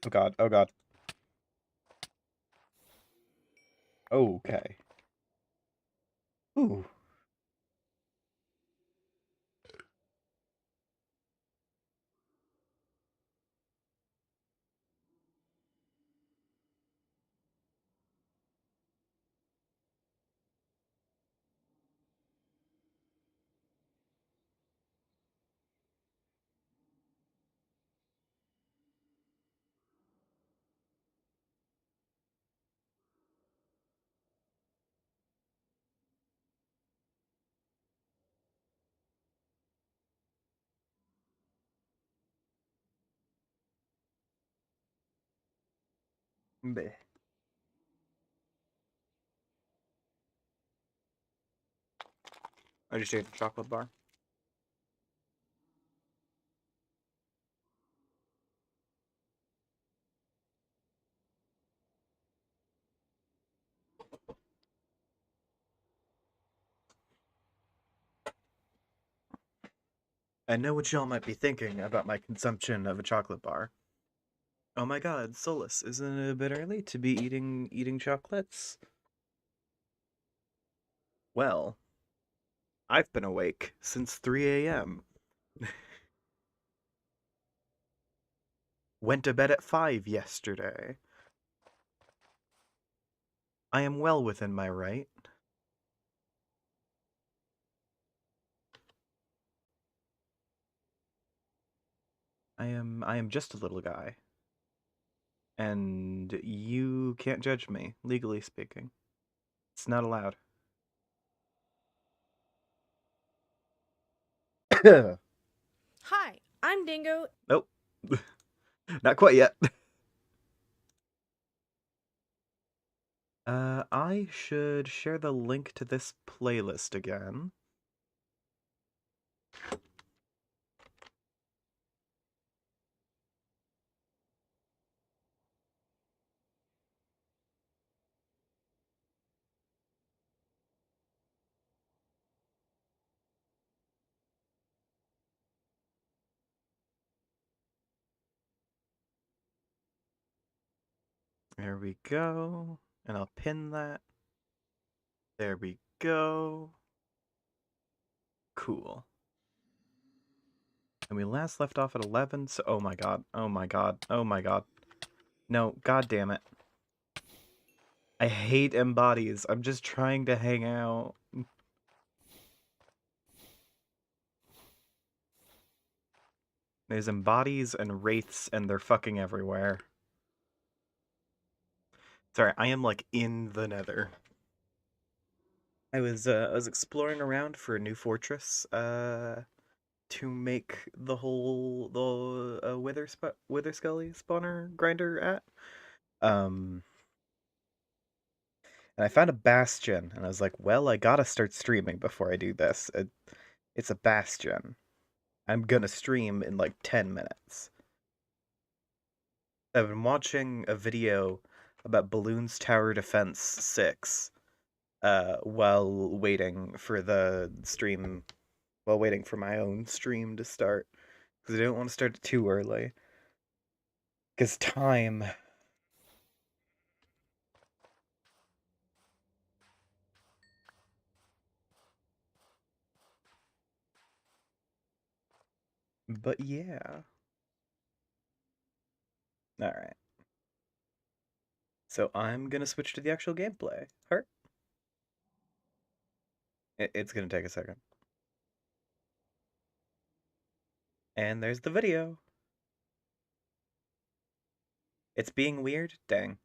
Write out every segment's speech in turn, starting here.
Oh god, oh god. Okay. Ooh. Bleh. I just ate a chocolate bar. I know what y'all might be thinking about my consumption of a chocolate bar. Oh my god, Solus, isn't it a bit early to be eating chocolates? Well, I've been awake since 3 a.m. Went to bed at 5 yesterday. I am well within my right. I am just a little guy. And you can't judge me, legally speaking. It's not allowed. Hi, I'm Dingo. Nope. Not quite yet. I should share the link to this playlist again. There we go. And I'll pin that. There we go. Cool. And we last left off at 11, so oh my god, oh my god, oh my god. No, god damn it. I hate embodies. I'm just trying to hang out. There's embodies and wraiths and they're fucking everywhere. Sorry, I am like in the nether. I was exploring around for a new fortress to make the whole the Wither Skelly spawner grinder at. Um and I found a bastion and I was like, well, I gotta start streaming before I do this. It's a bastion. I'm gonna stream in like 10 minutes. I've been watching a video about Balloons Tower Defense 6 while waiting for the stream, while waiting for my own stream to start. Because I don't want to start it too early. Because time. But yeah. Alright. So I'm gonna switch to the actual gameplay. Hurt? It's gonna take a second. And there's the video. It's being weird? Dang.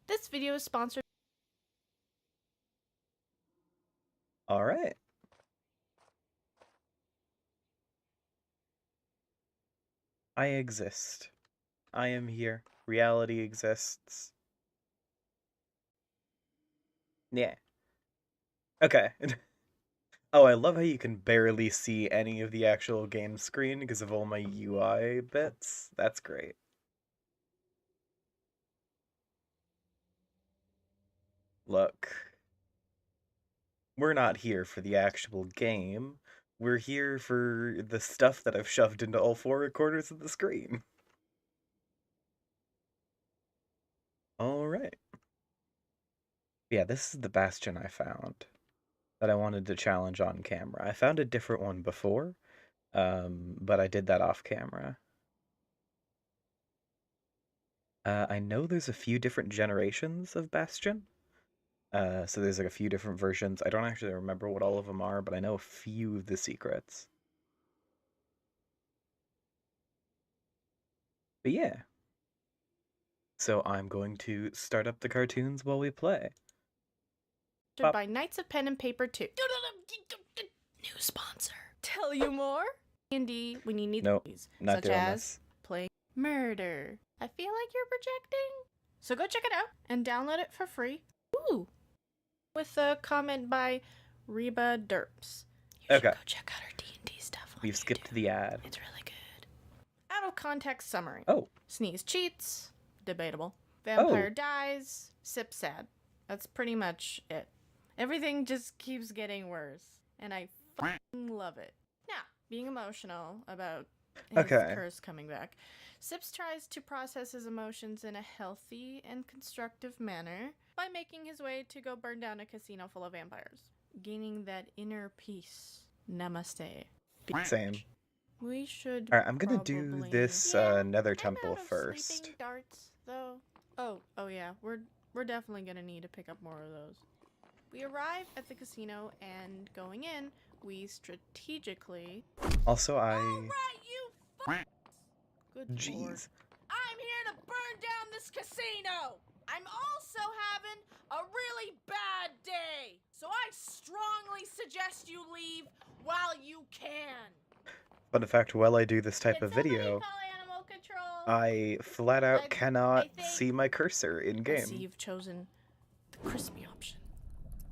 This video is sponsored. Alright. I exist. I am here. Reality exists. Yeah. Okay. Oh, I love how you can barely see any of the actual game screen because of all my UI bits. That's great. Look, we're not here for the actual game. We're here for the stuff that I've shoved into all four corners of the screen. Yeah, this is the Bastion I found that I wanted to challenge on camera. I found a different one before, but I did that off camera. I know there's a few different generations of Bastion. So there's like a few different versions. I don't actually remember what all of them are, but I know a few of the secrets. But yeah. So I'm going to start up the cartoons while we play. Pop. by Knights of Pen and Paper 2. New sponsor. Tell you more? D&D when you need Nope, these, not such doing as this. play murder. I feel like you're projecting. So go check it out and download it for free. Ooh. With a comment by Reba Derps. You should Okay. go check out her D&D stuff on We've YouTube. skipped the ad. It's really good. Out of context summary. Oh. Sneeze cheats. Debatable. Vampire Oh. dies. Sip sad. That's pretty much it. Everything just keeps getting worse. And I fucking love it. Now, being emotional about his curse coming back, Sips tries to process his emotions in a healthy and constructive manner by making his way to go burn down a casino full of vampires, gaining that inner peace. Namaste. Same. We should. Alright, I'm gonna do this nether temple I'm out of first. Sleeping darts, though. Oh yeah, we're definitely gonna need to pick up more of those. We arrive at the casino, and going in, we strategically. Also, All right, you. Good Lord. Jeez. I'm here to burn down this casino. I'm also having a really bad day, so I strongly suggest you leave while you can. But in fact, while I do this type of video, I flat out cannot see my cursor in game. I see you've chosen the crispy option.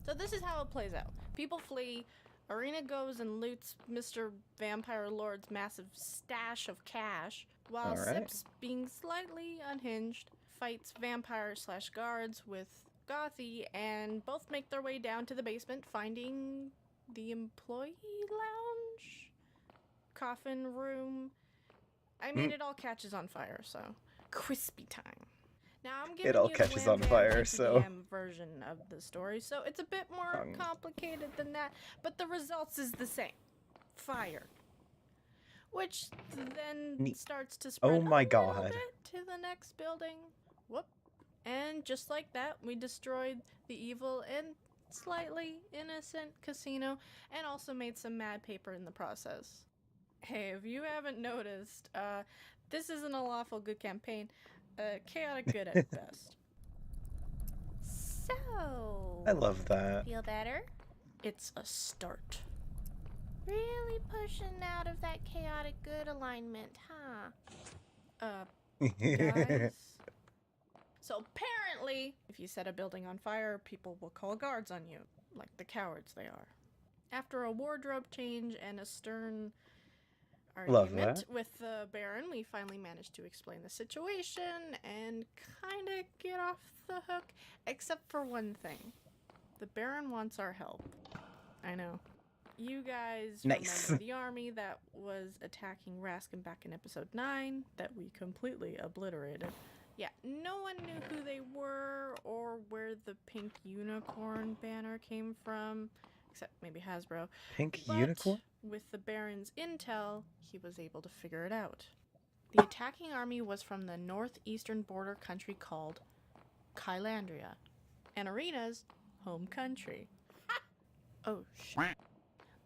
So this is how it plays out. People flee. Arena goes and loots Mr. Vampire Lord's massive stash of cash, while Sips, being slightly unhinged, fights vampire/guards with Gothy, and both make their way down to the basement, finding the employee lounge? Coffin room? I mean, it all catches on fire, so crispy time. Now I'm giving you the Wham Bam version of the story, so it's a bit more complicated than that, but the results is the same. Fire. Which then starts to spread a little bit to the next building. Whoop. And just like that, we destroyed the evil and slightly innocent casino, and also made some mad paper in the process. Hey, if you haven't noticed, this isn't a lawful good campaign. Chaotic good at best. So. I love that. Feel better? It's a start. Really pushing out of that chaotic good alignment, huh? Guys? So apparently, if you set a building on fire, people will call guards on you, like the cowards they are. After a wardrobe change and a stern argument with the Baron, we finally managed to explain the situation and kind of get off the hook, except for one thing. The Baron wants our help. I know. You guys remember the army that was attacking Raskin back in episode 9 that we completely obliterated. Yeah, no one knew who they were or where the pink unicorn banner came from, except maybe Hasbro. Unicorn? With the Baron's intel, he was able to figure it out. The attacking army was from the northeastern border country called Kylandria, and Arena's home country. Oh, shit.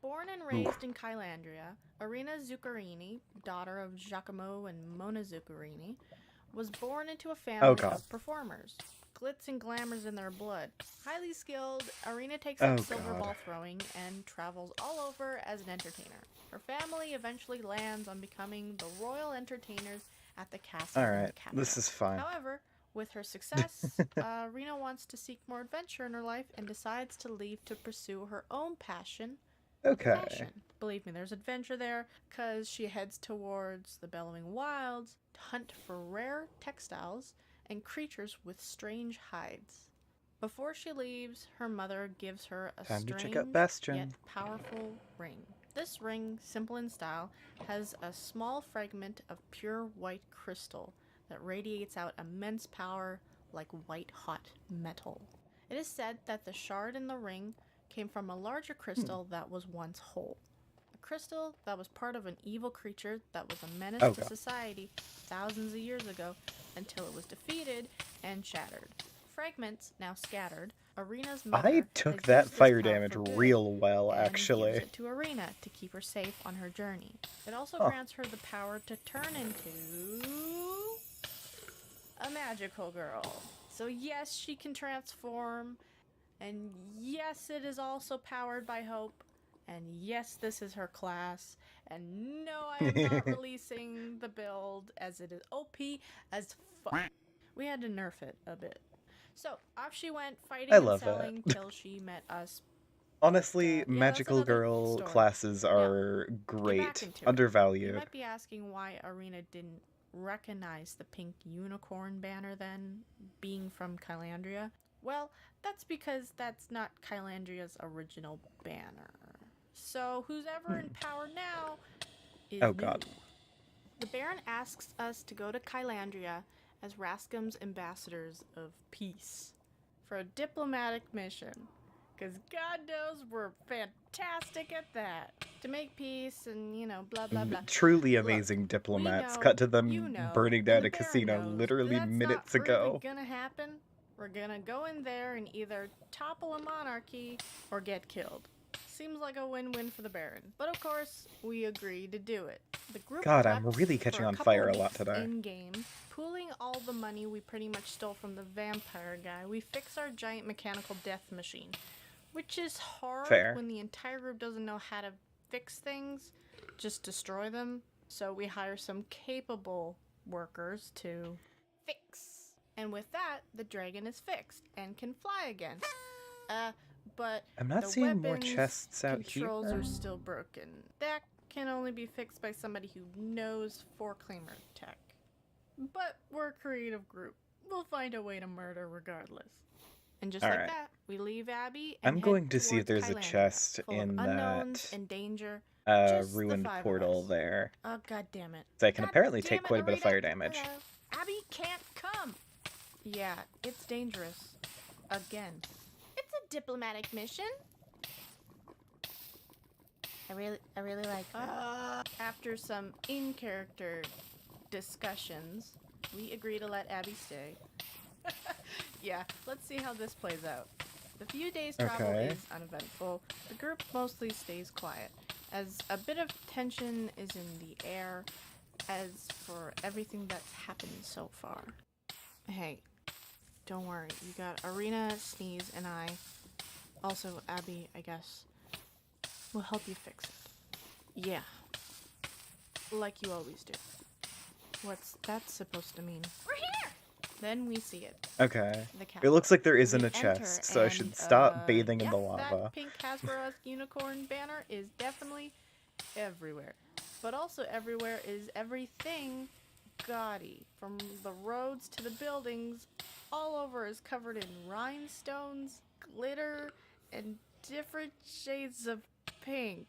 Born and raised in Kylandria, Arena Zuccarini, daughter of Giacomo and Mona Zuccarini, was born into a family of performers. Glitz and glamour's in their blood. Highly skilled, Arena takes up silver ball throwing and travels all over as an entertainer. Her family eventually lands on becoming the royal entertainers at the castle. Alright, this is fine. However, with her success, Arena wants to seek more adventure in her life and decides to leave to pursue her own passion. Fashion. Believe me, there's adventure there, because she heads towards the Bellowing Wilds to hunt for rare textiles and creatures with strange hides. Before she leaves, her mother gives her a strange yet powerful ring. This ring, simple in style, has a small fragment of pure white crystal that radiates out immense power like white-hot metal. It is said that the shard in the ring came from a larger crystal that was once whole. A crystal that was part of an evil creature that was a menace Oh to god. society thousands of years ago until it was defeated and shattered. Fragments, now scattered, Arena's I mother took has that used this fire power damage for good real well, and gives actually. it to Arena to keep her safe on her journey. It also Huh. grants her the power to turn into a magical girl. So yes, she can transform, and yes, it is also powered by hope, and yes, this is her class, and no, I am not releasing the build as it is OP as fuck. We had to nerf it a bit. So off she went, fighting I and love that. selling till she met us. Honestly, Yeah, that's magical another girl story. classes Now, are get back great. into it. You Undervalued. might be asking why Arena didn't recognize the pink unicorn banner then, being from Kylandria. Well, that's because that's not Kylandria's original banner. So who's ever in power now is Oh new. god. The Baron asks us to go to Kylandria as Rascom's ambassadors of peace for a diplomatic mission. Because God knows we're fantastic at that. To make peace and, blah, blah, blah. Truly Look, amazing we diplomats. know, Cut to them you know, burning and down the a Baron casino knows literally that's minutes not really ago. gonna happen. We're gonna go in there and either topple a monarchy or get killed. Seems like a win-win for the Baron. But of course, we agreed to do it. The group God, I'm prepped really for catching a on couple fire a of lot weeks today. in-game, pooling all the money we pretty much stole from the vampire guy. We fix our giant mechanical death machine, which is hard Fair. when the entire group doesn't know how to fix things, just destroy them. So we hire some capable workers to fix. And with that, the dragon is fixed and can fly again. But I'm not the seeing more weapons chests out controls here. are still broken. That can only be fixed by somebody who knows four-claimer tech. But we're a creative group. We'll find a way to murder regardless. And just like Alright. that, we leave Abby and I'm head going to see if towards there's a Kylandria, chest full in of unknowns that and danger. Just the ruined five portal of us. there. Oh, god damn it. So I can God apparently damn take it, quite a bit of Arita. fire damage. Abby can't come. Yeah, it's dangerous. Again. It's a diplomatic mission. I really like her. After some in-character discussions, we agree to let Abby stay. Yeah, let's see how this plays out. The few days travel Okay. is uneventful. The group mostly stays quiet, as a bit of tension is in the air as for everything that's happened so far. Hey, don't worry. You got Arena, Sneeze, and I. Also, Abby, I guess. We'll help you fix it. Yeah. Like you always do. What's that supposed to mean? We're here! Then we see it. Okay. The It castle. looks like there isn't We a chest, enter so I should stop bathing in the lava. That pink Hasbro-esque unicorn banner is definitely everywhere. But also everywhere is everything gaudy. From the roads to the buildings, all over is covered in rhinestones, glitter, and different shades of pink.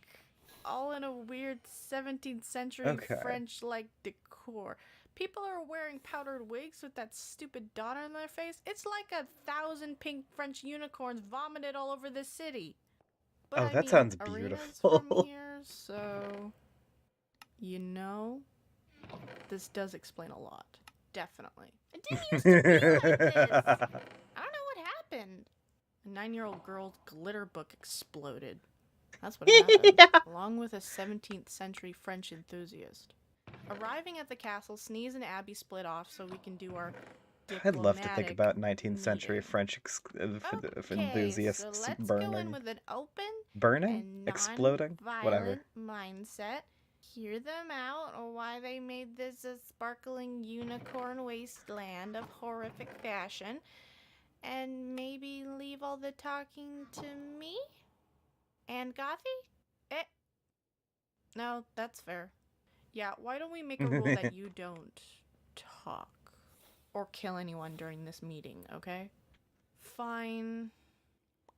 All in a weird 17th century French-like decor. People are wearing powdered wigs with that stupid dot on their face. It's like 1,000 pink French unicorns vomited all over the city. But Oh, that sounds Arena's beautiful. from here, so this does explain a lot. Definitely. I didn't used to be like this. I don't know what happened. A 9-year-old girl's glitter book exploded. That's what happened. Yeah. Along with a 17th century French enthusiast. Arriving at the castle, Sneeze and Abby split off so we can do our I'd love to think about 19th meeting. century French enthusiasts so let's burning. go in with an open Burning? and Exploding? Whatever. non-violent mindset. Hear them out or why they made this a sparkling unicorn wasteland of horrific fashion. And maybe leave all the talking to me? And Gothy? No, that's fair. Yeah, why don't we make a rule that you don't talk or kill anyone during this meeting, okay? Fine.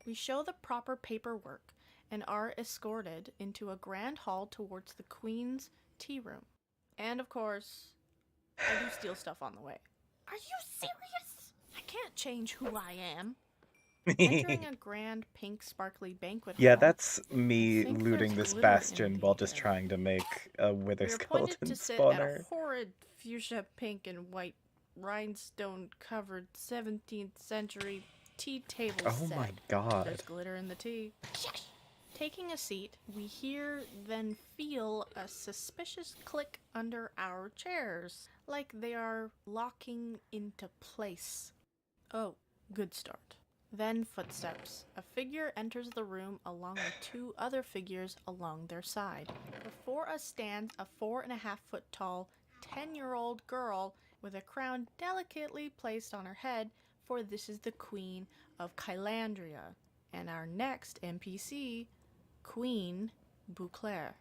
We show the proper paperwork and are escorted into a grand hall towards the Queen's tea room. And of course, I do steal stuff on the way. Are you serious? I can't change who I am. Entering a grand pink sparkly banquet Yeah, hall. that's me think looting there's this glitter in bastion the while just air. trying to make a wither We are appointed skeleton to sit at a spawner. horrid fuchsia pink and white rhinestone-covered 17th century tea table Oh set. my god. There's glitter in the tea. Taking a seat, we hear then feel a suspicious click under our chairs, like they are locking into place. Oh, good start. Then footsteps. A figure enters the room along with two other figures along their side. Before us stands a 4.5-foot tall, 10-year-old girl with a crown delicately placed on her head, for this is the Queen of Kylandria. And our next NPC, Queen Bouclair.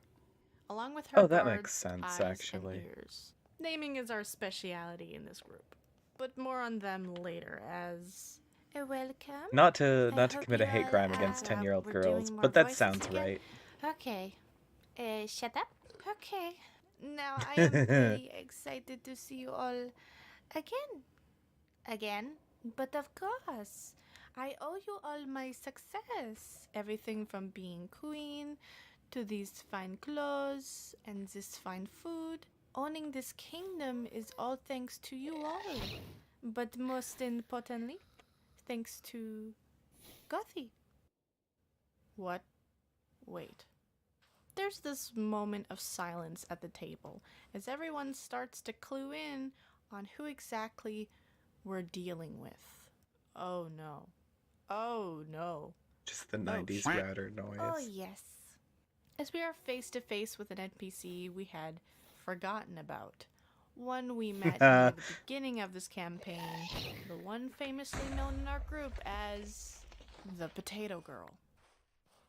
Along with her Oh, that guards, makes sense, eyes, actually. and ears. Naming is our speciality in this group. But more on them later as welcome. Not to I commit a hope hate you crime all, against 10-year-old we're girls, doing more but that voices sounds again. right. Okay. Shut up. Okay. Now I am very excited to see you all again. Again. But of course, I owe you all my success. Everything from being queen to these fine clothes and this fine food. Owning this kingdom is all thanks to you all. But most importantly, thanks to Gothy. What? Wait. There's this moment of silence at the table as everyone starts to clue in on who exactly we're dealing with. Oh no. Oh no. Just the 90s router noise. Oh yes. As we are face to face with an NPC we had forgotten about. One we met near the beginning of this campaign, the one famously known in our group as the Potato Girl.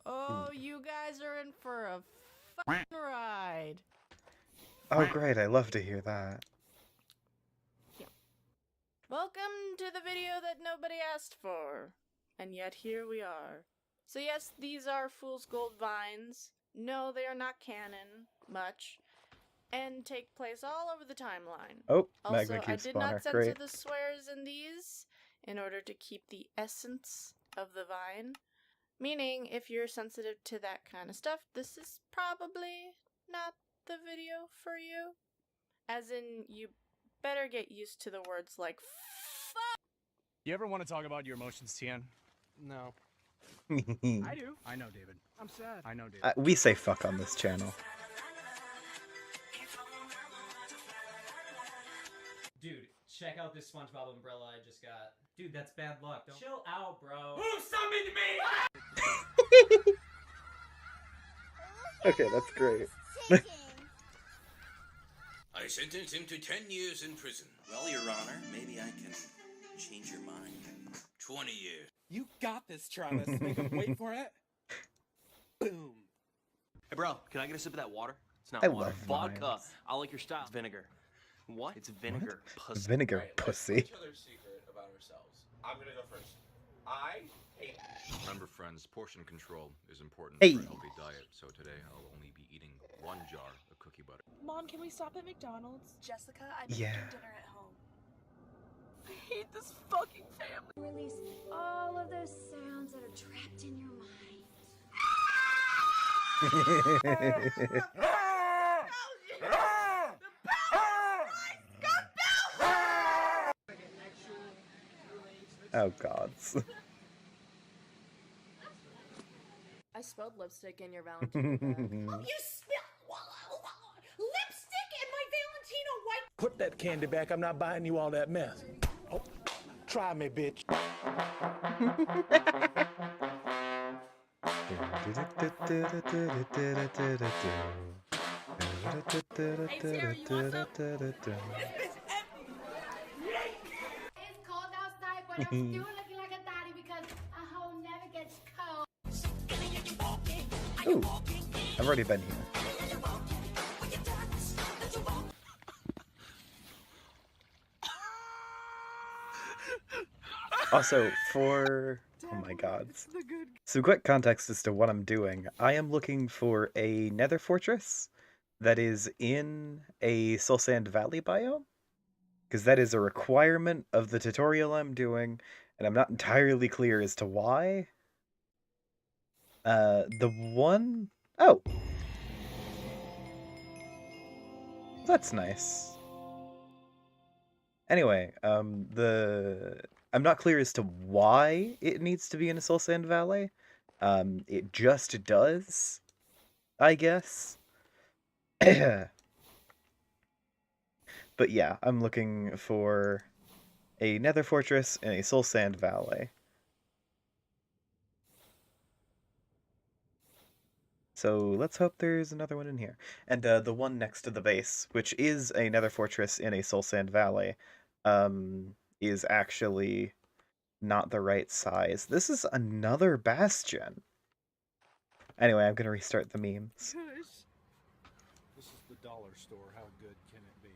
Oh, you guys are in for a fun ride. Oh great, I love to hear that. Welcome to the video that nobody asked for. And yet here we are. So yes, these are Fool's Gold Vines. No, they are not canon, much. And take place all over the timeline. Oh, Also, magma I cube did spawner, not censor great. the swears in these in order to keep the essence of the vine. Meaning, if you're sensitive to that kind of stuff, this is probably not the video for you. As in, you better get used to the words like fuck. You ever want to talk about your emotions, Tian? No. I do. I know, David. I'm sad. I know, David. We say fuck on this channel. Dude, check out this SpongeBob umbrella I just got. Dude, that's bad luck. Don't chill out, bro. Who summoned me? Okay, that's great. I sentence him to 10 years in prison. Well, Your Honor, maybe I can change your mind. 20 years. You got this, Travis. Make him wait for it. Boom. Hey, bro, can I get a sip of that water? It's not I water. love Vodka. vines. I like your style. It's vinegar. What? It's vinegar. Pussy. Vinegar Right, pussy. Let's tell each other a secret about ourselves. I'm gonna go first. I hate. Remember, friends, portion control is important Hey. for a healthy diet, so today I'll only be eating 1 jar of cookie butter. Mom, can we stop at McDonald's? Jessica, I'm Yeah. making dinner at home. I hate this fucking family. Release all of those sounds that are trapped in your mind. Oh gods. I spilled lipstick in your Valentino bag. You spilled lipstick in my Valentino white. Put that candy back. I'm not buying you all that mess. Oh, try me, bitch. It's cold outside, but I'm still looking like a daddy because a hoe never gets cold. Ooh, I've already been here. Also, for... Oh my gods. So quick context as to what I'm doing. I am looking for a nether fortress that is in a Soul Sand Valley biome. Because that is a requirement of the tutorial I'm doing, and I'm not entirely clear as to why. The one... Oh! That's nice. Anyway, I'm not clear as to why it needs to be in a Soul Sand Valley. It just does, I guess. But yeah, I'm looking for a Nether Fortress in a Soul Sand Valley. So let's hope there's another one in here. And the one next to the base, which is a Nether Fortress in a Soul Sand Valley, is actually not the right size. This is another Bastion. Anyway, I'm gonna restart the memes. This is the dollar store. How good can it be?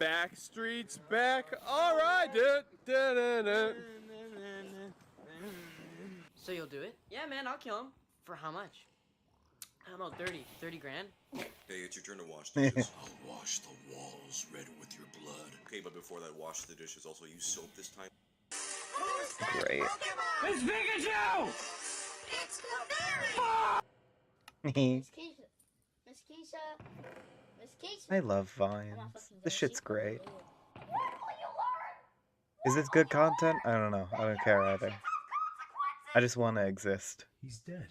Backstreet's back. All right, dude. So you'll do it? Yeah, man, I'll kill him. For how much? I don't know, 30 grand? Hey, it's your turn to wash dishes. I'll wash the walls red with your blood. Okay, but before that, wash the dishes. Also, use soap this time. Great. It's Pikachu! Miss Keisha. Miss Keisha. Miss Keisha. I love vines. This shit's great. Is this good content? I don't know. I don't care either. I just want to exist. He's dead.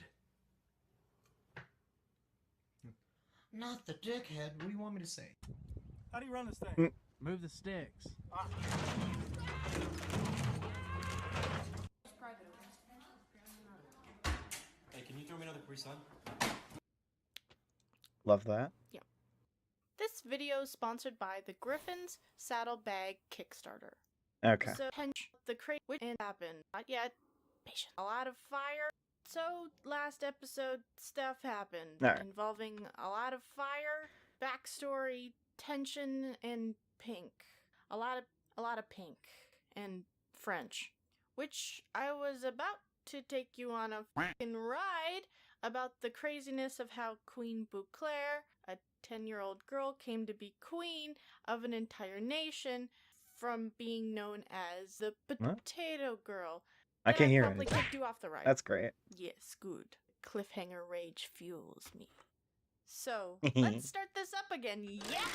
Not the dickhead. What do you want me to say? How do you run this thing? Move the sticks. Hey, can you throw me another Capri-Sun? Love that. This video is sponsored by the Griffin's Saddlebag Kickstarter. Okay. So, the crate which happened. Not yet. Patient. A lot of fire. So, last episode, stuff happened Alright. involving a lot of fire, backstory, tension, and pink. A lot of pink and French, which I was about to take you on a fucking ride about the craziness of how Queen Beauclair, a 10-year-old girl, came to be queen of an entire nation from being known as the Potato Girl. I can't hear probably anything. kicked you off the ride. That's great. Yes, good. Cliffhanger rage fuels me. So, let's start this up again. Yeah!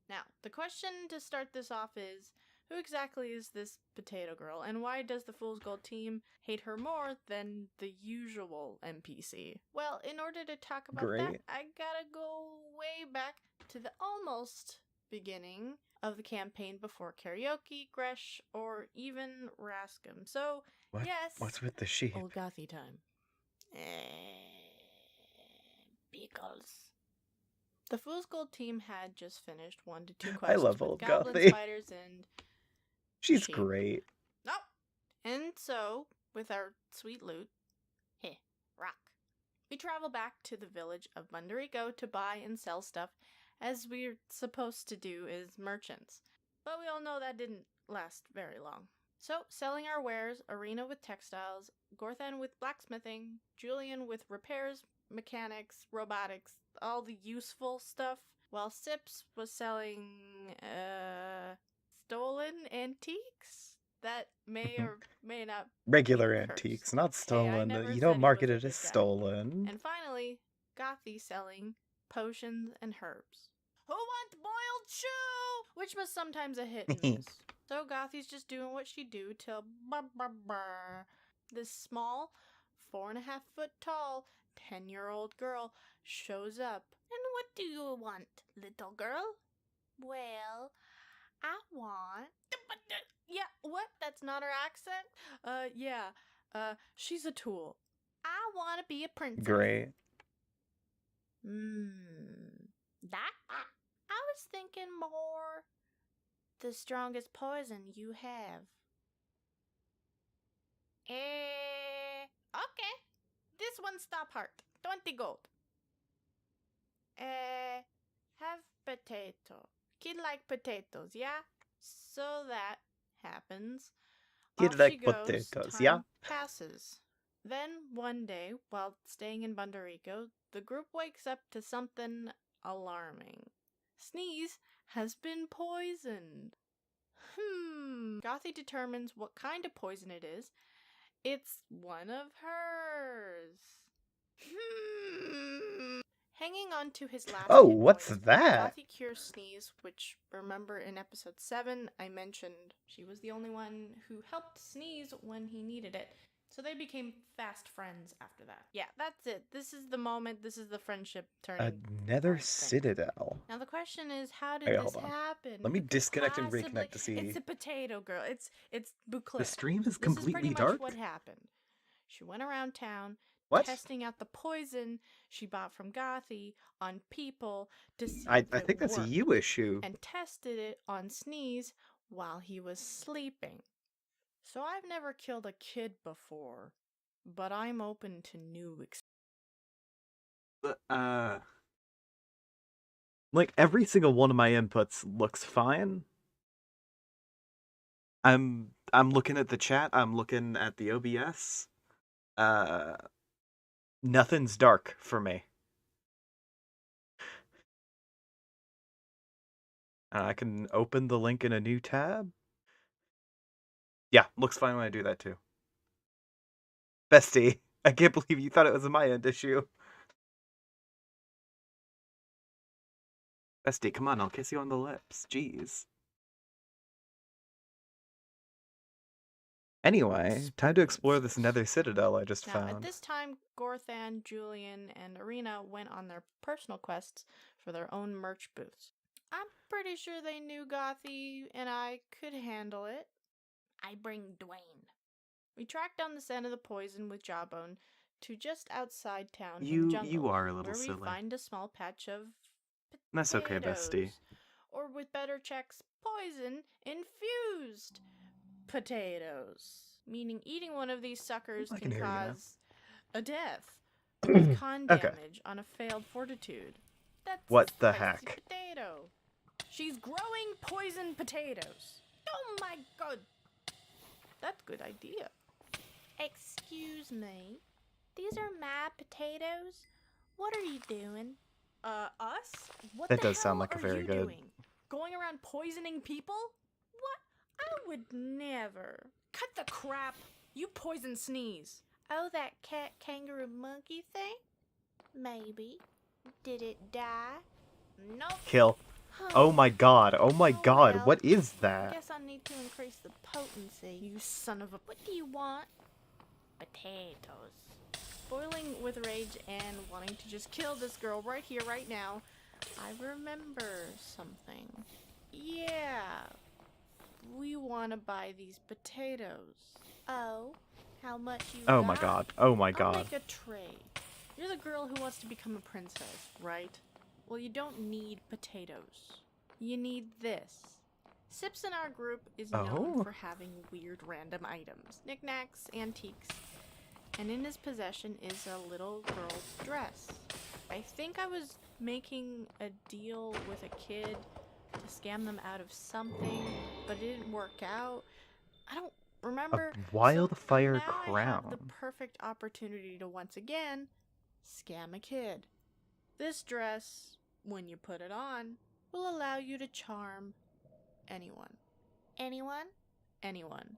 Now, the question to start this off is, who exactly is this Potato Girl, and why does the Fool's Gold team hate her more than the usual NPC? Well, in order to talk about that, I gotta go way back to the almost beginning of the campaign before Karaoke, Gresh, or even Rascom. So, What? yes, What's with the sheep? old Gothy time. Pickles. The Fool's Gold team had just finished 1 to 2 quests I love with old goblin Gothy. spiders and She's sheep. great. Nope. And so, with our sweet loot, rock. We travel back to the village of Munderigo to buy and sell stuff, as we're supposed to do as merchants. But we all know that didn't last very long. So, selling our wares, Arena with textiles, Gorthan with blacksmithing, Julian with repairs, mechanics, robotics, all the useful stuff, while Sips was selling, stolen antiques that may or may not Regular be cursed. antiques, not Hey, I stolen. never You said don't he market was a it as good guy. stolen. And finally, Gothy selling potions and herbs. Who wants boiled shoe? Which was sometimes a hit and miss. So Gothy's just doing what she do till this small, 4.5 foot tall, 10-year-old girl shows up. And what do you want, little girl? Well, I want... Yeah, what? That's not her accent? She's a tool. I want to be a princess. Great. That? I was thinking more the strongest poison you have. Okay. This one stop heart. 20 gold. Have potato. Kid like potatoes, yeah? So that happens. Kid Off like she goes, potatoes, time yeah? passes. Then one day, while staying in Bunderico, the group wakes up to something alarming. Sneeze has been poisoned. Gothy determines what kind of poison it is. It's one of hers. Hanging on to his last Oh, hit what's points, that? Gothy cures Sneeze, which, remember in episode 7, I mentioned she was the only one who helped Sneeze when he needed it. So they became fast friends after that. Yeah, that's it. This is the moment. This is the friendship turning Another point thing. citadel. Now the question is, how did Okay, this hold on. happen? Let me Who could disconnect and possibly- reconnect to see. It's a potato girl. It's Bouclair. The stream is This is completely pretty much dark. what happened. She went around town What? testing out the poison she bought from Gothy on people to see I if it think that's a worked, you issue. and tested it on Sneeze while he was sleeping. So I've never killed a kid before, but I'm open to new Like every single one of my inputs looks fine. I'm looking at the chat, I'm looking at the OBS. Nothing's dark for me. I can open the link in a new tab. Yeah, looks fine when I do that too. Bestie, I can't believe you thought it was a my end issue. Bestie, come on, I'll kiss you on the lips. Jeez. Anyway, time to explore this nether citadel I just Now, found. at this time, Gorthan, Julian, and Arena went on their personal quests for their own merch booths. I'm pretty sure they knew Gothy and I could handle it. I bring Dwayne. We tracked down the scent of the poison with Jawbone to just outside town in the jungle, You are a little where we silly. find a small patch of That's okay, potatoes. bestie. Or with better checks, poison infused potatoes. Meaning eating one of these suckers I can can hear you now. cause a death of con Okay. damage on a failed fortitude. That's What a the spicy heck? potato. She's growing poison potatoes. Oh my god. That's a good idea. Excuse me. These are my potatoes. What are you doing? Us? What That the does sound hell like a are very you good- doing? Going around poisoning people? What? I would never. Cut the crap. You poison Sneeze. Oh, that cat kangaroo monkey thing? Maybe. Did it die? Nope. Kill. Oh my god, oh my god, well, what is that? Guess I need to increase the potency. You son of a... What do you want? Potatoes. Boiling with rage and wanting to just kill this girl right here, right now, I remember something. Yeah. We want to buy these potatoes. Oh, how much you Oh my got? god, oh my I'll god. make a trade. You're the girl who wants to become a princess, right? Well, you don't need potatoes. You need this. Sips in our group is known Oh. for having weird random items, knickknacks, antiques, and in his possession is a little girl's dress. I think I was making a deal with a kid to scam them out of something, but it didn't work out. I don't remember. A wildfire now I have the crown. perfect opportunity to once again scam a kid. This dress, when you put it on, will allow you to charm anyone. Anyone? Anyone.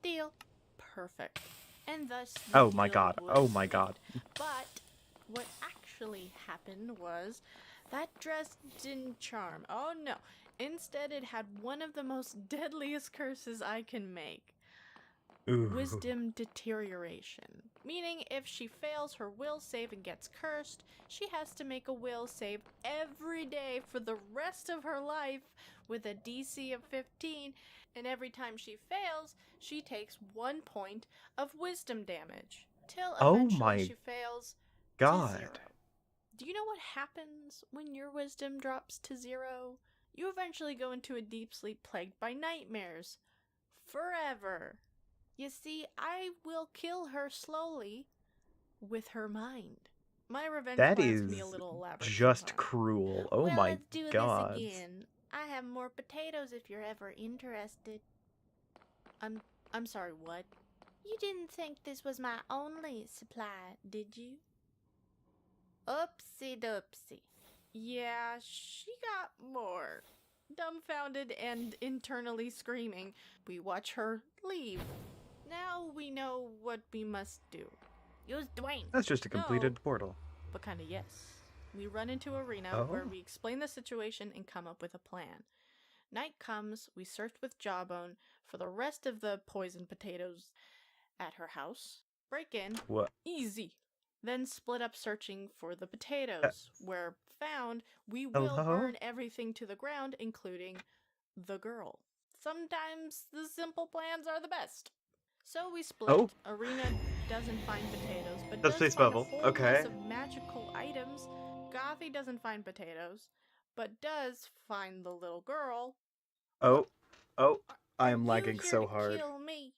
Deal. Perfect. And thus the Oh my deal god, was oh my made. god. But what actually happened was that dress didn't charm. Oh no. Instead, it had one of the most deadliest curses I can make. Ooh. Wisdom deterioration. Meaning if she fails her will save and gets cursed, she has to make a will save every day for the rest of her life with a DC of 15, and every time she fails, she takes 1 point of wisdom damage. Till Oh eventually my she fails God. to 0. Do you know what happens when your wisdom drops to 0? You eventually go into a deep sleep plagued by nightmares. Forever. You see, I will kill her slowly with her mind. My revenge That plans can be is a little elaborate just sometimes. cruel. Oh well, my let's do god. this again. I have more potatoes if you're ever interested. I'm sorry, what? You didn't think this was my only supply, did you? Oopsie doopsie. Yeah, she got more. Dumbfounded and internally screaming, we watch her leave. Now we know what we must do. Use Dwayne. That's just a completed No, portal. but kinda yes. We run into Arena where we explain the situation and come up with a plan. Night comes, we search with Jawbone for the rest of the poison potatoes at her house. Break in. What? Easy. Then split up searching for the potatoes. Where found, we will Hello? burn everything to the ground, including the girl. Sometimes the simple plans are the best. So we split. Oh. Arena doesn't find potatoes, but The does space find bubble. a whole Okay. mess of magical items. Gothy doesn't find potatoes, but does find the little girl. Oh. Oh. I Are am you lagging here so to hard. Kill me.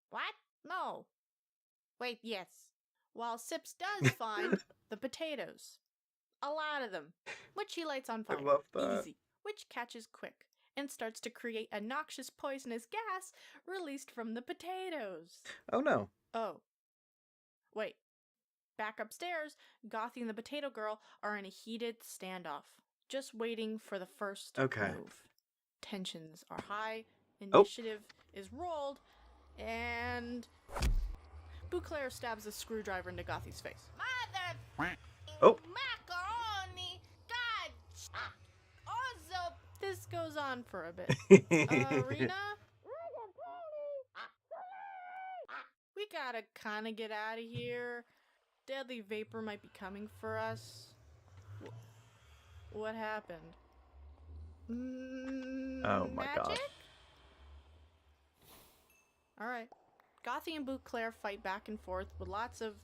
What? No. Wait, yes. While Sips does find the potatoes. A lot of them. Which he lights on fire. I love that. Easy. Which catches quick. And starts to create a noxious poisonous gas released from the potatoes. Oh no. Oh. Wait. Back upstairs, Gothy and the potato girl are in a heated standoff. Just waiting for the first move. Tensions are high. Initiative is rolled. And Bouclair stabs a screwdriver into Gothy's face. Mother Oh. macaroni. God. Also. This goes on for a bit. Arena? We gotta kinda get out of here. Deadly vapor might be coming for us. What happened? Oh my god. Alright. Gothy and Bouclair fight back and forth with lots of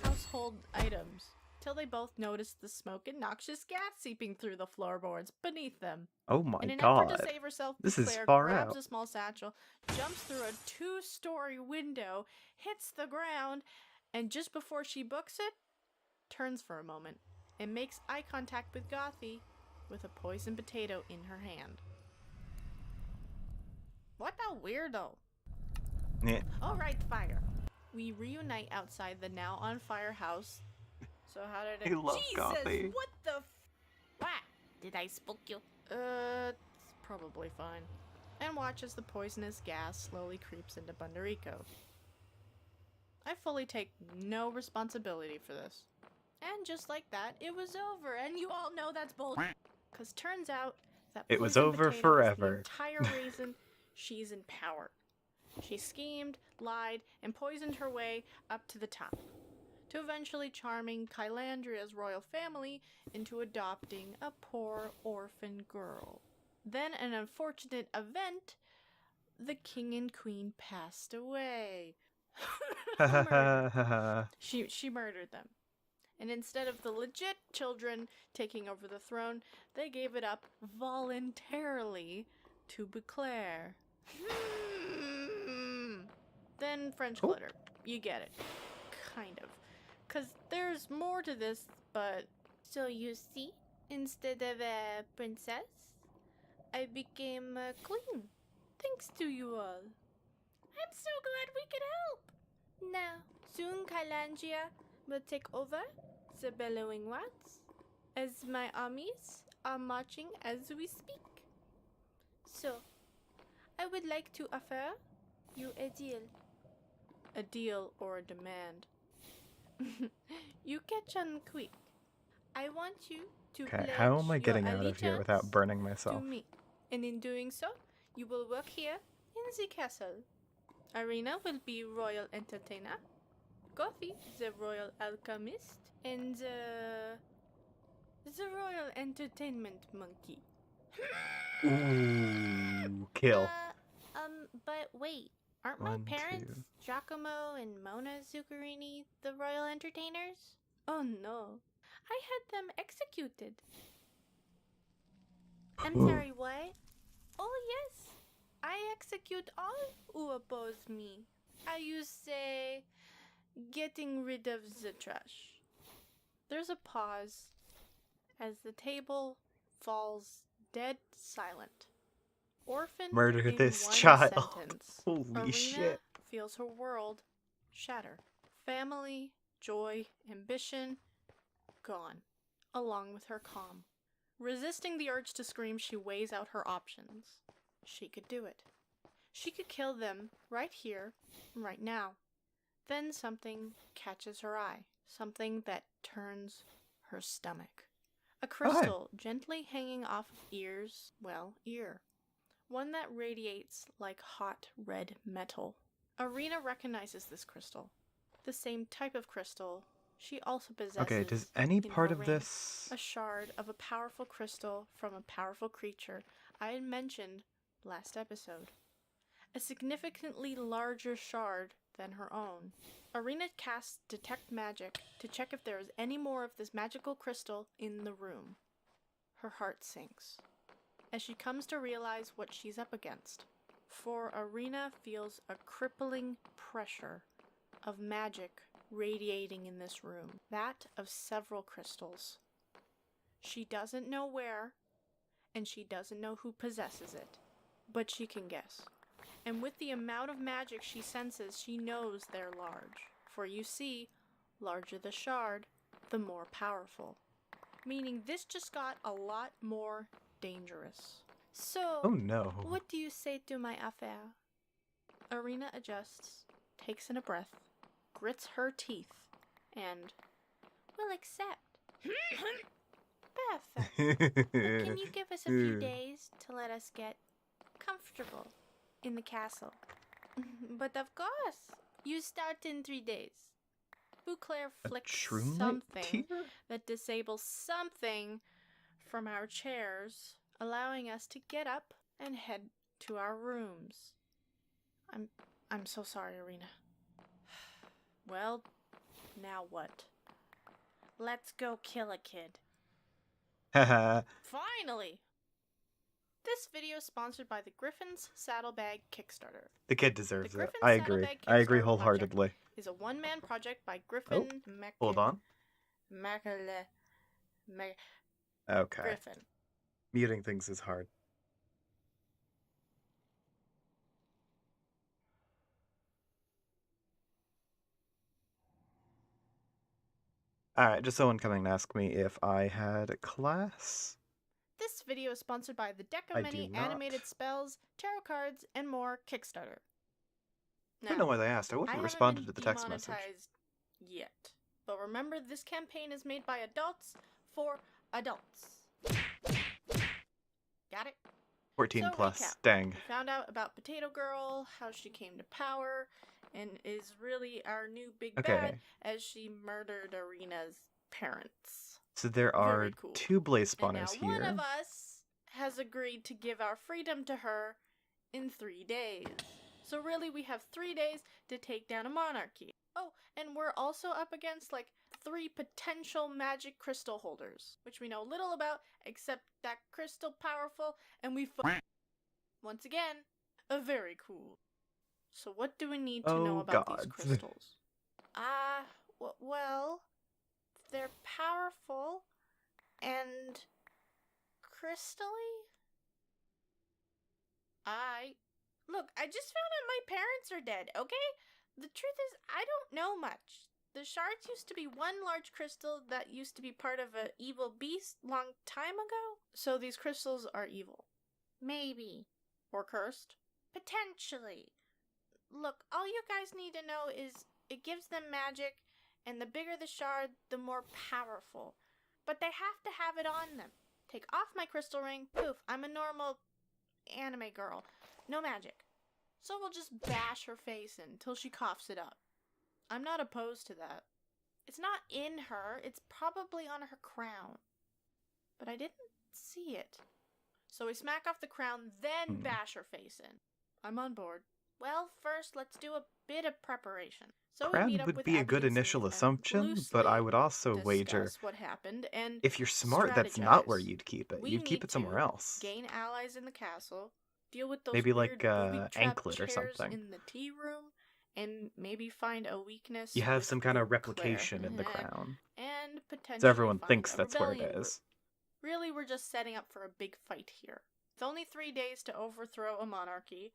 household items, till they both notice the smoke and noxious gas seeping through the floorboards beneath them. Oh my In an god. effort to save herself, This is Bouclair far grabs out. a small satchel, jumps through a 2-story window, hits the ground, and just before she books it, turns for a moment and makes eye contact with Gothy with a poisoned potato in her hand. What a weirdo. Yeah. Alright, fire. We reunite outside the now on fire house. So how did it— I love Gothy. what the What? Did I spook you? It's probably fine. And watch as the poisonous gas slowly creeps into Bundarico. I fully take no responsibility for this. And just like that, it was over, and you all know that's bullshit. Cause turns out that It was poison over potato is forever. the entire reason she's in power. She schemed, lied, and poisoned her way up to the top, to eventually charming Kylandria's royal family into adopting a poor orphan girl. Then an unfortunate event, the king and queen passed away. She murdered them. And instead of the legit children taking over the throne, they gave it up voluntarily to Bouclair. Then French glitter. You get it. Kind of. 'Cause there's more to this, but... So you see, instead of a princess, I became a queen. Thanks to you all. I'm so glad we could help. Now, soon Kylandria will take over the bellowing watts, as my armies are marching as we speak. So, I would like to offer you a deal. A deal or a demand. You catch on quick. I want you to Okay, pledge how am I your getting out of here without allegiance burning to myself? me. And in doing so, you will work here in the castle. Arena will be royal entertainer. Gothy, the royal alchemist. And the royal entertainment monkey. Ooh, kill. But wait. Aren't One, my parents, two. Giacomo and Mona Zuccherini, the royal entertainers? Oh no. I had them executed. I'm sorry, what? Oh yes. I execute all who oppose me. I use, say, getting rid of the trash. There's a pause as the table falls dead silent. Orphan Murder in this one child. sentence. Holy Arena shit. feels her world shatter. Family, joy, ambition, gone, along with her calm. Resisting the urge to scream, she weighs out her options. She could do it. She could kill them right here, right now. Then something catches her eye. Something that turns her stomach. A crystal gently hanging off of ear. One that radiates like hot red metal. Arena recognizes this crystal. The same type of crystal she also possesses. Okay, does any in part her of ring. this... A shard of a powerful crystal from a powerful creature I had mentioned last episode. A significantly larger shard than her own. Arena casts Detect Magic to check if there is any more of this magical crystal in the room. Her heart sinks as she comes to realize what she's up against. For Arena feels a crippling pressure of magic radiating in this room. That of several crystals. She doesn't know where, and she doesn't know who possesses it, but she can guess. And with the amount of magic she senses, she knows they're large. For you see, larger the shard, the more powerful. Meaning this just got a lot more dangerous. So, Oh no. what do you say to my affair? Arena adjusts, takes in a breath, grits her teeth, and will accept. Perfect. But can you give us a few days to let us get comfortable in the castle? But of course, you start in 3 days. Bouclair flicks something that disables something from our chairs, allowing us to get up and head to our rooms. I'm so sorry, Arena. Well, now what? Let's go kill a kid. Haha. Finally! This video is sponsored by the Griffin's Saddlebag Kickstarter. The kid deserves The it. Griffin's I agree. Saddlebag I agree Kickstarter wholeheartedly. project is a one-man project by Griffin Hold on. Okay. Griffin. Muting things is hard. Alright, just someone coming to ask me if I had a class. This video is sponsored by the Deck of I Many do not. Animated Spells, Tarot Cards, and More Kickstarter. I don't know why they asked. I wouldn't have responded to the text message. Demonetized yet. But remember, this campaign is made by adults for adults. Got it? 14 So, plus. recap. Dang. We found out about Potato Girl, how she came to power, and is really our new big bad as she murdered Arena's parents. So there are Very cool. 2 blaze And now spawners one here. of us has agreed to give our freedom to her in 3 days. So really we have 3 days to take down a monarchy. Oh, and we're also up against like 3 potential magic crystal holders, which we know little about except that crystal powerful and we once again, very cool. So what do we need to know about these crystals? Well, they're powerful and crystally? Look, I just found out my parents are dead, okay? The truth is, I don't know much. The shards used to be one large crystal that used to be part of an evil beast long time ago. So these crystals are evil. Maybe. Or cursed. Potentially. Look, all you guys need to know is it gives them magic, and the bigger the shard, the more powerful. But they have to have it on them. Take off my crystal ring, poof, I'm a normal anime girl. No magic. So we'll just bash her face in till she coughs it up. I'm not opposed to that. It's not in her, it's probably on her crown. But I didn't see it. So we smack off the crown, then bash her face in. I'm on board. Well, first, let's do a bit of preparation. So we Crown meet up would with be a good Abby and initial Steve and assumption, but I would also wager discuss what happened and if you're smart, that's not where strategize. you'd keep it. We You'd keep need it somewhere to else. Gain allies in the castle, deal with those Maybe weird like booby-trapped anklet or chairs something. in the tea room, and maybe find a weakness. You have with some kind of Claire. replication in the crown. And potentially So everyone find thinks a that's where it rebellion is. group. Really, we're just setting up for a big fight here. With only 3 days to overthrow a monarchy,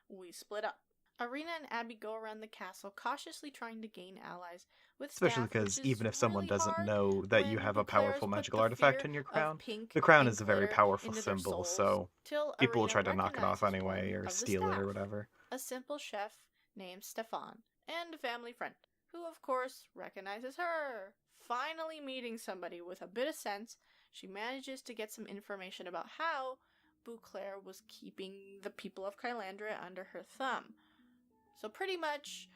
we split up. Arena and Abby go around the castle, cautiously trying to gain allies with Especially staff, because which is even if someone really doesn't hard know that you when have a Beauclair's powerful put magical the artifact fear in your of crown, pink the crown and is a very glitter powerful into their symbol, souls, so till people will Arena try to knock it off recognizes anyway one or of the steal it staff, or whatever. a simple chef named Stefan, and a family friend, who of course recognizes her. Finally meeting somebody with a bit of sense, she manages to get some information about how Beauclair was keeping the people of Kylandria under her thumb. So pretty much,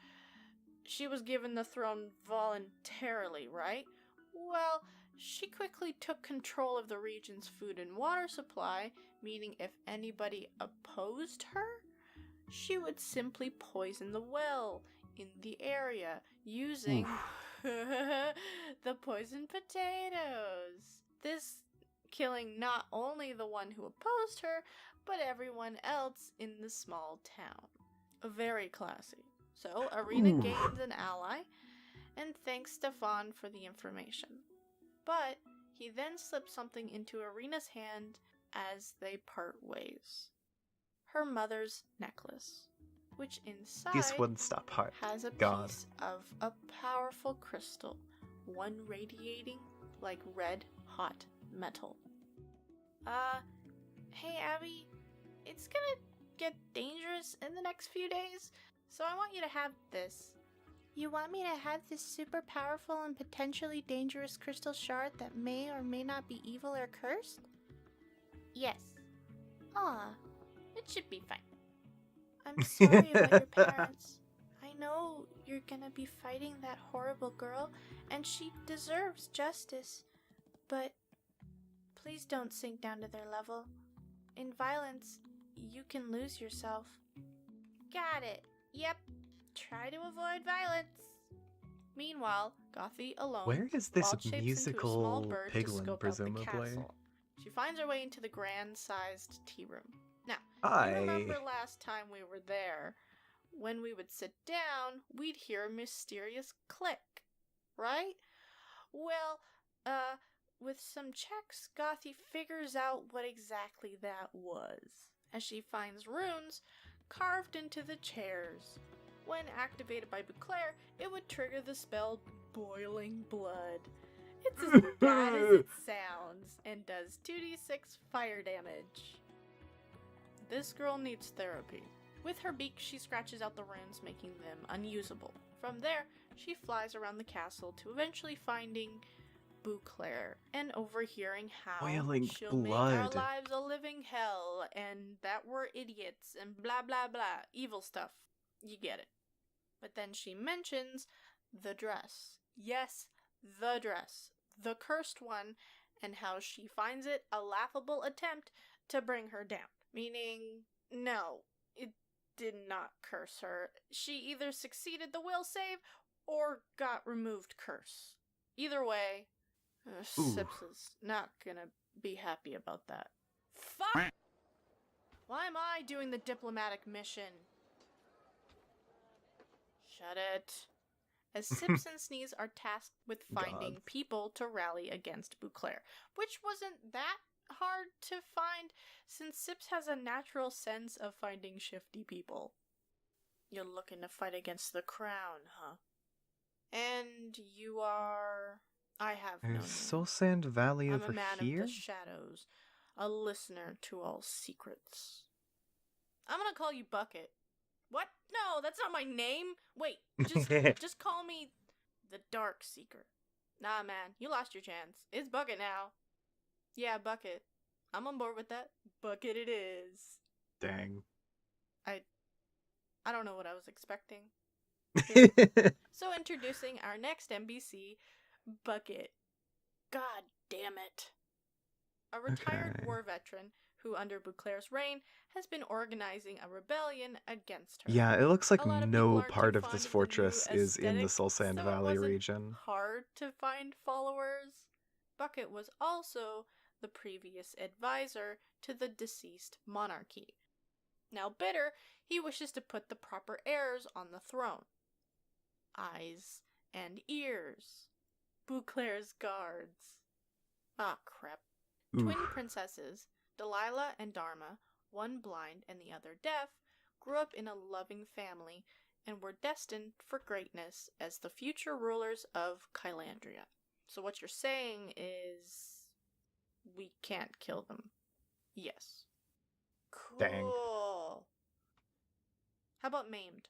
she was given the throne voluntarily, right? Well, she quickly took control of the region's food and water supply, meaning if anybody opposed her, she would simply poison the well in the area using the poisoned potatoes. This killing not only the one who opposed her, but everyone else in the small town. Very classy. So, Arena gains an ally, and thanks Stefan for the information. But he then slips something into Arena's hand as they part ways. Her mother's necklace, which inside This wouldn't stop heart. has a God. piece of a powerful crystal, one radiating like red hot metal. Hey Abby, it's gonna get dangerous in the next few days, so I want you to have this. You want me to have this super powerful and potentially dangerous crystal shard that may or may not be evil or cursed? Yes. Ah, it should be fine. I'm sorry about your parents. I know you're gonna be fighting that horrible girl, and she deserves justice. But please don't sink down to their level. In violence, you can lose yourself. Got it. Yep. Try to avoid violence. Meanwhile, Gothy alone. Where is this wild shapes into a small musical bird to piglin, scope out the presumably? castle. She finds her way into the grand-sized tea room. Now, I you remember last time we were there, when we would sit down, we'd hear a mysterious click, right? Well, with some checks, Gothy figures out what exactly that was, as she finds runes carved into the chairs. When activated by Beauclair, it would trigger the spell Boiling Blood. It's as bad as it sounds, and does 2d6 fire damage. This girl needs therapy. With her beak, she scratches out the runes, making them unusable. From there, she flies around the castle to eventually finding Beauclair and overhearing how Boiling she'll make our blood. lives a living hell and that we're idiots and blah blah blah. Evil stuff. You get it. But then she mentions the dress. Yes, the dress. The cursed one, and how she finds it a laughable attempt to bring her down. Meaning, no, it did not curse her. She either succeeded the will save or got removed curse. Either way, Sips is not gonna be happy about that. Fuck! Why am I doing the diplomatic mission? Shut it. As Sips and Sneeze are tasked with finding people to rally against Beauclair, which wasn't that hard to find since Sips has a natural sense of finding shifty people. You're looking to fight against the crown, huh? And you are... I have no name. Soul Sand Valley I'm over a man here? of the shadows, a listener to all secrets. I'm gonna call you Bucket. What? No, that's not my name. Wait, just call me the Dark Seeker. Nah, man, you lost your chance. It's Bucket now. Yeah, Bucket. I'm on board with that. Bucket it is. Dang. I don't know what I was expecting. So introducing our next NPC, Bucket. God damn it. A retired war veteran who, under Beauclair's reign, has been organizing a rebellion against her. Yeah, it looks like A lot of people no aren't too part of fond this the new fortress is in the aesthetic, Soul Sand so it Valley wasn't region. hard to find followers. Bucket was also the previous advisor to the deceased monarchy. Now bitter, he wishes to put the proper heirs on the throne. Eyes and ears. Beauclair's guards. Ah, crap. Twin princesses, Delilah and Dharma, one blind and the other deaf, grew up in a loving family and were destined for greatness as the future rulers of Kylandria. So what you're saying is we can't kill them. Yes. Cool. Dang. How about maimed?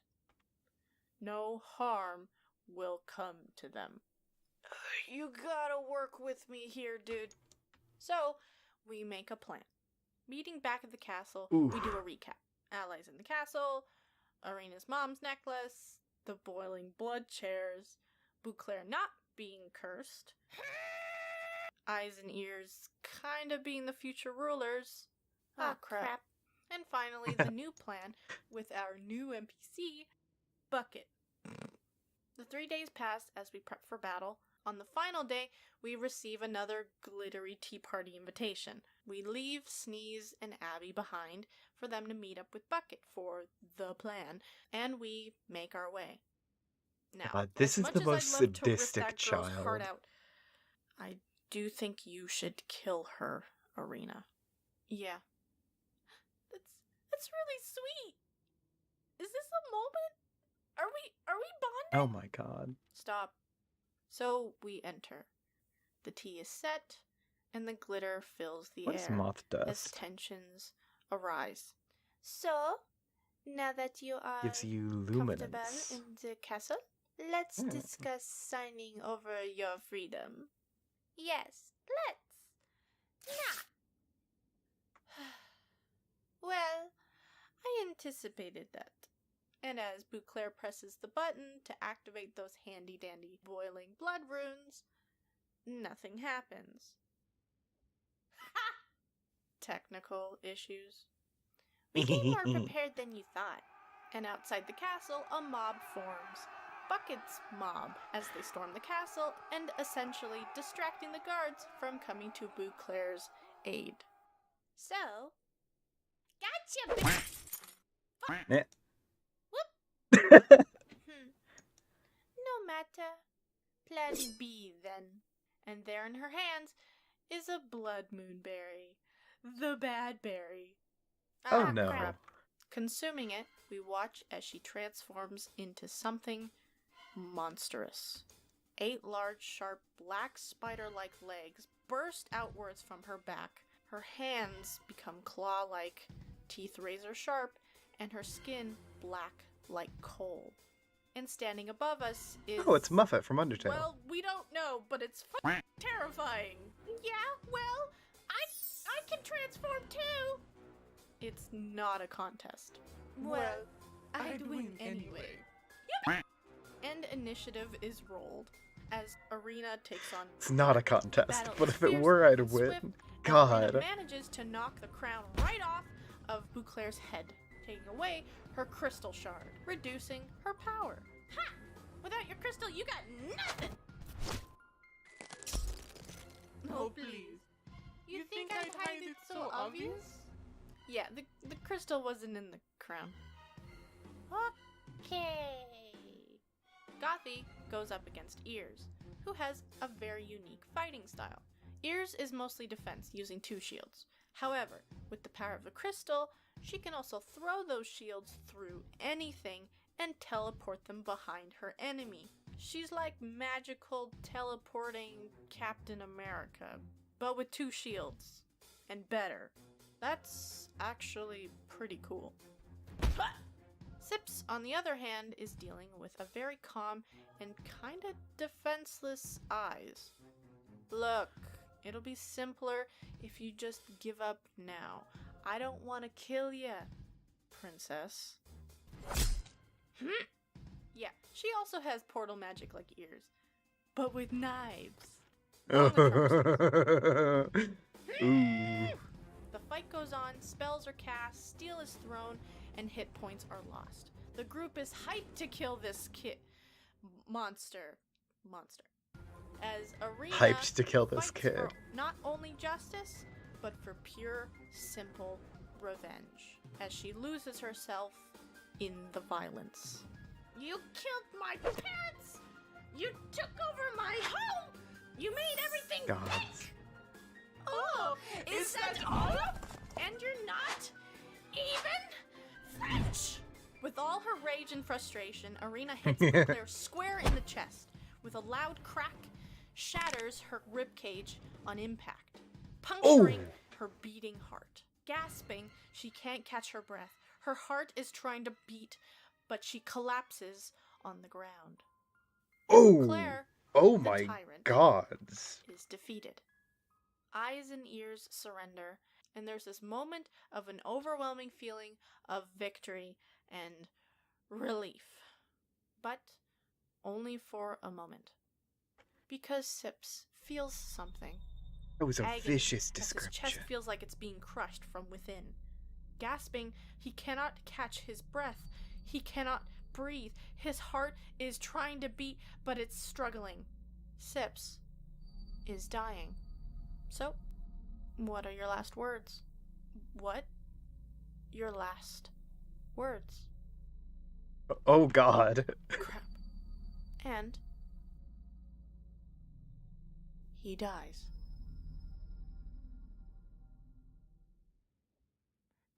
No harm will come to them. You gotta work with me here, dude. So, we make a plan. Meeting back at the castle, Ooh. we do a recap. Allies in the castle, Arena's mom's necklace, the boiling blood chairs, Beauclair not being cursed, eyes and ears kinda being the future rulers. Ah, crap. And finally, the new plan with our new NPC, Bucket. The 3 days pass as we prep for battle. On the final day, we receive another glittery tea party invitation. We leave Sneeze and Abby behind for them to meet up with Bucket for the plan, and we make our way. Now, this as is the much most as I'd love to rip sadistic that girl's heart child. out, I do think you should kill her, Arena. Yeah. That's really sweet. Is this a moment? Are we bonding? Oh my god. Stop. So we enter. The tea is set, and the glitter fills the What is air moth as dust? tensions arise. So, now that you are Gives you comfortable luminance. in the castle, let's Hmm. discuss signing over your freedom. Yes, let's. Now. Well, I anticipated that. And as Beauclair presses the button to activate those handy-dandy boiling blood runes, nothing happens. Ha! Technical issues. We came more prepared than you thought. And outside the castle, a mob forms. Bucket's mob, as they storm the castle and essentially distracting the guards from coming to Beauclair's aid. So, gotcha, bitch! Eh. No matter. Plan B, then. And there in her hands is a blood moonberry. The bad berry. Oh no. Crap. Consuming it, we watch as she transforms into something monstrous. 8 large, sharp, black spider-like legs burst outwards from her back. Her hands become claw-like, teeth razor-sharp, and her skin black like coal. And standing above us is... Oh, it's Muffet from Undertale. Well, we don't know, but it's f***ing terrifying. Yeah, well, I can transform too. It's not a contest. Well, I'd win anyway. Yep. And initiative is rolled as Arena takes on... It's not a contest, battle but is if it fierce were, I'd and win. swift, and God. Arena manages to knock the crown right off of Beauclair's head, taking away her crystal shard, reducing her power. Ha! Without your crystal, you got nothing! Oh, please. You think I'd hide it so obvious? Yeah, the crystal wasn't in the crown. Okay. Gothy goes up against Ears, who has a very unique fighting style. Ears is mostly defense, using 2 shields. However, with the power of the crystal, she can also throw those shields through anything and teleport them behind her enemy. She's like magical teleporting Captain America, but with 2 shields. And better. That's actually pretty cool. Sips, on the other hand, is dealing with a very calm and kinda defenseless Eyes. Look, it'll be simpler if you just give up now. I don't want to kill ya, princess. Yeah, she also has portal magic like Ears, but with knives. Ooh. The fight goes on, spells are cast, steel is thrown, and hit points are lost. The group is hyped to kill this monster. As Arena Hyped to kill this fights kid. for not only justice, but for pure, simple revenge, as she loses herself in the violence. You killed my parents! You took over my home! You made everything God. wreck! Oh, is that all? And you're not even French! With all her rage and frustration, Arena hits Claire square in the chest. With a loud crack, shatters her ribcage on impact, puncturing her beating heart. Gasping, she can't catch her breath. Her heart is trying to beat, but she collapses on the ground. Claire, Oh the my tyrant, gods. is defeated. Eyes and ears surrender, and there's this moment of an overwhelming feeling of victory and relief. But only for a moment. Because Sips feels something. That was a Agony, vicious as his description. chest feels like it's being crushed from within. Gasping, he cannot catch his breath. He cannot breathe. His heart is trying to beat, but it's struggling. Sips is dying. So, what are your last words? What? Your last words. Oh god. Crap. And he dies.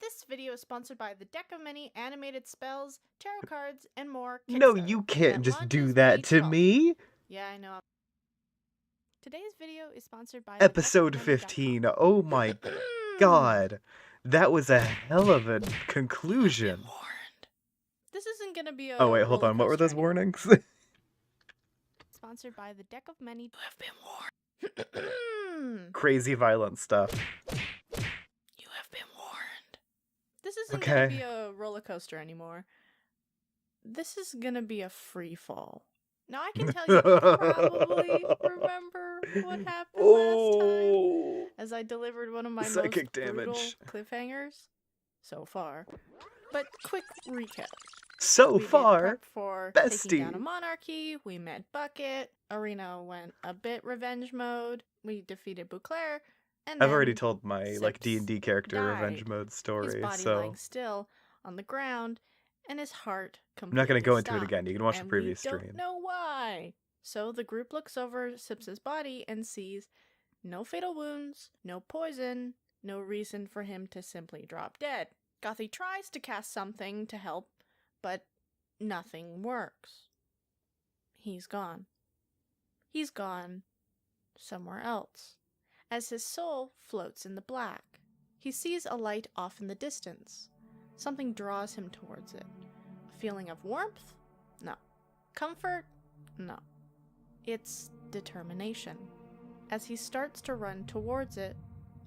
This video is sponsored by the deck of many animated spells, tarot cards, and more. No, Kickstarter you can't that just do launches that May to 12th. me. Yeah, I know. Today's video is sponsored by Episode 15. Oh my god. That was a hell of a conclusion. This isn't gonna be a Oh wait, hold roller on. What were coaster those anymore. warnings? Sponsored by the deck of many who have been warned. Crazy violent stuff. You have been warned. This isn't Okay. gonna be a roller coaster anymore. This is gonna be a free fall. Now I can tell you probably remember what happened last time, as I delivered one of my Psychic most brutal damage. cliffhangers so far. But quick recap. So We did far, prep for taking down a bestie. monarchy. We met Bucket. Arena went a bit revenge mode. We defeated Bouclair. And I've already then told my like Sips D&D character died. revenge mode His story, body so lying still on the ground, and his heart I'm completely not going to go into it stopped. again. You can watch the And previous we stream. don't know why. So the group looks over Sips's body and sees no fatal wounds, no poison, no reason for him to simply drop dead. Gothy tries to cast something to help, but nothing works. He's gone. He's gone somewhere else. As his soul floats in the black, he sees a light off in the distance. Something draws him towards it. A feeling of warmth? No. Comfort? No. It's determination. As he starts to run towards it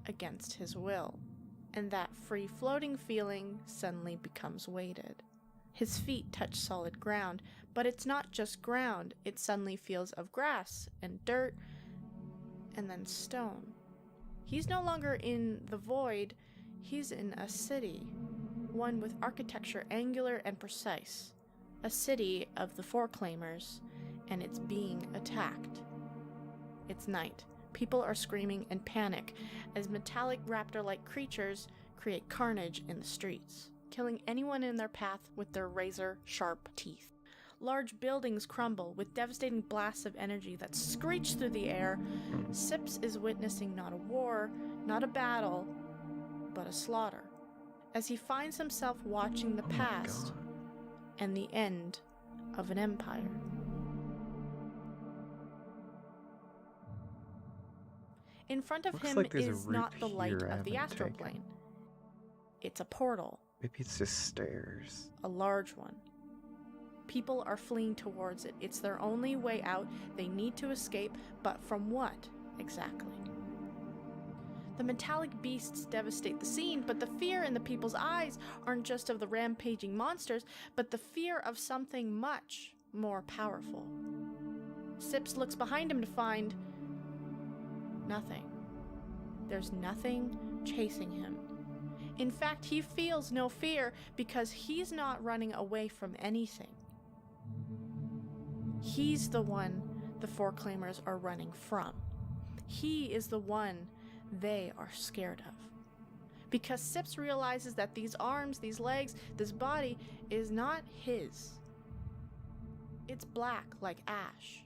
against his will, and that free-floating feeling suddenly becomes weighted. His feet touch solid ground, but it's not just ground. It suddenly feels of grass and dirt and then stone. He's no longer in the void, he's in a city, one with architecture angular and precise, a city of the Foreclaimers, and it's being attacked. It's night. People are screaming in panic as metallic raptor-like creatures create carnage in the streets, killing anyone in their path with their razor-sharp teeth. Large buildings crumble with devastating blasts of energy that screech through the air. Sips is witnessing not a war, not a battle, but a slaughter, as he finds himself watching the past and the end of an empire. In front of Looks him like there's a is route not the light here I of the haven't astral taken. plane. It's a portal, Maybe it's just stairs. a large one. People are fleeing towards it. It's their only way out. They need to escape, but from what exactly? The metallic beasts devastate the scene, but the fear in the people's eyes aren't just of the rampaging monsters, but the fear of something much more powerful. Sips looks behind him to find nothing. There's nothing chasing him. In fact, he feels no fear because he's not running away from anything. He's the one the Foreclaimers are running from. He is the one they are scared of. Because Sips realizes that these arms, these legs, this body is not his. It's black like ash,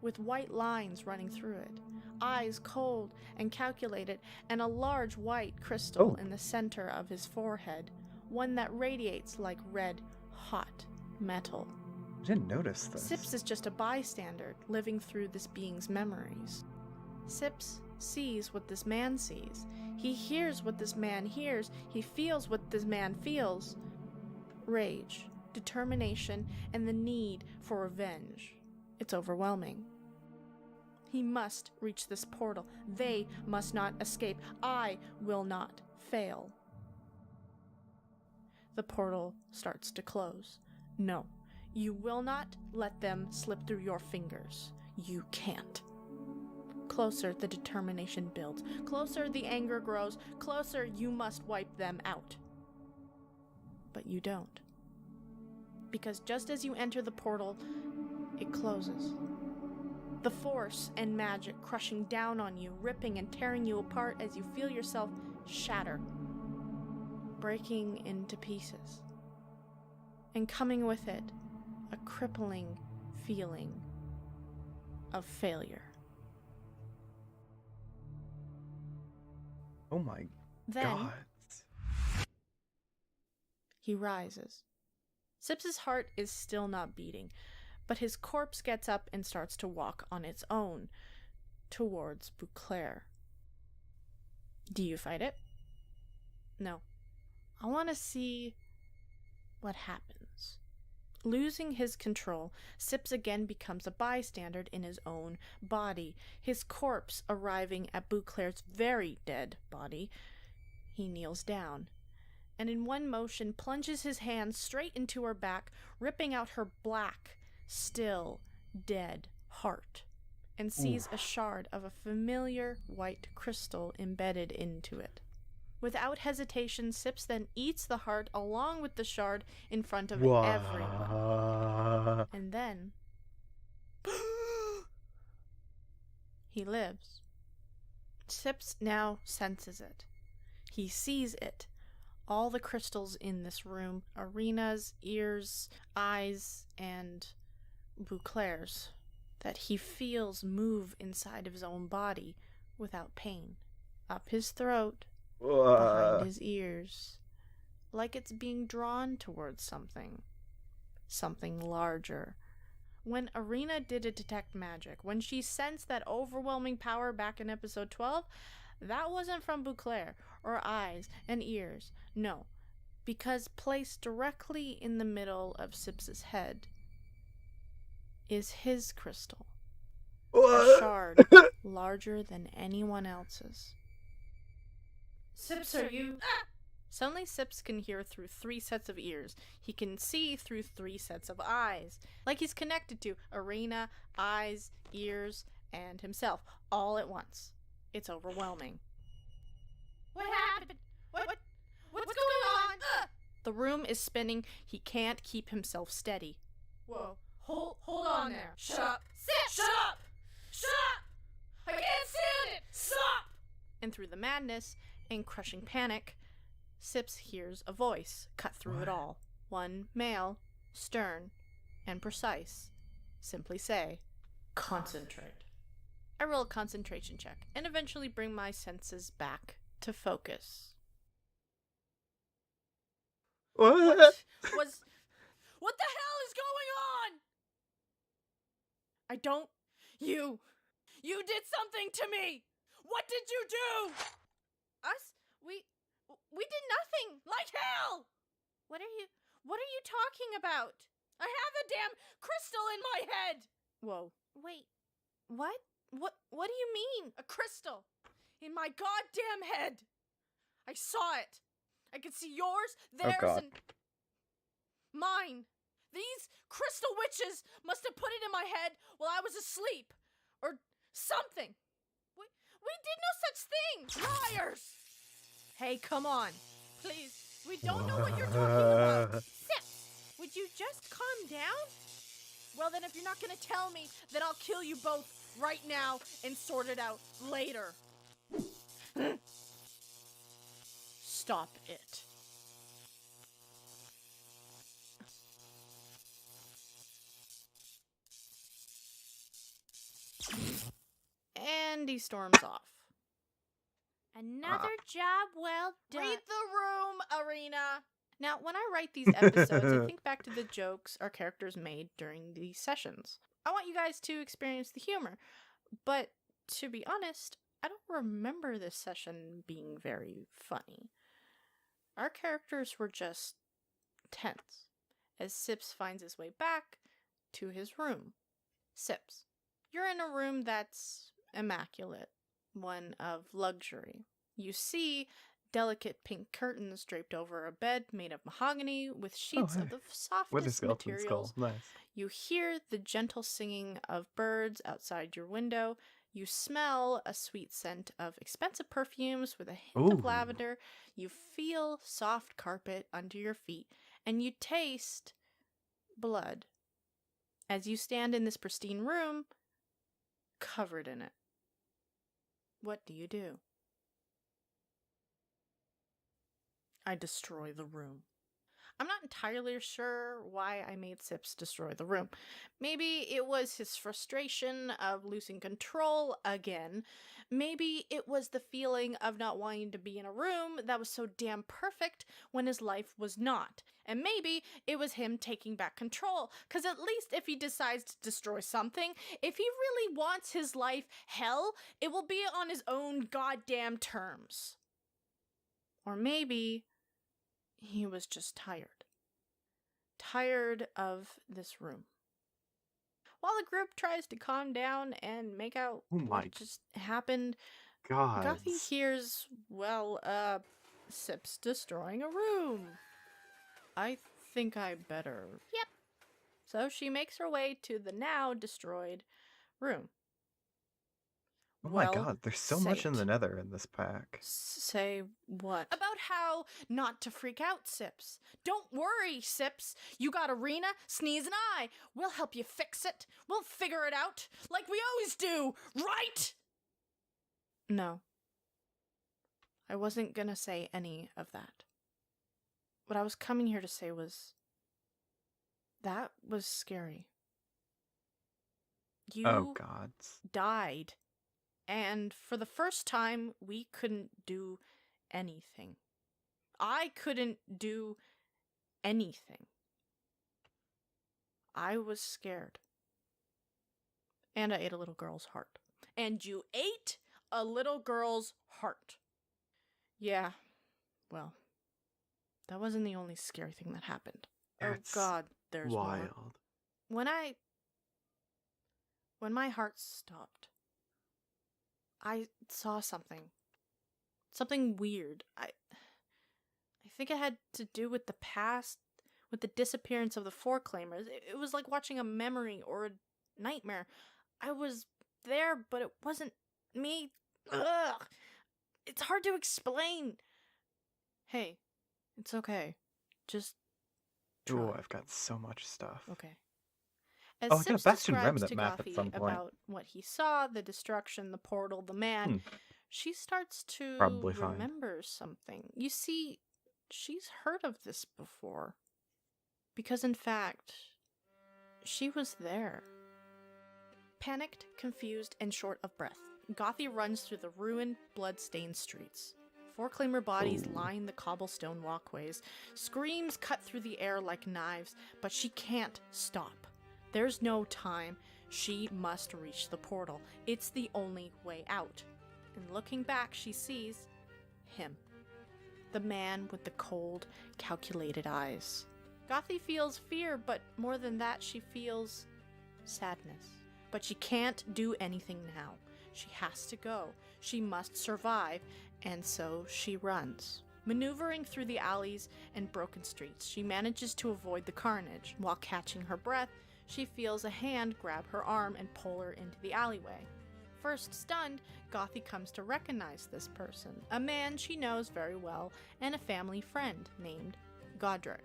with white lines running through it, eyes cold and calculated, and a large white crystal in the center of his forehead, one that radiates like red hot metal. I didn't notice this. Sips is just a bystander living through this being's memories. Sips sees what this man sees. He hears what this man hears. He feels what this man feels. Rage, determination, and the need for revenge. It's overwhelming. He must reach this portal. They must not escape. I will not fail. The portal starts to close. No, you will not let them slip through your fingers. You can't. Closer, the determination builds. Closer, the anger grows. Closer, you must wipe them out. But you don't. Because just as you enter the portal, it closes. The force and magic crushing down on you, ripping and tearing you apart as you feel yourself shatter, breaking into pieces. And coming with it, a crippling feeling of failure. Oh my Then, god. he rises. Sips's heart is still not beating, but his corpse gets up and starts to walk on its own towards Beauclair. Do you fight it? No. I want to see what happens. Losing his control, Sips again becomes a bystander in his own body, his corpse arriving at Beauclair's very dead body. He kneels down, and in one motion plunges his hand straight into her back, ripping out her black, still dead heart, and sees a shard of a familiar white crystal embedded into it. Without hesitation, Sips then eats the heart along with the shard in front of everyone. And then he lives. Sips now senses it. He sees it. All the crystals in this room, Arena's, ears, eyes, and Beauclair's, that he feels move inside of his own body without pain. Up his throat, behind his ears, like it's being drawn towards something larger. When Arena did a detect magic, when she sensed that overwhelming power back in episode 12, that wasn't from Beauclair or eyes and ears. No, because placed directly in the middle of Sips's head is his crystal. A shard larger than anyone else's. Sips, are you... Suddenly Sips can hear through 3 sets of ears. He can see through 3 sets of eyes. Like he's connected to Arena, eyes, ears, and himself, all at once. It's overwhelming. What happened? What's going on? The room is spinning. He can't keep himself steady. Whoa. Hold on there. Shut up. Sips! Shut up! Shut up! I can't stand it! Stop! And through the madness and crushing panic, Sips hears a voice cut through it all. One male, stern, and precise. Simply say, concentrate. I roll a concentration check and eventually bring my senses back to focus. What the hell is going on? I don't... You did something to me! What did you do? Us? We did nothing! Like hell! What are you talking about? I have a damn crystal in my head! Whoa. Wait. What? What do you mean? A crystal. In my goddamn head. I saw it. I could see yours, theirs, and mine. These crystal witches must have put it in my head while I was asleep. Or something. We did no such thing. Liars. Hey, come on. Please. We don't know what you're talking about. Sips, would you just calm down? Well, then if you're not going to tell me, then I'll kill you both right now and sort it out later. Stop it. And he storms off. Another job well done. Read the room, Arena. Now, when I write these episodes, I think back to the jokes our characters made during these sessions. I want you guys to experience the humor, but to be honest, I don't remember this session being very funny. Our characters were just tense as Sips finds his way back to his room. Sips, you're in a room that's immaculate, one of luxury. You see delicate pink curtains draped over a bed made of mahogany with sheets of the softest materials. Nice. You hear the gentle singing of birds outside your window. You smell a sweet scent of expensive perfumes with a hint of lavender. You feel soft carpet under your feet. And you taste blood as you stand in this pristine room covered in it. What do you do? I destroy the room. I'm not entirely sure why I made Sips destroy the room. Maybe it was his frustration of losing control again. Maybe it was the feeling of not wanting to be in a room that was so damn perfect when his life was not. And maybe it was him taking back control, because at least if he decides to destroy something, if he really wants his life hell, it will be on his own goddamn terms. Or maybe he was just tired. Tired of this room. While the group tries to calm down and make out what just happened, Gothy hears, Sips destroying a room. I think I better. Yep. So she makes her way to the now destroyed room. Oh my god, there's so much in the Nether in this pack. Say what? About how not to freak out, Sips. Don't worry, Sips. You got Arena, Sneeze, and I. We'll help you fix it. We'll figure it out, like we always do, right? No. I wasn't gonna say any of that. What I was coming here to say was, that was scary. You died. And for the first time, we couldn't do anything. I couldn't do anything. I was scared. And I ate a little girl's heart. And you ate a little girl's heart. Yeah, well, that wasn't the only scary thing that happened. That's oh God, there's wild. More. When my heart stopped, I saw something. Something weird. I think it had to do with the past, with the disappearance of the Four Claimers. It was like watching a memory or a nightmare. I was there, but it wasn't me. Ugh. It's hard to explain. Hey, it's okay. Just try. Oh, I've got so much stuff. Okay. As I got a Sips Bastion describes Remnant to map at Gothy some point. about what he saw, the destruction, the portal, the man, she starts to Probably fine. remember something. You see, she's heard of this before. Because in fact, she was there. Panicked, confused, and short of breath, Gothy runs through the ruined, blood-stained streets. Four Claimer bodies line the cobblestone walkways. Screams cut through the air like knives, but she can't stop. There's no time. She must reach the portal. It's the only way out. And looking back, she sees him. The man with the cold, calculated eyes. Gothy feels fear, but more than that, she feels sadness. But she can't do anything now. She has to go. She must survive, and so she runs. Maneuvering through the alleys and broken streets, she manages to avoid the carnage. While catching her breath, she feels a hand grab her arm and pull her into the alleyway. First stunned, Gothy comes to recognize this person, a man she knows very well and a family friend named Godric.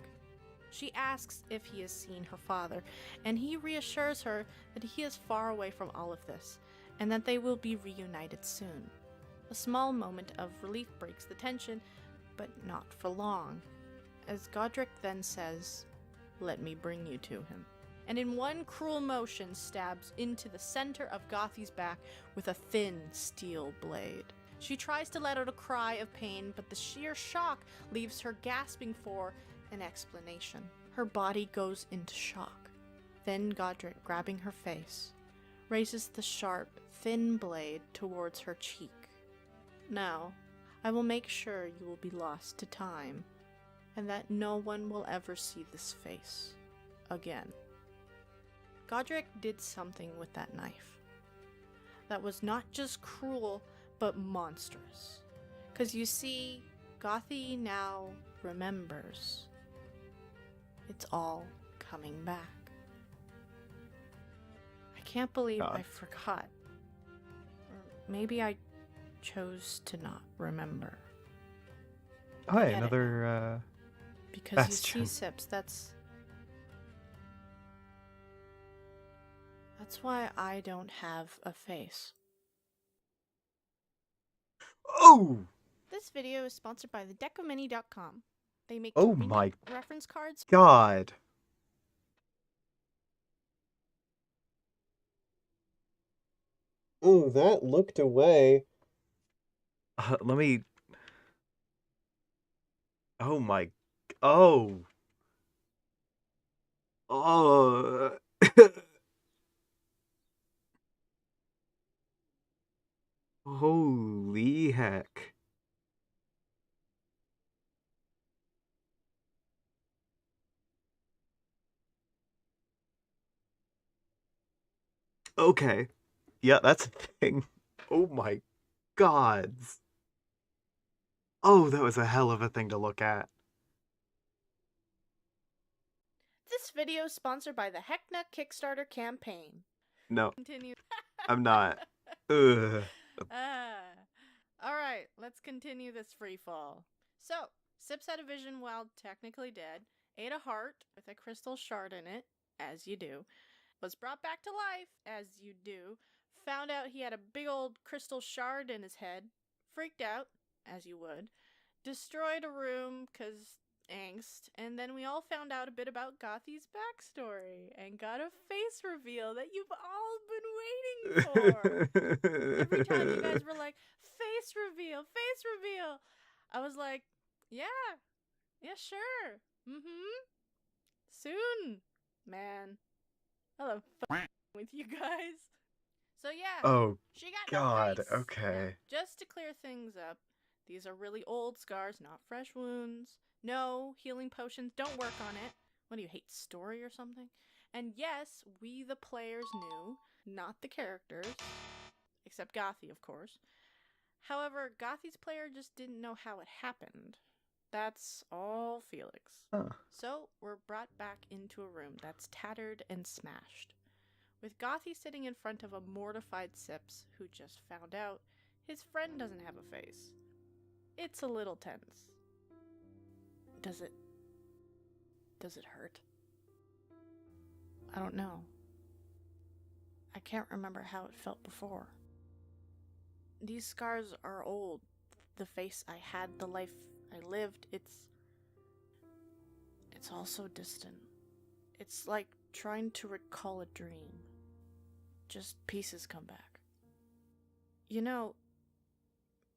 She asks if he has seen her father, and he reassures her that he is far away from all of this, and that they will be reunited soon. A small moment of relief breaks the tension, but not for long, as Godric then says, "Let me bring you to him," and in one cruel motion stabs into the center of Gothy's back with a thin steel blade. She tries to let out a cry of pain, but the sheer shock leaves her gasping for an explanation. Her body goes into shock. Then Godric, grabbing her face, raises the sharp, thin blade towards her cheek. Now, I will make sure you will be lost to time, and that no one will ever see this face again. Godric did something with that knife that was not just cruel, but monstrous. 'Cause you see, Gothi now remembers. It's all coming back. I can't believe I forgot. Or maybe I chose to not remember. Oh, I hey, get it another Because Bastion. you see, Sips, that's why I don't have a face. Oh! This video is sponsored by thedecomini.com. They make Oh convenient my reference cards. God. Oh, that looked away. Let me... Oh my... Oh. Oh. Holy heck. Okay. Yeah, that's a thing. Oh my gods. Oh, that was a hell of a thing to look at. This video is sponsored by the Heckna Kickstarter campaign. No, Continue. I'm not. Ugh. Alright, let's continue this free fall. So, Sips had a vision while technically dead, ate a heart with a crystal shard in it, as you do, was brought back to life, as you do, found out he had a big old crystal shard in his head, freaked out, as you would, destroyed a room because angst, and then we all found out a bit about Gothi's backstory and got a face reveal that you've all been waiting for. Every time you guys were like, face reveal, I was like, yeah, sure, soon, man. I love with you guys. So yeah, Oh she got God, no face. okay. Now, just to clear things up, these are really old scars, not fresh wounds. No, healing potions don't work on it. What do you hate, story or something? And yes, we the players knew, not the characters. Except Gothi, of course. However, Gothi's player just didn't know how it happened. That's all Felix. Huh. So, we're brought back into a room that's tattered and smashed, with Gothi sitting in front of a mortified Sips who just found out his friend doesn't have a face. It's a little tense. Does it hurt? I don't know. I can't remember how it felt before. These scars are old. The face I had, the life I lived, it's all so distant. It's like trying to recall a dream. Just pieces come back. You know,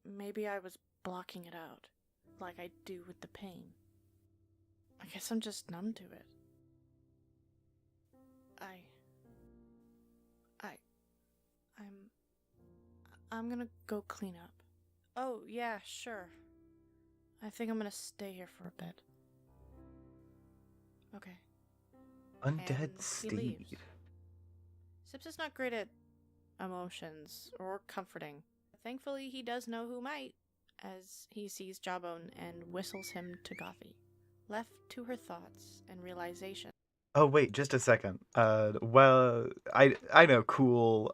maybe I was blocking it out, like I do with the pain. I guess I'm just numb to it. I'm gonna go clean up. Oh, yeah, sure. I think I'm gonna stay here for a bit. Okay. Undead And he leaves. Steed. Sips is not great at emotions or comforting. Thankfully, he does know who might, as he sees Jawbone and whistles him to Gothi, left to her thoughts and realization. Oh wait, just a second. Well, I know cool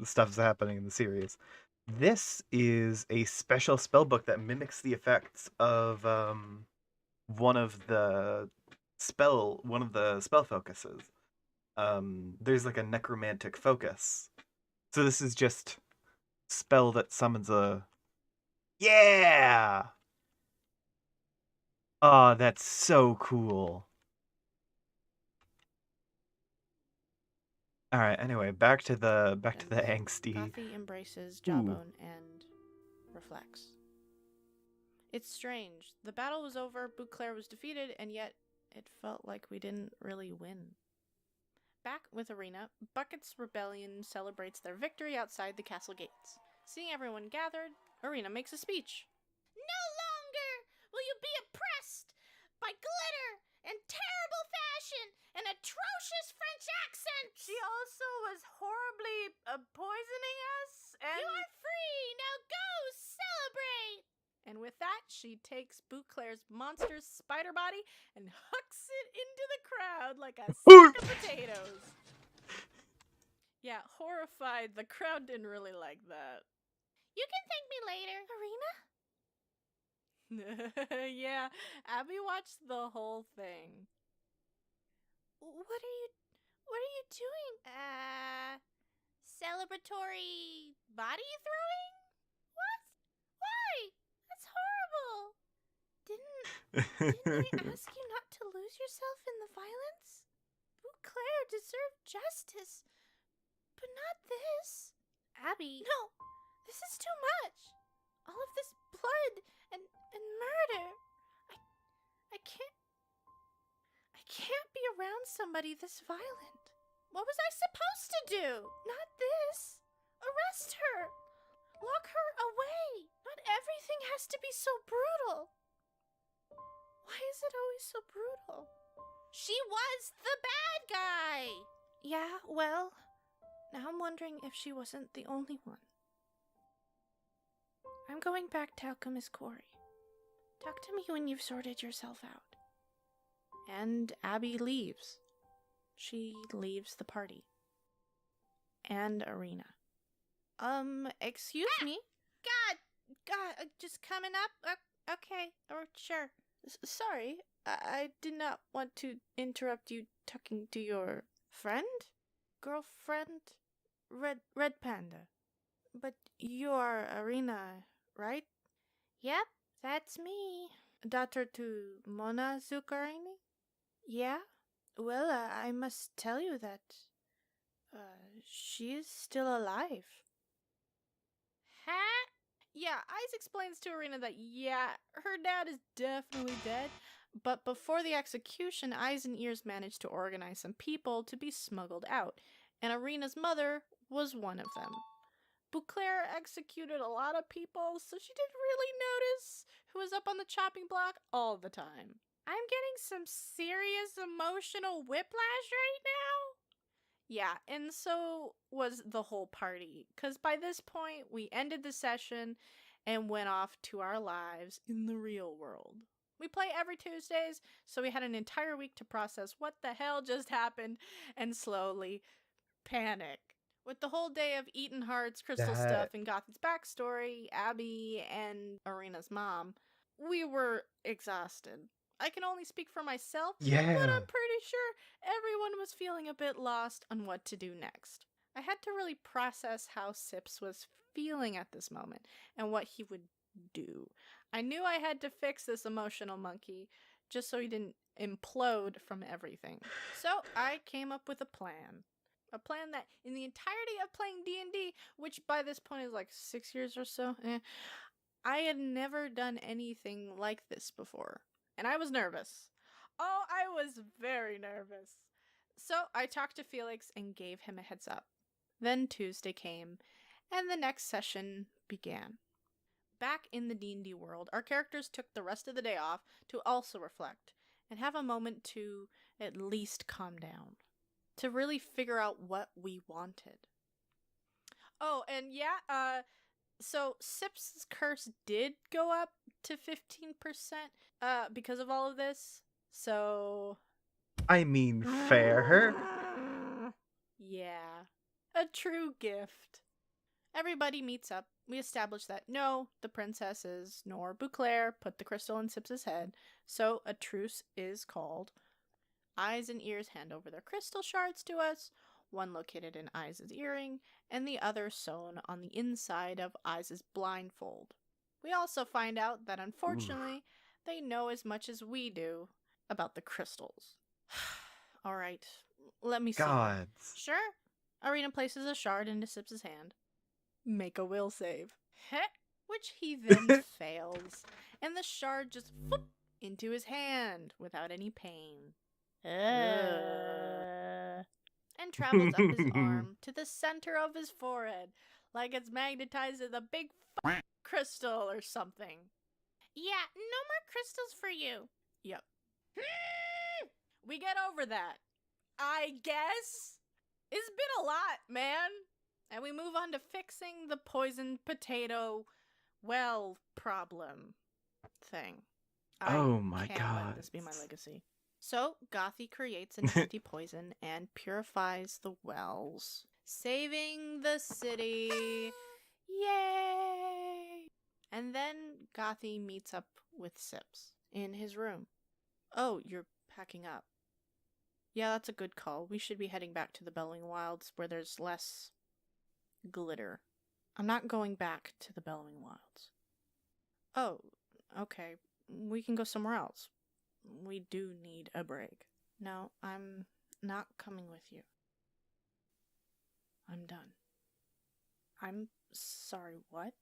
stuff's happening in the series. This is a special spellbook that mimics the effects of one of the spell focuses. There's like a necromantic focus. So this is just spell that summons a... Yeah! Oh, that's so cool. All right. Anyway, back to the angsty. Gothi embraces Jawbone and reflects. It's strange. The battle was over, Beauclair was defeated, and yet it felt like we didn't really win. Back with Arena, Bucket's rebellion celebrates their victory outside the castle gates. Seeing everyone gathered, Arena makes a speech. No longer will you be oppressed by glitter and terrible fashion and atrocious French accents! She also was horribly poisoning us, and... You are free! Now go celebrate! And with that, she takes Beauclair's monster's spider body and hooks it into the crowd like a sack of potatoes. Yeah, horrified, the crowd didn't really like that. You can thank me later, Arena. Yeah, Abby watched the whole thing. What are you doing? Celebratory body throwing? What? Why? That's horrible. Didn't I ask you not to lose yourself in the violence? Beauclair deserved justice, but not this. Abby. No, this is too much. All of this blood and murder. I can't be around somebody this violent. What was I supposed to do? Not this. Arrest her. Lock her away. Not everything has to be so brutal. Why is it always so brutal? She was the bad guy! Yeah, well, now I'm wondering if she wasn't the only one. I'm going back to Alchemist Quarry. Talk to me when you've sorted yourself out. And Abby leaves. She leaves the party. And Arena. Excuse me? God, just coming up? Okay, or sure. Sorry, I did not want to interrupt you talking to your friend? Girlfriend? Red Panda. But you are Arena, right? Yep, that's me. Daughter to Mona Zuccarini? Yeah? Well, I must tell you that she is still alive. Huh? Yeah, Ice explains to Arena that, yeah, her dad is definitely dead, but before the execution, Eyes and Ears managed to organize some people to be smuggled out, and Arena's mother was one of them. Beauclair executed a lot of people, so she didn't really notice who was up on the chopping block all the time. I'm getting some serious emotional whiplash right now. Yeah, and so was the whole party, because by this point, we ended the session and went off to our lives in the real world. We play every Tuesdays, so we had an entire week to process what the hell just happened and slowly panic. With the whole day of Eaton Heart's crystal stuff and Gotham's backstory, Abby and Arena's mom, we were exhausted. I can only speak for myself, but I'm pretty sure everyone was feeling a bit lost on what to do next. I had to really process how Sips was feeling at this moment and what he would do. I knew I had to fix this emotional monkey just so he didn't implode from everything. So I came up with a plan. A plan that in the entirety of playing D&D, which by this point is like 6 years or so, I had never done anything like this before. And I was nervous. Oh, I was very nervous. So I talked to Felix and gave him a heads up. Then Tuesday came, and the next session began. Back in the D&D world, our characters took the rest of the day off to also reflect and have a moment to at least calm down, to really figure out what we wanted. Oh, and yeah, so Sips' curse did go up to 15% because of all of this. So I mean, fair. Yeah. A true gift. Everybody meets up. We establish that no, the princesses nor Beauclair put the crystal in Sips' head, so a truce is called. Eyes and Ears hand over their crystal shards to us, one located in Eyes' earring, and the other sewn on the inside of Eyes' blindfold. We also find out that unfortunately, they know as much as we do about the crystals. Alright, let me see. Gods. Sure. Arena places a shard into Sips' hand. Make a will save. Heh. which he then fails, and the shard just whoop into his hand without any pain. And travels up his arm to the center of his forehead, like it's magnetized as a big crystal or something. Yeah, no more crystals for you. Yep. We get over that, I guess. It's been a lot, man. And we move on to fixing the poisoned potato well problem thing. Oh my can't god. let this be my legacy. So, Gothy creates an anti-poison and purifies the wells, saving the city. Yay! And then Gothy meets up with Sips in his room. Oh, you're packing up. Yeah, that's a good call. We should be heading back to the Bellowing Wilds where there's less glitter. I'm not going back to the Bellowing Wilds. Oh, okay. We can go somewhere else. We do need a break. No, I'm not coming with you. I'm done. I'm sorry, what?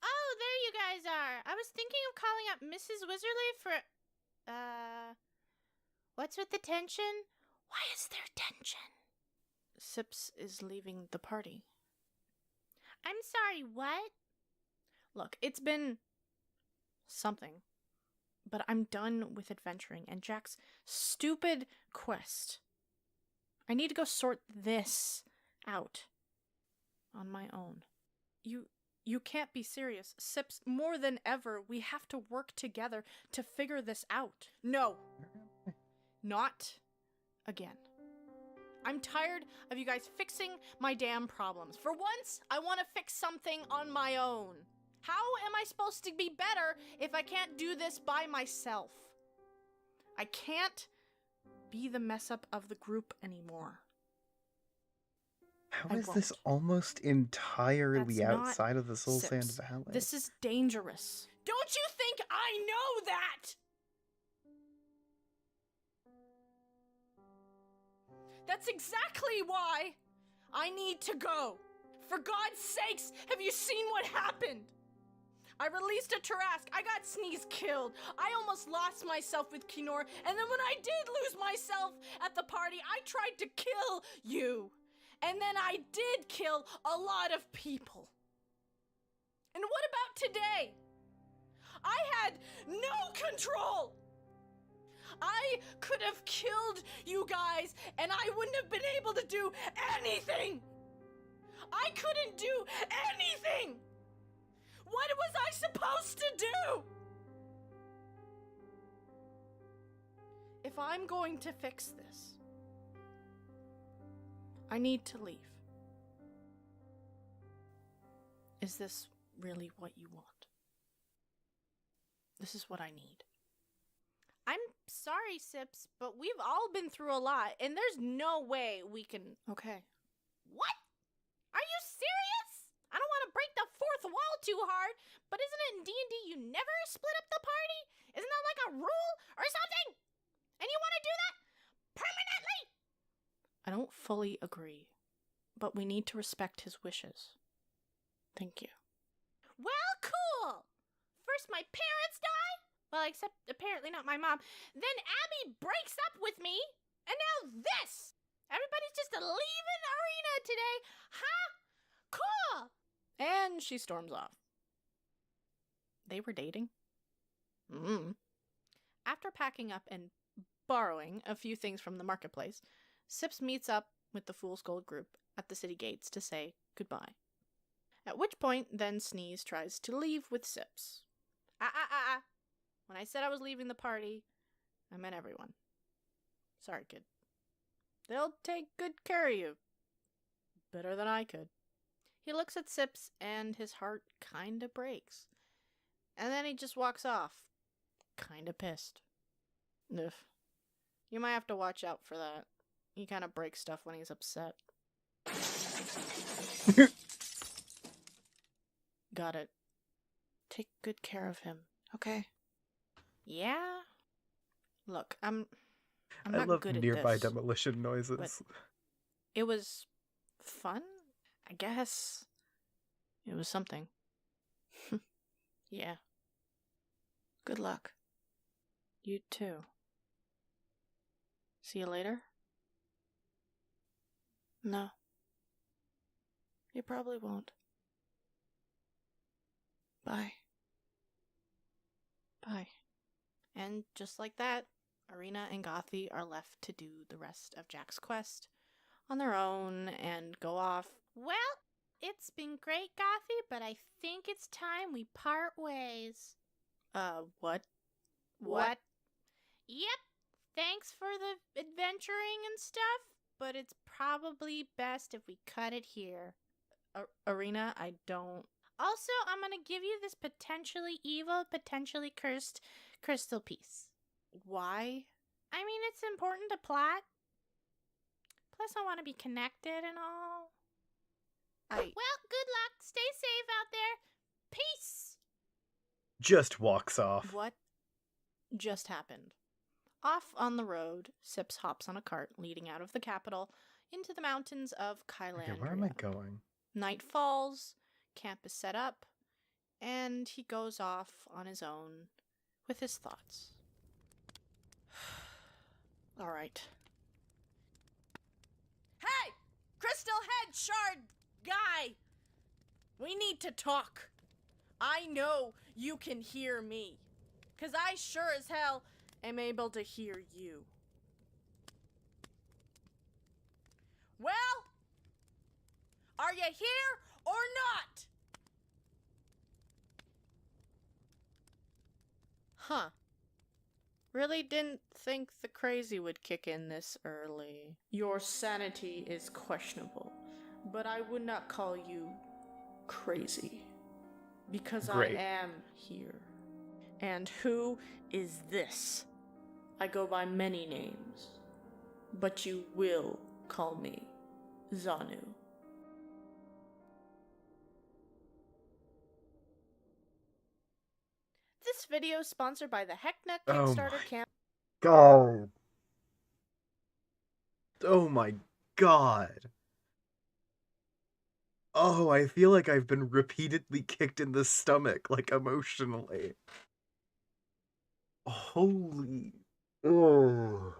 Oh, there you guys are. I was thinking of calling up Mrs. Wizardly for... What's with the tension? Why is there tension? Sips is leaving the party. I'm sorry, what? Look, it's been... something. But I'm done with adventuring and Jack's stupid quest. I need to go sort this out on my own. You can't be serious. Sips, more than ever, we have to work together to figure this out. No. Not again. I'm tired of you guys fixing my damn problems. For once, I want to fix something on my own. How am I supposed to be better if I can't do this by myself? I can't be the mess up of the group anymore. How is this almost entirely That's not outside of the Soul Sand Sips. Valley? This is dangerous. Don't you think I know that? That's exactly why I need to go. For God's sakes, have you seen what happened? I released a Tarask. I got Sneeze killed. I almost lost myself with Kinor. And then when I did lose myself at the party, I tried to kill you. And then I did kill a lot of people. And what about today? I had no control. I could have killed you guys and I wouldn't have been able to do anything. I couldn't do anything. What was I supposed to do? If I'm going to fix this, I need to leave. Is this really what you want? This is what I need. I'm sorry, Sips, but we've all been through a lot, and there's no way we can... Okay. What? Are you serious? I don't want to break the fourth wall too hard, but isn't it in D&D you never split up the party? Isn't that like a rule or something? And you want to do that permanently? I don't fully agree, but we need to respect his wishes. Thank you. Well, cool. First my parents die. Well, except apparently not my mom. Then Abby breaks up with me. And now this. Everybody's just leaving Arena today. Huh? Cool. And she storms off. They were dating? After packing up and borrowing a few things from the marketplace, Sips meets up with the Fool's Gold group at the city gates to say goodbye. At which point, then Sneeze tries to leave with Sips. When I said I was leaving the party, I meant everyone. Sorry, kid. They'll take good care of you. Better than I could. He looks at Sips and his heart kinda breaks. And then he just walks off. Kinda pissed. Ugh. You might have to watch out for that. He kinda breaks stuff when he's upset. Got it. Take good care of him, okay? Yeah? Look, I'm I not love good at nearby this, demolition noises. but it was fun, I guess. It was something. Yeah. Good luck. You too. See you later? No. You probably won't. Bye. Bye. And just like that, Arena and Gothy are left to do the rest of Jack's quest on their own and go off. Well, it's been great, Gothy, but I think it's time we part ways. What? What? Yep. Thanks for the adventuring and stuff, but it's probably best if we cut it here. Arena, I don't... Also, I'm gonna give you this potentially evil, potentially cursed crystal piece. Why? I mean, it's important to plot. Plus, I want to be connected and all. Well, good luck. Stay safe out there. Peace. Just walks off. What just happened? Off on the road, Sips hops on a cart leading out of the capital into the mountains of Kylandria. Okay, where am I going? Night falls, camp is set up, and he goes off on his own with his thoughts. All right. Hey! Crystal Head Shard guy! We need to talk. I know you can hear me. 'Cause I sure as hell am able to hear you. Well? Are you here or not? Huh. Really didn't think the crazy would kick in this early. Your sanity is questionable, but I would not call you crazy. Because Great. I am here. And who is this? I go by many names, but you will call me Zanu. This video is sponsored by the Heckna Oh Kickstarter my camp. God. Oh my God. Oh, I feel like I've been repeatedly kicked in the stomach, like emotionally. Holy. Oh.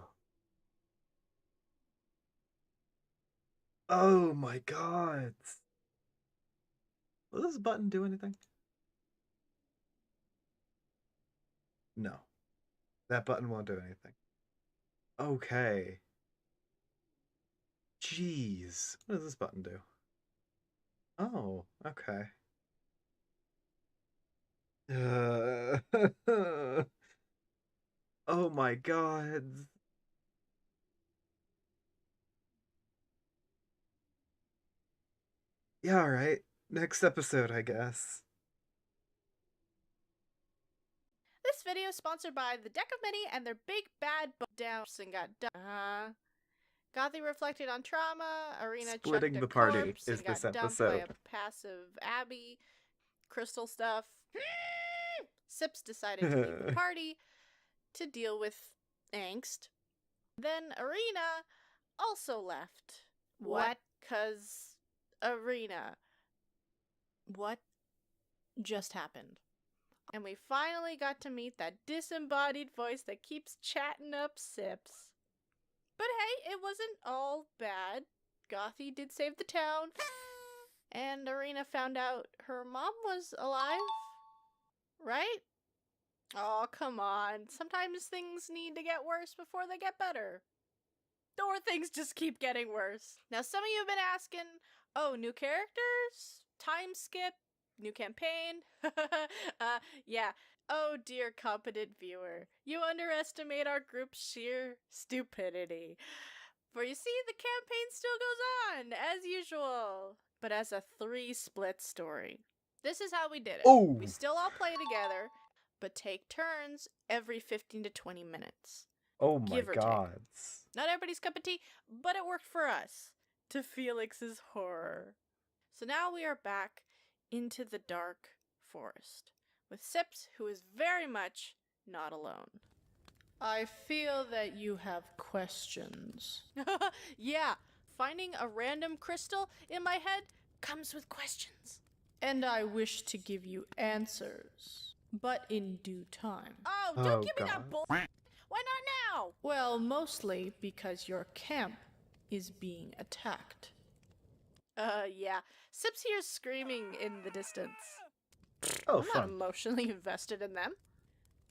Oh my God. Will this button do anything? No. That button won't do anything. Okay. Jeez. What does this button do? Oh, okay. Oh my God. Yeah, alright. Next episode, I guess. This video is sponsored by the Deck of Many and their big bad down and got done. Gothy reflected on trauma. Arena Splitting chucked the a party corpse is and got this dumped by episode. a passive Abby. Crystal stuff. Sips decided to leave the party to deal with angst. Then Arena also left. What? 'Cause Arena. What just happened? And we finally got to meet that disembodied voice that keeps chatting up Sips. But hey, it wasn't all bad. Gothy did save the town. And Arena found out her mom was alive. Right? Oh, come on. Sometimes things need to get worse before they get better. Or things just keep getting worse. Now, some of you have been asking, oh, new characters? Time skip? New campaign? Yeah. Oh dear, competent viewer. You underestimate our group's sheer stupidity. For you see, the campaign still goes on, as usual. But as a 3-split story. This is how we did it. Oh! We still all play together, but take turns every 15 to 20 minutes. Oh my Give or take. gods. Not everybody's cup of tea, but it worked for us. To Felix's horror. So now we are back into the dark forest with Sips, who is very much not alone. I feel that you have questions. Yeah, finding a random crystal in my head comes with questions. And I wish to give you answers, but in due time. Oh, Oh, don't give me that God. bull. Why not now? Well, mostly because your camp is being attacked. Yeah. Sips hears screaming in the distance. Oh, I'm not fun. emotionally invested in them.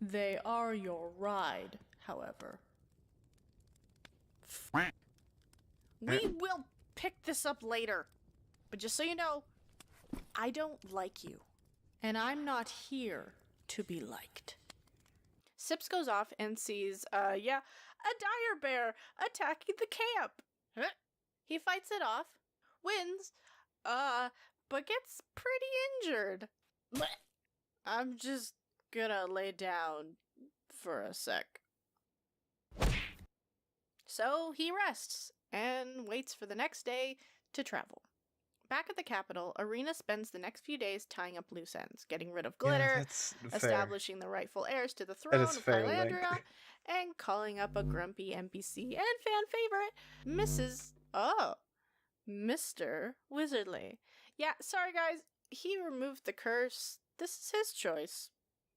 They are your ride, however. We will pick this up later. But just so you know, I don't like you. And I'm not here to be liked. Sips goes off and sees, a dire bear attacking the camp. Huh? He fights it off, wins, but gets pretty injured. I'm just gonna lay down for a sec. So he rests and waits for the next day to travel. Back at the capital, Arena spends the next few days tying up loose ends, getting rid of glitter, Yeah, that's fair. establishing the rightful heirs to the That throne is of fair, Kylandria, Link. and calling up a grumpy NPC and fan favorite, Mr. Wizardly. Yeah, sorry guys, he removed the curse. This is his choice,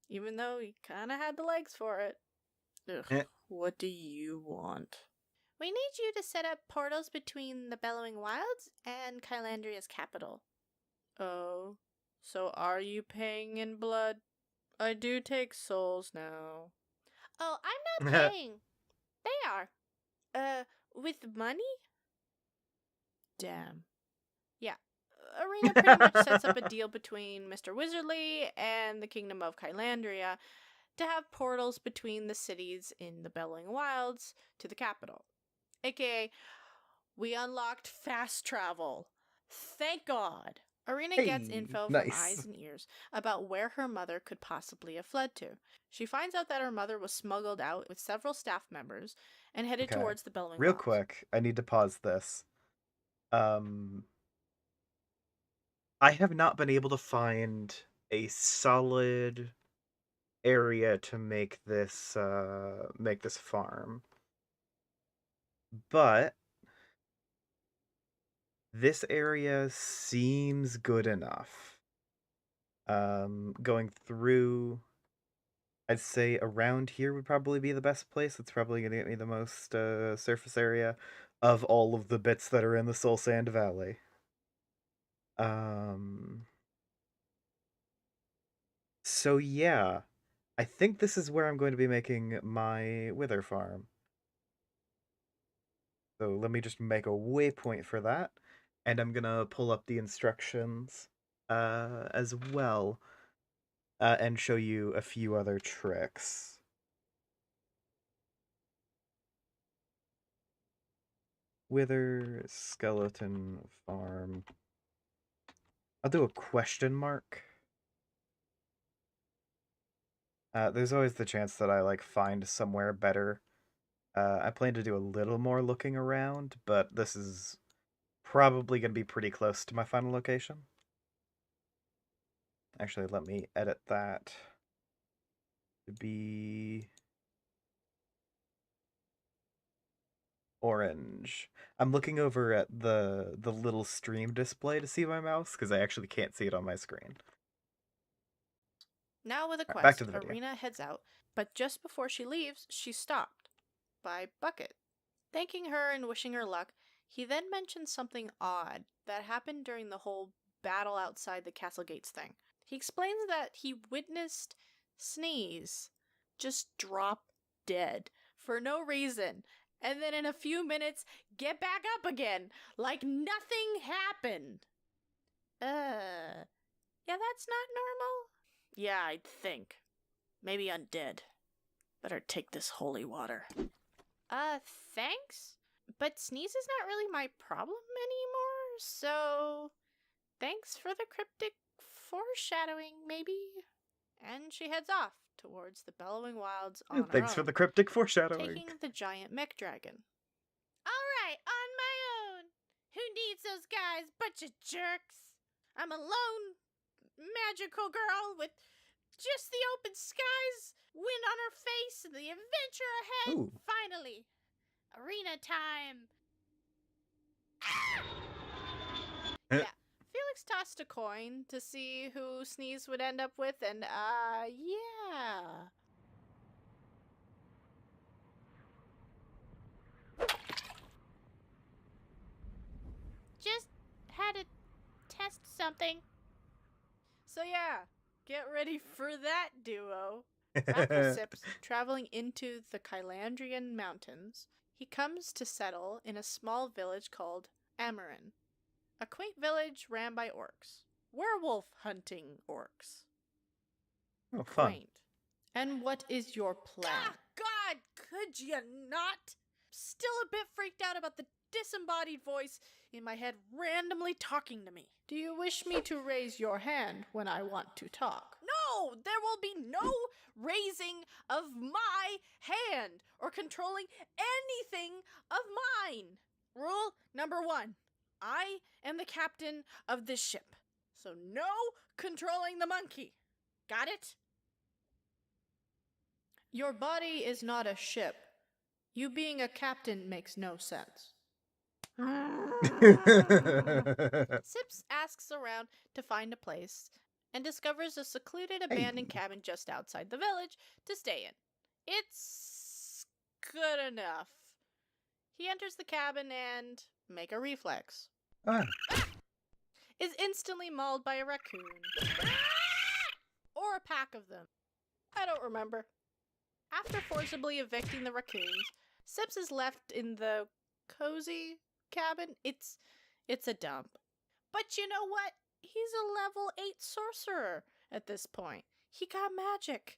even though he kinda had the legs for it. Ugh, what do you want? We need you to set up portals between the Bellowing Wilds and Kylandria's capital. Oh, so are you paying in blood? I do take souls now. Oh, I'm not paying. They are. With money? Damn. Yeah. Arena pretty much sets up a deal between Mr. Wizardly and the Kingdom of Kylandria to have portals between the cities in the Bellowing Wilds to the capital. AKA, we unlocked fast travel. Thank God. Arena gets Hey, info from nice. eyes and ears about where her mother could possibly have fled to. She finds out that her mother was smuggled out with several staff members and headed Okay. towards the Bellowing Real Wilds. quick, I need to pause this. I have not been able to find a solid area to make this farm. But this area seems good enough. Going through, I'd say around here would probably be the best place. It's probably going to get me the most surface area of all of the bits that are in the Soul Sand Valley. So yeah, I think this is where I'm going to be making my wither farm. So let me just make a waypoint for that, and I'm gonna pull up the instructions as well, and show you a few other tricks. Wither skeleton farm. I'll do a question mark. There's always the chance that I find somewhere better. I plan to do a little more looking around, but this is probably going to be pretty close to my final location. Actually, let me edit that to be orange. I'm looking over at the little stream display to see my mouse, because I actually can't see it on my screen. Now with a Alright, quest, back to the video. Arena heads out, but just before she leaves, she's stopped by Bucket. Thanking her and wishing her luck, he then mentions something odd that happened during the whole battle outside the castle gates thing. He explains that he witnessed Sneeze just drop dead for no reason, and then in a few minutes get back up again like nothing happened. Yeah, that's not normal? Yeah, I'd think. Maybe undead. Better take this holy water. Thanks? But Sneeze is not really my problem anymore, so thanks for the cryptic foreshadowing, maybe? And she heads off towards the Bellowing Wilds on her Thanks for own, the cryptic foreshadowing. taking the giant mech dragon. Alright, on my own. Who needs those guys? Bunch of jerks. I'm a lone magical girl with just the open skies, wind on her face, and the adventure ahead. Ooh. Finally. Arena time. Yeah, feel Alex tossed a coin to see who Sneeze would end up with, and, yeah. Just had to test something. So yeah, get ready for that duo. Back with Sips, traveling into the Kylandrian Mountains, he comes to settle in a small village called Amarin. A quaint village ran by orcs. Werewolf hunting orcs. Oh, fun. Quaint. And what is your plan? Ah, God, could you not? Still a bit freaked out about the disembodied voice in my head randomly talking to me. Do you wish me to raise your hand when I want to talk? No, there will be no raising of my hand or controlling anything of mine. Rule number 1. I am the captain of this ship, so no controlling the monkey. Got it? Your body is not a ship. You being a captain makes no sense. Sips asks around to find a place and discovers a secluded abandoned cabin just outside the village to stay in. It's good enough. He enters the cabin and make a reflex. Is instantly mauled by a raccoon. Or a pack of them. I don't remember. After forcibly evicting the raccoons, Sips is left in the cozy cabin. It's a dump. But you know what? He's a level 8 sorcerer at this point. He got magic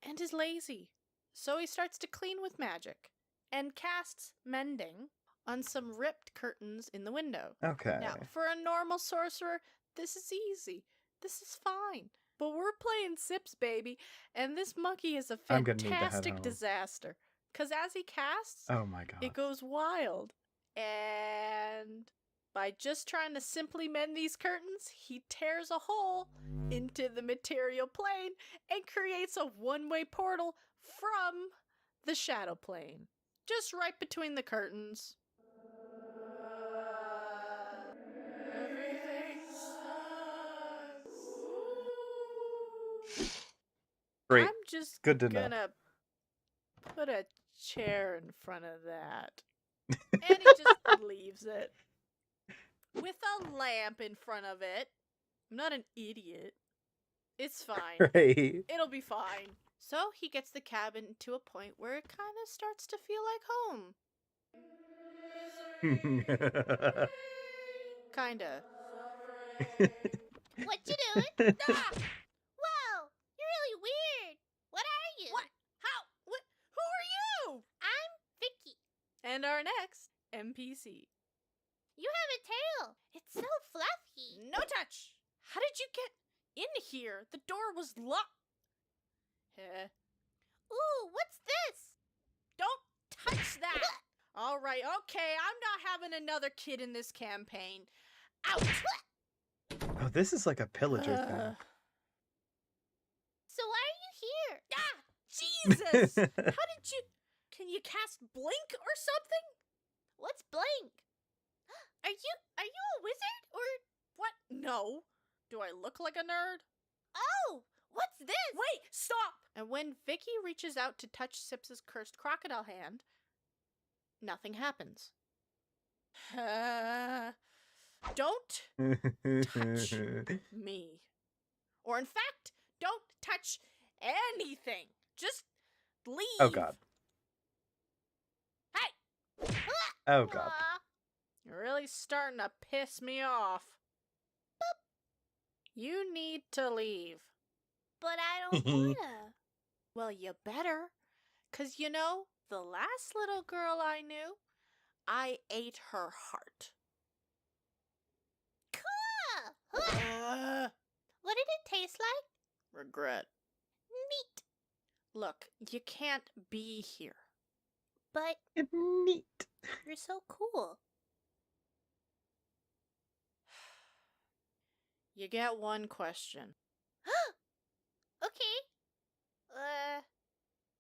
and is lazy. So he starts to clean with magic and casts mending on some ripped curtains in the window. Okay. Now, for a normal sorcerer, this is easy. This is fine. But we're playing Sips, baby, and this monkey is a I'm gonna need to head fantastic home. disaster. Because as he casts, Oh my god. it goes wild. And by just trying to simply mend these curtains, he tears a hole into the material plane and creates a one-way portal from the shadow plane. Just right between the curtains. Everything sucks. Great. I'm just Good to know. gonna put a chair in front of that. And he just leaves it. With a lamp in front of it. I'm not an idiot. It's fine. Great. It'll be fine. So he gets the cabin to a point where it kind of starts to feel like home. Kinda. What you doing? Ah! Whoa, you're really weird. What are you? What? How? What? Who are you? I'm Vicky. And our next NPC. You have a tail. It's so fluffy. No touch. How did you get in here? The door was locked. Ooh, what's this? Don't touch that. All right, okay. I'm not having another kid in this campaign. Out. Oh, this is like a pillager thing. So why are you here? Ah, Jesus! How did you... Can you cast blink or something? What's blank? Are you a wizard or What? No. Do I look like a nerd? Oh, what's this? Wait, stop! And when Vicky reaches out to touch Sips's cursed crocodile hand, nothing happens. Don't touch me. Or in fact, don't touch anything. Just leave. Oh god. Hey! Oh god. You're really starting to piss me off. Boop. You need to leave. But I don't wanna. Well, you better. 'Cause you know, the last little girl I knew, I ate her heart. What did it taste like? Regret. Neat. Look, you can't be here. But Neat. you're so cool. You get one question. Okay.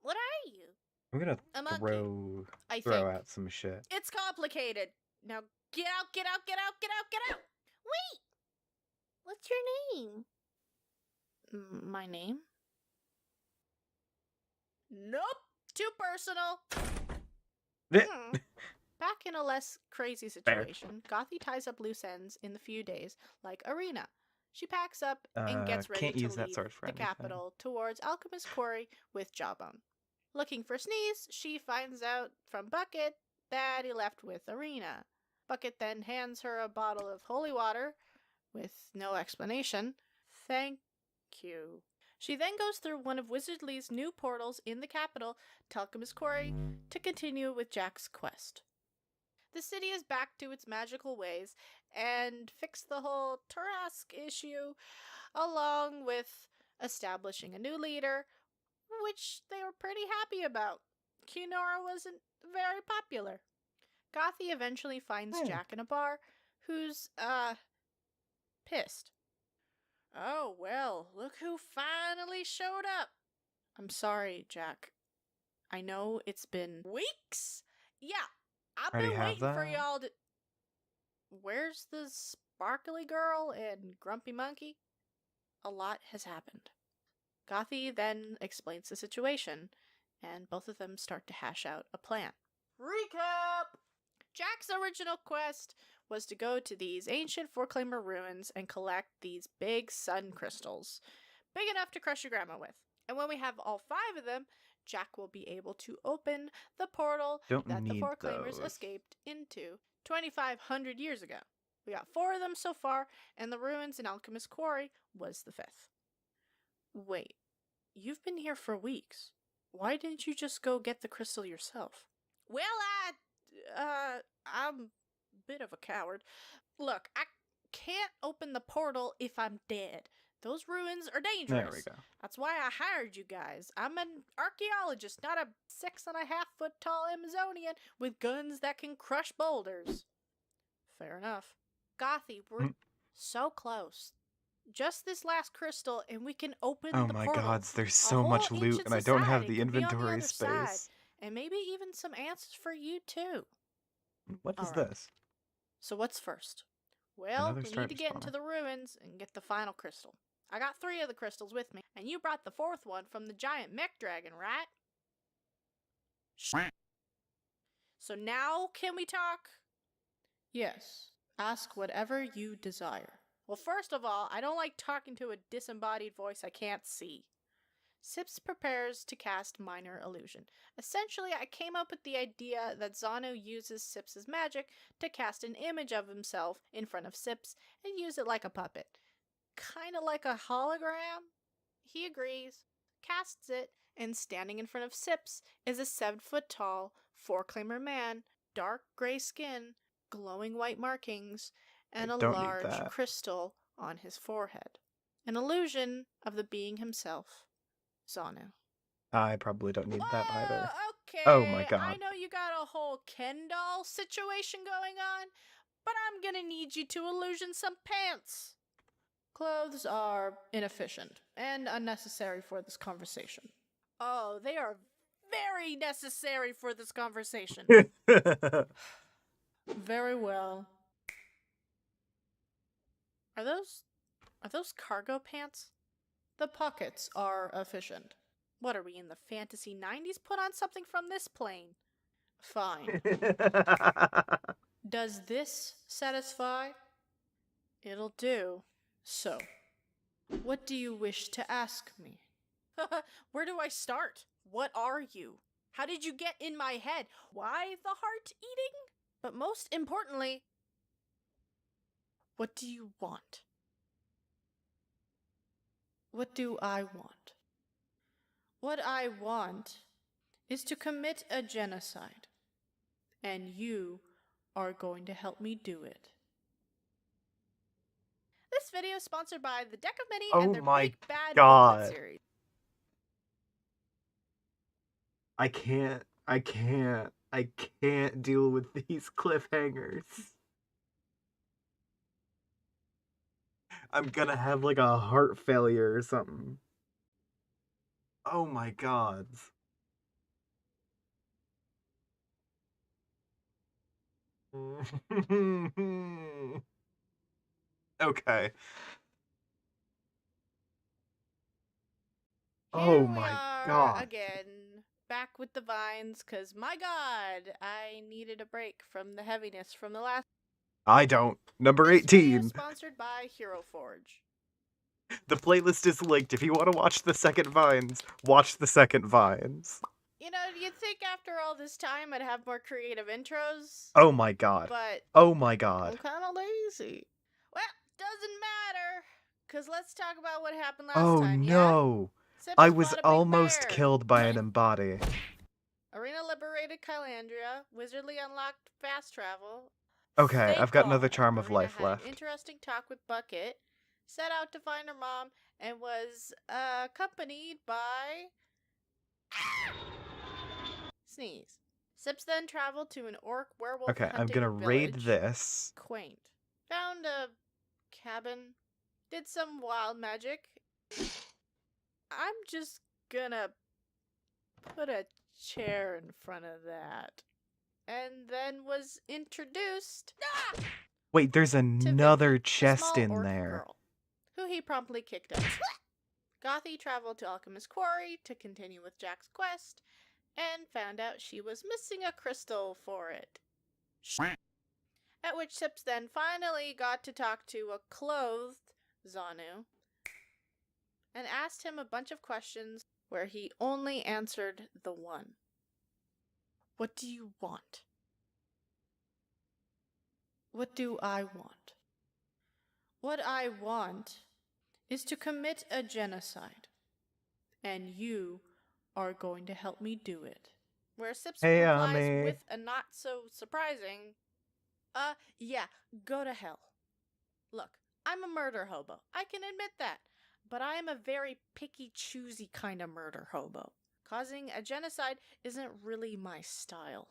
What are you? I'm gonna A monkey, throw I throw think. out some shit. It's complicated. Now get out, get out, get out, get out, get out! Wait! What's your name? My name? Nope! Too personal! Back in a less crazy situation, Gothi ties up loose ends in the few days, like Arena. She packs up and gets ready Can't to use that leave sword for the anything. capital towards Alchemist Quarry with Jawbone. Looking for Sneeze, she finds out from Bucket that he left with Arena. Bucket then hands her a bottle of holy water with no explanation. Thank you. She then goes through one of Wizardly's new portals in the capital, Alchemist Quarry, to continue with Jack's quest. The city is back to its magical ways and fix the whole Tarask issue, along with establishing a new leader, which they were pretty happy about. Kinora wasn't very popular. Gothi eventually finds Jack in a bar, who's, pissed. Oh, well, look who finally showed up. I'm sorry, Jack. I know it's been weeks. Yeah, I've Already been have waiting for that? y'all to... Where's the sparkly girl and grumpy monkey? A lot has happened. Gothi then explains the situation, and both of them start to hash out a plan. Recap! Jack's original quest was to go to these ancient Four-Claimer ruins and collect these big sun crystals, big enough to crush your grandma with. And when we have all 5 of them, Jack will be able to open the portal Don't that the need Four-Claimers those. escaped into 2,500 years ago. We got 4 of them so far, and the ruins in Alchemist Quarry was the 5th. Wait, you've been here for weeks. Why didn't you just go get the crystal yourself? Well, I'm a bit of a coward. Look, I can't open the portal if I'm dead. Those ruins are dangerous. There we go. That's why I hired you guys. I'm an archaeologist, not a 6.5-foot tall Amazonian with guns that can crush boulders. Fair enough. Gothi, we're so close. Just this last crystal, and we can open Oh the my portal. gods, there's A so whole much loot, ancient and I don't have society the could be on the inventory other side, space. and maybe even some answers for you too. What is Alright. this? So what's first? Well, Another we need starter to get into spawner. the ruins and get the final crystal. I got 3 of the crystals with me, and you brought the 4th one from the giant mech dragon, right? So now can we talk? Yes. Ask whatever you desire. Well, first of all, I don't like talking to a disembodied voice I can't see. Sips prepares to cast Minor Illusion. Essentially, I came up with the idea that Zano uses Sips' magic to cast an image of himself in front of Sips and use it like a puppet. Kinda like a hologram? He agrees, casts it, and standing in front of Sips is a 7-foot tall, Four-Claimer man, dark gray skin, glowing white markings, and a don't need large that. crystal on his forehead. An illusion of the being himself, Zanu. I probably don't need that either. Okay, Oh my god. I know you got a whole Ken doll situation going on, but I'm gonna need you to illusion some pants. Clothes are inefficient and unnecessary for this conversation. Oh, they are very necessary for this conversation. Very well. Are those cargo pants? The pockets are efficient. What are we in the fantasy 90s? Put on something from this plane. Fine. Does this satisfy? It'll do. So, what do you wish to ask me? Where do I start? What are you? How did you get in my head? Why the heart eating? But most importantly, what do you want? What do I want? What I want is to commit a genocide, and you are going to help me do it. This video is sponsored by the Deck of Many and their Big Bad Booklet series. I can't deal with these cliffhangers. I'm gonna have like a heart failure or something. Oh my god. Okay. Oh Here we my are god. again, back with the vines, cause my god, I needed a break from the heaviness from the last. I don't. Number This video 18. is sponsored by Hero Forge. The playlist is linked. If you want to watch the second Vines, watch the second Vines. You know, you'd think after all this time I'd have more creative intros, Oh my god. but Oh my I'm god. kind of lazy. Well, doesn't matter, cause let's talk about what happened last Oh time, yeah? no. Sips I was fought a big almost bear. killed by an embody. Arena liberated Kylandria. Wizardly unlocked fast travel. Okay, Thank I've got another God charm of Arena life had left. An interesting talk with Bucket. Set out to find her mom and was accompanied by Sneeze. Sips then traveled to an orc werewolf Okay, I'm hunting gonna raid village. this. Quaint. Found a cabin. Did some wild magic. I'm just gonna put a chair in front of that. And then was introduced Wait, there's to another Vivi, a chest small in orc there. girl, who he promptly kicked out. Gothy traveled to Alchemist Quarry to continue with Jack's quest, and found out she was missing a crystal for it. At which Sips then finally got to talk to a clothed Zanu, and asked him a bunch of questions where he only answered the one. What do you want? What do I want? What I want is to commit a genocide, and you are going to help me do it. Where Sips Hey, replies Ami. with a not so surprising, yeah, go to hell. Look, I'm a murder hobo. I can admit that. But I am a very picky, choosy kind of murder hobo. Causing a genocide isn't really my style.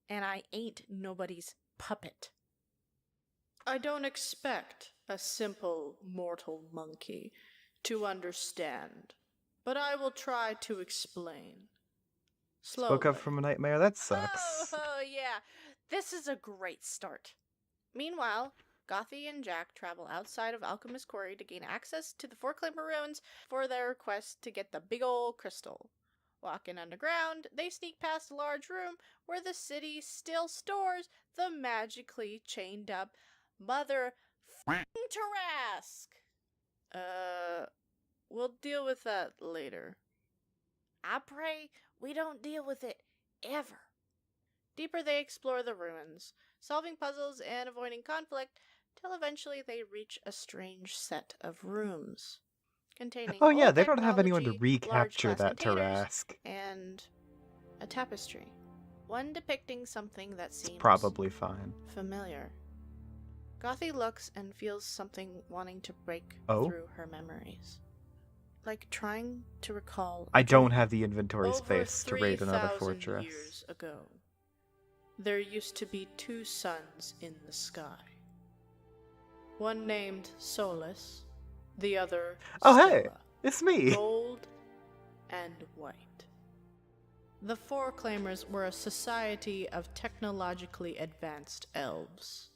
And I ain't nobody's puppet. I don't expect a simple mortal monkey to understand, but I will try to explain. Slowly. Spoke up from a nightmare? That sucks. Oh, yeah. This is a great start. Meanwhile, Gothy and Jack travel outside of Alchemist Quarry to gain access to the Four Claimer ruins for their quest to get the big ol' crystal. Walking underground, they sneak past a large room where the city still stores the magically chained up Mother Tarask. We'll deal with that later. I pray we don't deal with it ever. Deeper they explore the ruins, solving puzzles and avoiding conflict, till eventually they reach a strange set of rooms containing Oh yeah, old they don't have anyone to technology, large recapture glass that containers, Tarask. and a tapestry, one depicting something that seems Probably fine. familiar. Gothy looks and feels something wanting to break Oh? through her memories, like trying to recall. I don't have the inventory Over space to raid another 3,000 fortress. years ago, there used to be two suns in the sky. One named Solus, the other Oh hey, Stella, it's me. gold and white. The Four Claimers were a society of technologically advanced elves,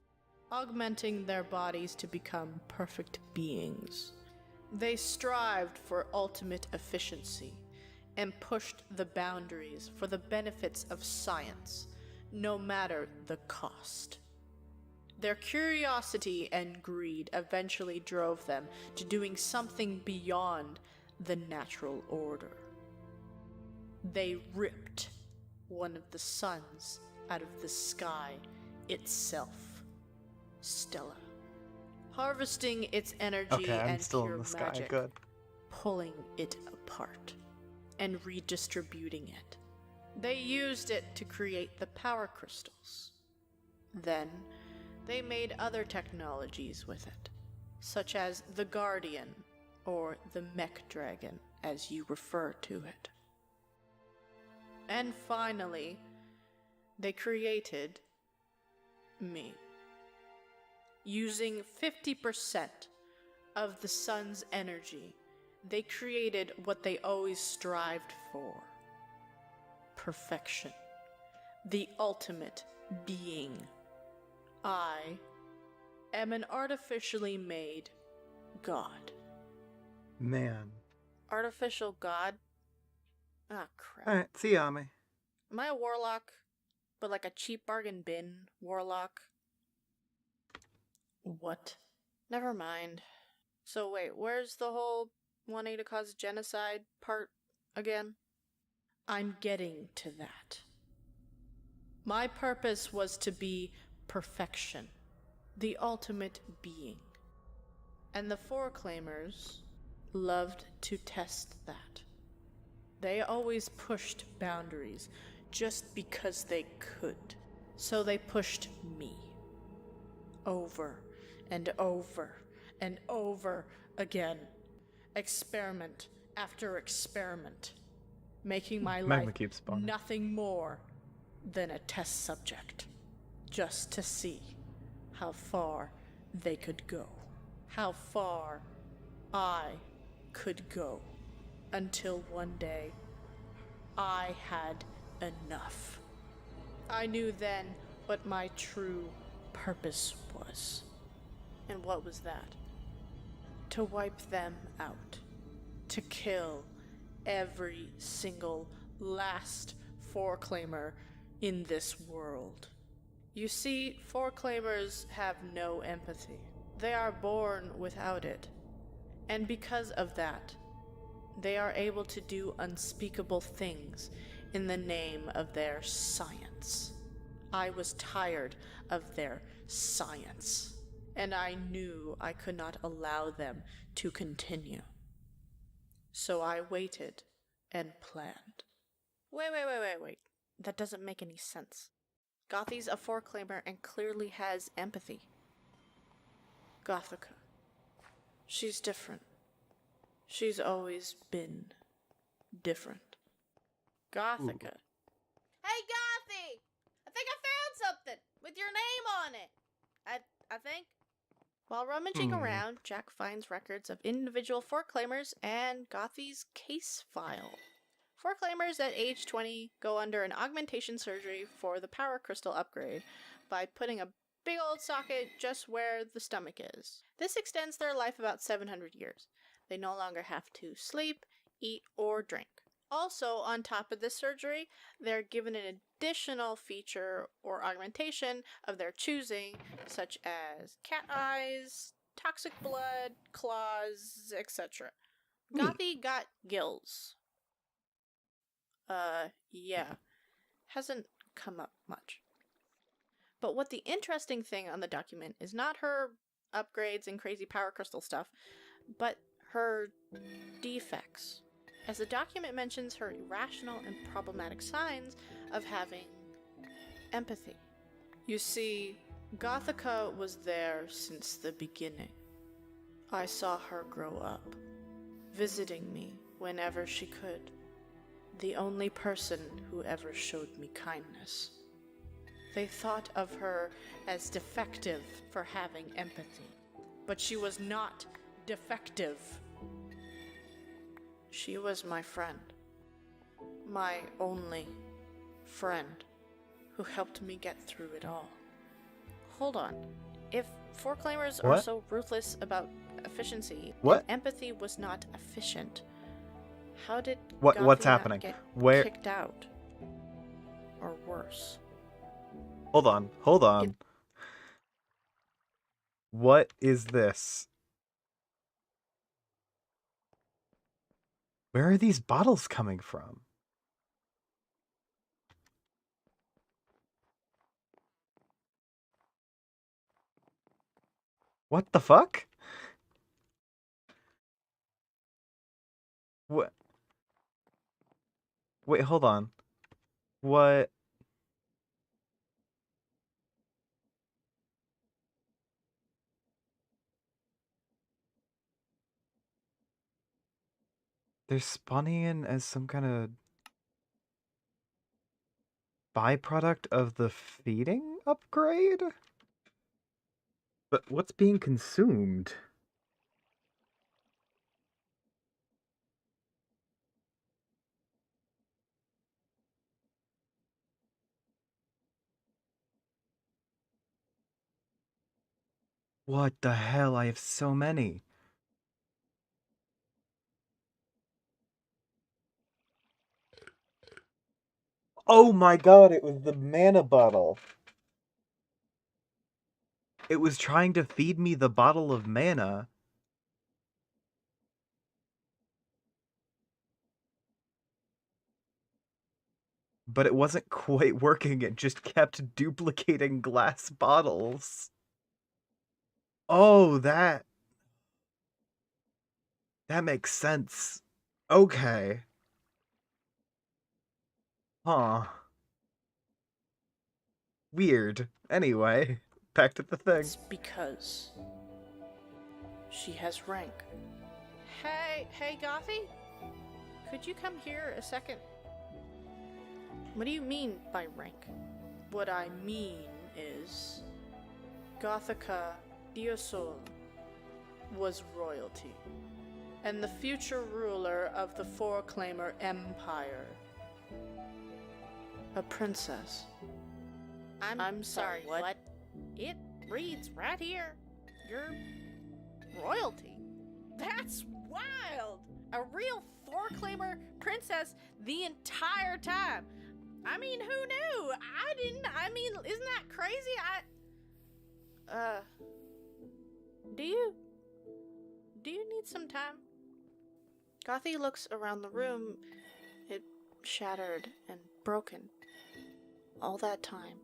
augmenting their bodies to become perfect beings. They strived for ultimate efficiency and pushed the boundaries for the benefits of science, no matter the cost. Their curiosity and greed eventually drove them to doing something beyond the natural order. They ripped one of the suns out of the sky itself, Stella, harvesting its energy Okay, I'm and still pure in the sky. magic, Good. pulling it apart and redistributing it. They used it to create the power crystals. Then, they made other technologies with it, such as the Guardian, or the Mech Dragon, as you refer to it. And finally, they created me. Using 50% of the sun's energy, they created what they always strived for. Perfection. The ultimate being. I am an artificially made god. Man. Artificial god Ah, crap. Alright, see ya, Ami. Am I a warlock? But like a cheap bargain bin warlock? What? Never mind. So wait, where's the whole wanting to cause genocide part again? I'm getting to that. My purpose was to be perfection, the ultimate being. And the Foreclaimers loved to test that. They always pushed boundaries just because they could. So they pushed me. Over and over and over again. Experiment after experiment. Making my Magma life keeps spawning. nothing more than a test subject. Just to see how far they could go. How far I could go. Until one day, I had enough. I knew then what my true purpose was. And what was that? To wipe them out. To kill every single last Foreclaimer in this world. You see, Foreclaimers have no empathy. They are born without it. And because of that, they are able to do unspeakable things in the name of their science. I was tired of their science, and I knew I could not allow them to continue. So I waited and planned. Wait. That doesn't make any sense. Gothi's a Foreclaimer and clearly has empathy. Gothica. She's different. She's always been different. Gothica. Hey, Gothy! I think I found something with your name on it. I think. While rummaging around, Jack finds records of individual Foreclaimers and Gothi's case file. Foreclaimers at age 20 go under an augmentation surgery for the power crystal upgrade by putting a big old socket just where the stomach is. This extends their life about 700 years. They no longer have to sleep, eat, or drink. Also, on top of this surgery, they're given an additional feature or augmentation of their choosing, such as cat eyes, toxic blood, claws, etc. Gothy got gills. Yeah. Hasn't come up much. But what the interesting thing on the document is not her upgrades and crazy power crystal stuff, but her defects. As the document mentions her irrational and problematic signs of having empathy. You see, Gothica was there since the beginning. I saw her grow up, visiting me whenever she could. The only person who ever showed me kindness. They thought of her as defective for having empathy, but she was not defective. She was my friend. My only friend who helped me get through it all. Hold on. If Foreclaimers are What? so ruthless about efficiency, What? and empathy was not efficient, how did What's Gothy not happening? get Where? kicked out? Or worse? Hold on. What is this? Where are these bottles coming from? What the fuck? What? Wait, hold on. What? They're spawning in as some kind of byproduct of the feeding upgrade? But what's being consumed? What the hell? I have so many. Oh my god, it was the mana bottle. It was trying to feed me the bottle of mana. But it wasn't quite working, it just kept duplicating glass bottles. Oh, that makes sense. Okay. Huh. Weird. Anyway, back to the thing. It's because she has rank. Hey, Gothy? Could you come here a second? What do you mean by rank? What I mean is, Gothica Diosol was royalty, and the future ruler of the Four-Claimer Empire. A princess. I'm sorry, what? It reads right here. You're royalty. That's wild! A real Four-Claimer princess the entire time. I mean, who knew? I didn't. I mean, isn't that crazy? Do you need some time? Gothy looks around the room. It shattered and broken. All that time.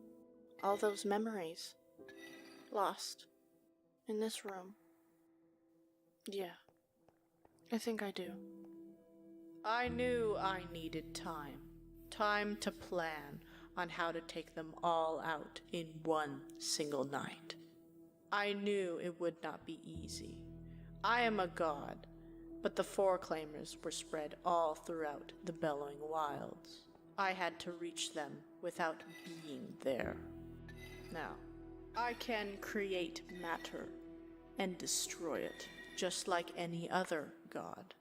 All those memories. Lost. In this room. Yeah. I think I do. I knew I needed time. Time to plan on how to take them all out in one single night. I knew it would not be easy. I am a god, but the Four-Claimers were spread all throughout the Bellowing Wilds. I had to reach them without being there. Now, I can create matter and destroy it, just like any other god.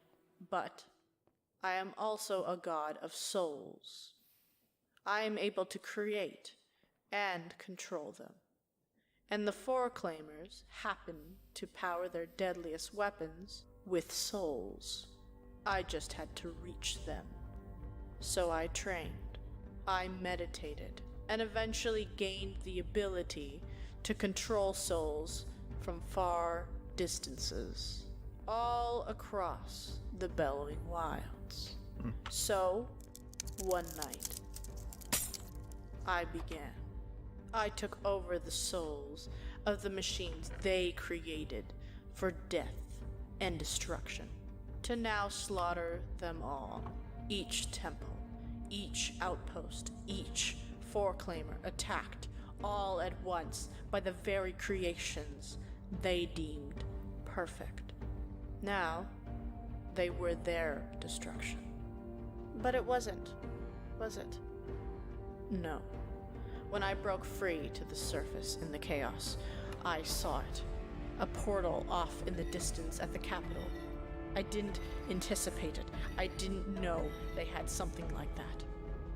But I am also a god of souls. I am able to create and control them. And the Four-Claimers happen to power their deadliest weapons with souls. I just had to reach them. So I trained, I meditated, and eventually gained the ability to control souls from far distances, all across the Bellowing Wilds. So, one night, I began. I took over the souls of the machines they created for death and destruction, to now slaughter them all. Each temple, each outpost, each Four-Claimer attacked all at once by the very creations they deemed perfect. Now, they were their destruction. But it wasn't, was it? No. When I broke free to the surface in the chaos, I saw it. A portal off in the distance at the capital. I didn't anticipate it. I didn't know they had something like that.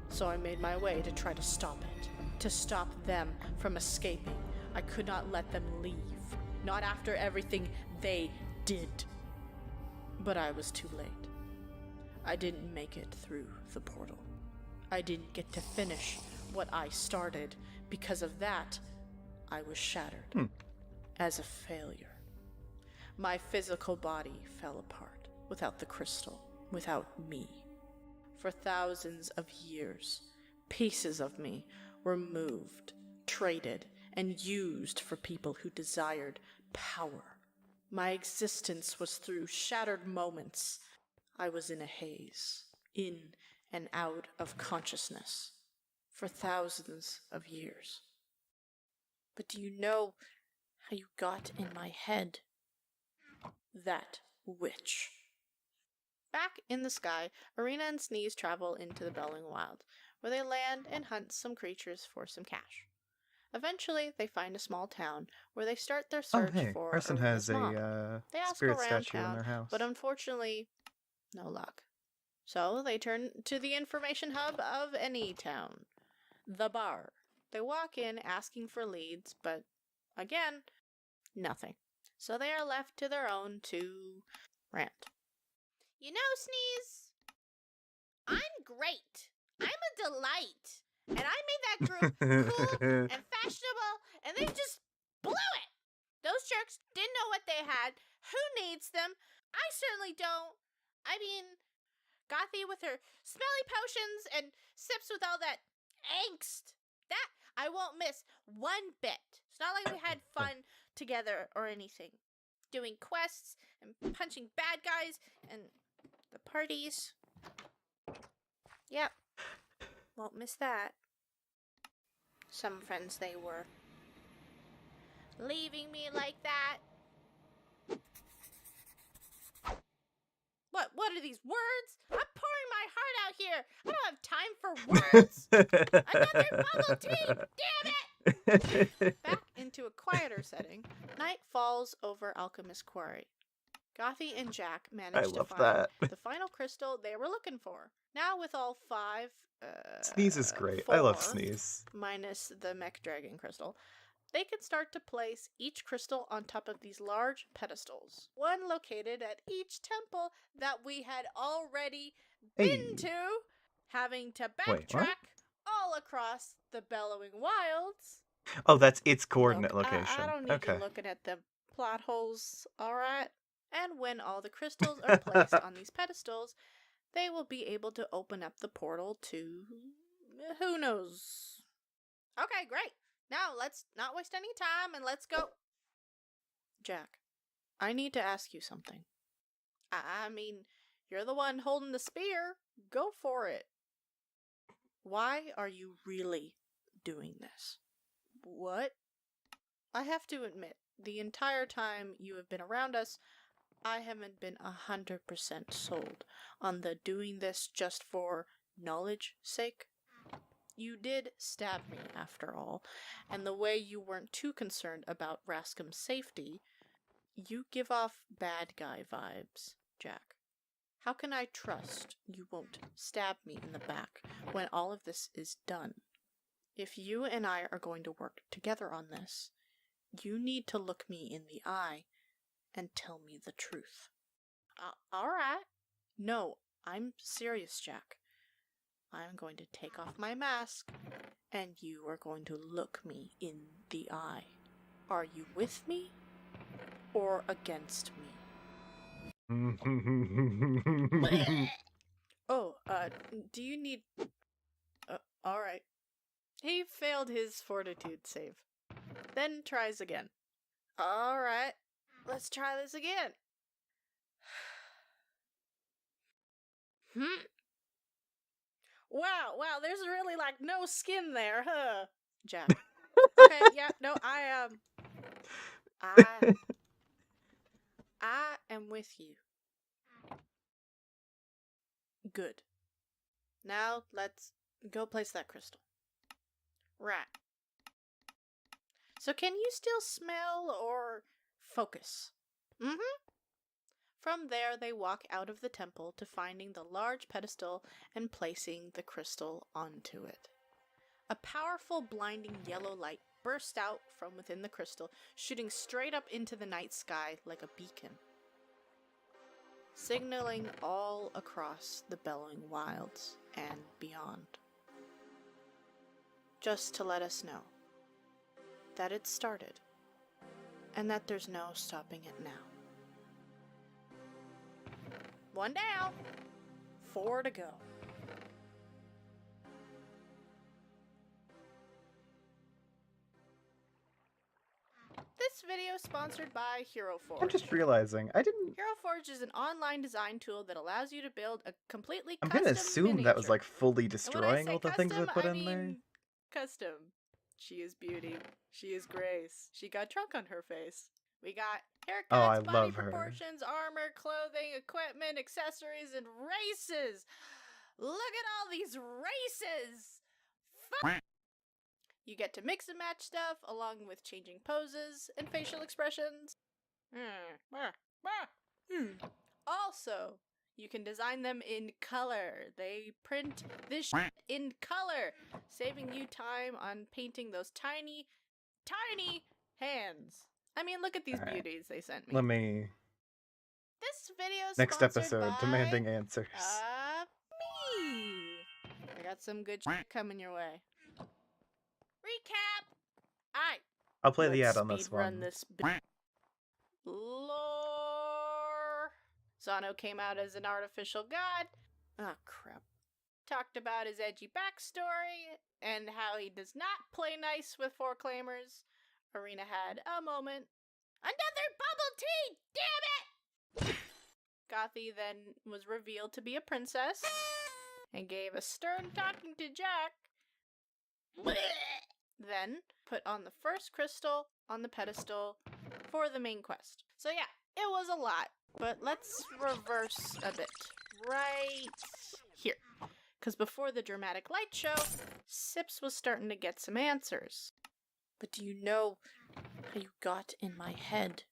So I made my way to try to stop it. To stop them from escaping. I could not let them leave. Not after everything they did. But I was too late. I didn't make it through the portal. I didn't get to finish what I started. Because of that, I was shattered. As a failure. My physical body fell apart without the crystal, without me. For thousands of years, pieces of me were moved, traded, and used for people who desired power. My existence was through shattered moments. I was in a haze, in and out of consciousness, for thousands of years. But do you know how you got in my head? That witch. Back in the sky, Arena and Sneeze travel into the Bellowing Wilds, where they land and hunt some creatures for some cash. Eventually, they find a small town where they start their search for Carson Arena's has mom. a They ask spirit around statue in town, their house. but unfortunately, no luck. So they turn to the information hub of any town, the bar. They walk in asking for leads, but again, nothing. So they are left to their own to rant. You know, Sneeze, I'm great. I'm a delight. And I made that group cool and fashionable, and they just blew it. Those jerks didn't know what they had. Who needs them? I certainly don't. I mean, Gothy with her smelly potions and sips with all that angst. That I won't miss one bit. It's not like we had fun together or anything. Doing quests and punching bad guys and the parties. Yep. Won't miss that. Some friends they were. Leaving me like that. What are these words? I'm pouring my heart out here. I don't have time for words. Another bubble tea. Damn it! Back into a quieter setting, night falls over Alchemist Quarry. Gothy and Jack managed to find the final crystal they were looking for. Now with all 5, Sneeze is great. 4, I love Sneeze. minus the mech dragon crystal, they can start to place each crystal on top of these large pedestals. One located at each temple that we had already been to, having to backtrack all across the Bellowing Wilds. Oh, that's its coordinate location. I don't need you looking at the plot holes, alright? And when all the crystals are placed on these pedestals, they will be able to open up the portal to... who knows? Okay, great. Now, let's not waste any time and let's go. Jack, I need to ask you something. I mean, you're the one holding the spear. Go for it. Why are you really doing this? What? I have to admit, the entire time you have been around us, I haven't been 100% sold on the doing this just for knowledge sake. You did stab me, after all, and the way you weren't too concerned about Rascom's safety, you give off bad guy vibes, Jack. How can I trust you won't stab me in the back when all of this is done? If you and I are going to work together on this, you need to look me in the eye and tell me the truth. Alright. No, I'm serious, Jack. I'm going to take off my mask, and you are going to look me in the eye. Are you with me, or against me? Oh, do you need... alright. He failed his fortitude save. Then tries again. Alright, let's try this again. Wow, there's really, like, no skin there, huh? Jack. Okay, yeah, no, I am with you. Good. Now, let's go place that crystal. Right. So can you still smell or focus? From there, they walk out of the temple to finding the large pedestal and placing the crystal onto it. A powerful, blinding yellow light burst out from within the crystal, shooting straight up into the night sky like a beacon, signaling all across the Bellowing Wilds and beyond. Just to let us know that it started, and that there's no stopping it now. 1 down, 4 to go. This video is sponsored by Hero Forge. I'm just realizing, I didn't... Hero Forge is an online design tool that allows you to build a completely I'm custom gonna assume miniature. that was like fully And when I destroying say all the custom, things I put I in there. mean custom. She is beauty. She is grace. She got trunk on her face. We got haircuts, Oh, I body love her. proportions, armor, clothing, equipment, accessories, and races. Look at all these races. You get to mix and match stuff along with changing poses and facial expressions. Also, you can design them in color. They print this in color, saving you time on painting those tiny, tiny hands. I mean, look at these beauties they sent me. Let me... This video is Next sponsored episode, by, demanding answers. me. I Got some good shit coming your way. Recap! Alright. I'll play the Let's ad on this speedrun one. this lore. Zano came out as an artificial god. Ah, crap. Talked about his edgy backstory and how he does not play nice with four claimers. Arena had a moment. Another bubble tea! Damn it! Gothi then was revealed to be a princess and gave a stern talking to Jack. Then put on the first crystal on the pedestal for the main quest. So yeah, it was a lot, but let's reverse a bit. Right here. Because before the dramatic light show, Sips was starting to get some answers. But do you know how you got in my head?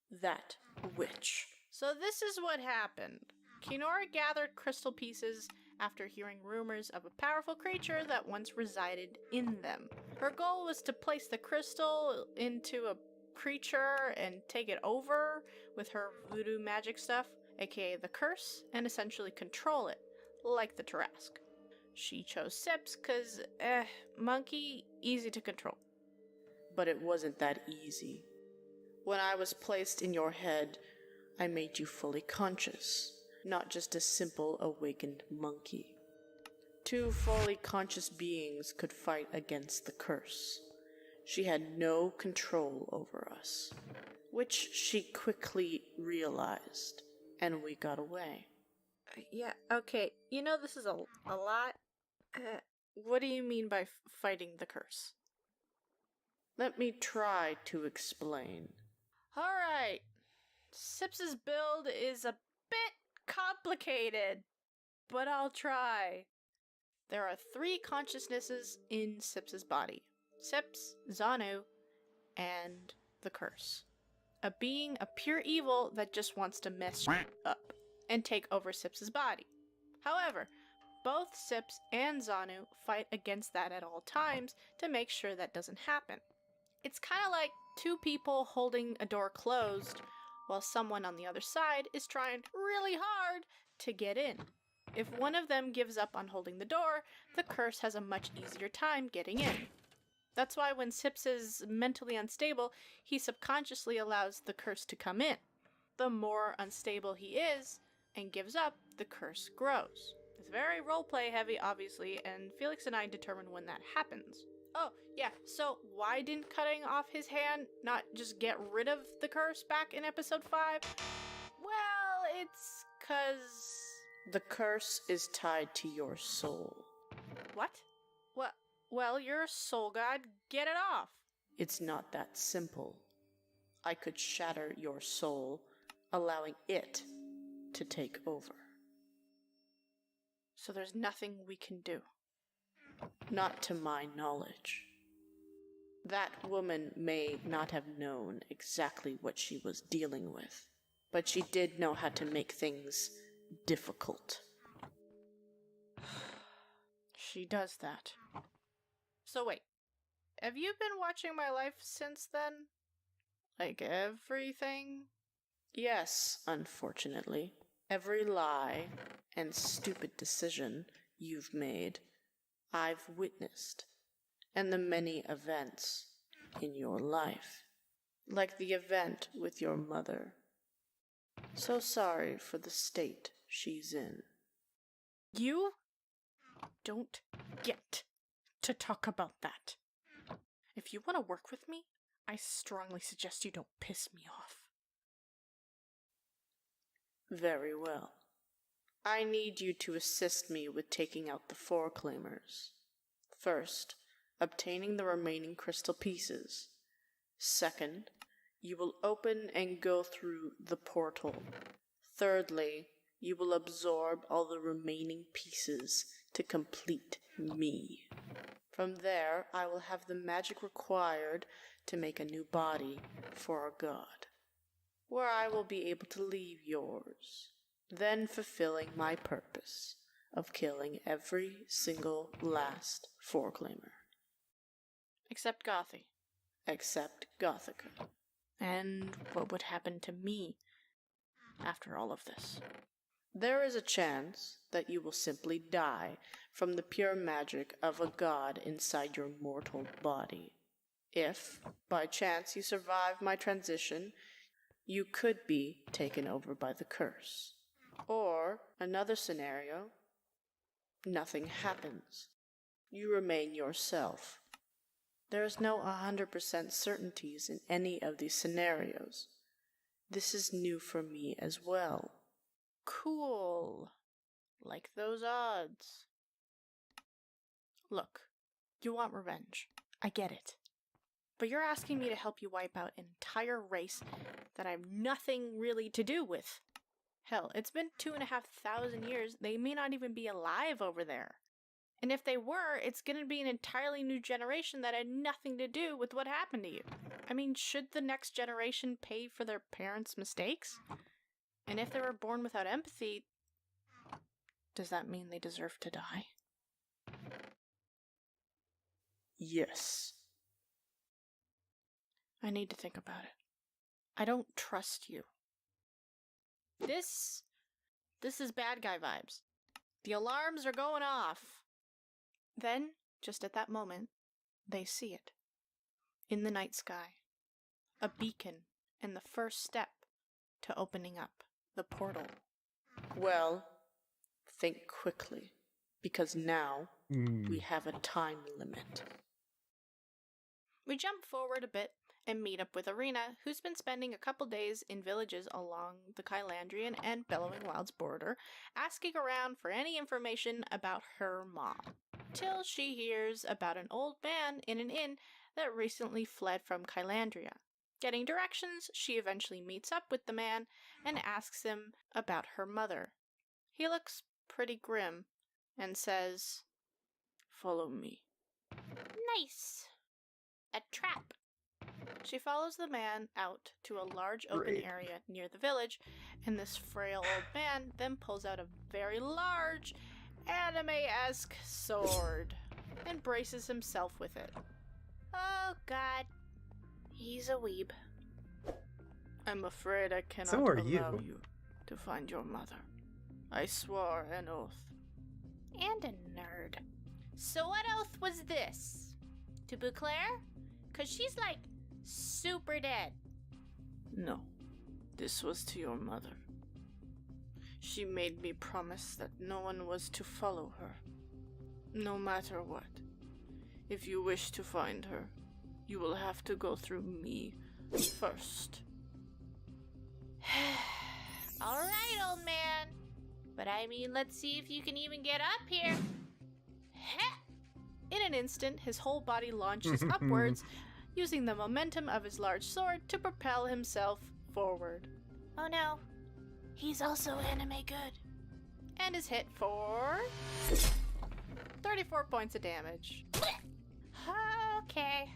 That witch. So this is what happened. Kinora gathered crystal pieces after hearing rumors of a powerful creature that once resided in them. Her goal was to place the crystal into a creature and take it over with her voodoo magic stuff, aka the curse, and essentially control it, like the Tarrasque. She chose Sips cause, monkey, easy to control. But it wasn't that easy. When I was placed in your head, I made you fully conscious, not just a simple awakened monkey. Two fully conscious beings could fight against the curse. She had no control over us, which she quickly realized, and we got away. Yeah, okay, you know this is a lot. What do you mean by fighting the curse? Let me try to explain. Alright, Sips's build is a bit complicated, but I'll try. There are 3 consciousnesses in Sips's body. Sips, Zanu, and the curse. A being of pure evil that just wants to mess up and take over Sips's body. However, both Sips and Zanu fight against that at all times to make sure that doesn't happen. It's kind of like 2 people holding a door closed while someone on the other side is trying really hard to get in. If one of them gives up on holding the door, the curse has a much easier time getting in. That's why when Sips is mentally unstable, he subconsciously allows the curse to come in. The more unstable he is and gives up, the curse grows. It's very roleplay heavy, obviously, and Felix and I determine when that happens. Oh, yeah, so why didn't cutting off his hand not just get rid of the curse back in episode 5? Well, it's 'cause the curse is tied to your soul. What? What? Well, you're a soul god, get it off. It's not that simple. I could shatter your soul, allowing it to take over. So there's nothing we can do. Not to my knowledge. That woman may not have known exactly what she was dealing with, but she did know how to make things difficult. She does that. So wait, have you been watching my life since then? Like everything? Yes, unfortunately. Every lie and stupid decision you've made, I've witnessed. And the many events in your life. Like the event with your mother. So sorry for the state she's in. You don't get to talk about that. If you want to work with me, I strongly suggest you don't piss me off. Very well. I need you to assist me with taking out the 4 claimers. First, obtaining the remaining crystal pieces. Second, you will open and go through the portal. Thirdly, you will absorb all the remaining pieces to complete me. From there, I will have the magic required to make a new body for a god, where I will be able to leave yours, then fulfilling my purpose of killing every single last 4-claimer. Except Gothi. Except Gothica. And what would happen to me after all of this? There is a chance that you will simply die from the pure magic of a god inside your mortal body. If, by chance, you survive my transition, you could be taken over by the curse. Or, another scenario, nothing happens. You remain yourself. There is no 100% certainties in any of these scenarios. This is new for me as well. Cool. Like those odds. Look, you want revenge. I get it. But you're asking me to help you wipe out an entire race that I have nothing really to do with. Hell, it's been 2,500 years. They may not even be alive over there. And if they were, it's gonna be an entirely new generation that had nothing to do with what happened to you. I mean, should the next generation pay for their parents' mistakes? And if they were born without empathy, does that mean they deserve to die? Yes. I need to think about it. I don't trust you. This is bad guy vibes. The alarms are going off. Then, just at that moment, they see it. In the night sky. A beacon and the first step to opening up the portal. Well, think quickly, because now we have a time limit. We jump forward a bit and meet up with Arena, who's been spending a couple days in villages along the Kylandrian and Bellowing Wilds border, asking around for any information about her mom, till she hears about an old man in an inn that recently fled from Kylandria. Getting directions, she eventually meets up with the man and asks him about her mother. He looks pretty grim and says, "Follow me." Nice. A trap. She follows the man out to a large open area near the village, and this frail old man then pulls out a very large, anime-esque sword and braces himself with it. Oh god. He's a weeb. I'm afraid I cannot So are allow you. you to find your mother. I swore an oath. And a nerd. So what oath was this? To Beauclair? 'Cause she's like super dead. No, this was to your mother. She made me promise that no one was to follow her, no matter what. If you wish to find her, you will have to go through me first. Alright, old man. But I mean, let's see if you can even get up here. In an instant, his whole body launches upwards, using the momentum of his large sword to propel himself forward. Oh no. He's also anime good. And is hit for 34 points of damage. Okay.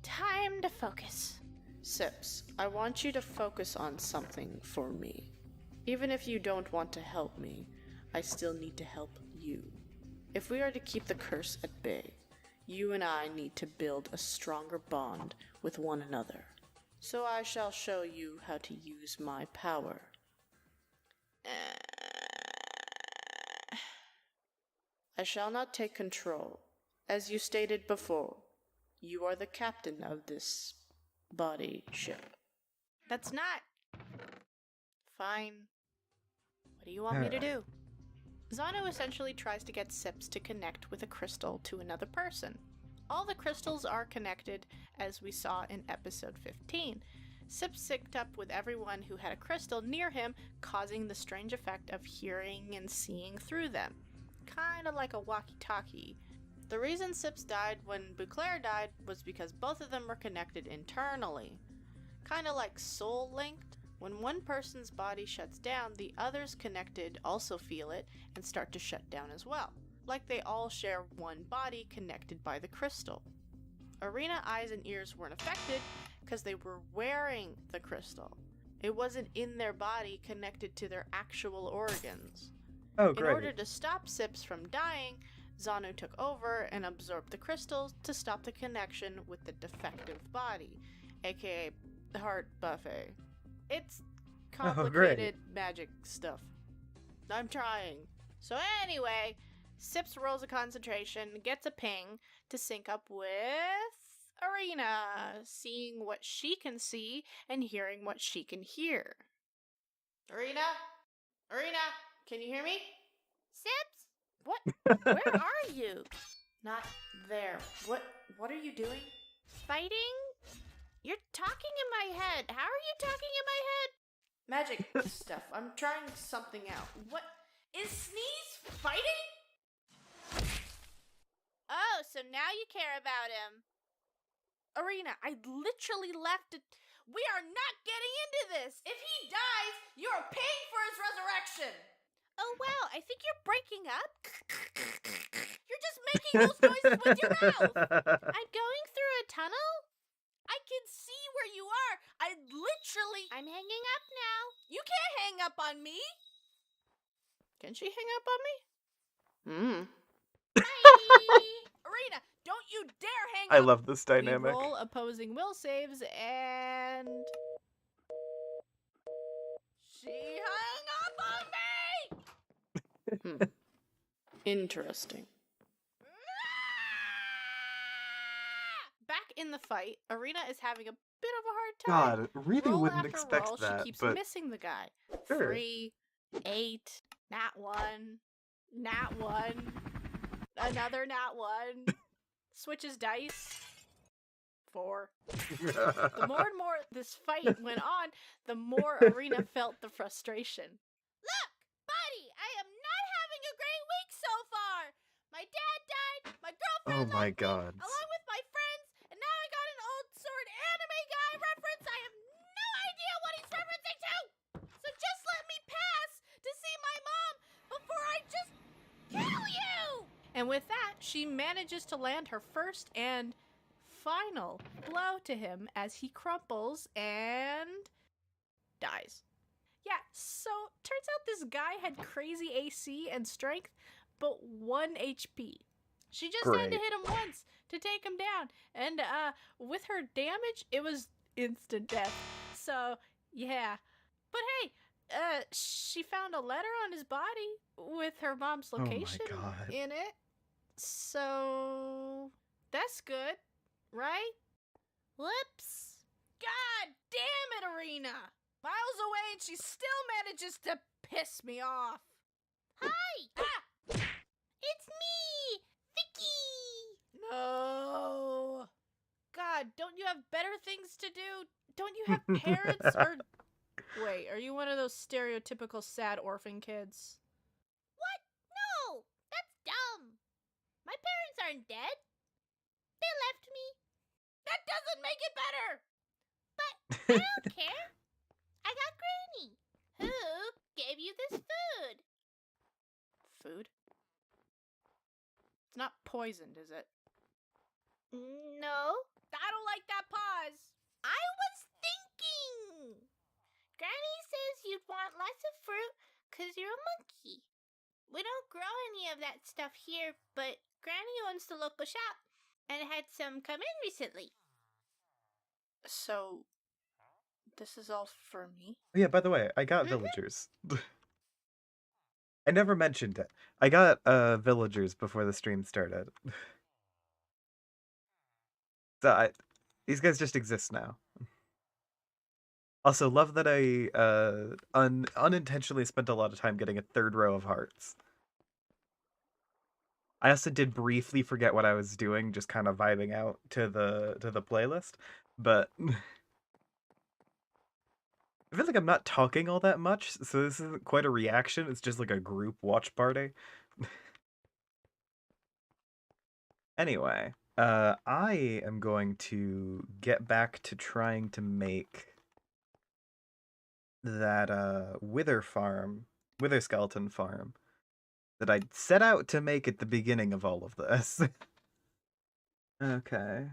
Time to focus. Sips, I want you to focus on something for me. Even if you don't want to help me, I still need to help you. If we are to keep the curse at bay, you and I need to build a stronger bond with one another. So I shall show you how to use my power. I shall not take control. As you stated before, you are the captain of this body ship. That's not... Fine. What do you want me to do? Zano essentially tries to get Sips to connect with a crystal to another person. All the crystals are connected, as we saw in episode 15. Sips synced up with everyone who had a crystal near him, causing the strange effect of hearing and seeing through them. Kinda like a walkie-talkie. The reason Sips died when Beauclair died was because both of them were connected internally. Kinda like soul-linked. When one person's body shuts down, the others connected also feel it and start to shut down as well. Like they all share one body connected by the crystal. Arena eyes and ears weren't affected because they were wearing the crystal. It wasn't in their body connected to their actual organs. Oh, great. In order to stop Sips from dying, Zanu took over and absorbed the crystals to stop the connection with the defective body, aka the heart buffet. It's complicated magic stuff. I'm trying. So anyway, Sips rolls a concentration, gets a ping to sync up with Arena, seeing what she can see and hearing what she can hear. Arena? Arena, can you hear me? Sips? What? Where are you? Not there. What are you doing? Fighting? You're talking in my head. How are you talking in my head? Magic stuff. I'm trying something out. What? Is Sneeze fighting? Oh, so now you care about him. Arena, I literally left it. We are not getting into this. If he dies, you're paying for his resurrection. Oh, wow, I think you're breaking up. You're just making those noises with your mouth. I'm going through a tunnel. I can see where you are. I'm hanging up now. You can't hang up on me. Can she hang up on me? Arena, don't you dare hang up. I love this We dynamic. roll opposing will saves and she hung up on me. Interesting. Back in the fight, Arena is having a bit of a hard time. God, really Roll wouldn't after expect roll, that, she keeps but missing the guy. sure. 3, 8, nat 1, nat 1, another nat 1, switches dice, 4. The more and more this fight went on, the more Arena felt the frustration. Look, buddy, I am not having a great week so far. My dad died, my girlfriend Oh my left me, god. along with my friends, and now I got an old sword anime guy reference. I have no idea what he's referencing to. So just let me pass to see my mom before I just kill you. And with that, she manages to land her first and final blow to him as he crumples and dies. Yeah, so turns out this guy had crazy AC and strength, but 1 HP. She just had to Great. hit him once to take him down. And with her damage, it was instant death. So, yeah. But hey, she found a letter on his body with her mom's Oh my location God. in it. So, that's good, right? Whoops. God damn it, Arena! Miles away and she still manages to piss me off. Hi. Ah! It's me, Vicky. No. God, don't you have better things to do? Don't you have parents or... Wait, are you one of those stereotypical sad orphan kids? What? No, that's dumb. My parents aren't dead. They left me. That doesn't make it better! But I don't care. I got Granny. Who gave you this food? Food? It's not poisoned, is it? No. I don't like that pause. I was thinking. Granny says you'd want lots of fruit because you're a monkey. We don't grow any of that stuff here, but Granny owns the local shop and had some come in recently. So, this is all for me? Yeah, by the way, I got villagers. I never mentioned it. I got villagers before the stream started. So these guys just exist now. Also, love that I unintentionally spent a lot of time getting a third row of hearts. I also did briefly forget what I was doing, just kind of vibing out to the playlist, but I feel like I'm not talking all that much, so this isn't quite a reaction, it's just like a group watch party. Anyway, I am going to get back to trying to make that wither skeleton farm that I set out to make at the beginning of all of this. Okay.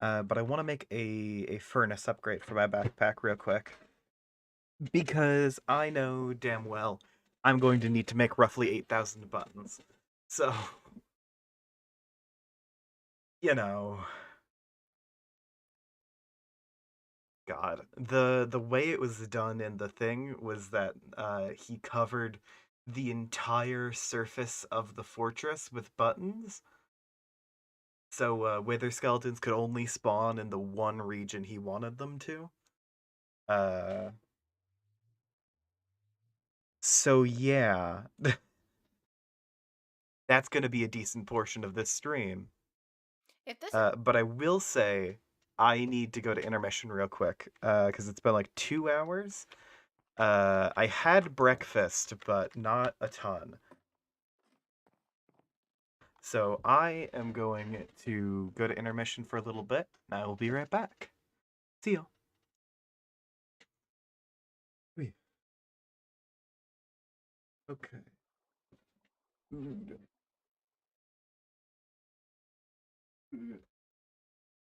But I want to make a furnace upgrade for my backpack real quick. Because I know damn well I'm going to need to make roughly 8,000 buttons. So you know, God, the way it was done in the thing was that he covered the entire surface of the fortress with buttons. So wither skeletons could only spawn in the one region he wanted them to. Uh, so yeah, that's gonna be a decent portion of this stream. If this But I will say I need to go to intermission real quick because it's been like 2 hours. I had breakfast, but not a ton. So I am going to go to intermission for a little bit, and I will be right back. See you. Okay.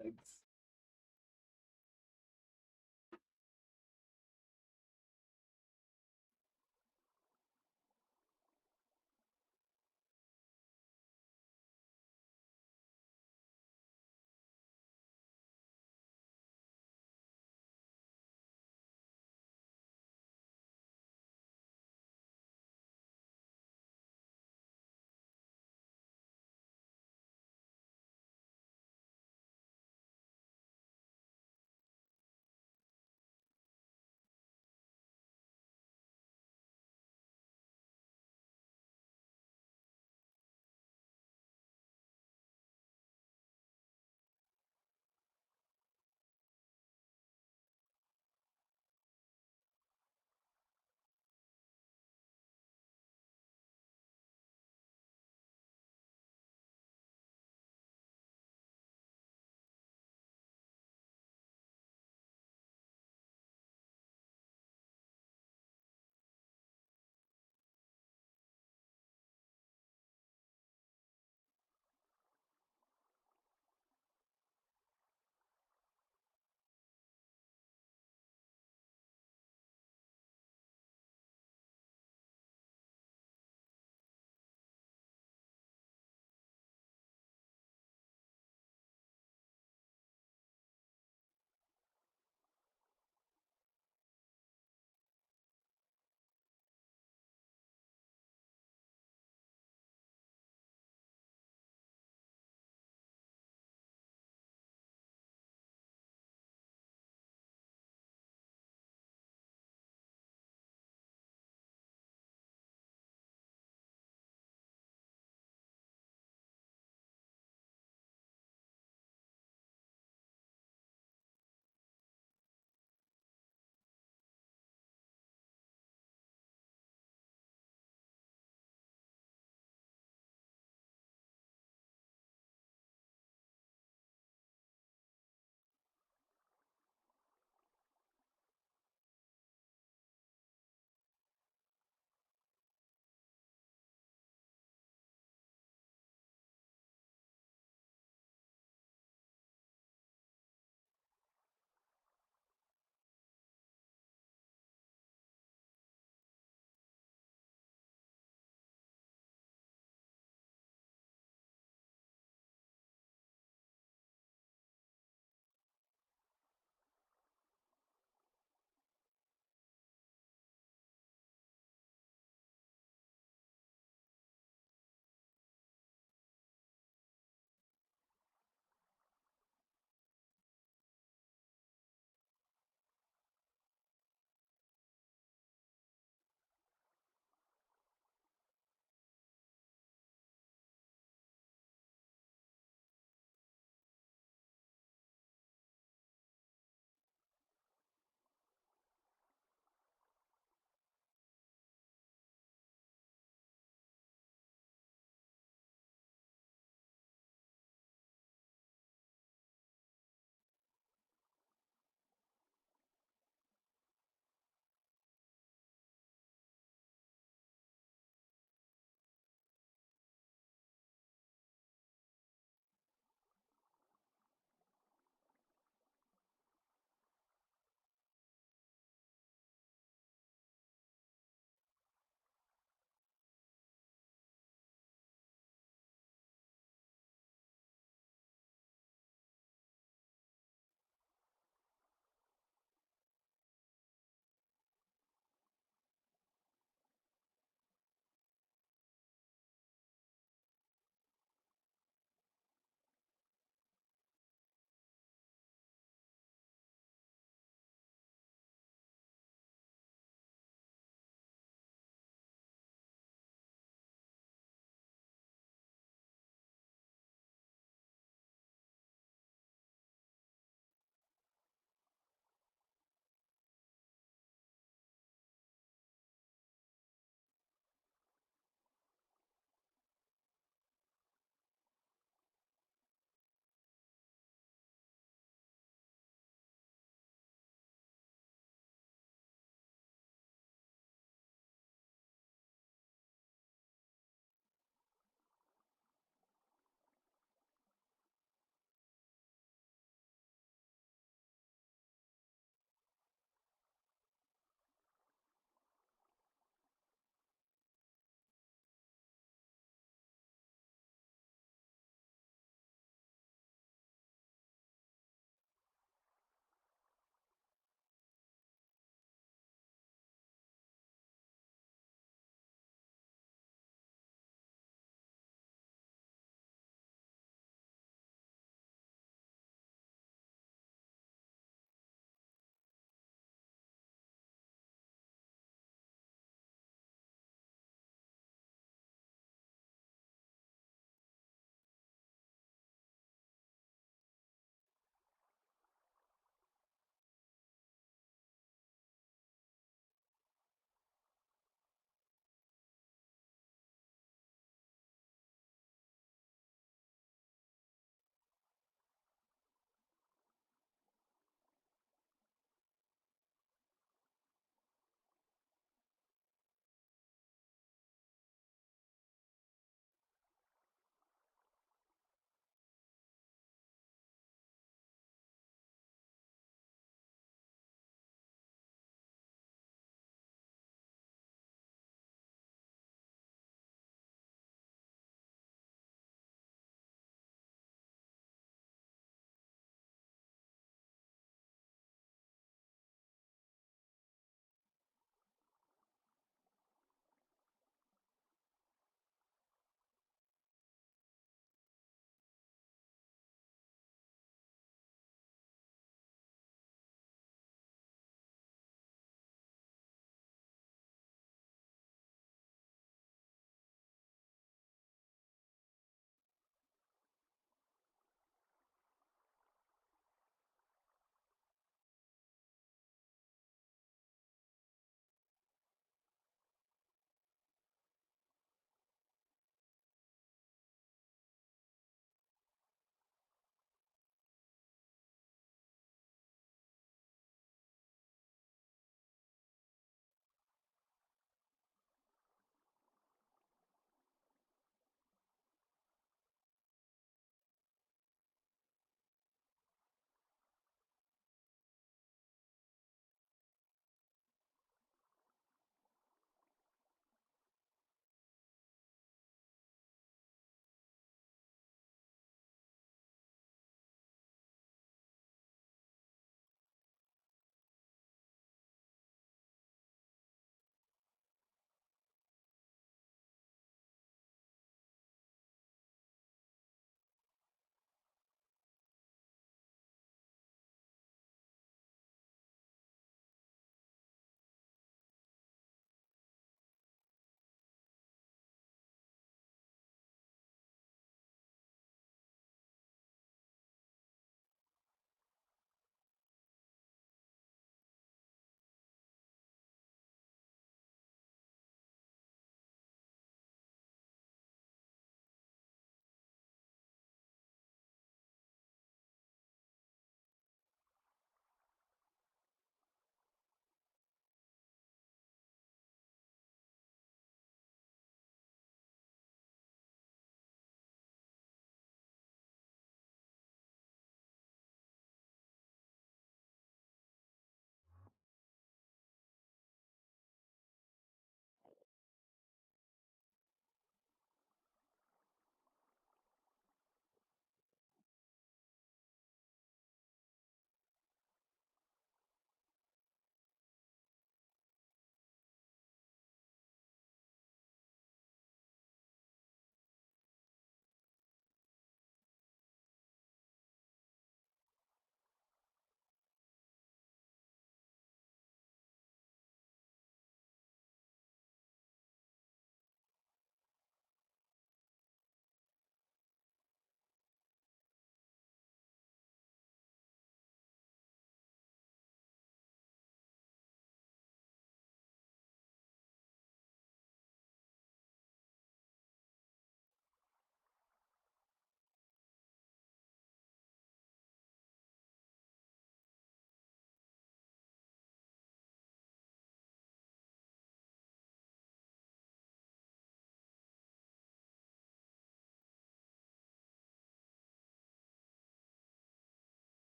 Thanks.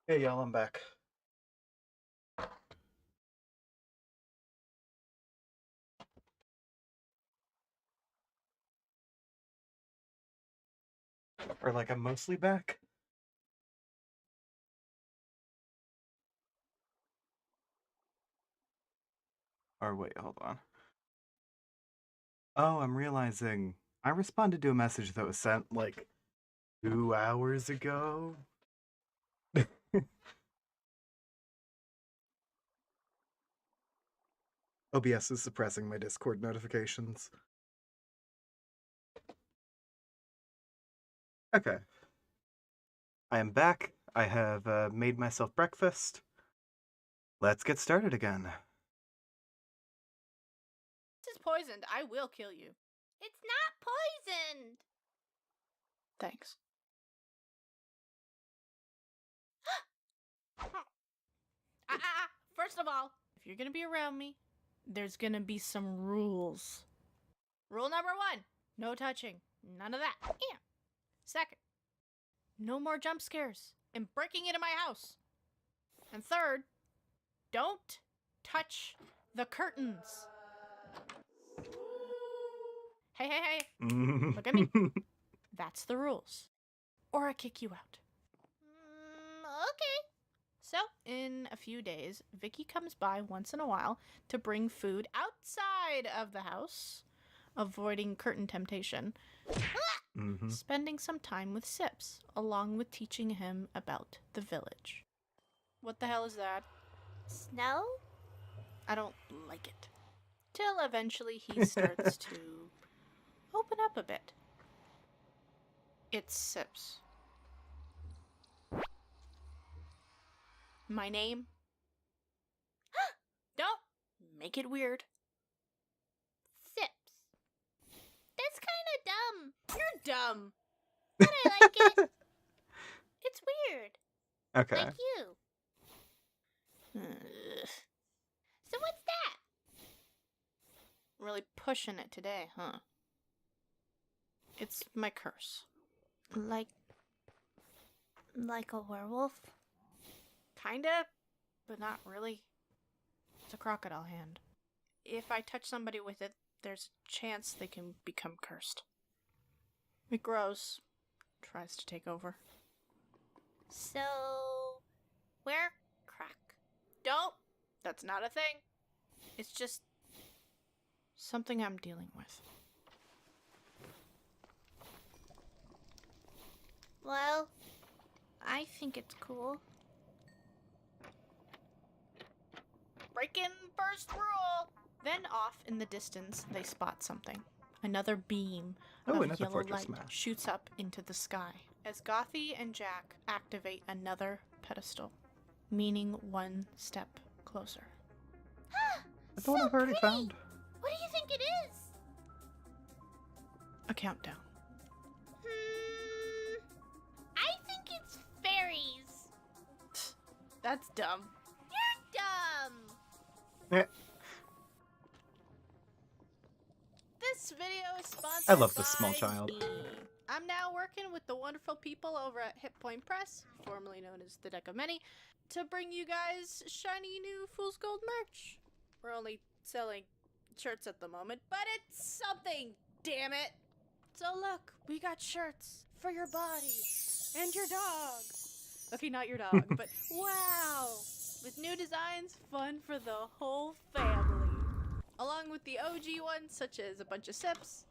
Hey y'all, I'm back. Or like I'm mostly back. Or wait, hold on. Oh, I'm realizing I responded to a message that was sent like 2 hours ago. OBS is suppressing my Discord notifications. Okay. I am back. I have made myself breakfast. Let's get started again. This is poisoned. I will kill you. It's not poisoned. Thanks. First of all, if you're gonna be around me, there's gonna be some rules. Rule number 1, no touching. None of that. Yeah. Second, no more jump scares and breaking into my house. And third, don't touch the curtains. Hey, hey, hey. Look at me. That's the rules. Or I kick you out. Okay. So, in a few days, Vicky comes by once in a while to bring food outside of the house, avoiding curtain temptation, spending some time with Sips, along with teaching him about the village. What the hell is that? Snow? I don't like it. Till eventually he starts to open up a bit. It's Sips. My name? Don't make it weird. Sips. That's kind of dumb. You're dumb. But I like it. It's weird. Okay. Like you. So what's that? Really pushing it today, huh? It's my curse. Like a werewolf? Kinda, but not really. It's a crocodile hand. If I touch somebody with it, there's a chance they can become cursed. It grows, tries to take over. So we're crack. Don't! That's not a thing. It's just something I'm dealing with. Well, I think it's cool. Break in first rule! Then off in the distance, they spot something. Another beam Oh, of another yellow fortress light smash. shoots up into the sky as Gothy and Jack activate another pedestal, meaning one step closer. That's the one I've already found. What do you think it is? A countdown. I think it's fairies. That's dumb. You're dumb. Eh, This video is sponsored I love this small by child. me. I'm now working with the wonderful people over at Hit Point Press, formerly known as the Deck of Many, to bring you guys shiny new Fool's Gold merch. We're only selling shirts at the moment, but it's something, damn it! So look, we got shirts for your body and your dog. Okay, not your dog, but wow! With new designs, fun for the whole family. Along with the OG ones, such as a bunch of sips.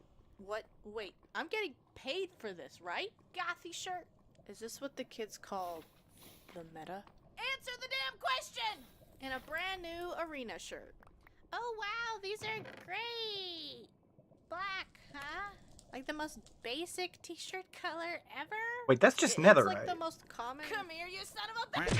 What? Wait, I'm getting paid for this, right? Gothy shirt. Is this what the kids call the meta? Answer the damn question! And a brand new arena shirt. Oh wow, these are great. Black, huh? Like the most basic t-shirt color ever? Wait, that's just It's netherite. like the most common. Come here, you son of a bitch!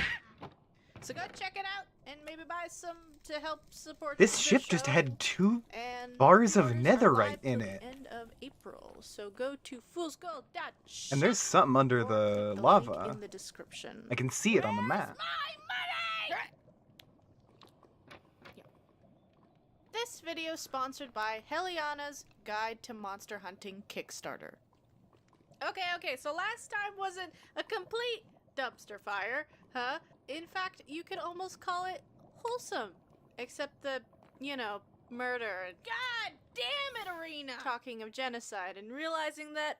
So go check it out and maybe buy some to help support This the ship just show. had 2 And bars of pre-orders are netherite live in till it. the end of April. So go to foolsgold.shop. And there's something under or the click lava. link in the description. I can see it on the map. This video is sponsored by Heliana's Guide to Monster Hunting Kickstarter. Okay, so last time wasn't a complete dumpster fire. Huh? In fact, you could almost call it wholesome. Except the, murder and God damn it, Arena! talking of genocide and realizing that,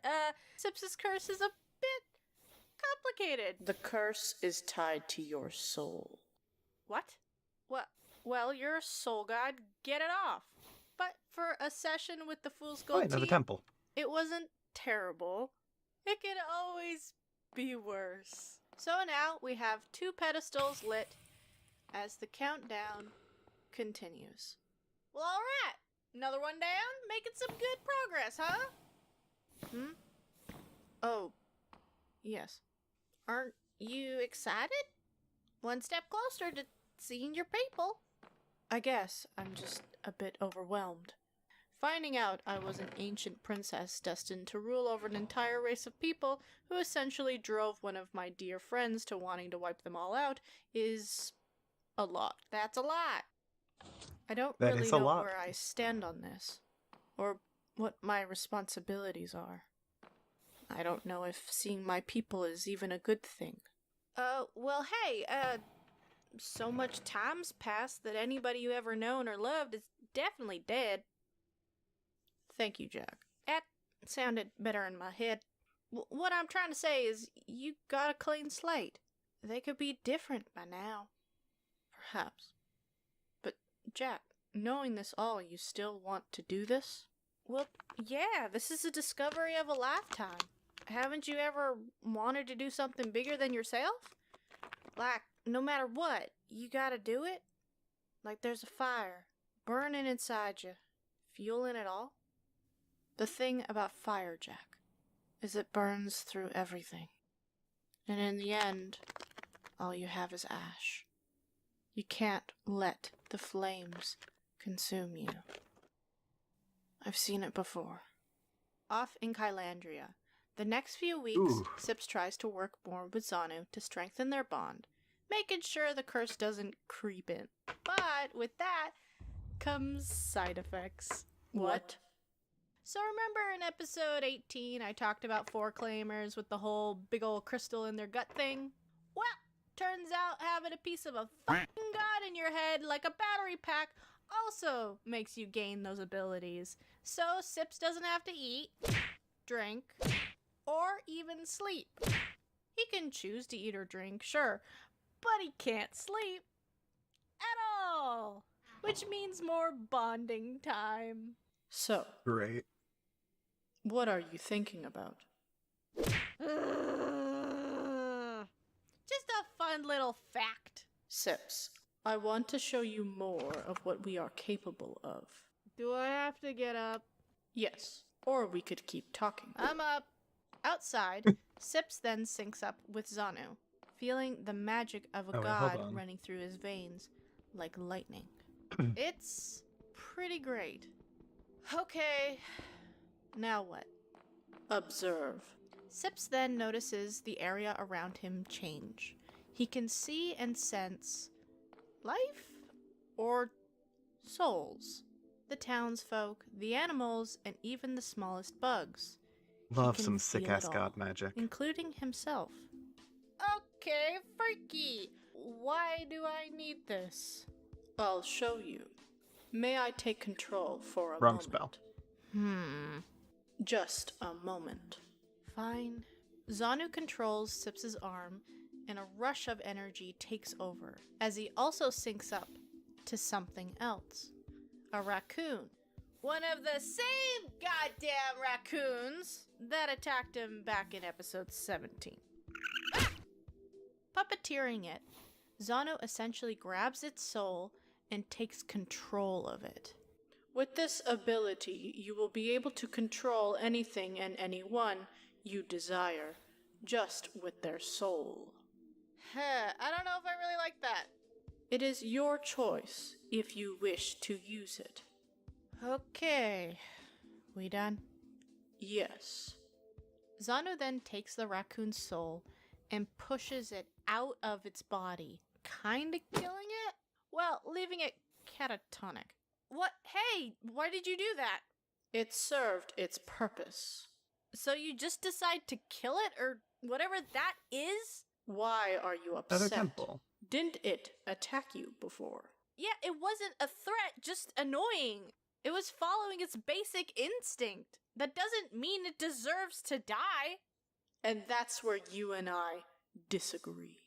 Sips's curse is a bit complicated. The curse is tied to your soul. What? Well, you're a soul god. Get it off. But for a session with the Fool's Gold Another team, temple. it wasn't terrible. It could always be worse. So now we have 2 pedestals lit as the countdown continues. Well, alright. Another one down, making some good progress, huh? Oh, yes. Aren't you excited? One step closer to seeing your people. I guess I'm just a bit overwhelmed. Finding out I was an ancient princess destined to rule over an entire race of people who essentially drove one of my dear friends to wanting to wipe them all out is a lot. That's a lot. I don't That really is a know lot. where I stand on this, or what my responsibilities are. I don't know if seeing my people is even a good thing. Well, hey, So much time's passed that anybody you ever known or loved is definitely dead. Thank you, Jack. That sounded better in my head. What I'm trying to say is, you got a clean slate. They could be different by now. Perhaps. But, Jack, knowing this all, you still want to do this? Well, yeah, this is a discovery of a lifetime. Haven't you ever wanted to do something bigger than yourself? Like, no matter what, you gotta do it? Like there's a fire burning inside you, fueling it all? The thing about fire, Jack, is it burns through everything. And in the end, all you have is ash. You can't let the flames consume you. I've seen it before. Off in Kylandria, the next few weeks, Ooh. Sips tries to work more with Zanu to strengthen their bond, making sure the curse doesn't creep in. But with that comes side effects. What? So remember in episode 18 I talked about 4 claimers with the whole big ol' crystal in their gut thing? Well, turns out having a piece of a fucking god in your head like a battery pack also makes you gain those abilities. So Sips doesn't have to eat, drink, or even sleep. He can choose to eat or drink, sure, but he can't sleep at all, which means more bonding time. So, Great. what are you thinking about? just a fun little fact. Sips, I want to show you more of what we are capable of. Do I have to get up? Yes, or we could keep talking. I'm up. Outside, Sips then syncs up with Zanu, feeling the magic of a Oh, wait, god hold on. running through his veins like lightning. It's pretty great. Okay, now what? Observe. Sips then notices the area around him change. He can see and sense life or souls. The townsfolk, the animals, and even the smallest bugs. Love can some feel it sick-ass all, god magic. including himself. Okay, freaky. Why do I need this? I'll show you. May I take control for a Wrong moment? spell. Just a moment. Fine. Zanu controls Sips's arm, and a rush of energy takes over, as he also syncs up to something else. A raccoon. One of the same goddamn raccoons That attacked him back in episode 17. Puppeteering it, Zano essentially grabs its soul and takes control of it. With this ability, you will be able to control anything and anyone you desire, just with their soul. I don't know if I really like that. It is your choice if you wish to use it. Okay, we done? Yes. Zano then takes the raccoon's soul and pushes it out of its body, kinda killing it? Well, leaving it catatonic. What? Hey, why did you do that? It served its purpose. So you just decide to kill it or whatever that is? Why are you upset? Another temple. Didn't it attack you before? Yeah, it wasn't a threat, just annoying. It was following its basic instinct. That doesn't mean it deserves to die. And that's where you and I disagree.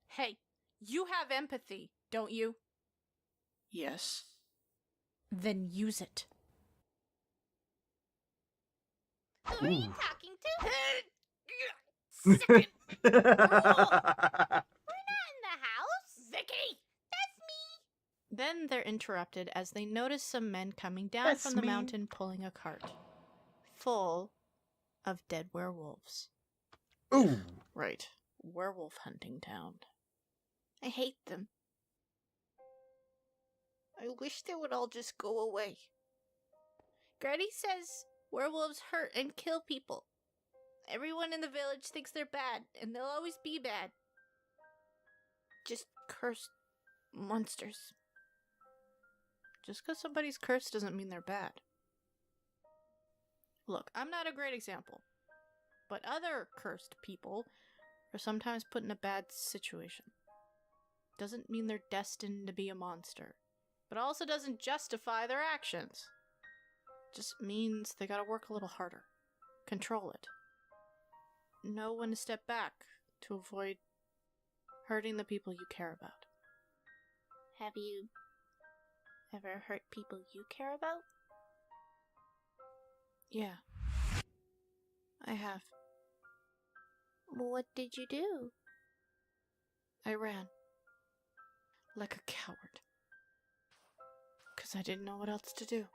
Hey, you have empathy, don't you? Yes. Then use it. Who are you talking to? Second rule. We're not in the house. Vicky! That's me. Then they're interrupted as they notice some men coming down That's from the me. mountain pulling a cart full of dead werewolves. Ooh. Right. Werewolf hunting town. I hate them. I wish they would all just go away. Granny says werewolves hurt and kill people. Everyone in the village thinks they're bad, and they'll always be bad. Just cursed monsters. Just because somebody's cursed doesn't mean they're bad. Look, I'm not a great example, but other cursed people are sometimes put in a bad situation. Doesn't mean they're destined to be a monster, but also doesn't justify their actions. Just means they gotta work a little harder. Control it. Know when to step back to avoid hurting the people you care about. Have you ever hurt people you care about? Yeah. I have. What did you do? I ran. Like a coward. 'Cause I didn't know what else to do.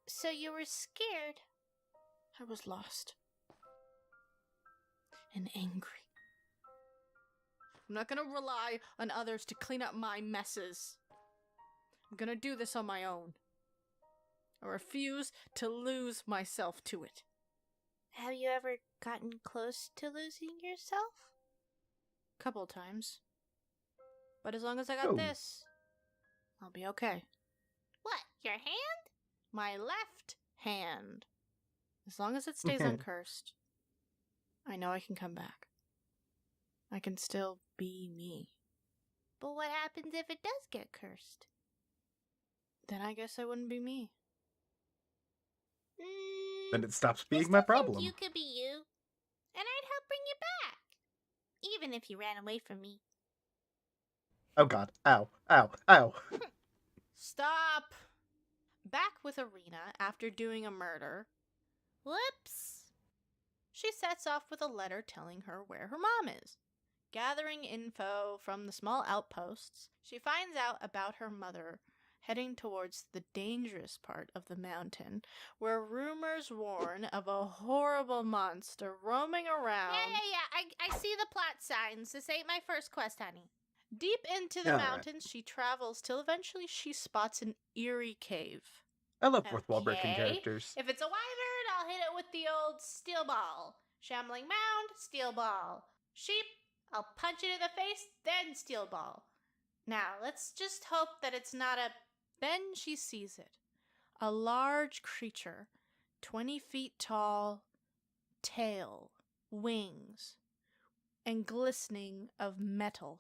So you were scared? I was lost. And angry. I'm not gonna rely on others to clean up my messes. I'm gonna do this on my own. I refuse to lose myself to it. Have you ever gotten close to losing yourself? Couple times. But as long as I got this, I'll be okay. What, your hand? My left hand. As long as it stays uncursed, I know I can come back. I can still be me. But what happens if it does get cursed? Then I guess I wouldn't be me. Then it stops I being still my think problem. you could be you, and I'd help bring you back, even if you ran away from me. Oh god. Ow. Ow. Ow. Stop! Back with Arena after doing a murder. Whoops. She sets off with a letter telling her where her mom is. Gathering info from the small outposts, she finds out about her mother heading towards the dangerous part of the mountain where rumors warn of a horrible monster roaming around. Yeah. I see the plot signs. This ain't my first quest, honey. Deep into the Alright. mountains, she travels till eventually she spots an eerie cave. I love fourth wall breaking Okay. characters. If it's a wyvern, I'll hit it with the old steel ball. Shambling mound, steel ball. Sheep, I'll punch it in the face, then steel ball. Now, let's just hope that it's not a... Then she sees it. A large creature, 20 feet tall, tail, wings, and glistening of metal.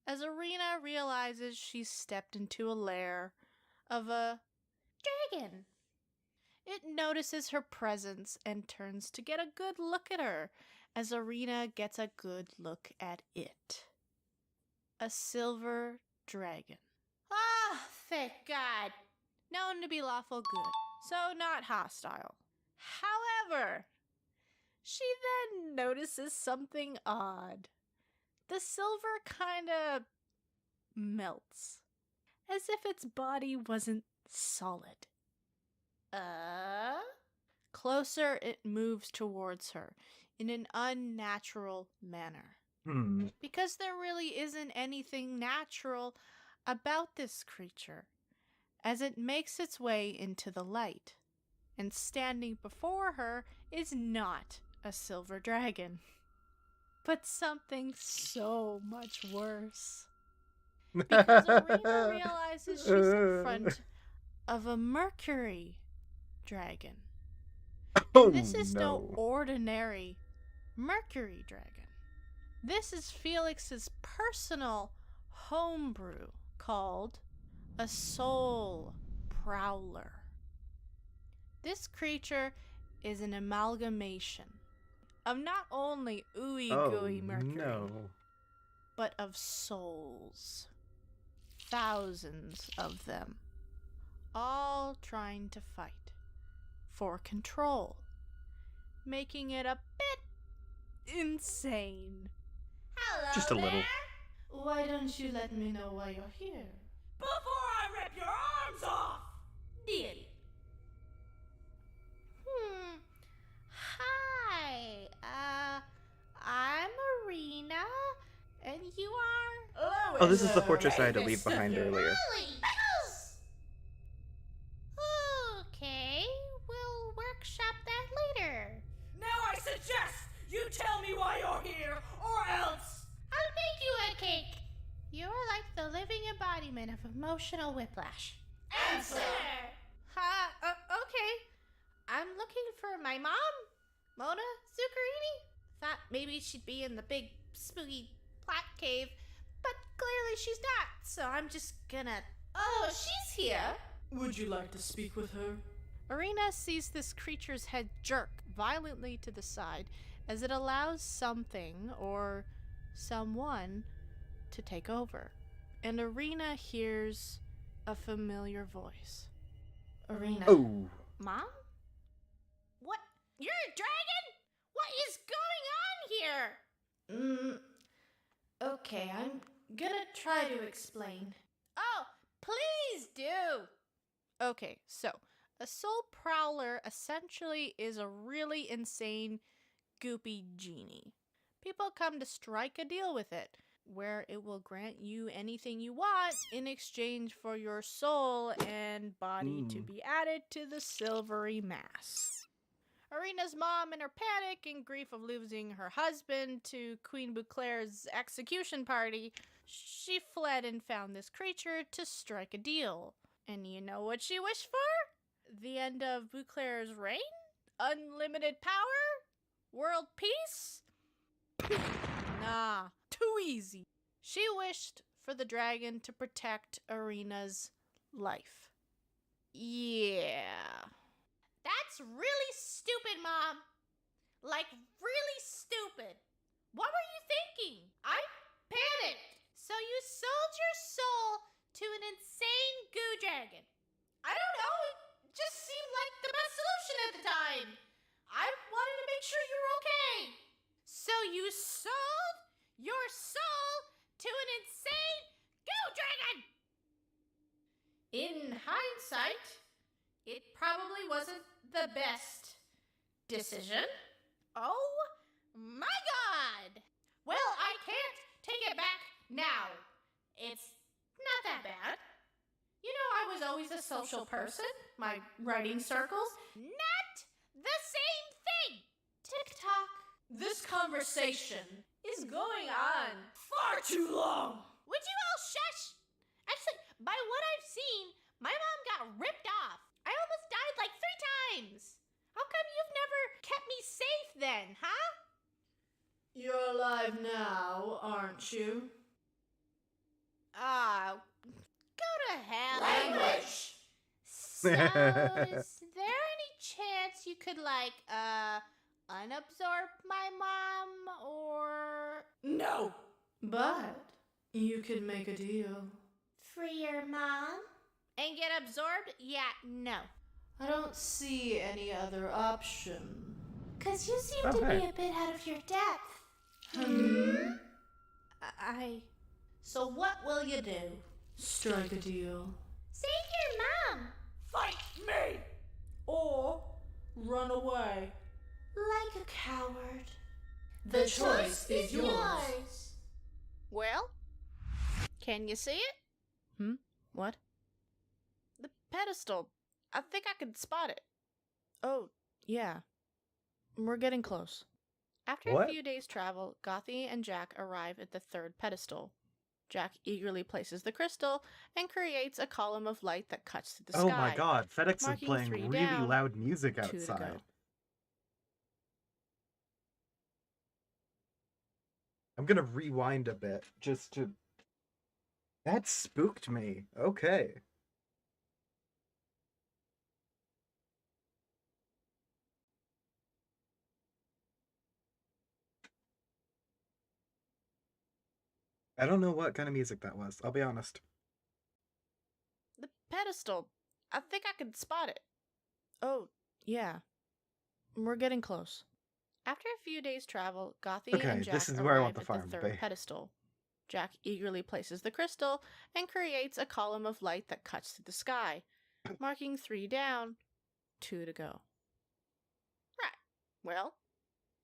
As Arena realizes she's stepped into a lair of a dragon. It notices her presence and turns to get a good look at her as Arena gets a good look at it. A silver dragon. Ah, thank God. Known to be lawful good, so not hostile. However, she then notices something odd. The silver kinda melts, as if its body wasn't solid. Closer, it moves towards her in an unnatural manner. Because there really isn't anything natural about this creature, as it makes its way into the light, and standing before her is not a silver dragon, but something so much worse. Because Arena realizes she's in front of a mercury dragon. Oh, And this is no ordinary mercury dragon. This is Felix's personal homebrew called a soul prowler. This creature is an amalgamation of not only ooey gooey mercury, no. but of souls. Thousands of them, all trying to fight for control, making it a bit insane. Hello Just a little. there. Why don't you let me know why you're here? Before I rip your arms off! Deal. Hi. I'm Arena, and you are? Oh, this is the fortress I had to leave behind earlier. Molly. Okay, we'll workshop that later. Now I suggest you tell me why you're here, or else! I'll make you a cake. You're like the living embodiment of emotional whiplash. Answer! Okay. I'm looking for my mom, Mona Zuccherini. Thought maybe she'd be in the big spooky plot cave, but clearly she's not, so I'm just gonna... Oh, she's here. Would you like to speak with her? Arena sees this creature's head jerk violently to the side as it allows something or someone to take over. And Arena hears a familiar voice. Arena. Oh. Mom? What? You're a dragon? What is going on here? Okay, I'm gonna try to explain. Oh, please do. Okay, so a soul prowler essentially is a really insane, goopy genie. People come to strike a deal with it, where it will grant you anything you want in exchange for your soul and body to be added to the silvery mass. Arena's mom, in her panic and grief of losing her husband to Queen Beauclair's execution party, she fled and found this creature to strike a deal. And you know what she wished for? The end of Beauclair's reign? Unlimited power? World peace? Nah, too easy. She wished for the dragon to protect Arena's life. Yeah. That's really stupid, Mom. Like, really stupid. What were you thinking? I panicked. So you sold your soul to an insane goo dragon. I don't know, it just seemed like the best solution at the time. I wanted to make sure you were okay. So you sold your soul to an insane goo dragon. In hindsight, it probably wasn't the best decision. Oh my god! Well, I can't take it back now. It's not that bad. You know, I was always a social person. My writing circles. Not the same thing. Tick-tock. This conversation is going on Far too long! Would you all shush? Actually, by what I've seen, my mom got ripped off. I almost died like 3 times. How come you've never kept me safe then, huh? You're alive now, aren't you? Go to hell. Language! So, is there any chance you could, like, unabsorb my mom, or... No! But you can make a deal. free your mom? And get absorbed? Yeah, no. I don't see any other option. 'Cause you seem to be a bit out of your depth. So what will you do? Strike a deal. Save your mom! Fight me! Or run away. Like a coward. The choice is yours. Well, can you see it? What? The pedestal. I think I can spot it. Oh, yeah. We're getting close. After What? a few days' travel, Gothy and Jack arrive at the 3rd pedestal. Jack eagerly places the crystal and creates a column of light that cuts through the sky. Oh my god, FedEx is marking playing 3 really down, loud music 2 to outside. go. I'm gonna rewind a bit just to. That spooked me. Okay. I don't know what kind of music that was, I'll be honest. The pedestal. I think I can spot it. Oh, yeah. We're getting close. After a few days' travel, Gothy Okay, and Jack this is where I want arrive the at farm the to third be. pedestal. Jack eagerly places the crystal and creates a column of light that cuts through the sky, marking 3 down, 2 to go. Right. Well,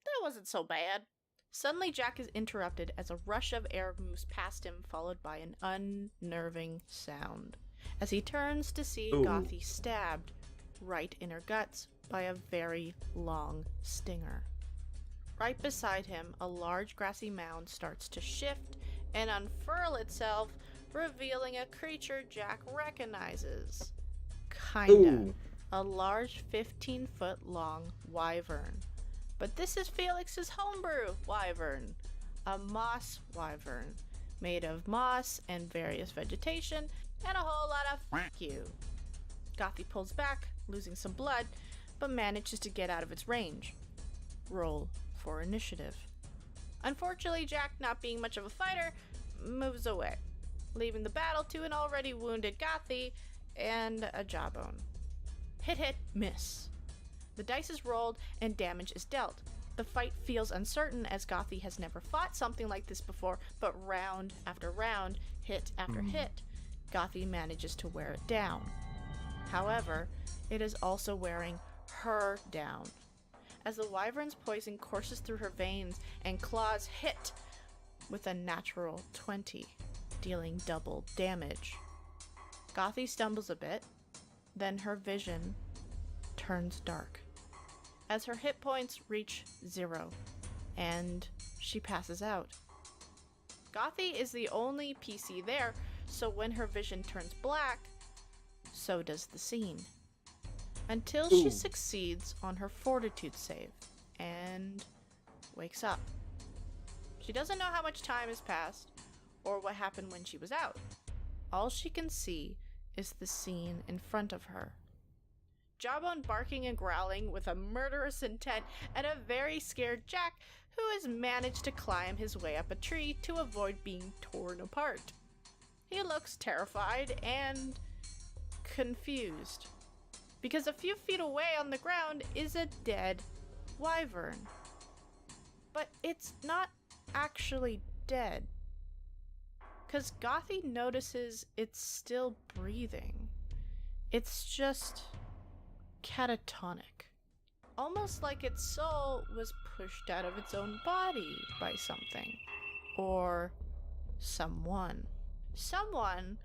that wasn't so bad. Suddenly, Jack is interrupted as a rush of air moves past him, followed by an unnerving sound. As he turns to see Ooh. Gothy stabbed right in her guts by a very long stinger. Right beside him, a large grassy mound starts to shift and unfurl itself, revealing a creature Jack recognizes. Kinda. Ooh. A large 15-foot long wyvern. But this is Felix's homebrew wyvern, a moss wyvern, made of moss and various vegetation, and a whole lot of f*** you. Gothy pulls back, losing some blood, but manages to get out of its range. Roll for initiative. Unfortunately, Jack, not being much of a fighter, moves away, leaving the battle to an already wounded Gothy and a jawbone. Hit, hit, miss. The dice is rolled and damage is dealt. The fight feels uncertain as Gothy has never fought something like this before, but round after round, hit after hit, Gothy manages to wear it down. However, it is also wearing her down. As the wyvern's poison courses through her veins and claws hit with a natural 20, dealing double damage. Gothy stumbles a bit, then her vision turns dark as her hit points reach 0, and she passes out. Gothy is the only PC there, so when her vision turns black, so does the scene. Until she succeeds on her fortitude save, and wakes up. She doesn't know how much time has passed, or what happened when she was out. All she can see is the scene in front of her. Jawbone barking and growling with a murderous intent, and a very scared Jack who has managed to climb his way up a tree to avoid being torn apart. He looks terrified and confused, because a few feet away on the ground is a dead wyvern. But it's not actually dead, because Gothy notices it's still breathing. It's just catatonic. Almost like its soul was pushed out of its own body by something. Or someone. Someone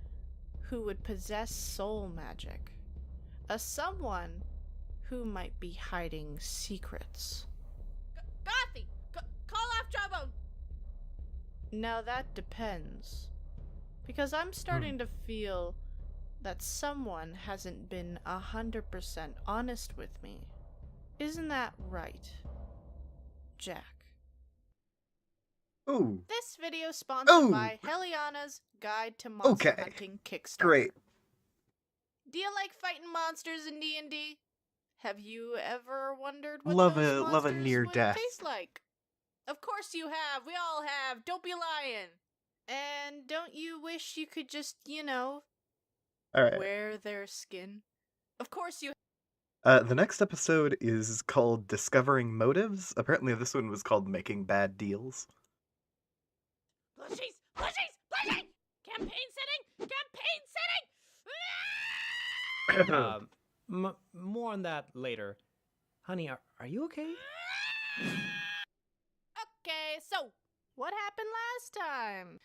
who would possess soul magic. A someone who might be hiding secrets. Gothy! Call off Jawbone! Now that depends. Because I'm starting to feel that someone hasn't been 100% honest with me. Isn't that right, Jack? Ooh. This video is sponsored Ooh. by Heliana's Guide to Monster Okay. Hunting Kickstarter. Great. Do you like fighting monsters in D&D? Have you ever wondered what Love those a monsters near would death. taste like? Of course you have. We all have. Don't be lying. And don't you wish you could just, All right. wear their skin? Of course you. The next episode is called Discovering Motives. Apparently this one was called Making Bad Deals. Plushies! Plushies! Plushies! Campaign setting! Campaign setting! More on that later. Honey, are you okay? Okay, so what happened last time?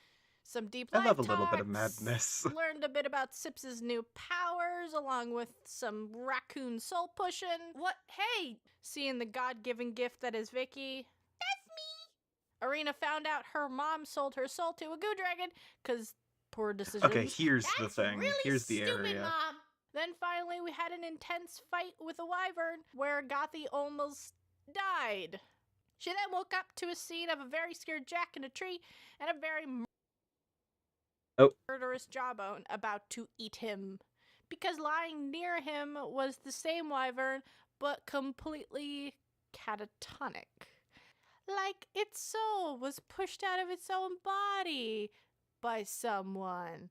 Some deep I life love a little bit of talks, madness. Learned a bit about Sips's new powers, along with some raccoon soul pushing. What? Hey! Seeing the God-given gift that is Vicky. That's me! Arena found out her mom sold her soul to a goo dragon, cause poor decisions. Okay, here's the That's thing. really Here's the stupid, area. Mom. Then finally we had an intense fight with a wyvern, where Gothy almost died. She then woke up to a scene of a very scared Jack in a tree and a very murderous Jawbone about to eat him. Because lying near him was the same wyvern, but completely catatonic. Like its soul was pushed out of its own body by someone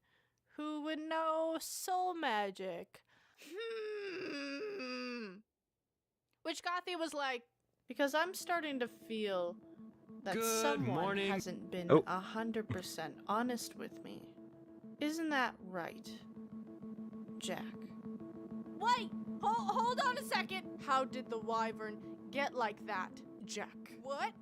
who would know soul magic. Which Gothy was like, because I'm starting to feel that Good someone morning. hasn't been Oh. 100% honest with me. Isn't that right, Jack? Wait! Hold on a second! How did the wyvern get like that, Jack? What?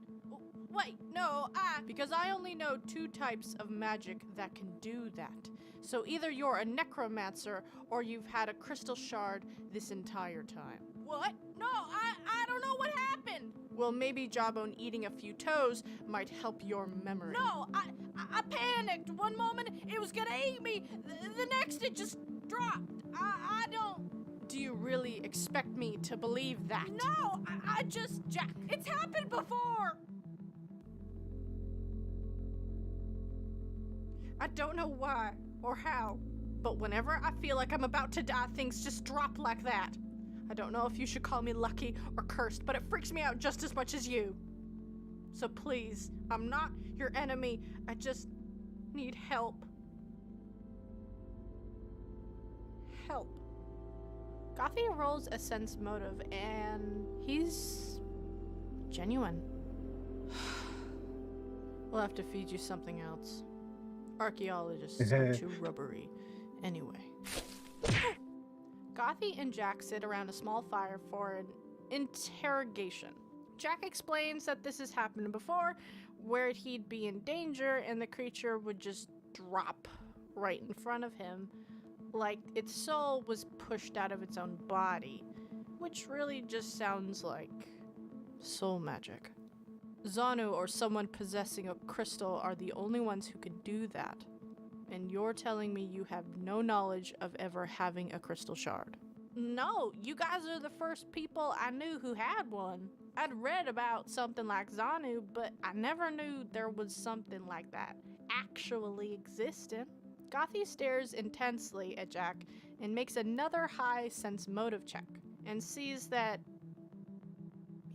Wait, no, because I only know 2 types of magic that can do that. So either you're a necromancer or you've had a crystal shard this entire time. What? No, I don't know what happened! Well, maybe Jawbone eating a few toes might help your memory. No, I panicked. One moment it was gonna eat me, the next it just dropped. I don't... Do you really expect me to believe that? No, I just... Jack, it's happened before! I don't know why or how, but whenever I feel like I'm about to die, things just drop like that. I don't know if you should call me lucky or cursed, but it freaks me out just as much as you. So please, I'm not your enemy. I just need help. Help. Gothy rolls a sense motive, and he's genuine. We'll have to feed you something else. Archaeologists are too rubbery. Anyway. Gothy and Jack sit around a small fire for an interrogation. Jack explains that this has happened before, where he'd be in danger and the creature would just drop right in front of him, like its soul was pushed out of its own body, which really just sounds like soul magic. Zanu or someone possessing a crystal are the only ones who can do that. And you're telling me you have no knowledge of ever having a crystal shard? No, you guys are the first people I knew who had one. I'd read about something like Zanu, but I never knew there was something like that actually existed. Gothy stares intensely at Jack and makes another high sense motive check and sees that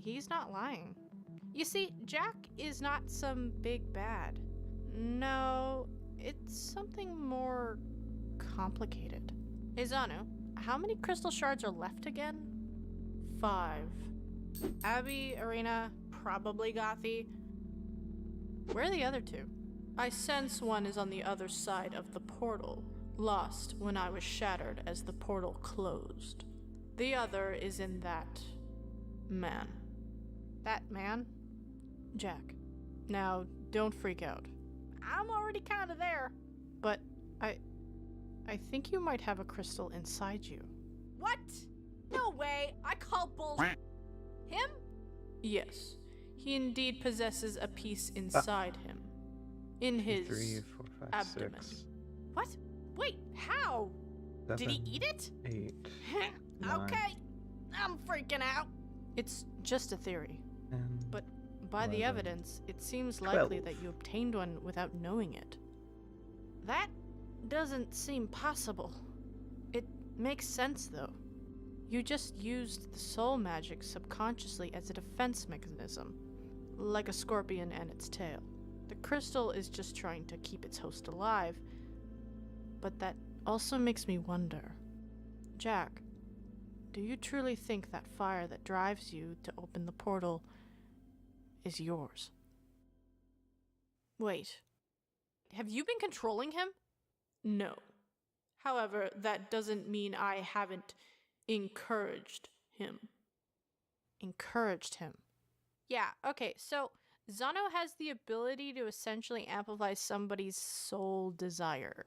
he's not lying. You see, Jack is not some big bad. No, it's something more complicated. Hey Zanu, how many crystal shards are left again? 5. Abby, Arena, probably Gothy. Where are the other 2? I sense one is on the other side of the portal, lost when I was shattered as the portal closed. The other is in that man. That man? Jack. Now, don't freak out. I'm already kind of there. But I think you might have a crystal inside you. What? No way. I call bull. Him? Yes. He indeed possesses a piece inside him. In his 3, 4, 5, abdomen. 6, What? Wait, how? 7, Did he eat it? 8, 9, Okay. I'm freaking out. It's just a theory. 10, But by the 11, evidence, it seems likely 12. that you obtained one without knowing it. That doesn't seem possible. It makes sense, though. You just used the soul magic subconsciously as a defense mechanism, like a scorpion and its tail. The crystal is just trying to keep its host alive, but that also makes me wonder. Jack, do you truly think that fire that drives you to open the portal is yours? Wait. Have you been controlling him? No. However, that doesn't mean I haven't encouraged him. Encouraged him? Yeah, okay, so Zano has the ability to essentially amplify somebody's soul desire.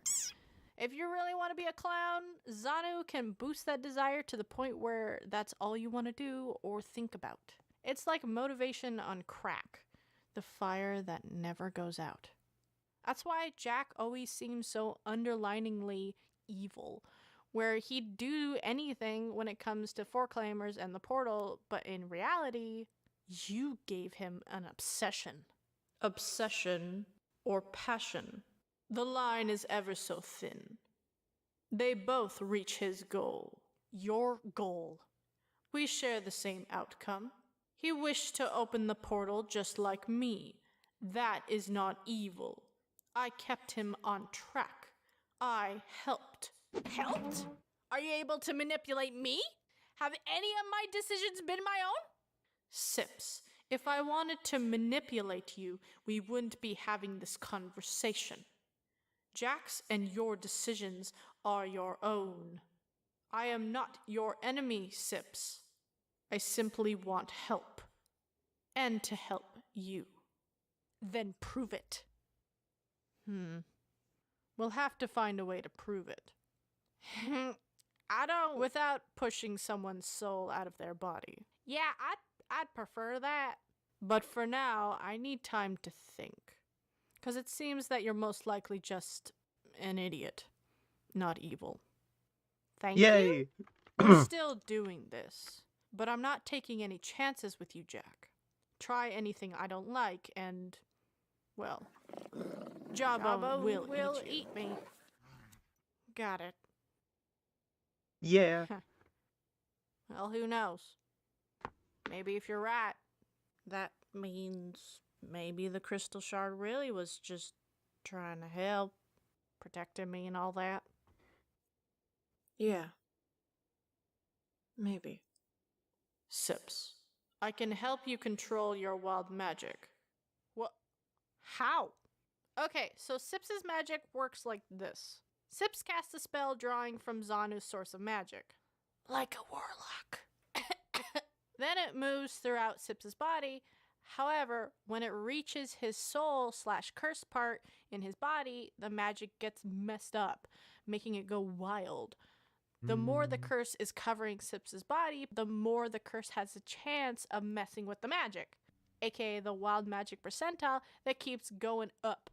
If you really want to be a clown, Zanu can boost that desire to the point where that's all you want to do or think about. It's like motivation on crack, the fire that never goes out. That's why Jack always seems so underliningly evil, where he'd do anything when it comes to Foreclaimers and the portal, but in reality, You gave him an obsession. Obsession or passion. The line is ever so thin. They both reach his goal. Your goal. We share the same outcome. He wished to open the portal just like me. That is not evil. I kept him on track. I helped. Helped? Are you able to manipulate me? Have any of my decisions been my own? Sips, if I wanted to manipulate you, we wouldn't be having this conversation. Jax and your decisions are your own. I am not your enemy, Sips. I simply want help. And to help you. Then prove it. We'll have to find a way to prove it. I don't... Without pushing someone's soul out of their body. Yeah, I'd prefer that. But for now, I need time to think. 'Cause it seems that you're most likely just an idiot, not evil. Thank you. Yay! We're still doing this, but I'm not taking any chances with you, Jack. Try anything I don't like and, well, Jabba will eat me. Got it. Yeah. Well, who knows? Maybe if you're right, that means maybe the crystal shard really was just trying to help, protecting me and all that. Yeah. Maybe. Sips, I can help you control your wild magic. What? How? Okay, so Sips's magic works like this. Sips casts a spell drawing from Zanu's source of magic. Like a warlock. Then it moves throughout Sips's body. However, when it reaches his soul/curse part in his body, the magic gets messed up, making it go wild. The more the curse is covering Sips's body, the more the curse has a chance of messing with the magic, aka the wild magic percentile that keeps going up.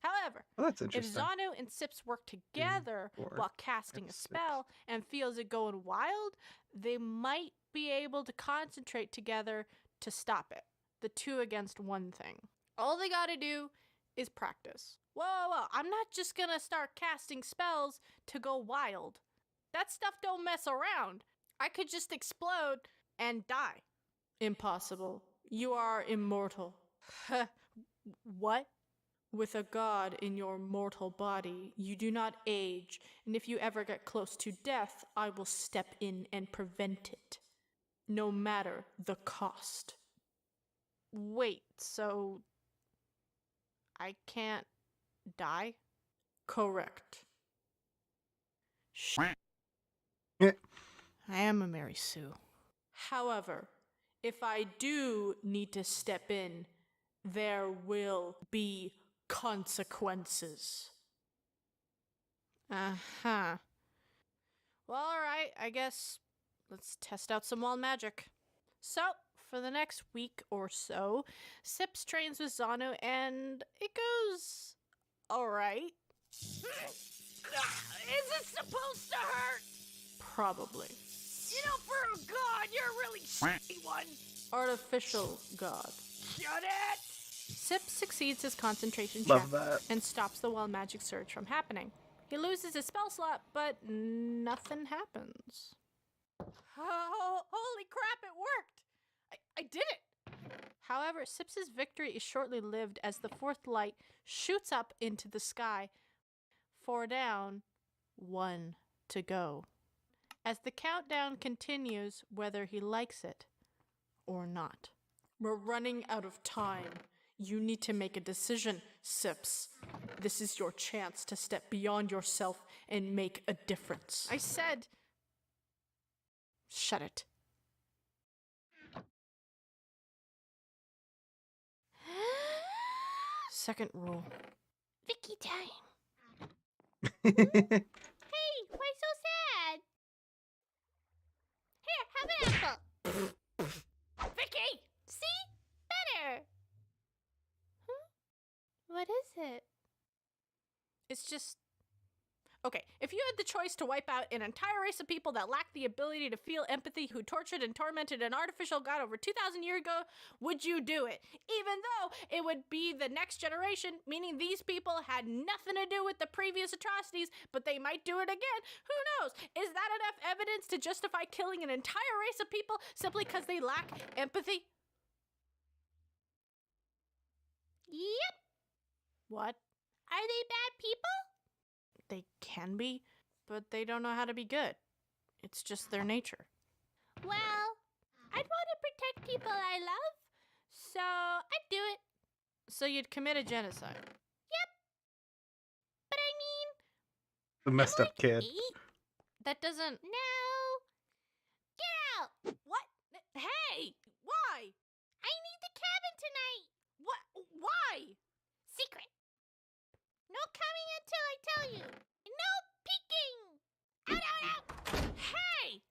However, Well, that's if interesting. Zanu and Sips work together 4, while casting a 6. spell and feels it going wild, they might be able to concentrate together to stop it. The 2 against 1 thing. All they gotta do is practice. Whoa, I'm not just gonna start casting spells to go wild. That stuff don't mess around. I could just explode and die. Impossible. You are immortal. What? With a god in your mortal body, you do not age, and if you ever get close to death, I will step in and prevent it. No matter the cost. Wait, so I can't die? Correct. I am a Mary Sue. However, if I do need to step in, there will be consequences. Uh-huh. Well, alright, I guess let's test out some wild magic. So, for the next week or so, Sips trains with Zanu and it goes alright. Is it supposed to hurt? Probably. You know, for a god, you're a really shitty one. Artificial god. Shut it! Sips succeeds his concentration check Love that. and stops the wild magic surge from happening. He loses his spell slot, but nothing happens. Oh, holy crap, it worked! I did it! However, Sips's victory is shortly lived as the 4th light shoots up into the sky. 4 down, 1 to go. As the countdown continues, whether he likes it or not. We're running out of time. You need to make a decision, Sips. This is your chance to step beyond yourself and make a difference. I said... Shut it. Second rule. Vicky time. Yeah. Hey, why so sad? Here, have an apple. Vicky! See? Better. Huh? What is it? It's just... Okay, if you had the choice to wipe out an entire race of people that lack the ability to feel empathy, who tortured and tormented an artificial god over 2,000 years ago, would you do it? Even though it would be the next generation, meaning these people had nothing to do with the previous atrocities, but they might do it again. Who knows? Is that enough evidence to justify killing an entire race of people simply because they lack empathy? Yep. What? Are they bad people? They can be, but they don't know how to be good. It's just their nature. Well, I'd want to protect people I love, so I'd do it. So you'd commit a genocide. Yep. But I mean, The messed up kid. 8? That doesn't... No. Get out. What? Hey! Why? I need the cabin tonight. What? Why? Secret. No coming until I tell you. No peeking. Out, out, out. Hey!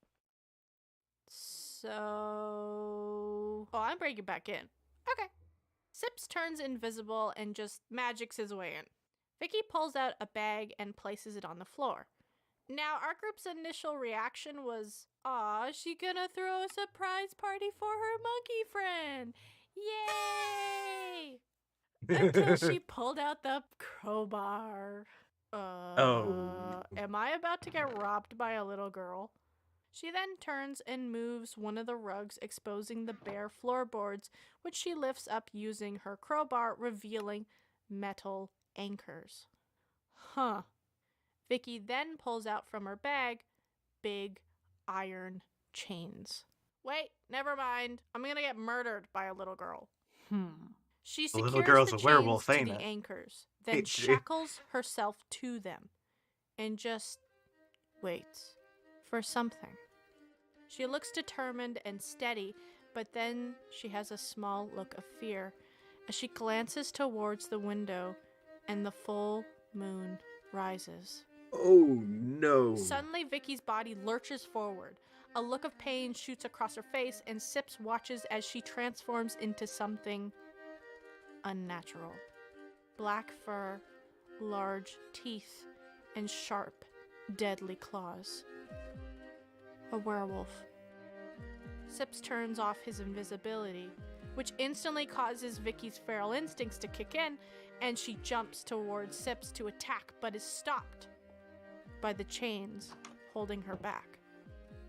So... Oh, I'm breaking back in. Okay. Sips turns invisible and just magics his way in. Vicky pulls out a bag and places it on the floor. Now, our group's initial reaction was, aw, she gonna throw a surprise party for her monkey friend. Yay! Until she pulled out the crowbar. Am I about to get robbed by a little girl? She then turns and moves one of the rugs, exposing the bare floorboards, which she lifts up using her crowbar, revealing metal anchors. Huh. Vicky then pulls out from her bag big iron chains. Wait, never mind. I'm gonna get murdered by a little girl. She The secures little girl's the a werewolf, chains to ain't the it? anchors, then Ain't she? shackles herself to them, and just waits for something. She looks determined and steady, but then she has a small look of fear as she glances towards the window and the full moon rises. Oh no. Suddenly, Vicky's body lurches forward. A look of pain shoots across her face, and Sips watches as she transforms into something unnatural. Black fur, large teeth, and sharp, deadly claws. A werewolf. Sips turns off his invisibility, which instantly causes Vicky's feral instincts to kick in, and she jumps towards Sips to attack, but is stopped by the chains holding her back.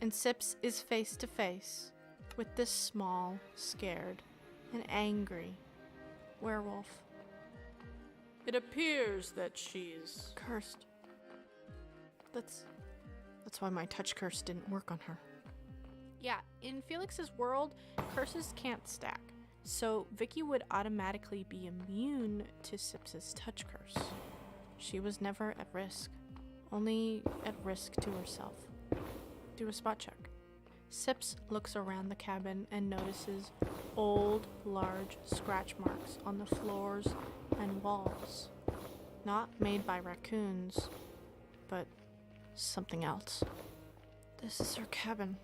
And Sips is face to face with this small, scared, and angry werewolf. It appears that she's cursed. That's why my touch curse didn't work on her. Yeah, in Felix's world, curses can't stack. So Vicky would automatically be immune to Sips's touch curse. She was never at risk, only at risk to herself. Do a spot check. Sips looks around the cabin and notices old, large scratch marks on the floors and walls. Not made by raccoons, but something else. This is her cabin.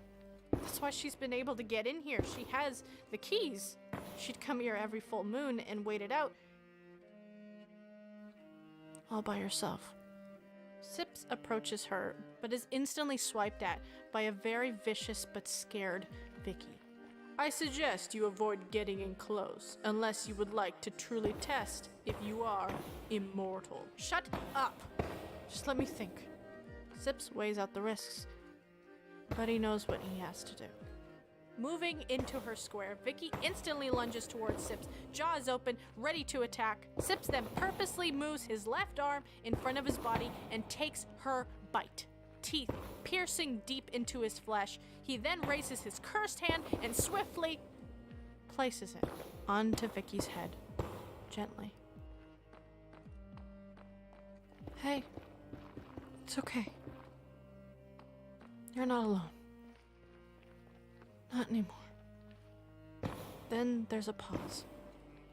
That's why she's been able to get in here. She has the keys. She'd come here every full moon and wait it out. All by herself. Sips approaches her, but is instantly swiped at by a very vicious but scared Vicky. I suggest you avoid getting in close, unless you would like to truly test if you are immortal. Shut up! Just let me think. Sips weighs out the risks, but he knows what he has to do. Moving into her square, Vicky instantly lunges towards Sips, jaws open, ready to attack. Sips then purposely moves his left arm in front of his body and takes her bite. Teeth piercing deep into his flesh. He then raises his cursed hand and swiftly places it onto Vicky's head, gently. Hey, it's okay. You're not alone. Not anymore. Then there's a pause,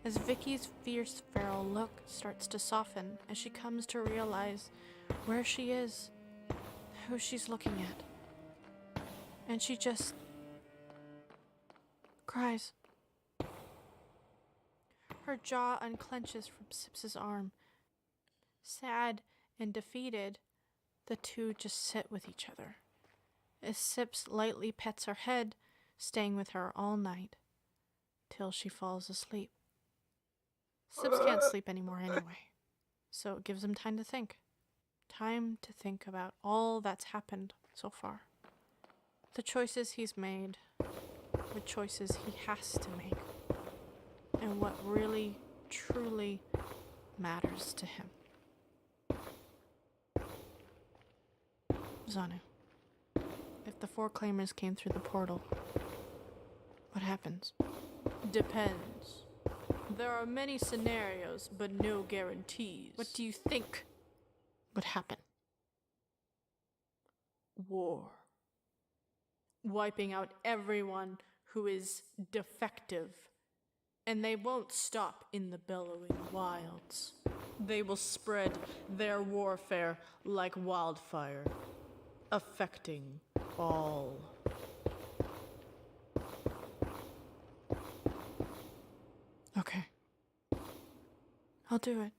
as Vicky's fierce feral look starts to soften as she comes to realize where she is, who she's looking at. And she just cries. Her jaw unclenches from Sips's arm. Sad and defeated, The two just sit with each other, as Sips lightly pets her head, staying with her all night, till she falls asleep. Sips can't sleep anymore anyway, so it gives him time to think. Time to think about all that's happened so far. The choices he's made, the choices he has to make, and what really, truly matters to him. Zanu, if the four claimers came through the portal, what happens? Depends. There are many scenarios, but no guarantees. What do you think would happen? War. Wiping out everyone who is defective. And they won't stop in the bellowing wilds. They will spread their warfare like wildfire, affecting all. Okay. I'll do it.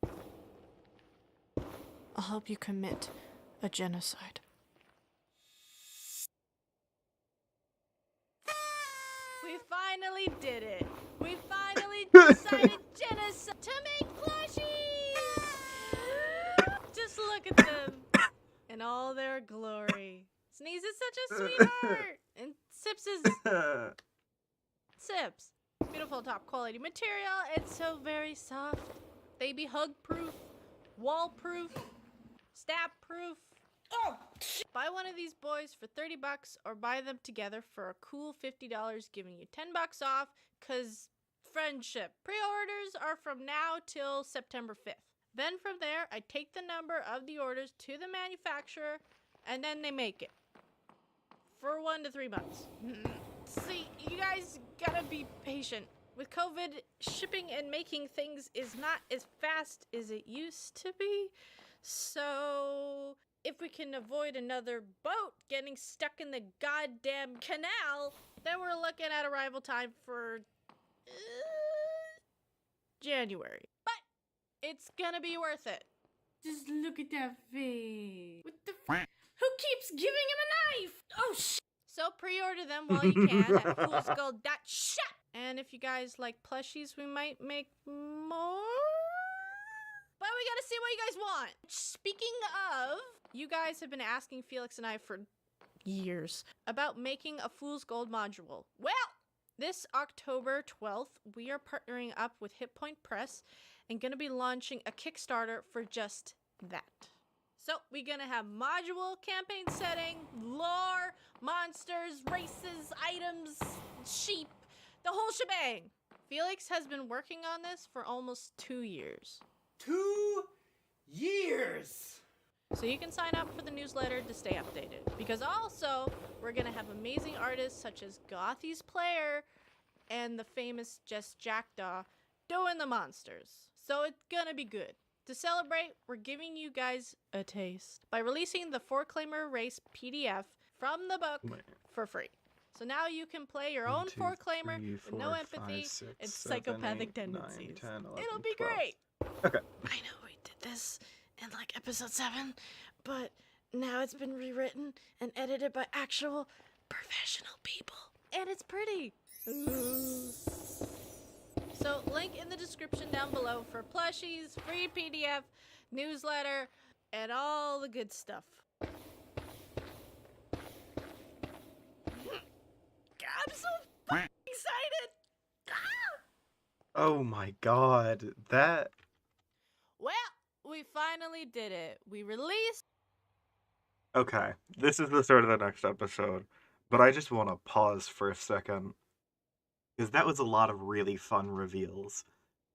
I'll help you commit a genocide. We finally did it. We finally decided genocide to make plushies. Just look at them in all their glory. Sneeze is such a sweetheart, and Sips is Sips. Beautiful top quality material. It's so very soft. Baby hug proof, wall proof, stab proof. Oh! Buy one of these boys for $30 or buy them together for a cool $50, giving you $10 off, cause friendship. Pre-orders are from now till September 5th. Then from there, I take the number of the orders to the manufacturer, and then they make it. For 1 to 3 months. See, you guys gotta be patient. With COVID, shipping and making things is not as fast as it used to be. So, if we can avoid another boat getting stuck in the goddamn canal, then we're looking at arrival time for January. But it's gonna be worth it. Just look at that face. What the Who keeps giving him a knife? Oh, So pre-order them while you can at foolsgold.shop. And if you guys like plushies, we might make more. But we gotta see what you guys want. Speaking of, you guys have been asking Felix and I for years about making a Fool's Gold module. Well, this October 12th, we are partnering up with Hit Point Press and gonna be launching a Kickstarter for just that. So we're gonna have module, campaign setting, lore, monsters, races, items, sheep, the whole shebang. Felix has been working on this for almost 2 years. 2 years! So you can sign up for the newsletter to stay updated. Because also, we're gonna have amazing artists such as Gothy's Player and the famous Jess Jackdaw doing the monsters. So it's gonna be good. To celebrate, we're giving you guys a taste by releasing the Four Claimer Race PDF from the book for free. So now you can play your own Four Claimer with no empathy and psychopathic tendencies. It'll be great. Okay. I know we did this in like episode 7, but now it's been rewritten and edited by actual professional people. And it's pretty. Ooh. So link in the description down below for plushies, free PDF, newsletter, and all the good stuff. I'm so excited! Oh my god, that... Well, we finally did it. We released... Okay, this is the start of the next episode, but I just want to pause for a second. Because that was a lot of really fun reveals.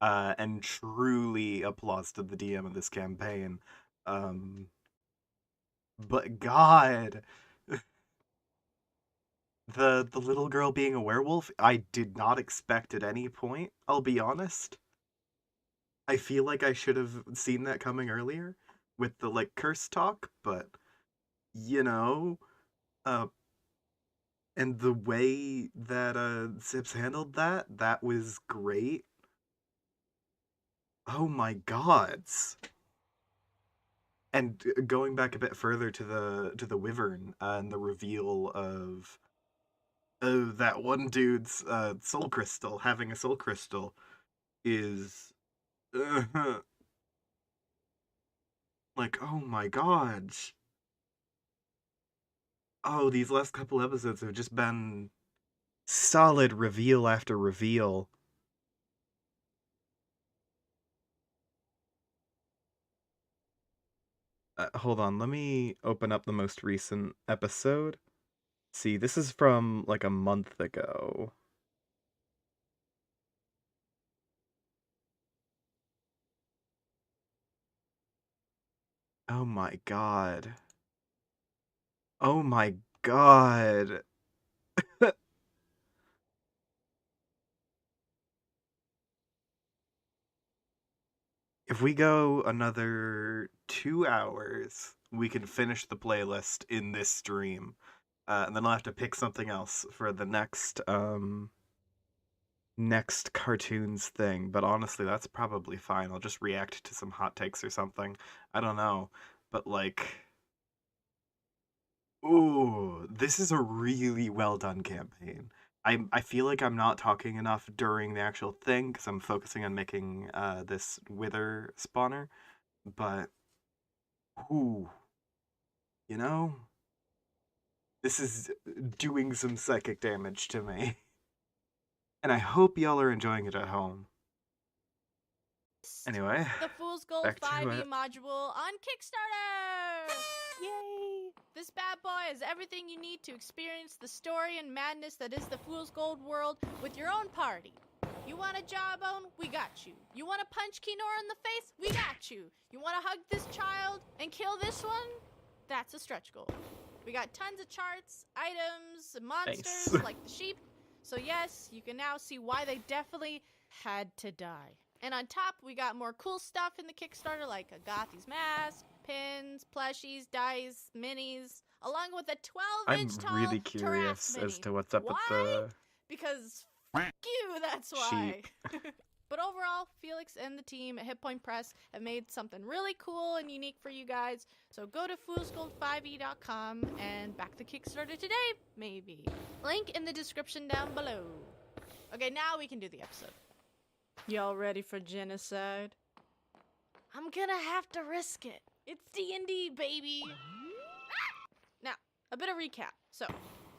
And truly applause to the DM of this campaign. But God... The little girl being a werewolf, I did not expect at any point, I'll be honest. I feel like I should have seen that coming earlier with the, like, curse talk, but, you know, and the way that, Sips handled that was great. Oh my gods. And going back a bit further to the wyvern and the reveal of that one dude's soul crystal, having a soul crystal is like, oh my god. Oh, these last couple episodes have just been solid reveal after reveal. Hold on, let me open up the most recent episode. See, this is from like a month ago. Oh my god. Oh my god. If we go another 2 hours, we can finish the playlist in this stream. And then I'll have to pick something else for the next cartoons thing. But honestly, that's probably fine. I'll just react to some hot takes or something. I don't know. But like, ooh, this is a really well done campaign. I feel like I'm not talking enough during the actual thing because I'm focusing on making this wither spawner. But ooh, you know, this is doing some psychic damage to me. And I hope y'all are enjoying it at home. Anyway, The Fool's Gold back to 5e it. module on Kickstarter! Yay! This bad boy is everything you need to experience the story and madness that is the Fool's Gold world with your own party. You want a jawbone? We got you. You want to punch Kinora in the face? We got you. You want to hug this child and kill this one? That's a stretch goal. We got tons of charts, items, and monsters Nice. like the sheep. So yes, you can now see why they definitely had to die. And on top, we got more cool stuff in the Kickstarter like a Gothi's mask, pins, plushies, dice, minis, along with a 12-inch I'm tall really Taras curious mini. as to what's up Why? with the Because f*** you, that's why. sheep. But overall, Felix and the team at Hit Point Press have made something really cool and unique for you guys. So go to foolsgold5e.com and back the Kickstarter today, maybe. Link in the description down below. Okay, now we can do the episode. Y'all ready for genocide? I'm gonna have to risk it. It's D&D, baby. Now, a bit of recap. So,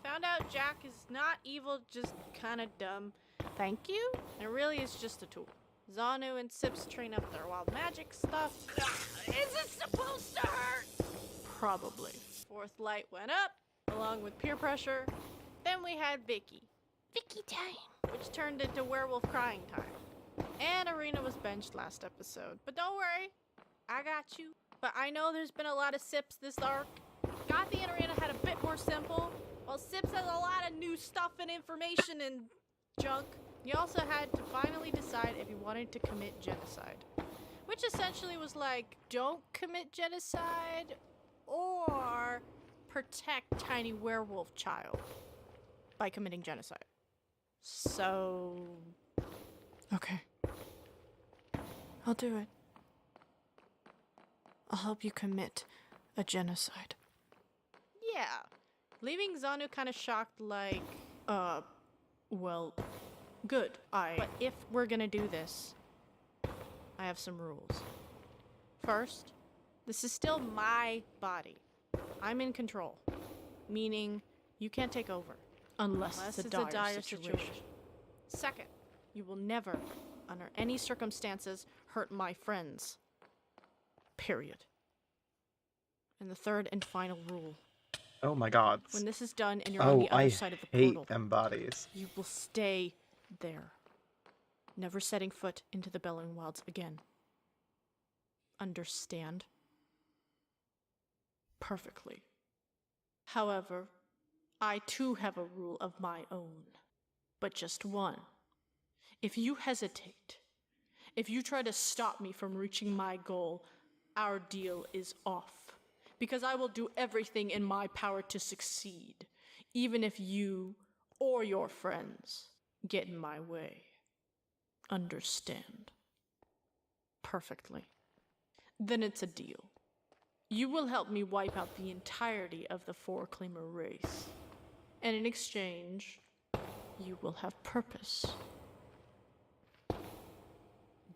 found out Jack is not evil, just kind of dumb. Thank you. It really is just a tool. Zanu and Sips train up their wild magic stuff. Is it supposed to hurt? Probably. Fourth light went up, along with peer pressure. Then we had Vicky. Vicky time. Which turned into werewolf crying time. And Arena was benched last episode. But don't worry, I got you. But I know there's been a lot of Sips this arc. Gothy and Arena had a bit more simple, while Sips has a lot of new stuff and information and junk. You also had to finally decide if you wanted to commit genocide. Which essentially was like, don't commit genocide or protect tiny werewolf child by committing genocide. So... okay. I'll do it. I'll help you commit a genocide. Yeah. Leaving Zanu kind of shocked like, well, good. But if we're gonna do this, I have some rules. First, this is still my body. I'm in control. Meaning, you can't take over. Unless it's a dire situation. Second, you will never, under any circumstances, hurt my friends. Period. And the third and final rule. Oh my god. When this is done and you're on the other side of the hate portal, them bodies. you will stay there. Never setting foot into the Bellowing Wilds again. Understand? Perfectly. However, I too have a rule of my own. But just one. If you hesitate, if you try to stop me from reaching my goal, our deal is off. Because I will do everything in my power to succeed, even if you or your friends get in my way. Understand? Perfectly. Then it's a deal. You will help me wipe out the entirety of the four-claimer race. And in exchange, you will have purpose.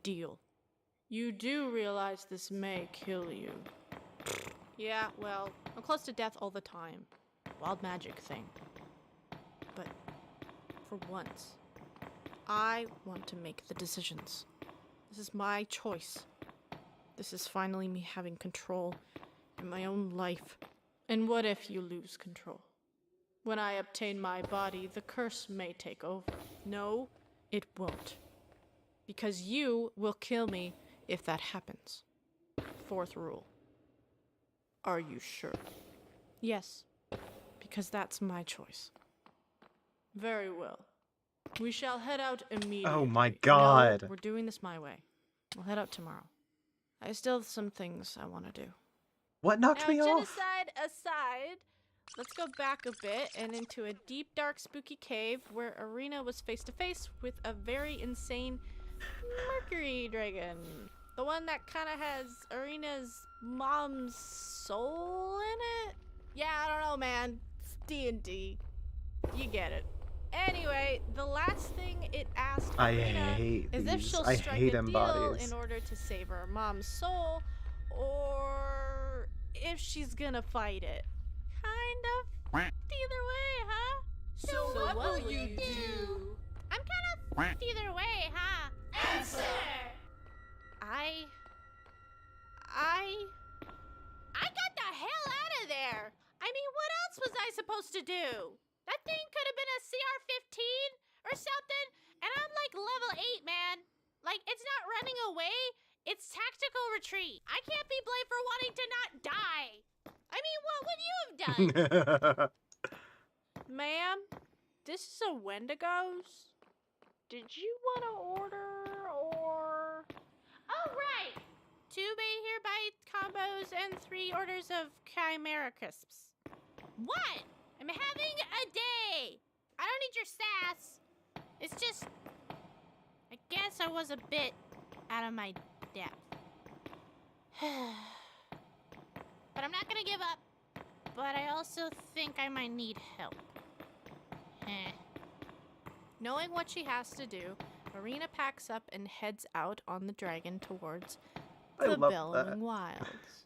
Deal. You do realize this may kill you. Yeah, well, I'm close to death all the time. Wild magic thing. But for once, I want to make the decisions. This is my choice. This is finally me having control in my own life. And what if you lose control? When I obtain my body, the curse may take over. No, it won't. Because you will kill me if that happens. Fourth rule. Are you sure? Yes, because that's my choice. Very well. We shall head out immediately. Oh my god. No, we're doing this my way. We'll head out tomorrow. I still have some things I want to do. What knocked Now, me off? genocide aside, let's go back a bit and into a deep, dark, spooky cave where Arena was face to face with a very insane Mercury dragon. The one that kind of has Arena's mom's soul in it? Yeah, I don't know, man. It's D&D. You get it. Anyway, the last thing it asked Arena is if she'll strike a deal in order to save her mom's soul, or if she's gonna fight it. Kind of. Either way, huh? So what will you do? I'm kind of either way, huh? Answer! I got the hell out of there! I mean, what else was I supposed to do? That thing could have been a CR-15 or something, and I'm like level 8, man. Like, it's not running away, it's tactical retreat. I can't be blamed for wanting to not die. I mean, what would you have done? Ma'am, this is a Wendigos. Did you want to order, or... Oh, right! 2 made here by combos and 3 orders of Chimera crisps. What? I'm having a day! I don't need your sass. It's just... I guess I was a bit out of my depth. But I'm not gonna give up. But I also think I might need help. Knowing what she has to do, Arena packs up and heads out on the dragon towards the Bellowing Wilds.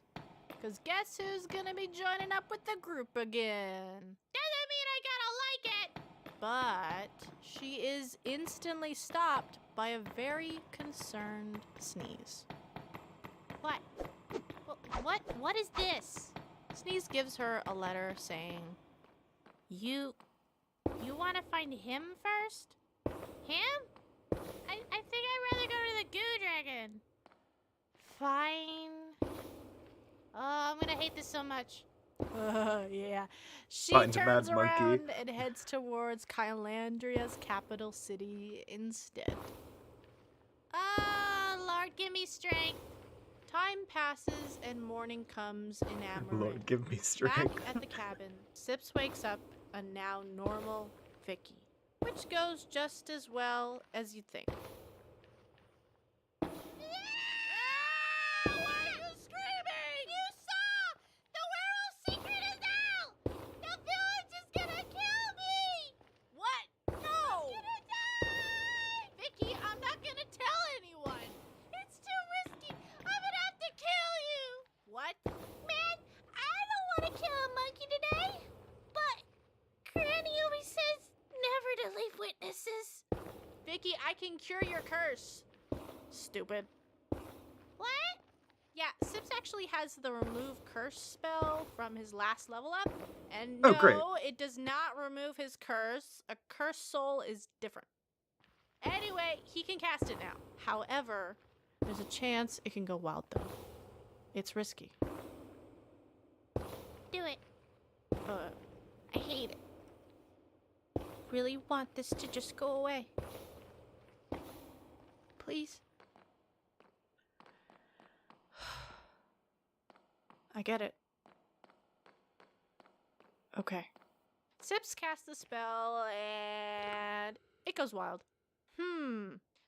Because guess who's gonna be joining up with the group again? Doesn't mean I gotta like it! But she is instantly stopped by a very concerned Sneeze. What? What is this? Sneeze gives her a letter saying, You want to find him first? Him? I think I'd rather go to the Goo Dragon. Fine. Oh, I'm gonna hate this so much. Yeah. She Find a turns mad monkey. around and heads towards Kylandria's capital city instead. Lord, give me strength. Time passes and morning comes in Amarin. Lord, give me Back strength. at the cabin, Sips wakes up a now normal Vicky, which goes just as well as you'd think. Why are you screaming? You saw! The werewolf secret is out! The village is gonna kill me! What? No! I'm gonna die! Vicky, I'm not gonna tell anyone! It's too risky! I'm gonna have to kill you! What? Man, I don't want to kill a monkey today! But Granny always says never to leave witnesses. Vicky, I can cure your curse. Stupid. What? Yeah, Sips actually has the remove curse spell from his last level up. And Oh, no, great. it does not remove his curse. A cursed soul is different. Anyway, he can cast it now. However, there's a chance it can go wild though. It's risky. Do it. I hate it. Really want this to just go away. Please. I get it. Okay. Sips casts the spell and it goes wild.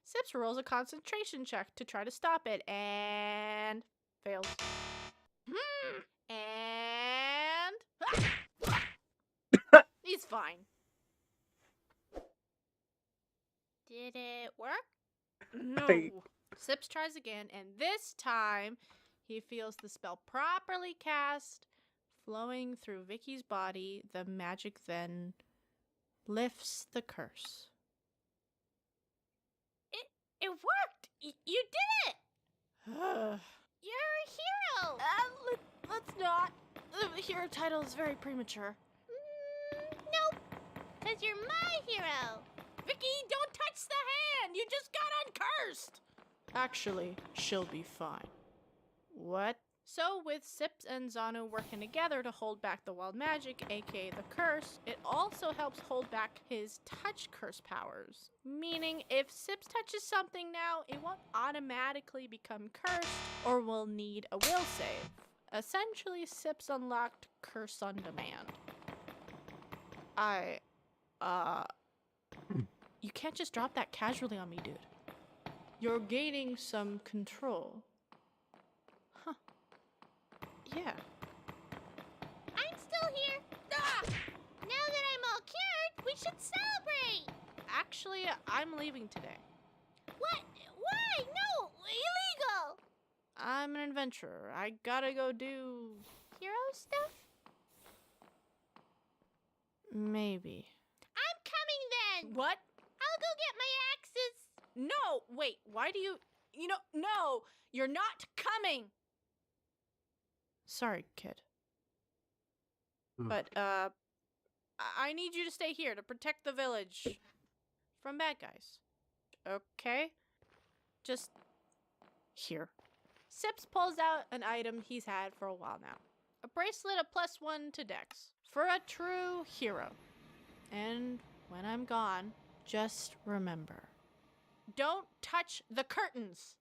Sips rolls a concentration check to try to stop it and fails. He's fine. Did it work? No. I- Sips tries again, and this time he feels the spell properly cast, flowing through Vicky's body. The magic then lifts the curse. It worked! You did it! Ugh. You're a hero! Let's not. The hero title is very premature. Nope. Because you're my hero. Vicky, don't touch the hand! You just got uncursed! Actually, she'll be fine. What? So, with Sips and Zanu working together to hold back the wild magic, aka the curse, it also helps hold back his touch curse powers. Meaning, if Sips touches something now, it won't automatically become cursed or will need a will save. Essentially, Sips unlocked Curse on Demand. You can't just drop that casually on me, dude. You're gaining some control. Huh. Yeah. I'm still here. Ah! Now that I'm all cured, we should celebrate. Actually, I'm leaving today. What? Why? No! Illegal! I'm an adventurer. I gotta go do... Hero stuff? Maybe. I'm coming then! What? I'll go get my axes! No! Wait, why do you... no! You're not coming! Sorry, kid. But, I need you to stay here to protect the village from bad guys. Okay? Just... here. Sips pulls out an item he's had for a while now. A bracelet of +1 to Dex. For a true hero. And when I'm gone, just remember. Don't touch the curtains!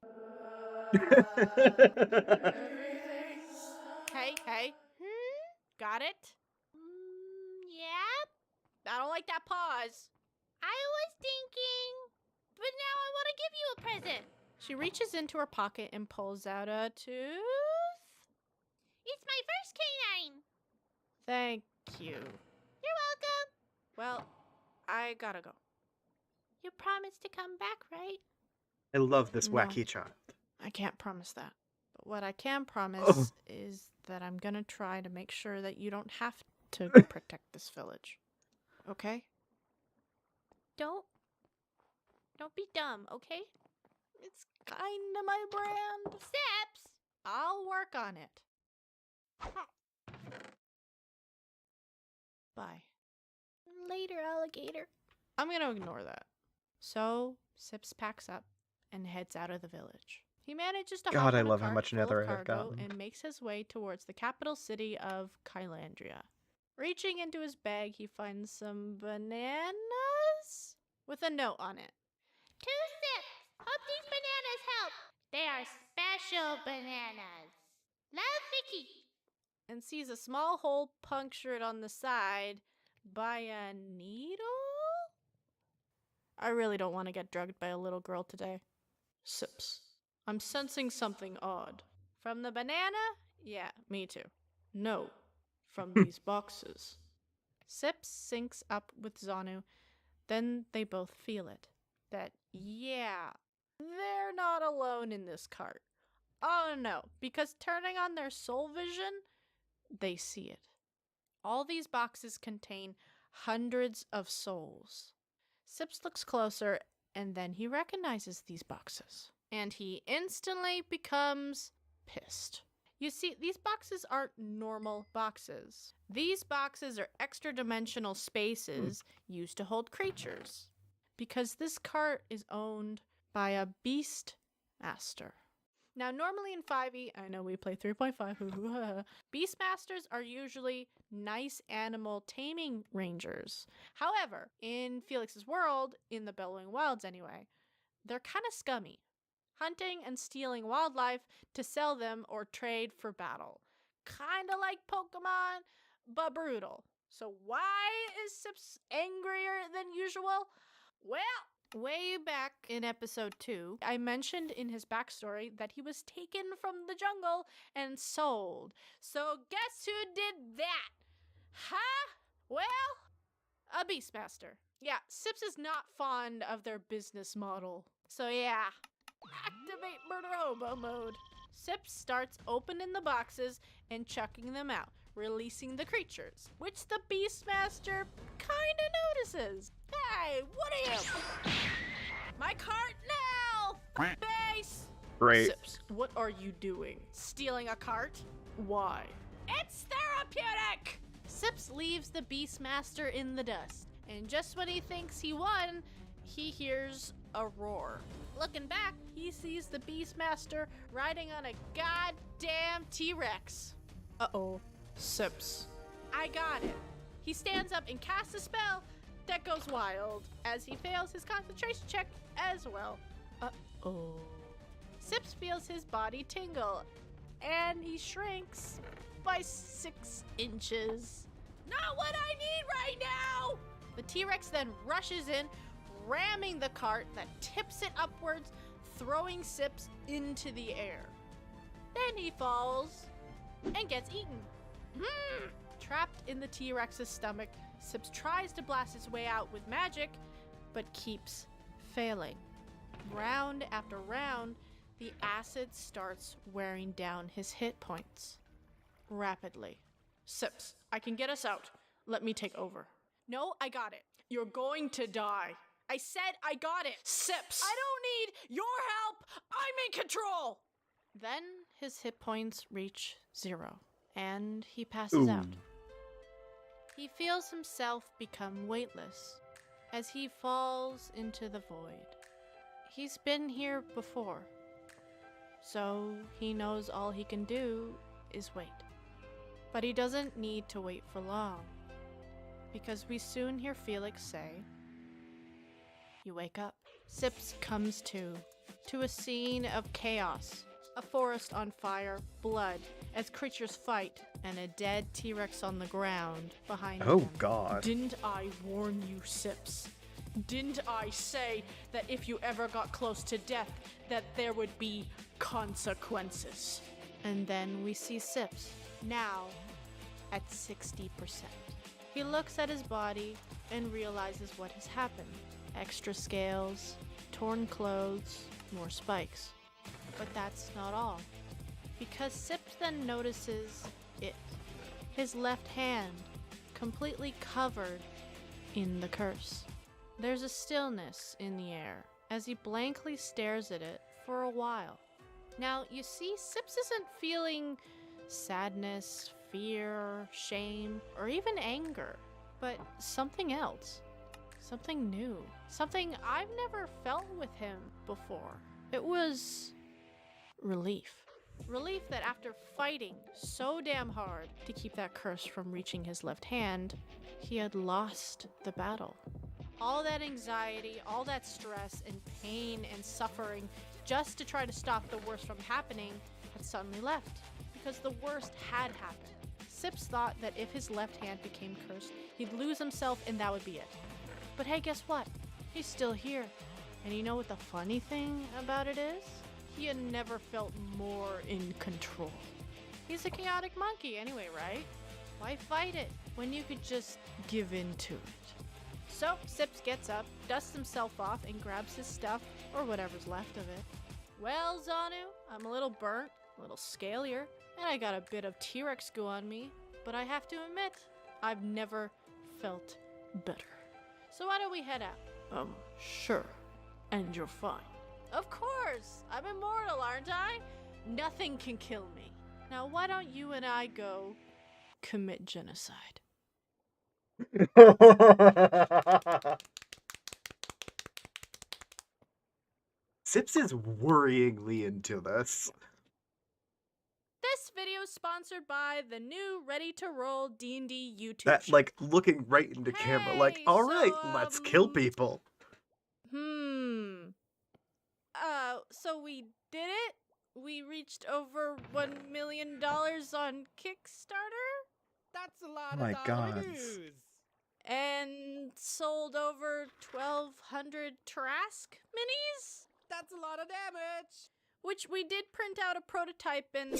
Hey. Got it? Yeah? I don't like that pause. I was thinking... But now I want to give you a present. She reaches into her pocket and pulls out a tooth. It's my first canine. Thank you. You're welcome. Well, I gotta go. You promised to come back, right? I love this No. wacky child. I can't promise that. But what I can promise is that I'm gonna try to make sure that you don't have to protect this village. Okay? Don't be dumb, okay? It's kinda my brand. Steps. I'll work on it. Bye. Later, alligator. I'm gonna ignore that. So, Sips packs up and heads out of the village. He manages to God, hop I on a love how cart much full of nether I have cargo gotten. and makes his way towards the capital city of Kylandria. Reaching into his bag, he finds some bananas with a note on it. To Sips. Hope these bananas help. They are special bananas. Love, Vicky. And sees a small hole punctured on the side by a needle? I really don't want to get drugged by a little girl today. Sips. I'm sensing something odd. From the banana? Yeah, me too. No, from these boxes. Sips syncs up with Zanu, then they both feel it. That, yeah, they're not alone in this cart. Oh no, because turning on their soul vision, they see it. All these boxes contain hundreds of souls. Sips looks closer, and then he recognizes these boxes. And he instantly becomes pissed. You see, these boxes aren't normal boxes. These boxes are extra-dimensional spaces used to hold creatures. Because this cart is owned by a beast master. Now, normally in 5e, I know we play 3.5, Beastmasters are usually nice animal taming rangers. However, in Felix's world, in the Bellowing Wilds anyway, they're kind of scummy, hunting and stealing wildlife to sell them or trade for battle. Kind of like Pokemon, but brutal. So why is Sips angrier than usual? Well, way back in episode 2, I mentioned in his backstory that he was taken from the jungle and sold. So guess who did that? Huh? Well, a Beastmaster. Yeah, Sips is not fond of their business model. So yeah, activate murder hobo mode. Sips starts opening the boxes and chucking them out, releasing the creatures, which the Beastmaster kinda notices. Hey, what are you? My cart now! Base! Great. Sips, what are you doing? Stealing a cart? Why? It's therapeutic! Sips leaves the Beastmaster in the dust, and just when he thinks he won, he hears a roar. Looking back, he sees the Beastmaster riding on a goddamn T-Rex. Uh-oh. Sips. I got it. He stands up and casts a spell that goes wild, as he fails his concentration check as well. Uh-oh. Sips feels his body tingle, and he shrinks by 6 inches. Not what I need right now! The T-Rex then rushes in, ramming the cart that tips it upwards, throwing Sips into the air. Then he falls and gets eaten. Trapped in the T-Rex's stomach, Sips tries to blast his way out with magic, but keeps failing. Round after round, the acid starts wearing down his hit points. Rapidly. Sips, I can get us out. Let me take over. No, I got it. You're going to die. I said I got it. Sips! I don't need your help! I'm in control! Then his hit points reach 0, and he passes out. He feels himself become weightless as he falls into the void. He's been here before, so he knows all he can do is wait. But he doesn't need to wait for long, because we soon hear Felix say, "You wake up." Sips comes to a scene of chaos. A forest on fire, blood, as creatures fight, and a dead T-Rex on the ground behind him. Oh god. Didn't I warn you, Sips? Didn't I say that if you ever got close to death, that there would be consequences? And then we see Sips, now at 60%. He looks at his body and realizes what has happened. Extra scales, torn clothes, more spikes. But that's not all, because Sips then notices it. His left hand, completely covered in the curse. There's a stillness in the air as he blankly stares at it for a while. Now, you see, Sips isn't feeling sadness, fear, shame, or even anger, but something else. Something new. Something I've never felt with him before. It was relief. Relief that after fighting so damn hard to keep that curse from reaching his left hand, he had lost the battle. All that anxiety, all that stress and pain and suffering just to try to stop the worst from happening had suddenly left, because the worst had happened. Sips thought that if his left hand became cursed, he'd lose himself and that would be it. But hey, guess what? He's still here. And you know what the funny thing about it is? He had never felt more in control. He's a chaotic monkey anyway, right? Why fight it when you could just give in to it? So, Sips gets up, dusts himself off, and grabs his stuff, or whatever's left of it. Well, Zanu, I'm a little burnt, a little scalier, and I got a bit of T-Rex goo on me, but I have to admit, I've never felt better. So why don't we head out? Sure. And you're fine. Of course! I'm immortal, aren't I? Nothing can kill me. Now why don't you and I go commit genocide? Sips is worryingly into this. This video is sponsored by the new Ready to Roll D&D YouTube That, channel. like, looking right into camera, like, Hey, alright, so, let's kill people. So we did it? We reached over $1 million on Kickstarter? That's a lot My of God. dollars. And sold over 1,200 Trask minis? That's a lot of damage. Which we did print out a prototype and,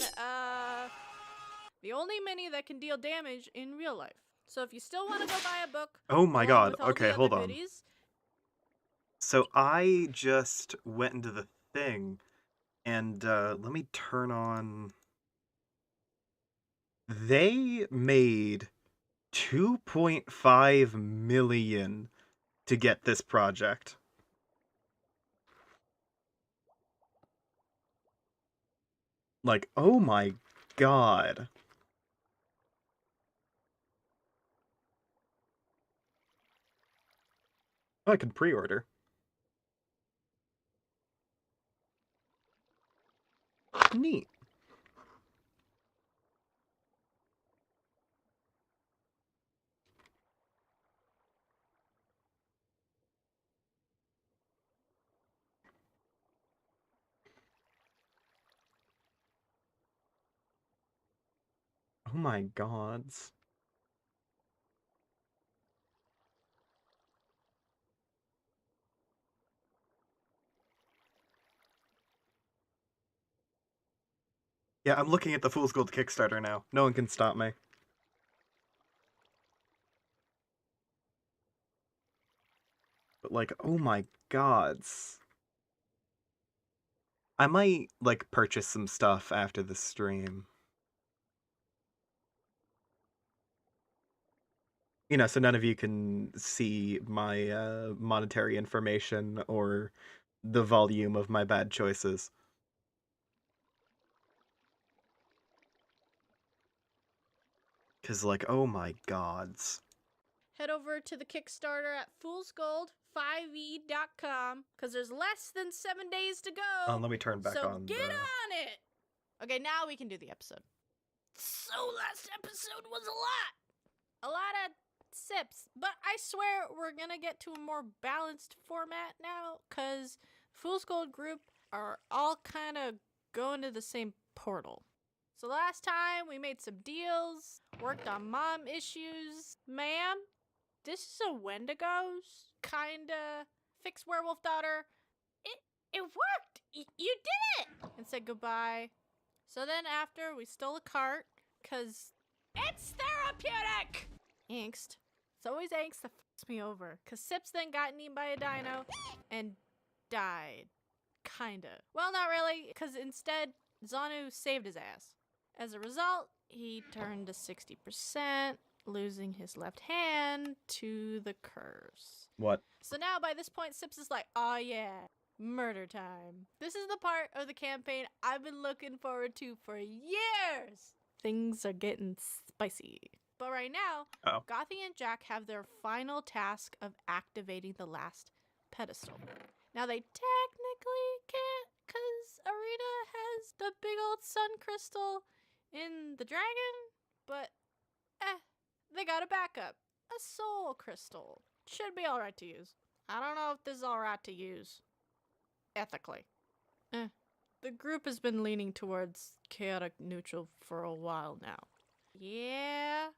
the only mini that can deal damage in real life. So if you still want to go buy a book, Oh my along god. with all Okay, the hold other on. goodies, So I just went into the thing, and let me turn on... They made 2.5 million to get this project. Like, oh my god. Oh, I could pre-order. Neat. Oh my gods. Yeah, I'm looking at the Fool's Gold Kickstarter now. No one can stop me. But like, oh my gods. I might, like, purchase some stuff after the stream. You know, so none of you can see my monetary information or the volume of my bad choices. Cause like, oh my gods. head over to the Kickstarter at foolsgold5e.com because there's less than 7 days to go. Let me turn back so on get the... on it. Okay, now we can do the episode. So last episode was a lot of sips, but I swear we're gonna get to a more balanced format now because Fool's Gold group are all kind of going to the same portal. So last time we made some deals, worked on mom issues. Ma'am, this is a Wendigos kinda fix werewolf daughter. It worked. You did it. And said goodbye. So then after we stole a cart, cause it's therapeutic. Angst. It's always angst that fucks me over. Cause Sips then got eaten by a dino and died. Kinda. Well, not really, cause instead Zanu saved his ass. As a result, he turned to 60%, losing his left hand to the curse. What? So now by this point, Sips is like, oh yeah, murder time. This is the part of the campaign I've been looking forward to for years. Things are getting spicy. But right now, Gothy and Jack have their final task of activating the last pedestal. Now they technically can't because Arena has the big old sun crystal in the dragon, but they got a backup. A soul crystal. Should be alright to use. I don't know if this is alright to use. Ethically. The group has been leaning towards chaotic neutral for a while now. Yeah,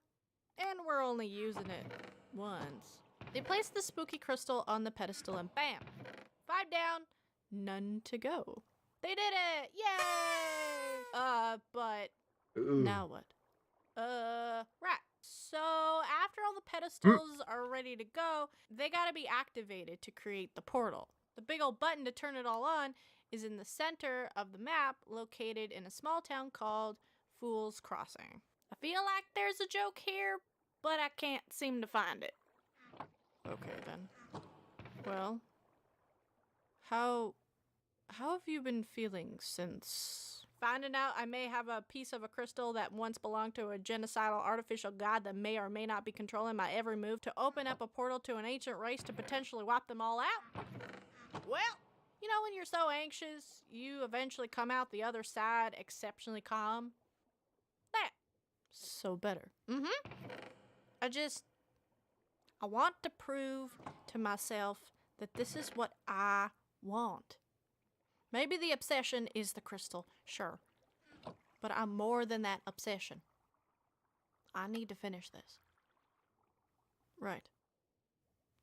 and we're only using it once. They placed the spooky crystal on the pedestal and bam! 5 down, none to go. They did it! Yay! But now what? Right. So after all the pedestals are ready to go, they gotta be activated to create the portal. The big old button to turn it all on is in the center of the map, located in a small town called Fool's Crossing. I feel like there's a joke here, but I can't seem to find it. Okay then. Well, how have you been feeling since finding out I may have a piece of a crystal that once belonged to a genocidal artificial god that may or may not be controlling my every move to open up a portal to an ancient race to potentially wipe them all out? Well, you know when you're so anxious, you eventually come out the other side exceptionally calm? That. So better. I want to prove to myself that this is what I want. Maybe the obsession is the crystal, sure. But I'm more than that obsession. I need to finish this. Right.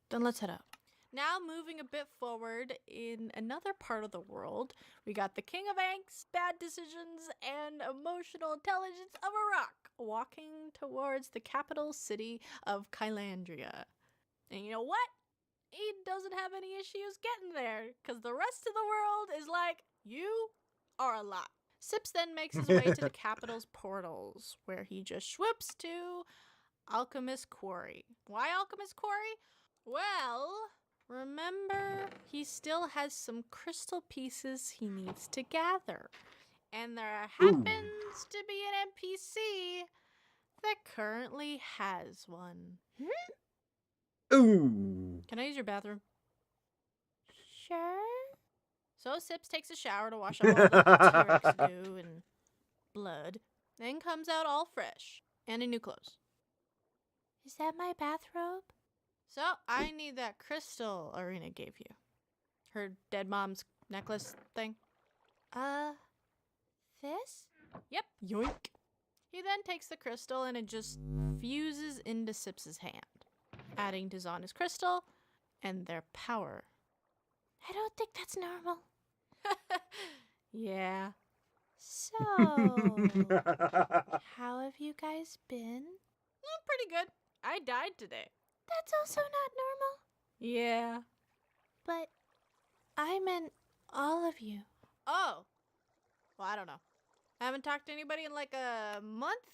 Then let's head out. Now moving a bit forward in another part of the world, we got the king of angst, bad decisions, and emotional intelligence of a rock walking towards the capital city of Kylandria. And you know what? He doesn't have any issues getting there, because the rest of the world is like, you are a lot. Sips then makes his way to the capital's portals, where he just swoops to Alchemist Quarry. Why Alchemist Quarry? Well, remember, he still has some crystal pieces he needs to gather. And there happens to be an NPC that currently has one. Ooh. Can I use your bathroom? Sure. So Sips takes a shower to wash off all the T-Rex goo and blood, then comes out all fresh and in new clothes. Is that my bathrobe? So I need that crystal Arena gave you. Her dead mom's necklace thing. This? Yep. Yoink. He then takes the crystal and it just fuses into Sips's hand, adding to Zana's crystal and their power. I don't think that's normal. Yeah. So, how have you guys been? Pretty good. I died today. That's also not normal. Yeah. But I meant all of you. Oh. Well, I don't know. I haven't talked to anybody in like a month,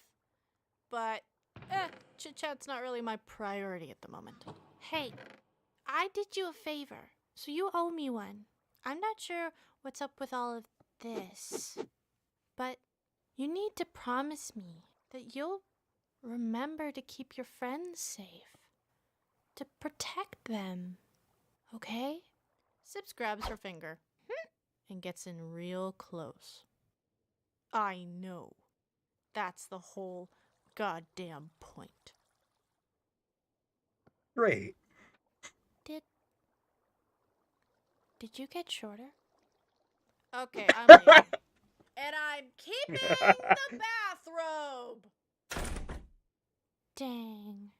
but chit-chat's not really my priority at the moment. Hey, I did you a favor, so you owe me one. I'm not sure what's up with all of this, but you need to promise me that you'll remember to keep your friends safe, to protect them, okay? Sips grabs her finger and gets in real close. I know. That's the whole goddamn point. Great. Did you get shorter? Okay, I'm leaving. And I'm keeping the bathrobe! Dang.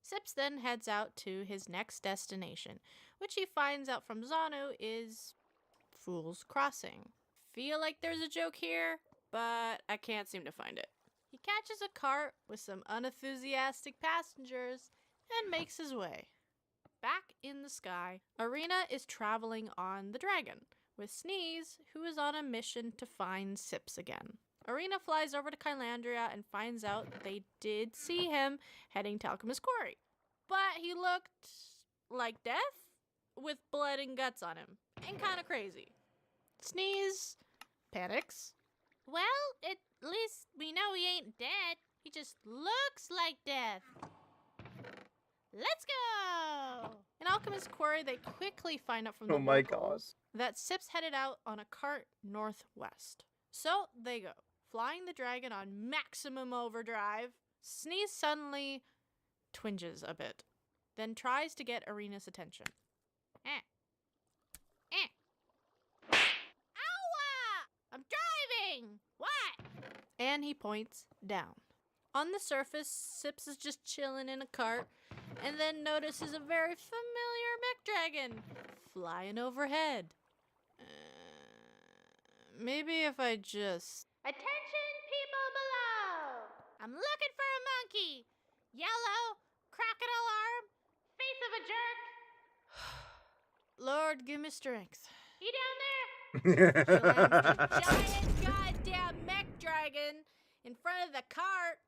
Sips then heads out to his next destination, which he finds out from Zanu is Fool's Crossing. Feel like there's a joke here, but I can't seem to find it. He catches a cart with some unenthusiastic passengers and makes his way. Back in the sky, Arena is traveling on the dragon, with Sneeze, who is on a mission to find Sips again. Arena flies over to Kylandria and finds out they did see him heading to Alchemist Quarry. But he looked like death, with blood and guts on him, and kinda crazy. Sneeze panics. Well, at least we know he ain't dead. He just looks like death. Let's go! In Alchemist Quarry, they quickly find out from the locals that Sips headed out on a cart northwest. So they go, flying the dragon on maximum overdrive. Sneeze suddenly twinges a bit, then tries to get Arena's attention. Ow! I'm driving! What? And he points down. On the surface, Sips is just chilling in a cart, and then notices a very familiar mech dragon flying overhead. Maybe if I just... Attention, people below! I'm looking for a monkey. Yellow, crocodile arm, face of a jerk. Lord, give me strength. You down there? She lands the giant goddamn mech dragon in front of the cart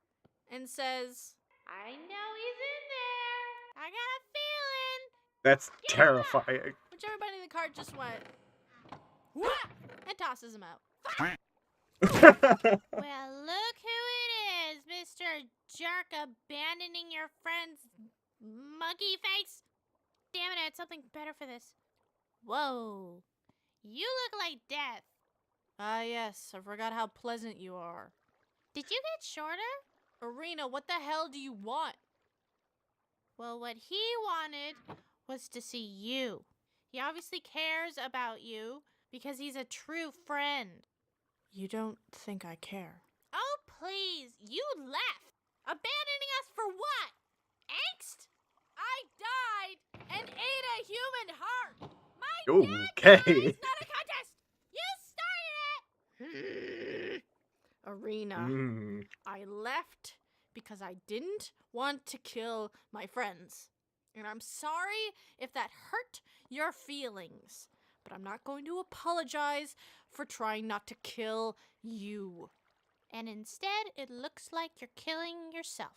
and says, I know he's in there. I got a feeling. That's terrifying. Which everybody in the cart just went, wah! And tosses him out. Well, look who it is, Mr. Jerk abandoning your friend's monkey face. Damn it, I had something better for this. Whoa. You look like death. Ah, yes, I forgot how pleasant you are. Did you get shorter? Arena, what the hell do you want? Well, what he wanted was to see you. He obviously cares about you because he's a true friend. You don't think I care? Oh, please. You left. Abandoning us for what? Angst? I died, and ate a human heart. Okay. It's not a contest. You started it. Arena. Mm. I left because I didn't want to kill my friends. And I'm sorry if that hurt your feelings. But I'm not going to apologize for trying not to kill you. And instead, it looks like you're killing yourself.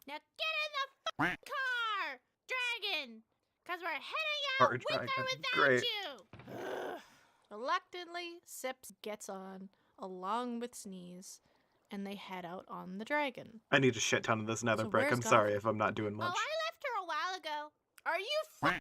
Now get in the car, dragon! Because we're heading out Hard with or dragon. without Great. you! Reluctantly, Sips gets on, along with Sneeze, and they head out on the dragon. I need a shit ton of this nether So brick. where's I'm sorry Goth? if I'm not doing Oh, much. I left her a while ago. Are you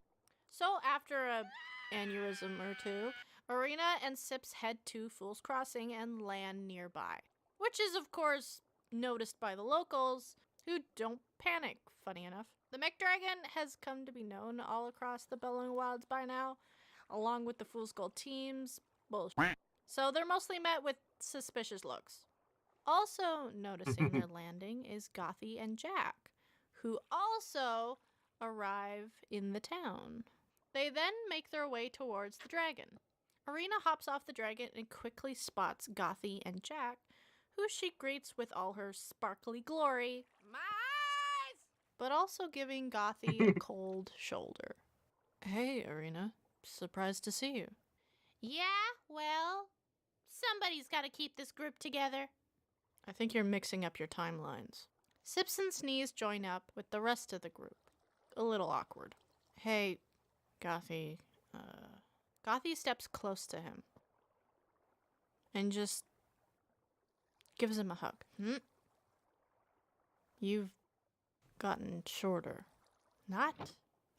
So after a aneurysm or two, Arena and Sips head to Fool's Crossing and land nearby. Which is, of course, noticed by the locals, who don't panic, funny enough. The McDragon has come to be known all across the Bellowing Wilds by now, along with the Fool's Gold teams. Bullshit. So they're mostly met with suspicious looks. Also noticing their landing is Gothy and Jack, who also arrive in the town. They then make their way towards the dragon. Arena hops off the dragon and quickly spots Gothy and Jack, who she greets with all her sparkly glory, My eyes! but also giving Gothy a cold shoulder. Hey, Arena. Surprised to see you. Yeah, well, somebody's got to keep this group together. I think you're mixing up your timelines. Sips and Sneeze join up with the rest of the group. A little awkward. Hey, Gothy. Gothy steps close to him and just gives him a hug. You've gotten shorter. Not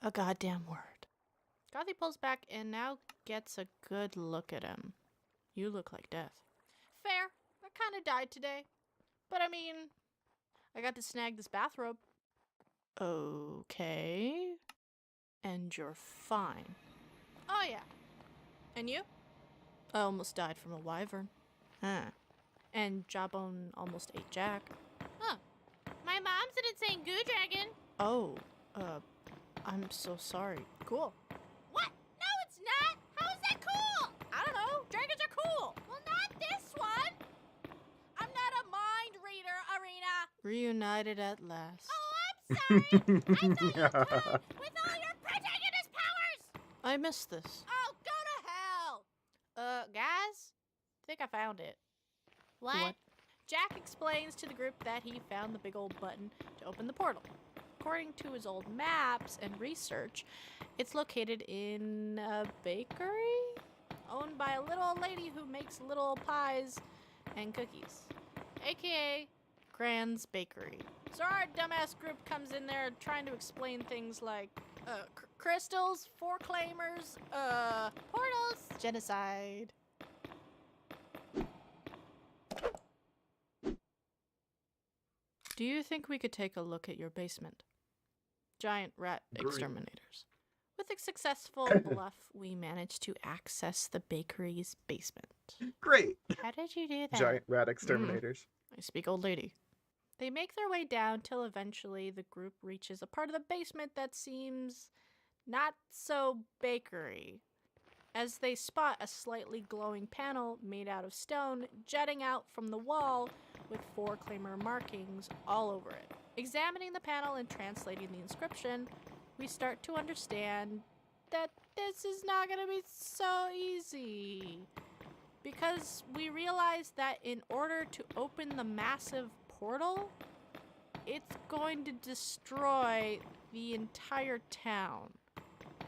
a goddamn word. Gothy pulls back and now gets a good look at him. You look like death. Fair. I kind of died today. But I mean, I got to snag this bathrobe. Okay. And you're fine. Oh, yeah. And you? I almost died from a wyvern. Huh. And Jawbone almost ate Jack. Huh. My mom's an insane goo dragon. Oh, I'm so sorry. Cool. What? No, it's not. How is that cool? I don't know. Dragons are cool. Well, not this one. I'm not a mind reader, Arena. Reunited at last. Oh, I'm sorry. I thought you could with all your protagonist powers. I missed this. Oh, go to hell. Guys? I think I found it. What? Jack explains to the group that he found the big old button to open the portal. According to his old maps and research, it's located in a bakery owned by a little old lady who makes little pies and cookies, aka Cran's Bakery. So our dumbass group comes in there trying to explain things like crystals, four claimers, portals, genocide. Do you think we could take a look at your basement? Giant rat Great. exterminators. With a successful bluff, we managed to access the bakery's basement. Great. How did you do that? Giant rat exterminators. I speak old lady. They make their way down till eventually the group reaches a part of the basement that seems not so bakery, as they spot a slightly glowing panel made out of stone jutting out from the wall with four claimer markings all over it. Examining the panel and translating the inscription, we start to understand that this is not going to be so easy. Because we realize that in order to open the massive portal, it's going to destroy the entire town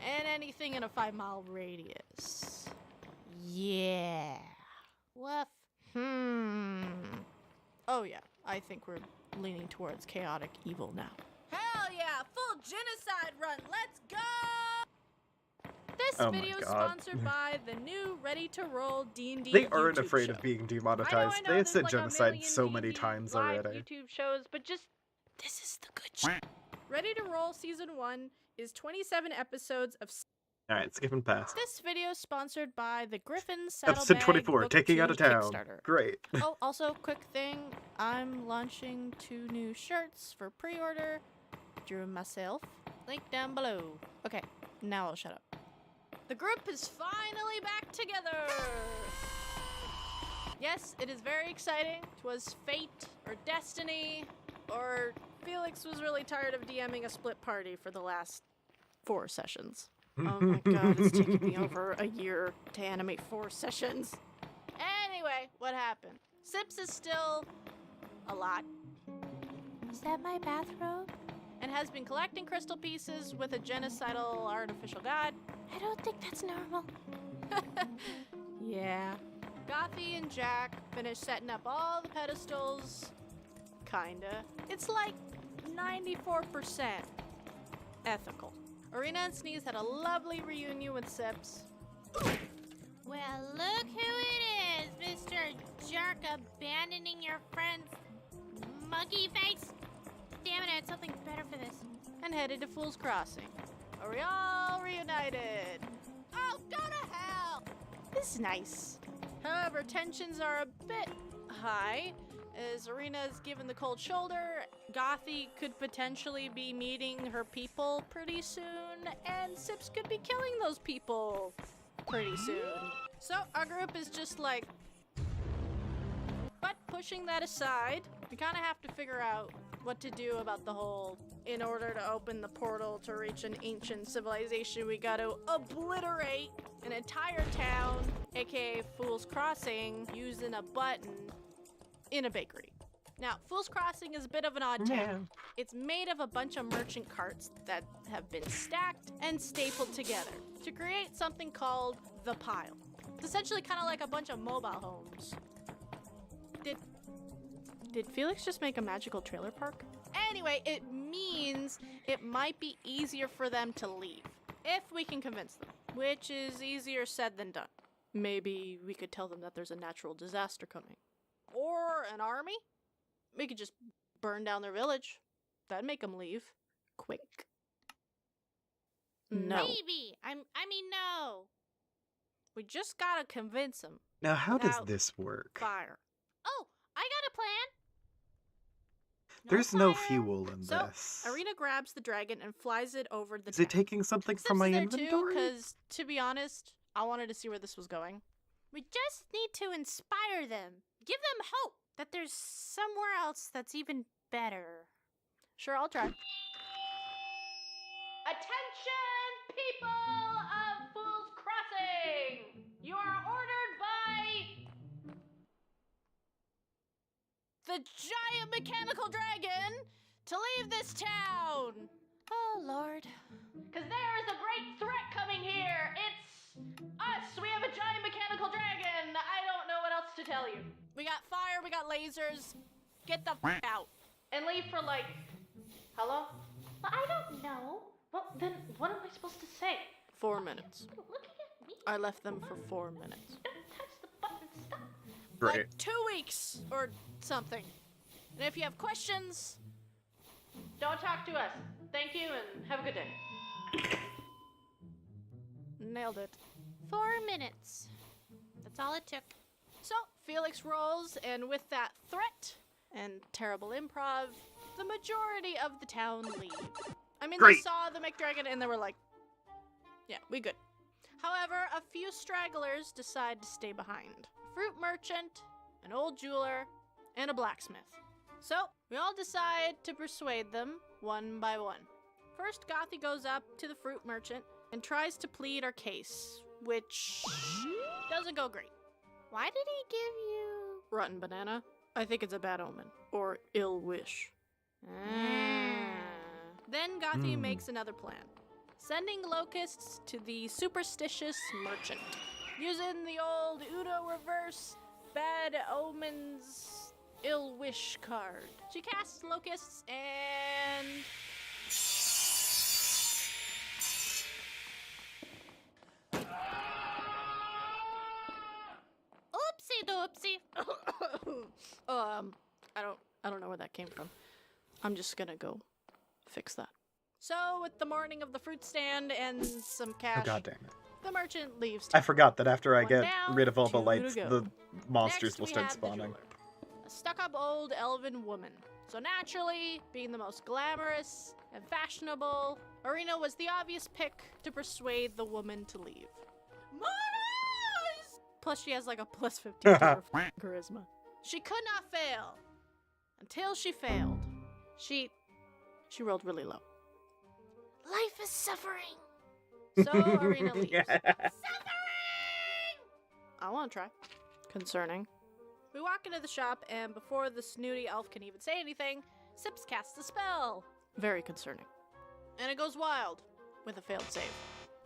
and anything in a 5-mile radius. Yeah. Woof. Oh yeah, I think we're leaning towards chaotic evil now. Hell yeah, full genocide run. Let's go. This Oh my video is God. sponsored by the new Ready to Roll D&D They aren't YouTube afraid show. of being I demonetized. know, They have there's said like a genocide million so many D&D times live already. YouTube shows, but just this is the good shit. Ready to Roll Season 1 is 27 episodes of Alright, skipping past. This video is sponsored by the Griffin Episode Saddlebag 24, Book Taking 2 Out of Town. Kickstarter. Great. Oh, also, quick thing. I'm launching 2 new shirts for pre-order. Drew myself. Link down below. Okay, now I'll shut up. The group is finally back together! Yes, it is very exciting. 'Twas fate, or destiny, or Felix was really tired of DMing a split party for the last 4 sessions. Oh my god, it's taken me over a year to animate 4 sessions. Anyway, what happened? Sips is still a lot. Is that my bathrobe? And has been collecting crystal pieces with a genocidal artificial god. I don't think that's normal. Yeah. Gothy and Jack finished setting up all the pedestals. Kinda. It's like 94% ethical. Arena and Sneeze had a lovely reunion with Sips. Well, look who it is, Mr. Jerk abandoning your friend's monkey face. Damn it, I had something better for this. And headed to Fool's Crossing, where we all reunited. Oh, go to hell! This is nice. However, tensions are a bit high, as Arena's given the cold shoulder. Gothy could potentially be meeting her people pretty soon, and Sips could be killing those people pretty soon. So our group is just like... But pushing that aside, we kind of have to figure out what to do about the whole, in order to open the portal to reach an ancient civilization, we gotta obliterate an entire town, aka Fool's Crossing, using a button in a bakery. Now, Fool's Crossing is a bit of an odd town. It's made of a bunch of merchant carts that have been stacked and stapled together to create something called the Pile. It's essentially kind of like a bunch of mobile homes. Did Felix just make a magical trailer park? Anyway, it means it might be easier for them to leave, if we can convince them, which is easier said than done. Maybe we could tell them that there's a natural disaster coming. Or an army? We could just burn down their village. That'd make them leave. Quick. No. Maybe. I mean, no. We just gotta convince them. Now, how does without this work? Fire. Oh, I got a plan. There's no fire. fuel in So, this. Arena grabs the dragon and flies it over the Is it town. taking something Sips from my is there inventory? because, to be honest, I wanted to see where this was going. We just need to inspire them. Give them hope that there's somewhere else that's even better. Sure, I'll try. Attention, people of Fool's Crossing! You are ordered by The giant mechanical dragon to leave this town! Oh, Lord. because there is a great threat coming here. It's us. We have a giant mechanical dragon. I don't know what else to tell you. We got fire, we got lasers. Get the f out. And leave for like, hello? Well, I don't know. Well, then what am I supposed to say? 4 minutes. Looking at me. I left them for 4 minutes. Don't touch the button. Stop. Great. Like 2 weeks or something. And if you have questions, Don't talk to us. Thank you and have a good day. nailed it. 4 minutes. That's all it took. So, Felix rolls, and with that threat and terrible improv, the majority of the town leave. I mean, they Great. saw the McDragon and they were like, yeah, we good. However, a few stragglers decide to stay behind. A fruit merchant, an old jeweler, and a blacksmith. So, we all decide to persuade them one by one. First, Gothy goes up to the fruit merchant and tries to plead our case, which doesn't go great. Why did he give you... Rotten banana. I think it's a bad omen. Or ill wish. Then Gothy makes another plan. Sending locusts to the superstitious merchant. Using the old Uno reverse bad omens ill wish card. She casts locusts and... Oopsie doopsie. I don't know where that came from. I'm just gonna go fix that. So, with the morning of the fruit stand and some Oh cash, god damn it. the merchant leaves I town. forgot that after I One get down, rid of all the 2 to lights, go. the monsters Next, will we start have the spawning. jeweler, a stuck-up old elven woman. So naturally, being the most glamorous and fashionable, Arena was the obvious pick to persuade the woman to leave. Mars! Plus, she has like a plus 15 to her charisma. She could not fail until she failed. She rolled really low. Life is suffering. So Arena leaves. Suffering! I want to try. Concerning. We walk into the shop, and before the snooty elf can even say anything, Sips casts a spell. Very concerning. And it goes wild, with a failed save.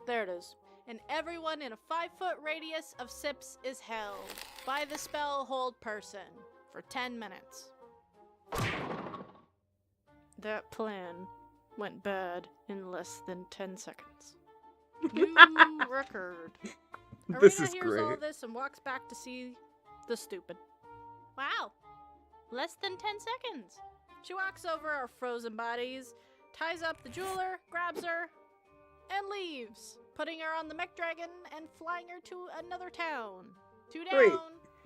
There it is. And everyone in a 5-foot radius of Sips is held by the spell hold person for 10 minutes. That plan went bad in less than 10 seconds. New record. This Arena is hears all great. this and walks back to see the stupid. Wow, less than 10 seconds. She walks over our frozen bodies, ties up the jeweler, grabs her, and leaves, putting her on the mech dragon and flying her to another town. 2 down, Great.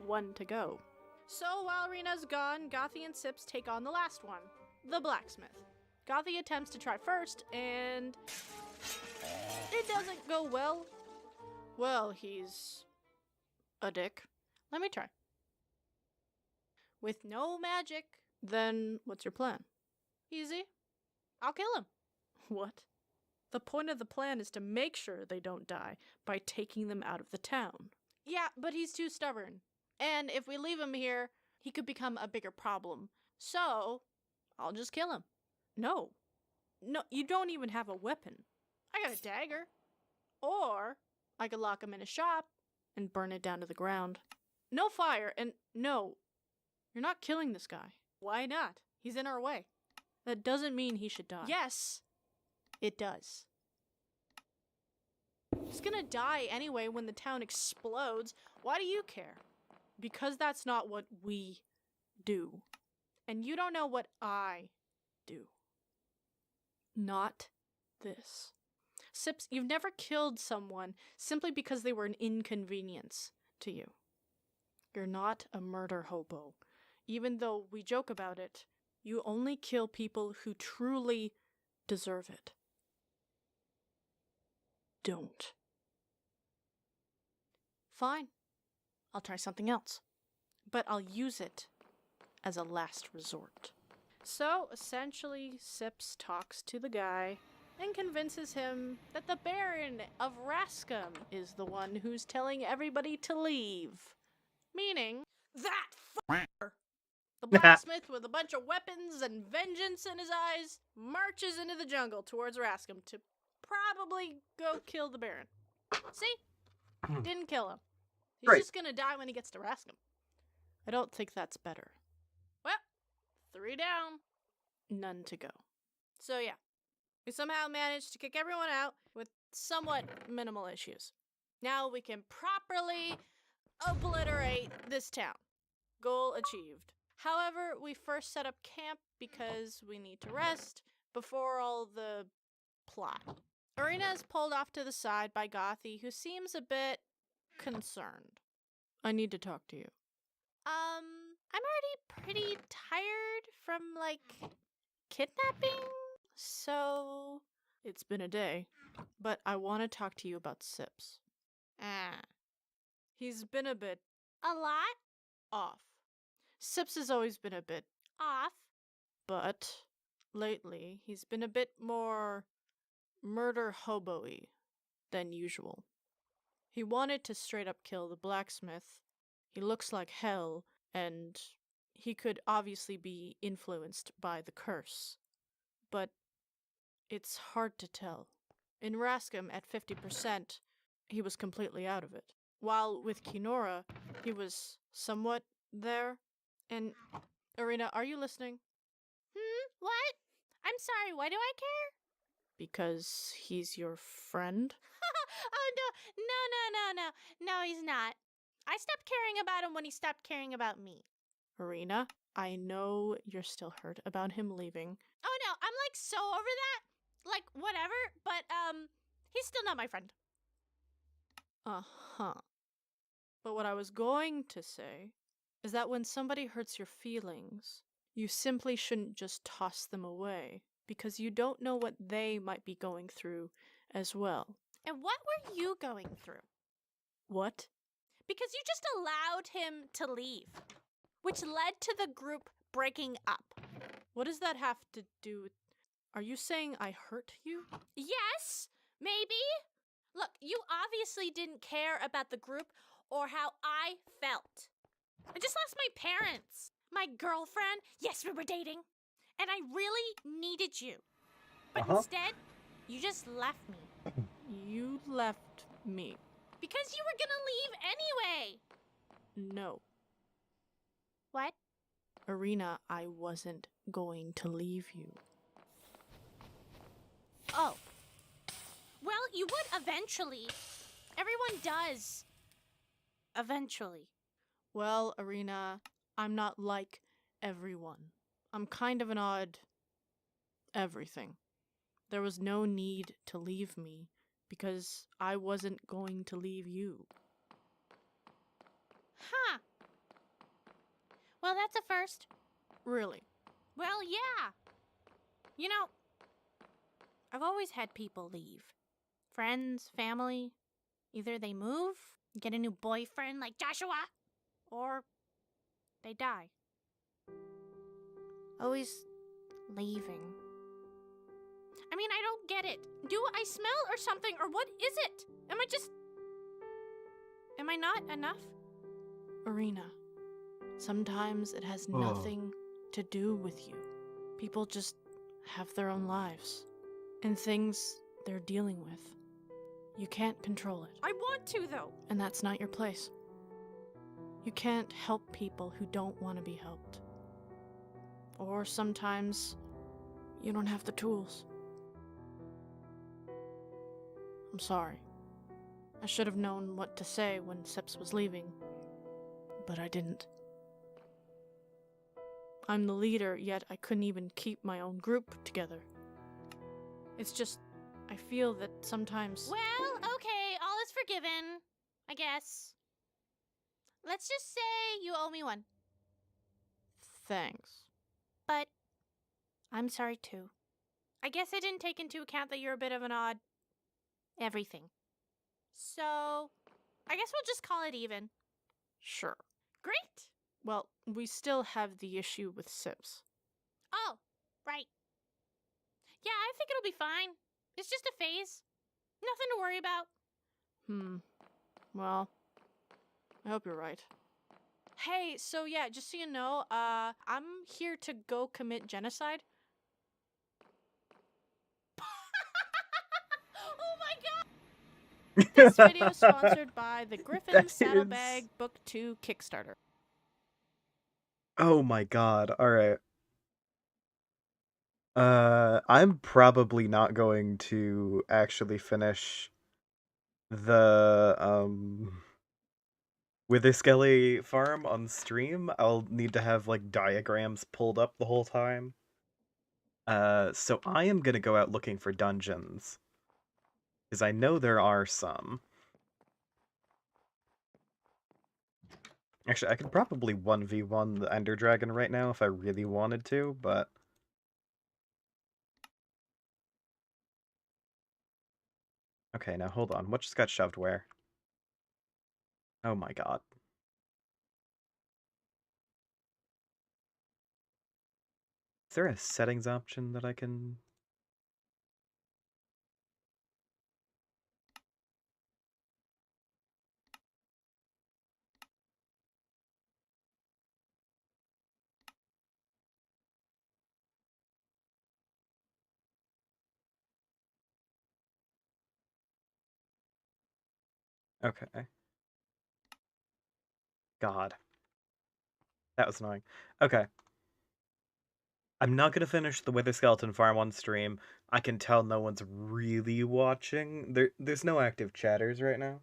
1 to go. So while Rena's gone, Gothy and Sips take on the last one, the blacksmith. Gothy attempts to try first, and it doesn't go well. Well, he's a dick. Let me try. With no magic, then what's your plan? Easy. I'll kill him. What? The point of the plan is to make sure they don't die by taking them out of the town. Yeah, but he's too stubborn. And if we leave him here, he could become a bigger problem. So, I'll just kill him. No, you don't even have a weapon. I got a dagger. Or, I could lock him in a shop and burn it down to the ground. No fire, and no, you're not killing this guy. Why not? He's in our way. That doesn't mean he should die. Yes, it does. He's gonna die anyway when the town explodes. Why do you care? Because that's not what we do. And you don't know what I do. Not this. Sips, you've never killed someone simply because they were an inconvenience to you. You're not a murder hobo. Even though we joke about it, you only kill people who truly deserve it. Don't. Fine. I'll try something else. But I'll use it as a last resort. So, essentially, Sips talks to the guy and convinces him that the Baron of Rascom is the one who's telling everybody to leave. Meaning, that f***er! The blacksmith with a bunch of weapons and vengeance in his eyes marches into the jungle towards Rascom to probably go kill the Baron. See? Didn't kill him. He's Great. just gonna die when he gets to Rascom. I don't think that's better. Well, 3 down, none to go. So yeah, we somehow managed to kick everyone out with somewhat minimal issues. Now we can properly obliterate this town. Goal achieved. However, we first set up camp because we need to rest before all the plot. Arena is pulled off to the side by Gothy, who seems a bit concerned. I need to talk to you. I'm already pretty tired from, kidnapping. So, it's been a day, but I want to talk to you about Sips. He's been a bit... A lot? off. Sips has always been a bit Off. but lately he's been a bit more murder hobo-y than usual. He wanted to straight up kill the blacksmith. He looks like hell, and he could obviously be influenced by the curse. But it's hard to tell. In Rascom, at 50%, he was completely out of it. While with Kinora, he was somewhat there. And, Arena, are you listening? What? I'm sorry, why do I care? Because he's your friend? Oh, no, he's not. I stopped caring about him when he stopped caring about me. Arena, I know you're still hurt about him leaving. Oh no, I'm so over that. like, whatever, but, he's still not my friend. Uh-huh. But what I was going to say is that when somebody hurts your feelings, you simply shouldn't just toss them away, because you don't know what they might be going through as well. And what were you going through? What? Because you just allowed him to leave, which led to the group breaking up. What does that have to do with... Are you saying I hurt you? Yes, maybe. Look, you obviously didn't care about the group or how I felt. I just lost my parents, my girlfriend. Yes, we were dating. And I really needed you. But instead, you just left me. You left me. Because you were gonna leave anyway. No. What? Irina, I wasn't going to leave you. Oh. Well, you would eventually. Everyone does. Eventually. Well, Irina, I'm not like everyone. I'm kind of an odd everything. There was no need to leave me because I wasn't going to leave you. Huh. Well, that's a first. Really? Well, yeah. You know, I've always had people leave. Friends, family. Either they move, get a new boyfriend like Joshua, or they die. Always leaving. I mean, I don't get it. Do I smell or something, or what is it? Am I not enough? Irina, sometimes it has nothing to do with you. People just have their own lives and things they're dealing with. You can't control it. I want to, though. And that's not your place. You can't help people who don't want to be helped. Or sometimes you don't have the tools. I'm sorry. I should have known what to say when Sips was leaving, but I didn't. I'm the leader, yet I couldn't even keep my own group together. It's just, I feel that sometimes... Well, okay, all is forgiven, I guess. Let's just say you owe me one. Thanks. But I'm sorry too. I guess I didn't take into account that you're a bit of an odd everything. So, I guess we'll just call it even. Sure. Great! Well, we still have the issue with Sips. Oh, right. Yeah, I think it'll be fine. It's just a phase. Nothing to worry about. Well, I hope you're right. Hey, so yeah, just so you know, I'm here to go commit genocide. Oh my god! This video is sponsored by the Griffin That Saddlebag Book 2 Kickstarter. Oh my god, alright. I'm probably not going to actually finish the, Witherskelly farm on stream. I'll need to have, like, diagrams pulled up the whole time. So I am gonna go out looking for dungeons. Because I know there are some. Actually, I could probably 1v1 the Ender Dragon right now if I really wanted to, but... Okay, now hold on. What just got shoved where? Oh my god. Is there a settings option that I can... Okay. God. That was annoying. Okay. I'm not gonna finish the Wither Skeleton farm on stream. I can tell no one's really watching. There's no active chatters right now.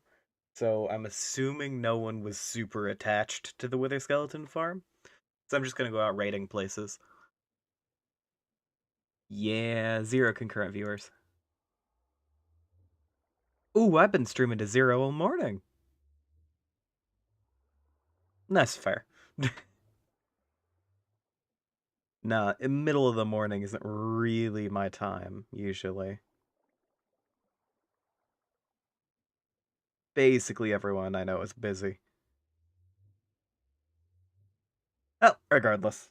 So I'm assuming no one was super attached to the Wither Skeleton farm. So I'm just gonna go out raiding places. Yeah, 0 concurrent viewers. Ooh, I've been streaming to 0 all morning. That's fair. Nah, in middle of the morning isn't really my time, usually. Basically everyone I know is busy. Oh, regardless.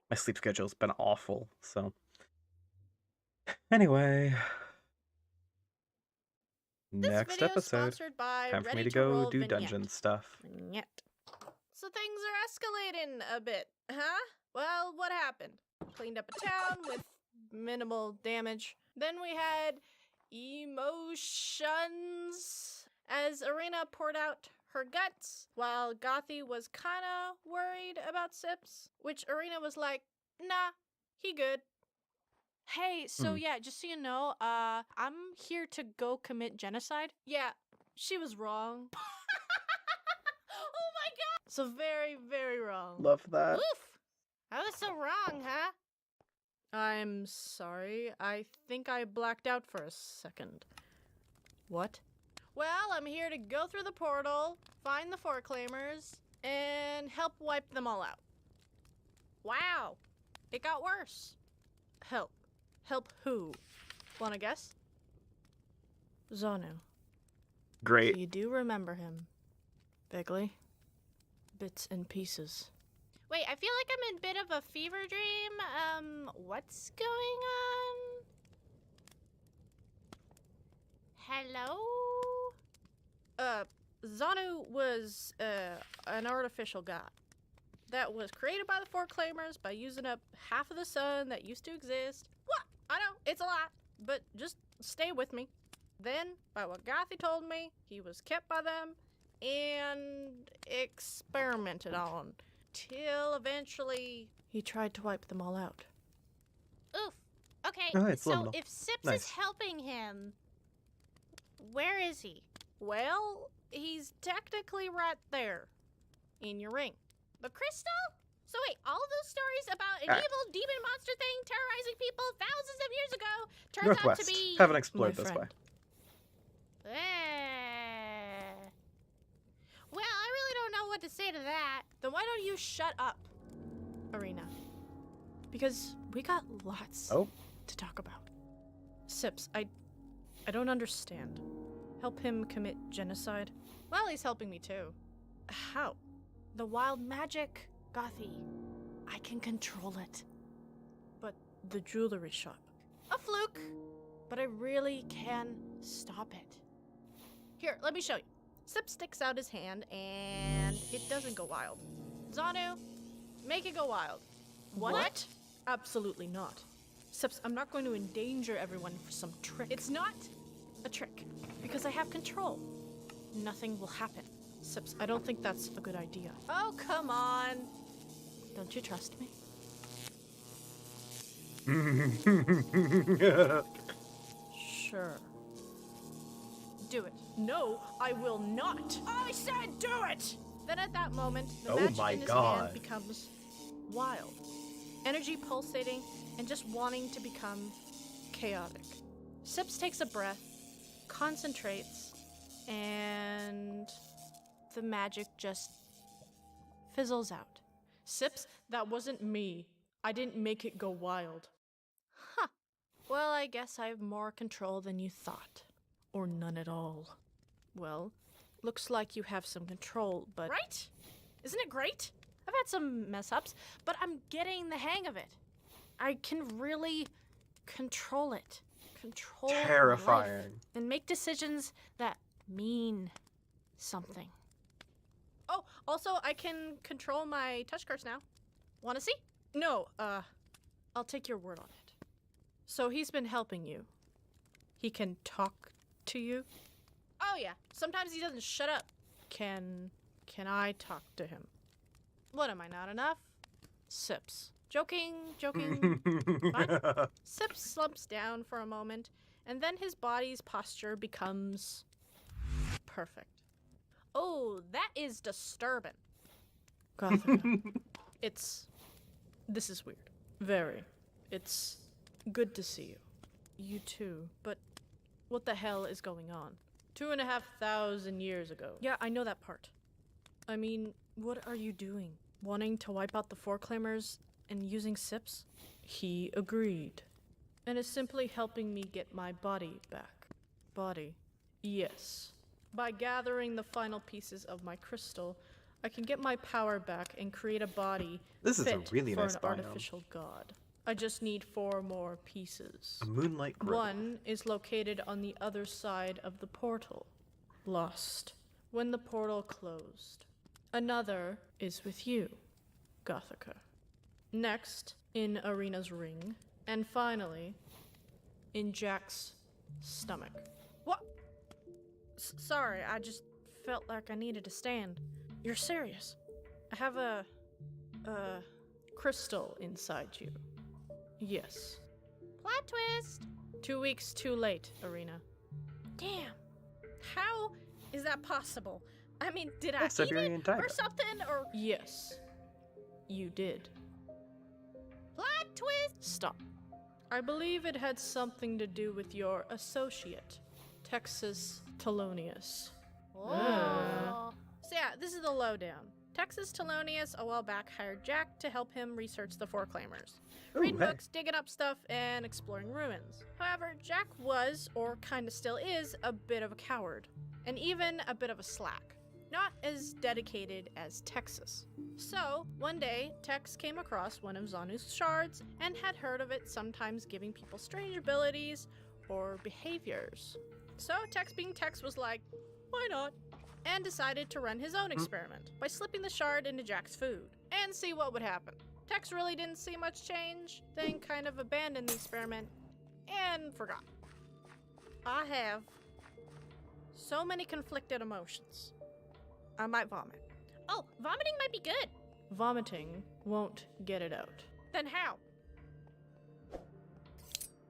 My sleep schedule's been awful, so... Anyway... This Next video is episode. sponsored by Time for me Ready to go Roll do Vignette. dungeon stuff. Vignette. So things are escalating a bit, huh? Well, what happened? Cleaned up a town with minimal damage. Then we had emotions as Arena poured out her guts while Gothy was kinda worried about Sips, which Arena was like, nah, he good. Hey, so yeah, just so you know, I'm here to go commit genocide. Yeah, she was wrong. Oh my god! So very, very wrong. Love that. Oof! I was so wrong, huh? I'm sorry. I think I blacked out for a second. What? Well, I'm here to go through the portal, find the Four Claimers, and help wipe them all out. Wow! It got worse. Help. Help who? Wanna guess? Zonu. Great. You do remember him. Vaguely. Bits and pieces. Wait, I feel like I'm in a bit of a fever dream. What's going on? Hello? Zanu was, an artificial god that was created by the Four Claimers by using up half of the sun that used to exist. What? I know, it's a lot, but just stay with me. Then, by what Gothy told me, he was kept by them and experimented on till eventually he tried to wipe them all out. Oof. Okay, Oh, it's so liminal. if Sips Nice. is helping him, where is he? Well, he's technically right there in your ring. The crystal? So wait, all those stories about an Alright. evil demon monster thing terrorizing people thousands of years ago turns out Northwest. to be... Haven't My explored this way. friend. Well, I really don't know what to say to that. Then why don't you shut up, Arena? Because we got lots Oh. to talk about. Sips, I don't understand. Help him commit genocide? Well, he's helping me too. How? The wild magic, Gothy. I can control it. But the jewelry shop. A fluke. But I really can stop it. Here, let me show you. Sip sticks out his hand and it doesn't go wild. Zanu, make it go wild. What? Absolutely not. Sips, I'm not going to endanger everyone for some trick. It's not a trick, because I have control. Nothing will happen. Sips, I don't think that's a good idea. Oh, come on. Don't you trust me? Sure. Do it. No, I will not. I said do it! Then at that moment, the Oh magic my in his God. hand becomes wild. Energy pulsating and just wanting to become chaotic. Sips takes a breath, concentrates, and the magic just fizzles out. Sips, that wasn't me. I didn't make it go wild. Huh. Well, I guess I have more control than you thought. Or none at all. Well, looks like you have some control, but... Right? Isn't it great? I've had some mess-ups, but I'm getting the hang of it. I can really control it. Control my life Terrifying. and make decisions that mean something. Oh, also, I can control my touch cards now. Wanna see? No, I'll take your word on it. So he's been helping you. He can talk to you? Oh yeah, sometimes he doesn't shut up. Can I talk to him? What, am I not enough? Sips. Joking. Fine. Sips slumps down for a moment, and then his body's posture becomes perfect. Oh, that is disturbing. Gothica. This is weird. Very. It's Good to see you. You too. But what the hell is going on? 2,500 years ago. Yeah, I know that part. I mean, what are you doing? Wanting to wipe out the Four Claimers and using SIPs? He agreed. And is simply helping me get my body back. Body? Yes. By gathering the final pieces of my crystal, I can get my power back and create a body This is a fit really for nice an biome. artificial god. I just need 4 more pieces. A moonlight grove. One is located on the other side of the portal. Lost when the portal closed. Another is with you, Gothica. Next, in Arena's ring. And finally, in Jack's stomach. What? Sorry, I just felt like I needed to stand. You're serious? I have a crystal inside you. Yes. Plot twist. 2 weeks too late, Arena. Damn. How is that possible? I mean, did I eat Siberian it tiger. or something? Or Yes, you did. plot twist? Stop. I believe it had something to do with your associate, Texas Telonius. Oh. So yeah, this is the lowdown. Texas Telonius a while back hired Jack to help him research the Four Claimers. Ooh, Reading hey. books, digging up stuff, and exploring ruins. However, Jack was, or kinda still is, a bit of a coward. And even a bit of a slack. Not as dedicated as Texas. So, one day, Tex came across one of Zanu's shards and had heard of it sometimes giving people strange abilities or behaviors. So, Tex being Tex was like, why not? And decided to run his own experiment by slipping the shard into Jack's food and see what would happen. Tex really didn't see much change, then kind of abandoned the experiment and forgot. I have so many conflicted emotions. I might vomit. Oh, vomiting might be good. Vomiting won't get it out. Then how?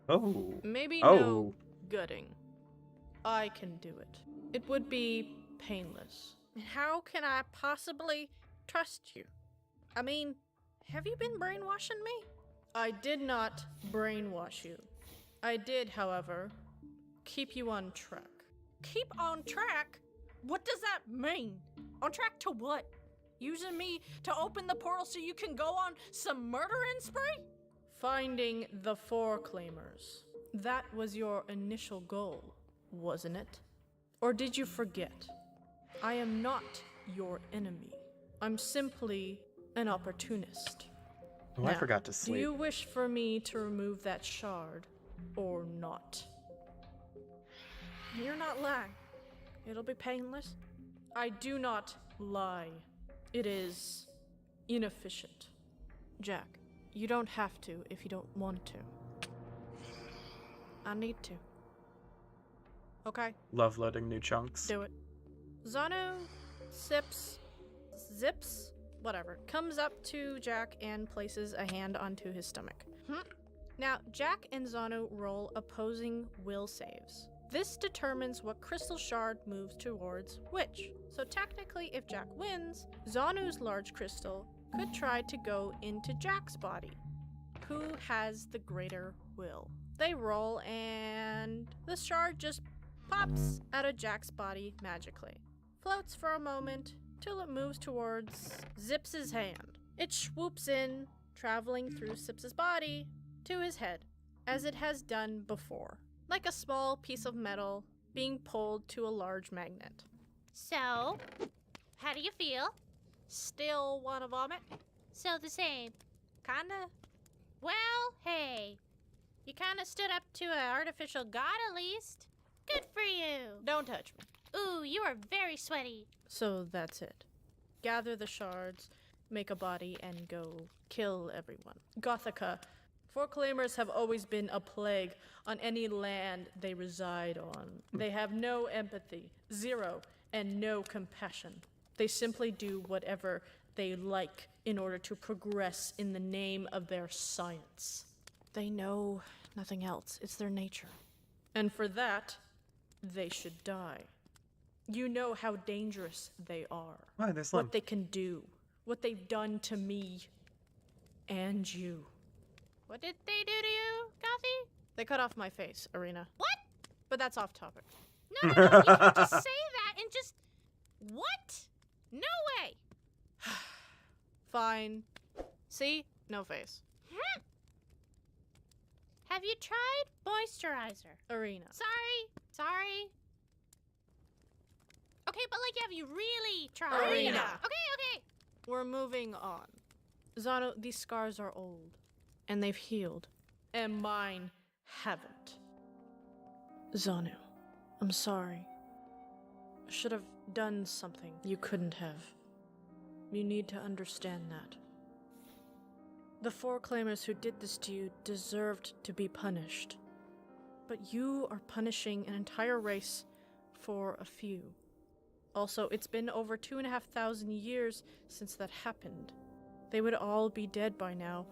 Oh. Maybe Oh. no gutting. I can do it. It would be painless. How can I possibly trust you? I mean, have you been brainwashing me? I did not brainwash you. I did, however, keep you on track. Keep on track? What does that mean? On track to what? Using me to open the portal so you can go on some murdering spree? Finding the Four Claimers. That was your initial goal, wasn't it? Or did you forget? I am not your enemy. I'm simply an opportunist. Oh, I Now, forgot to Do sleep. you wish for me to remove that shard or not? You're not lying. It'll be painless. I do not lie. It is inefficient. Jack, you don't have to if you don't want to. I need to. Okay, Love loading new chunks. do it. Zanu zips, whatever, comes up to Jack and places a hand onto his stomach. Now, Jack and Zanu roll opposing will saves. This determines what crystal shard moves towards which. So technically, if Jack wins, Zanu's large crystal could try to go into Jack's body, who has the greater will. They roll and the shard just pops out of Jack's body magically. Floats for a moment till it moves towards Zips's hand. It swoops in, traveling through Zips's body to his head, as it has done before. Like a small piece of metal being pulled to a large magnet. So, how do you feel? Still wanna vomit? So the same. Kinda. Well, hey. You kinda stood up to an artificial god at least. Good for you. Don't touch me. Ooh, you are very sweaty. So that's it. Gather the shards, make a body, and go kill everyone. Gothica. Four Claimers have always been a plague on any land they reside on. They have no empathy, zero, and no compassion. They simply do whatever they like in order to progress in the name of their science. They know nothing else. It's their nature. And for that, they should die. You know how dangerous they are. Oh, there's Slim. What they can do. What they've done to me. And you. What did they do to you, Gothy? They cut off my face, Arena. What? But that's off topic. No, you can't just say that and just... What? No way! Fine. See? No face. Have you tried moisturizer? Arena. Sorry. Okay, but like, have you really tried? Arena. Okay. We're moving on. Zano, these scars are old. And they've healed. And mine haven't. Zanu, I'm sorry. I should have done something you couldn't have. You need to understand that. The Four Claimers who did this to you deserved to be punished. But you are punishing an entire race for a few. Also, it's been over 2,500 years since that happened. They would all be dead by now.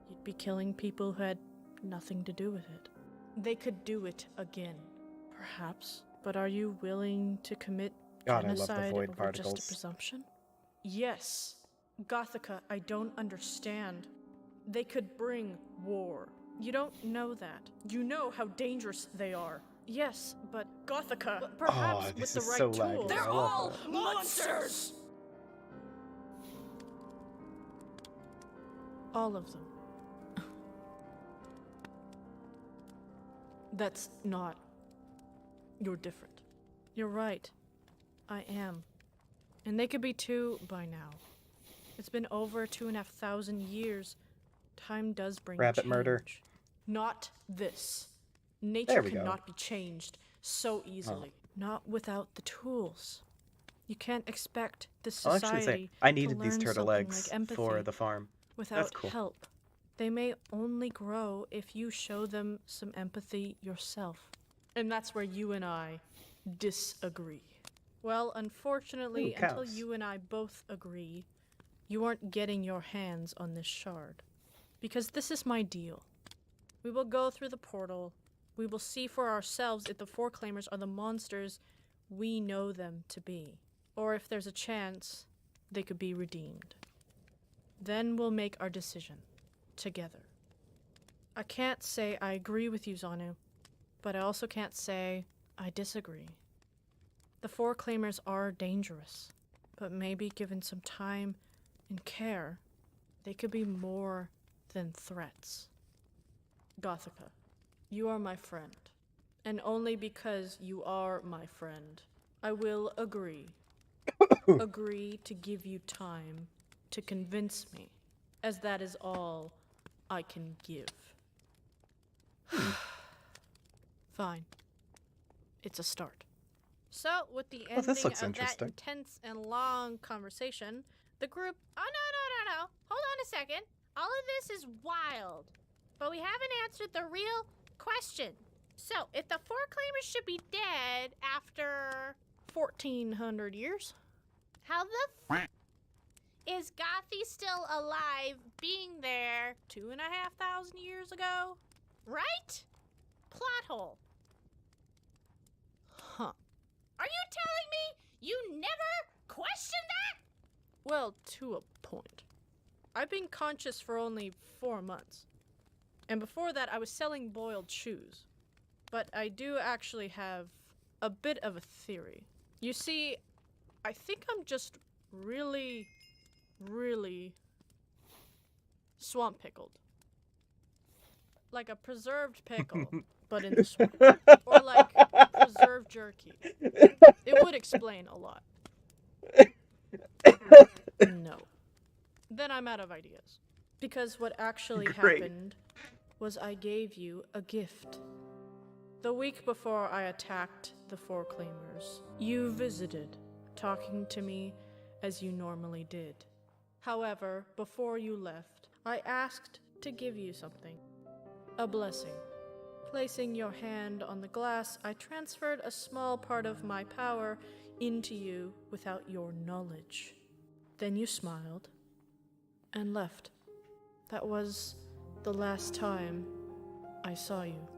You'd be killing people who had nothing to do with it. They could do it again, perhaps. But are you willing to commit God, I love the genocide void over particles. just a presumption? Yes. Gothica, I don't understand. They could bring war. You don't know that. You know how dangerous they are. Yes, but Gothica, perhaps with this the is right so tools. laggy. I love that. monsters! All of them. That's not. You're different. You're right. I am. And they could be too by now. It's been over 2,500 years. Time does bring Rabbit change. murder. Not this. There Nature we go. cannot be changed so easily. Not without the tools. You can't expect this I'll society actually say, I to needed these learn turtle something eggs like empathy for the farm. without cool. help. They may only grow if you show them some empathy yourself. And that's where you and I disagree. Well, unfortunately, Ooh, until cows. you and I both agree, you aren't getting your hands on this shard. Because this is my deal. We will go through the portal. We will see for ourselves if the Four Claimers are the monsters we know them to be. Or if there's a chance they could be redeemed. Then we'll make our decision. Together. I can't say I agree with you, Zanu, but I also can't say I disagree. The Four Claimers are dangerous, but maybe given some time and care, they could be more than threats. Gothica, you are my friend, and only because you are my friend, I will agree. Agree to give you time to convince me, as that is all I can give. Fine. It's a start. So, with the Oh, this ending looks of that interesting. intense and long conversation, the group... Oh, no. Hold on a second. All of this is wild. But we haven't answered the real question. So, if the Four Claimers should be dead after... 1,400 years? How the is Gothy still alive being there 2,500 years ago? right? Plot hole. Huh. Are you telling me you never questioned that? Well, to a point. I've been conscious for only 4 months. And before that, I was selling boiled shoes. But I do actually have a bit of a theory. You see, I think I'm just really swamp pickled. Like a preserved pickle, but in the swamp. Or like preserved jerky. It would explain a lot. No. Then I'm out of ideas. Because what actually Great. happened was I gave you a gift. The week before I attacked the Four Claimers, you visited, talking to me as you normally did. However, before you left, I asked to give you something. A blessing. Placing your hand on the glass, I transferred a small part of my power into you without your knowledge. Then you smiled and left. That was the last time I saw you.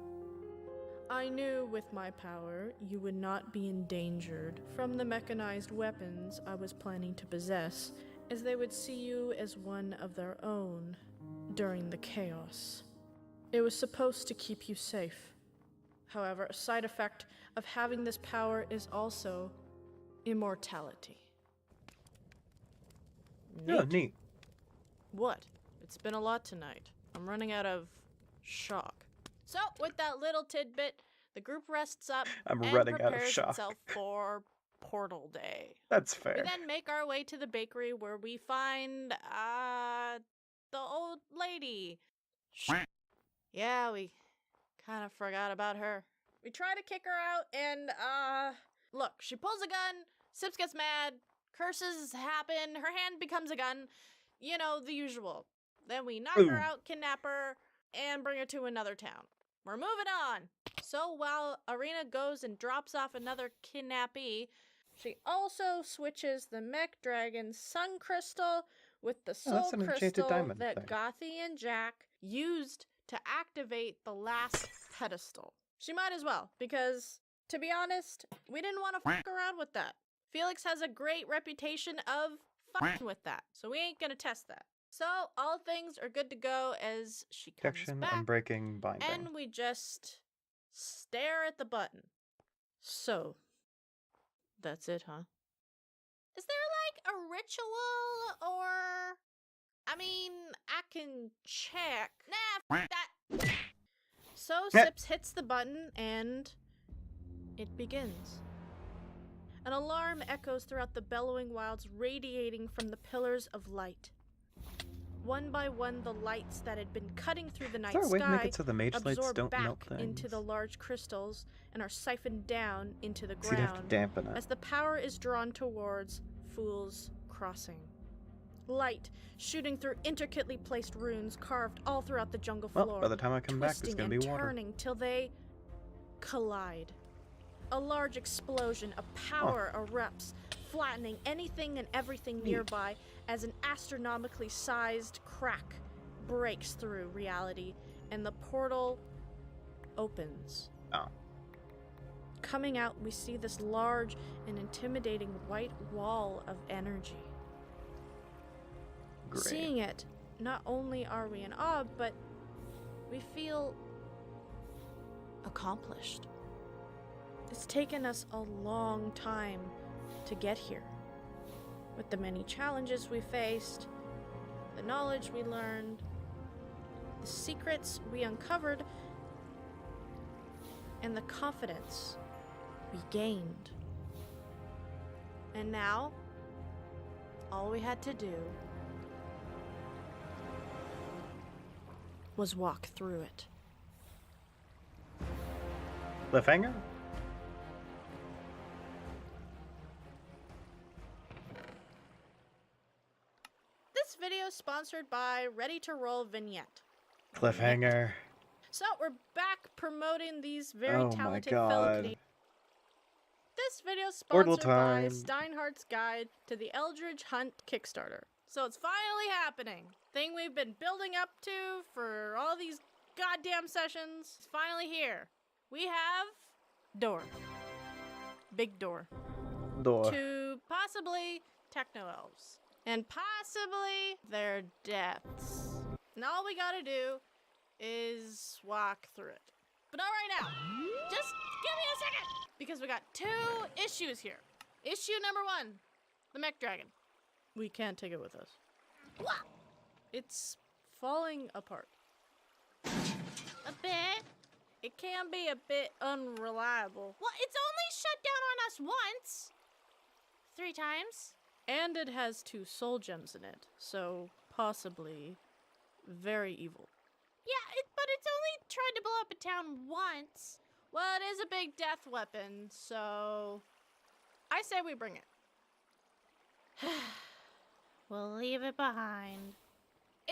I knew with my power you would not be endangered from the mechanized weapons I was planning to possess, as they would see you as one of their own, during the chaos. It was supposed to keep you safe. However, a side effect of having this power is also immortality. Oh, neat. What? It's been a lot tonight. I'm running out of shock. So, with that little tidbit, the group rests up I'm and running out of prepares shock. itself for Portal Day. That's We fair. then make our way to the bakery where we find, the old lady. Yeah, we kind of forgot about her. We try to kick her out and, look, she pulls a gun, Sips gets mad, curses happen, her hand becomes a gun, you know, the usual. Then we knock her out, kidnap her, and bring her to another town. We're moving on. So while Arena goes and drops off another kidnappee, she also switches the mech dragon Sun Crystal with the Soul that's an enchanted Crystal diamond that thing. Gothy and Jack used to activate the last pedestal. She might as well, because, to be honest, we didn't want to fuck around with that. Felix has a great reputation of fucking with that, so we ain't gonna test that. So, all things are good to go as she comes Protection back, and breaking binding. and we just stare at the button. So, that's it, huh? Is there like a ritual or? I mean, I can check. Nah, f that. So, Sips hits the button, and it begins. An alarm echoes throughout the bellowing wilds, radiating from the pillars of light. One by one, the lights that had been cutting through the night there a way to make sky it so the mage lights absorb don't back melt things? into the large crystals and are siphoned down into the So you'd have to ground dampen it. as the power is drawn towards Fool's Crossing. Light shooting through intricately placed runes carved all throughout the jungle floor. Well, by the time I come back, there's twisting gonna and be water. turning till they collide. A large explosion of power erupts, flattening anything and everything nearby as an astronomically sized crack breaks through reality and the portal opens. Oh. Coming out, we see this large and intimidating white wall of energy. Great. Seeing it, not only are we in awe, but we feel accomplished. It's taken us a long time to get here. With the many challenges we faced, the knowledge we learned, the secrets we uncovered, and the confidence we gained. And now, all we had to do was walk through it. Cliffhanger? This video is sponsored by Ready to Roll Vignette. Cliffhanger. So we're back promoting these very Oh my talented fellow god. Canadians. This video is Portal sponsored by time. Steinhardt's Guide to the Eldridge Hunt Kickstarter. So it's finally happening. Thing we've been building up to for all these goddamn sessions. It's finally here. We have door. Big door. Door. To possibly techno-elves. And possibly their deaths. And all we gotta do is walk through it. But not right now. Just give me a second. Because we got 2 issues here. Issue number 1. The mech dragon. We can't take it with us. It's falling apart. A bit. It can be a bit unreliable. Well, it's only shut down on us once. 3 times. And it has 2 soul gems in it. So possibly very evil. Yeah, but it's only tried to blow up a town once. Well, it is a big death weapon, so I say we bring it. We'll leave it behind.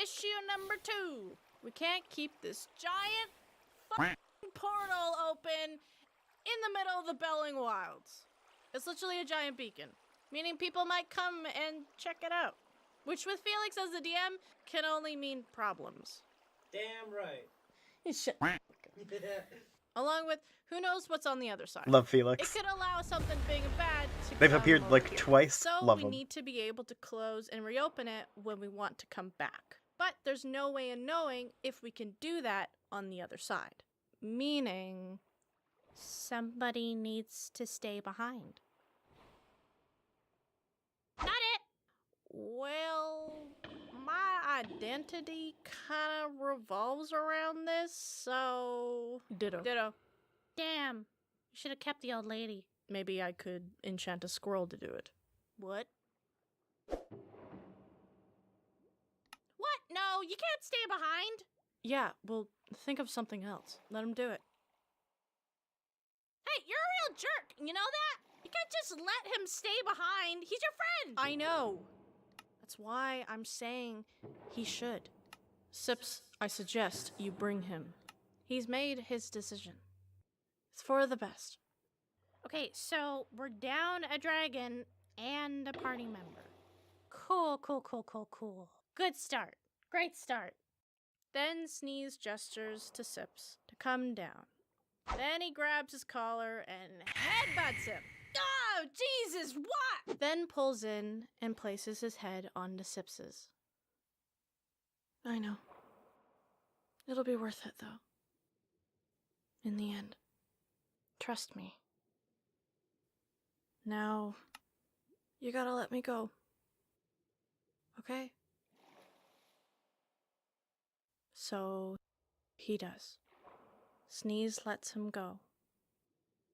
Issue number 2. We can't keep this giant fucking portal open in the middle of the Bellowing Wilds. It's literally a giant beacon, meaning people might come and check it out. Which with Felix as the DM can only mean problems. Damn right. Shut Along with who knows what's on the other side. Love It Felix. could allow something big and bad to They've come appeared over like here. twice. So Love we them. need to be able to close and reopen it when we want to come back. But there's no way of knowing if we can do that on the other side. Meaning, Somebody needs to stay behind. Not it! well, my identity kind of revolves around this, so... Ditto. Damn. You should have kept the old lady. Maybe I could enchant a squirrel to do it. What? What? No, you can't stay behind. Yeah, well, think of something else. Let him do it. Hey, you're a real jerk. You know that? You can't just let him stay behind. He's your friend. I know. That's why I'm saying he should. Sips, I suggest you bring him. He's made his decision. It's for the best. Okay, so we're down a dragon and a party member. Cool. Good start. Great start. Then Sneeze gestures to Sips to come down. Then he grabs his collar and headbutts him. Oh, Jesus, what? Then pulls in and places his head onto Sips's. I know. It'll be worth it, though. In the end. Trust me. Now, you gotta let me go. Okay? So, he does. Sneeze lets him go.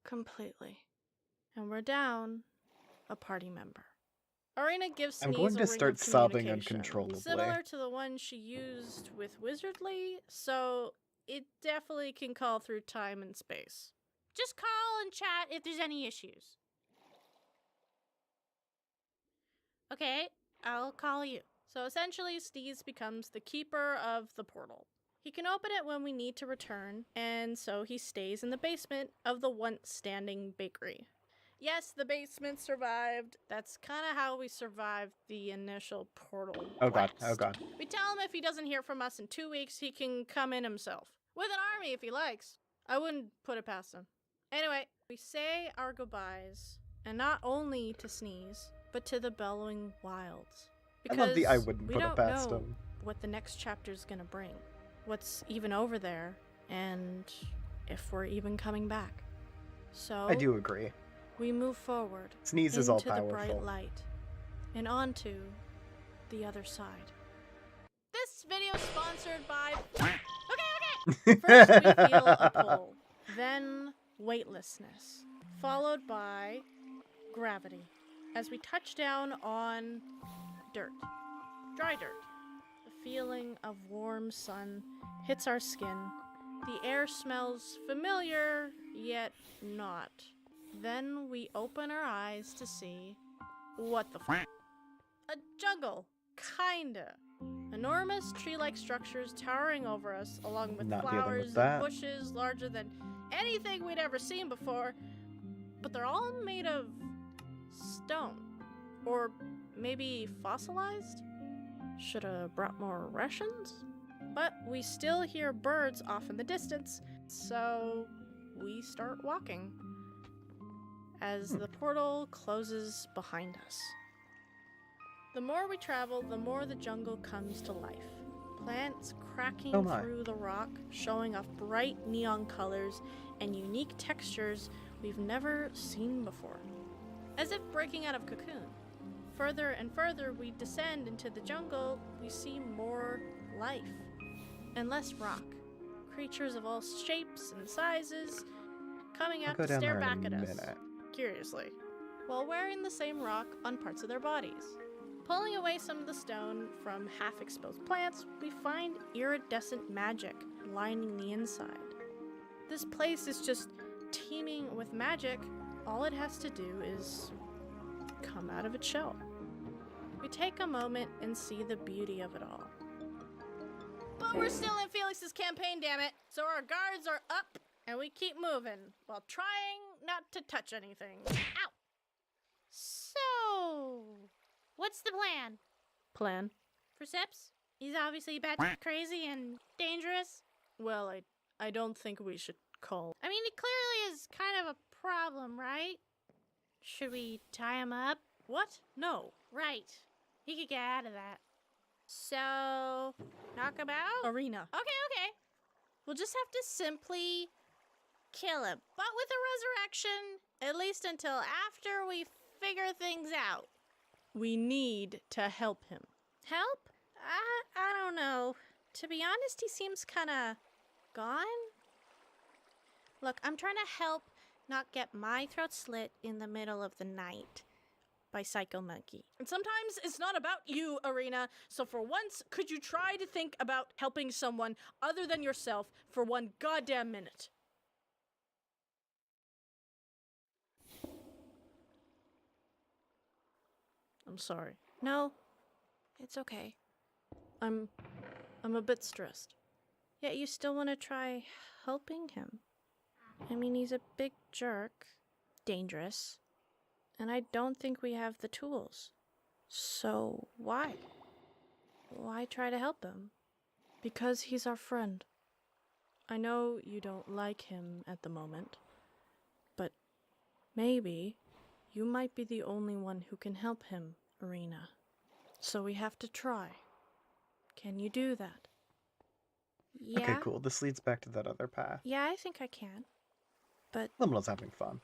Completely. And we're down a party member. Arena gives Sneeze I'm going a to ring start of sobbing communication, uncontrollably. similar to the one she used with Wizardly, so it definitely can call through time and space. Just call and chat if there's any issues. Okay, I'll call you. So essentially, Sneeze becomes the keeper of the portal. He can open it when we need to return, and so he stays in the basement of the once-standing bakery. Yes, the basement survived. That's kind of how we survived the initial portal blast. Oh god. We tell him if he doesn't hear from us in 2 weeks, he can come in himself. With an army if he likes. I wouldn't put it past him. Anyway, we say our goodbyes, and not only to Sneeze, but to the bellowing wilds. I love the I Because wouldn't we put it don't past know him. what the next chapter's gonna bring. What's even over there, and if we're even coming back. So I do agree. we move forward Sneeze into is all the powerful. bright light and onto the other side. This video is sponsored by... Okay. First we feel a pull, then weightlessness, followed by gravity. As we touch down on dirt, dry dirt. The feeling of warm sun hits our skin. The air smells familiar, yet not. Then we open our eyes to see what the f***. A jungle, kinda. Enormous tree-like structures towering over us, along with Not dealing with flowers that. and bushes larger than anything we'd ever seen before. But they're all made of stone. Or maybe fossilized? Should've brought more rations? But we still hear birds off in the distance, so we start walking as the portal closes behind us. The more we travel, the more the jungle comes to life. Plants cracking Oh my. through the rock, showing off bright neon colors and unique textures we've never seen before. As if breaking out of cocoon. Further and further we descend into the jungle, we see more life and less rock. Creatures of all shapes and sizes coming I'll out go to down stare there back in at a us, minute. curiously, while wearing the same rock on parts of their bodies. Pulling away some of the stone from half-exposed plants, we find iridescent magic lining the inside. This place is just teeming with magic. All it has to do is come out of its shell. We take a moment and see the beauty of it all. But we're still in Felix's campaign, damn it! So our guards are up, and we keep moving, while trying not to touch anything. Ow! So, what's the plan? Plan? For Sips? He's obviously batshit crazy and dangerous. Well, I don't think we should call. I mean, it clearly is kind of a problem, right? Should we tie him up? What? No. Right. He could get out of that. So, knock him out? Arena. Okay. We'll just have to simply kill him. But with a resurrection, at least until after we figure things out. We need to help him. Help? I don't know. To be honest, he seems kinda gone. Look, I'm trying to help not get my throat slit in the middle of the night by Psycho Monkey. And sometimes it's not about you, Arena. So for once, could you try to think about helping someone other than yourself for one goddamn minute? I'm sorry. No, it's okay. I'm a bit stressed. Yet you still want to try helping him. I mean, he's a big jerk, dangerous, and I don't think we have the tools. So why? Why try to help him? Because he's our friend. I know you don't like him at the moment, but maybe you might be the only one who can help him, Arena. So we have to try. Can you do that? Yeah. Okay, cool. This leads back to that other path. Yeah, I think I can. But Liminal's having fun.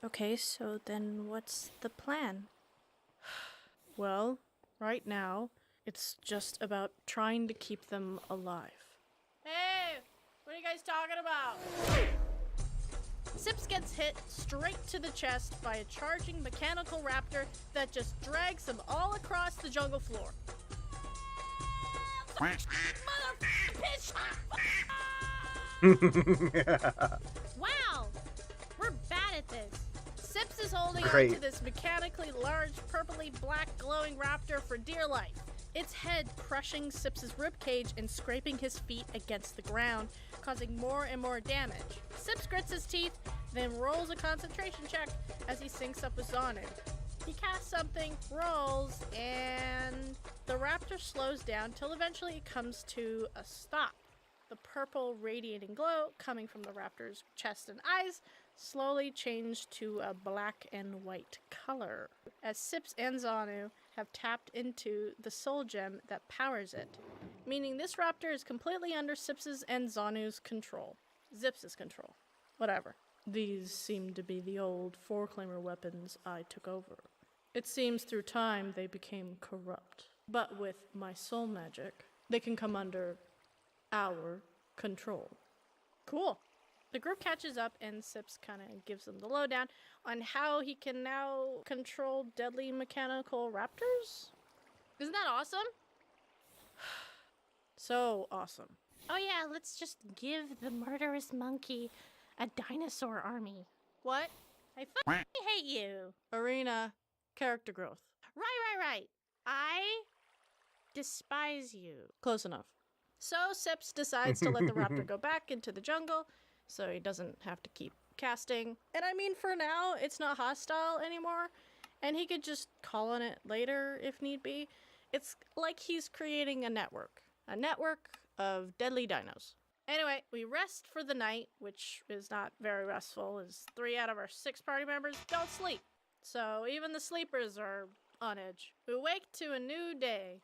okay, so then what's the plan? Well, right now, it's just about trying to keep them alive. Hey, what are you guys talking about? Sips gets hit straight to the chest by a charging mechanical raptor that just drags him all across the jungle floor. Wow! We're bad at this. Sips is holding Great. on to this mechanically large, purpley black glowing raptor for dear life. Its head crushing Sips's ribcage and scraping his feet against the ground, causing more and more damage. Sips grits his teeth, then rolls a concentration check as he syncs up with Zonu. He casts something, rolls, and the raptor slows down till eventually it comes to a stop. The purple radiating glow coming from the raptor's chest and eyes slowly changed to a black and white color, as Sips and Zanu have tapped into the soul gem that powers it, meaning this raptor is completely under Sips's and Zanu's control. Zips's control. Whatever. These seem to be the old four-claimer weapons I took over. It seems through time they became corrupt. But with my soul magic, they can come under our control. Cool. The group catches up and Sips kind of gives them the lowdown on how he can now control deadly mechanical raptors. Isn't that awesome? So awesome. Oh yeah, let's just give the murderous monkey a dinosaur army. What? I fucking hate you. Arena, character growth. Right. I despise you. Close enough. So Sips decides to let the raptor go back into the jungle so he doesn't have to keep casting. And I mean, for now, it's not hostile anymore, and he could just call on it later if need be. It's like he's creating a network of deadly dinos. Anyway, we rest for the night, which is not very restful, as 3 out of our 6 party members don't sleep. So even the sleepers are on edge. We wake to a new day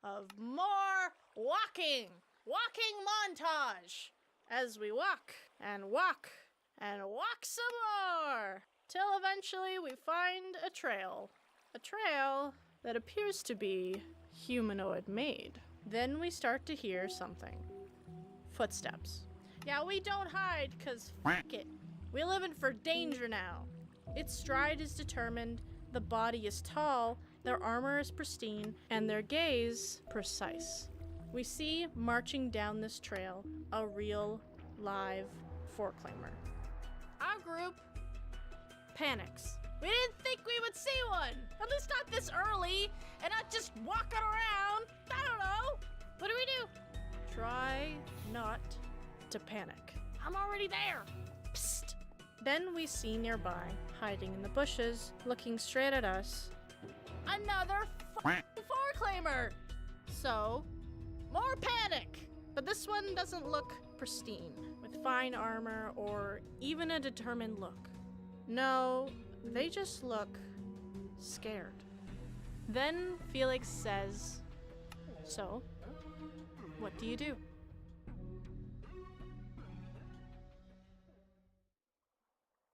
of more walking montage as we walk and walk and walk some more till eventually we find a trail that appears to be humanoid made. Then we start to hear something. Footsteps. Yeah, we don't hide, cause fuck it. We live in for danger now. Its stride is determined, the body is tall, their armor is pristine, and their gaze precise. We see marching down this trail a real, live four-claimer. Our group panics. We didn't think we would see one, at least not this early, and not just walking around. I don't know. What do we do? Try not to panic. I'm already there. Psst. Then we see nearby, hiding in the bushes, looking straight at us, another four-claimer. So, more panic. But this one doesn't look pristine, with fine armor or even a determined look. No, they just look scared. Then Felix says, "So, what do you do?"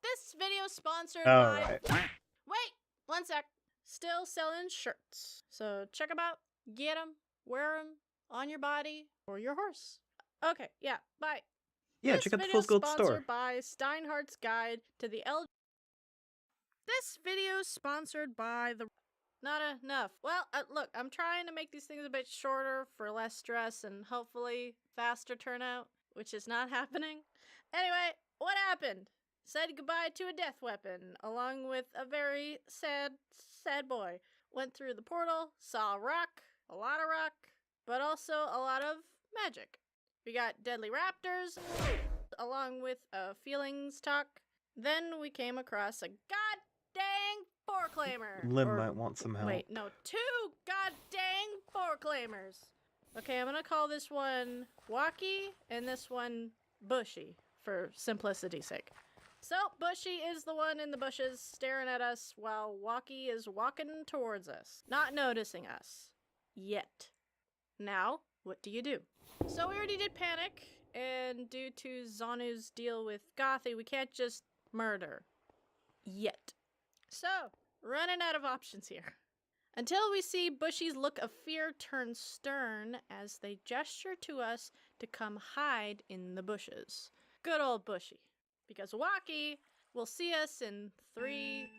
This video is sponsored All by... right. Wait, one sec. Still selling shirts. So check them out, get them, wear them on your body or your horse. Okay, yeah, bye. Yeah, This check out the video Fool's Gold sponsored store. by Steinhardt's Guide to the L. This video is sponsored by the... Not enough. Well, look, I'm trying to make these things a bit shorter for less stress and hopefully faster turnout, which is not happening. Anyway, what happened? Said goodbye to a death weapon, along with a very sad boy. Went through the portal, saw rock, a lot of rock, but also a lot of magic. We got deadly raptors, along with a feelings talk. Then we came across a god-dang four-claimer. Lim might want some help. Wait, no, 2 god-dang four-claimers. Okay, I'm gonna call this one Walkie and this one Bushy, for simplicity's sake. So, Bushy is the one in the bushes staring at us while Walkie is walking towards us, not noticing us. Yet. Now, what do you do? So we already did panic, and due to Zanu's deal with Gothi, we can't just murder. Yet. So, running out of options here. Until we see Bushy's look of fear turn stern as they gesture to us to come hide in the bushes. Good old Bushy. Because Walkie will see us in 3,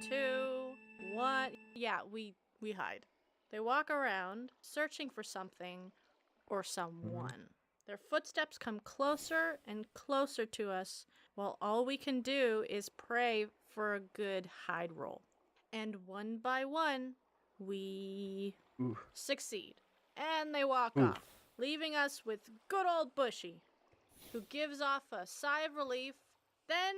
2, 1. Yeah, we hide. They walk around, searching for something or someone. Their footsteps come closer and closer to us, while all we can do is pray for a good hide roll. And one by one, we succeed. And they walk off, leaving us with good old Bushy, who gives off a sigh of relief, then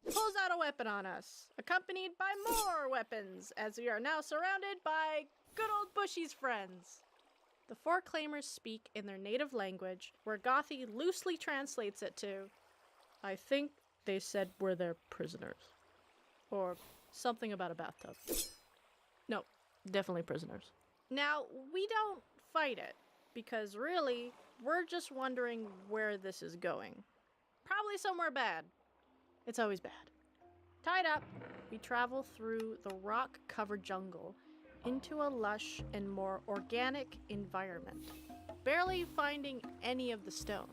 pulls out a weapon on us, accompanied by more weapons, as we are now surrounded by good old Bushy's friends. The four claimers speak in their native language, where Gothi loosely translates it to, "I think they said we're their prisoners." Or something about a bathtub. No, definitely prisoners. Now, we don't fight it, because really, we're just wondering where this is going. Probably somewhere bad. It's always bad. Tied up, we travel through the rock-covered jungle into a lush and more organic environment, barely finding any of the stone.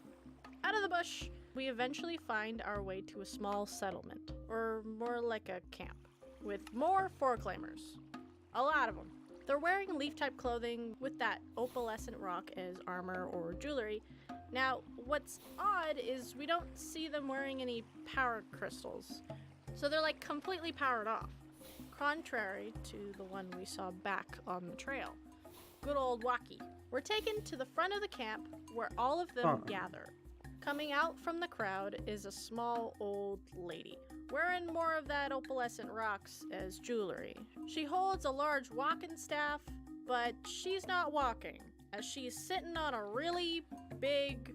Out of the bush, we eventually find our way to a small settlement, or more like a camp, with more four-claimers. A lot of them. They're wearing leaf-type clothing with that opalescent rock as armor or jewelry. Now, what's odd is we don't see them wearing any power crystals, so they're like completely powered off, contrary to the one we saw back on the trail. Good old Walkie. We're taken to the front of the camp where all of them gather. Coming out from the crowd is a small old lady, wearing more of that opalescent rocks as jewelry. She holds a large walking staff, but she's not walking, as she's sitting on a really big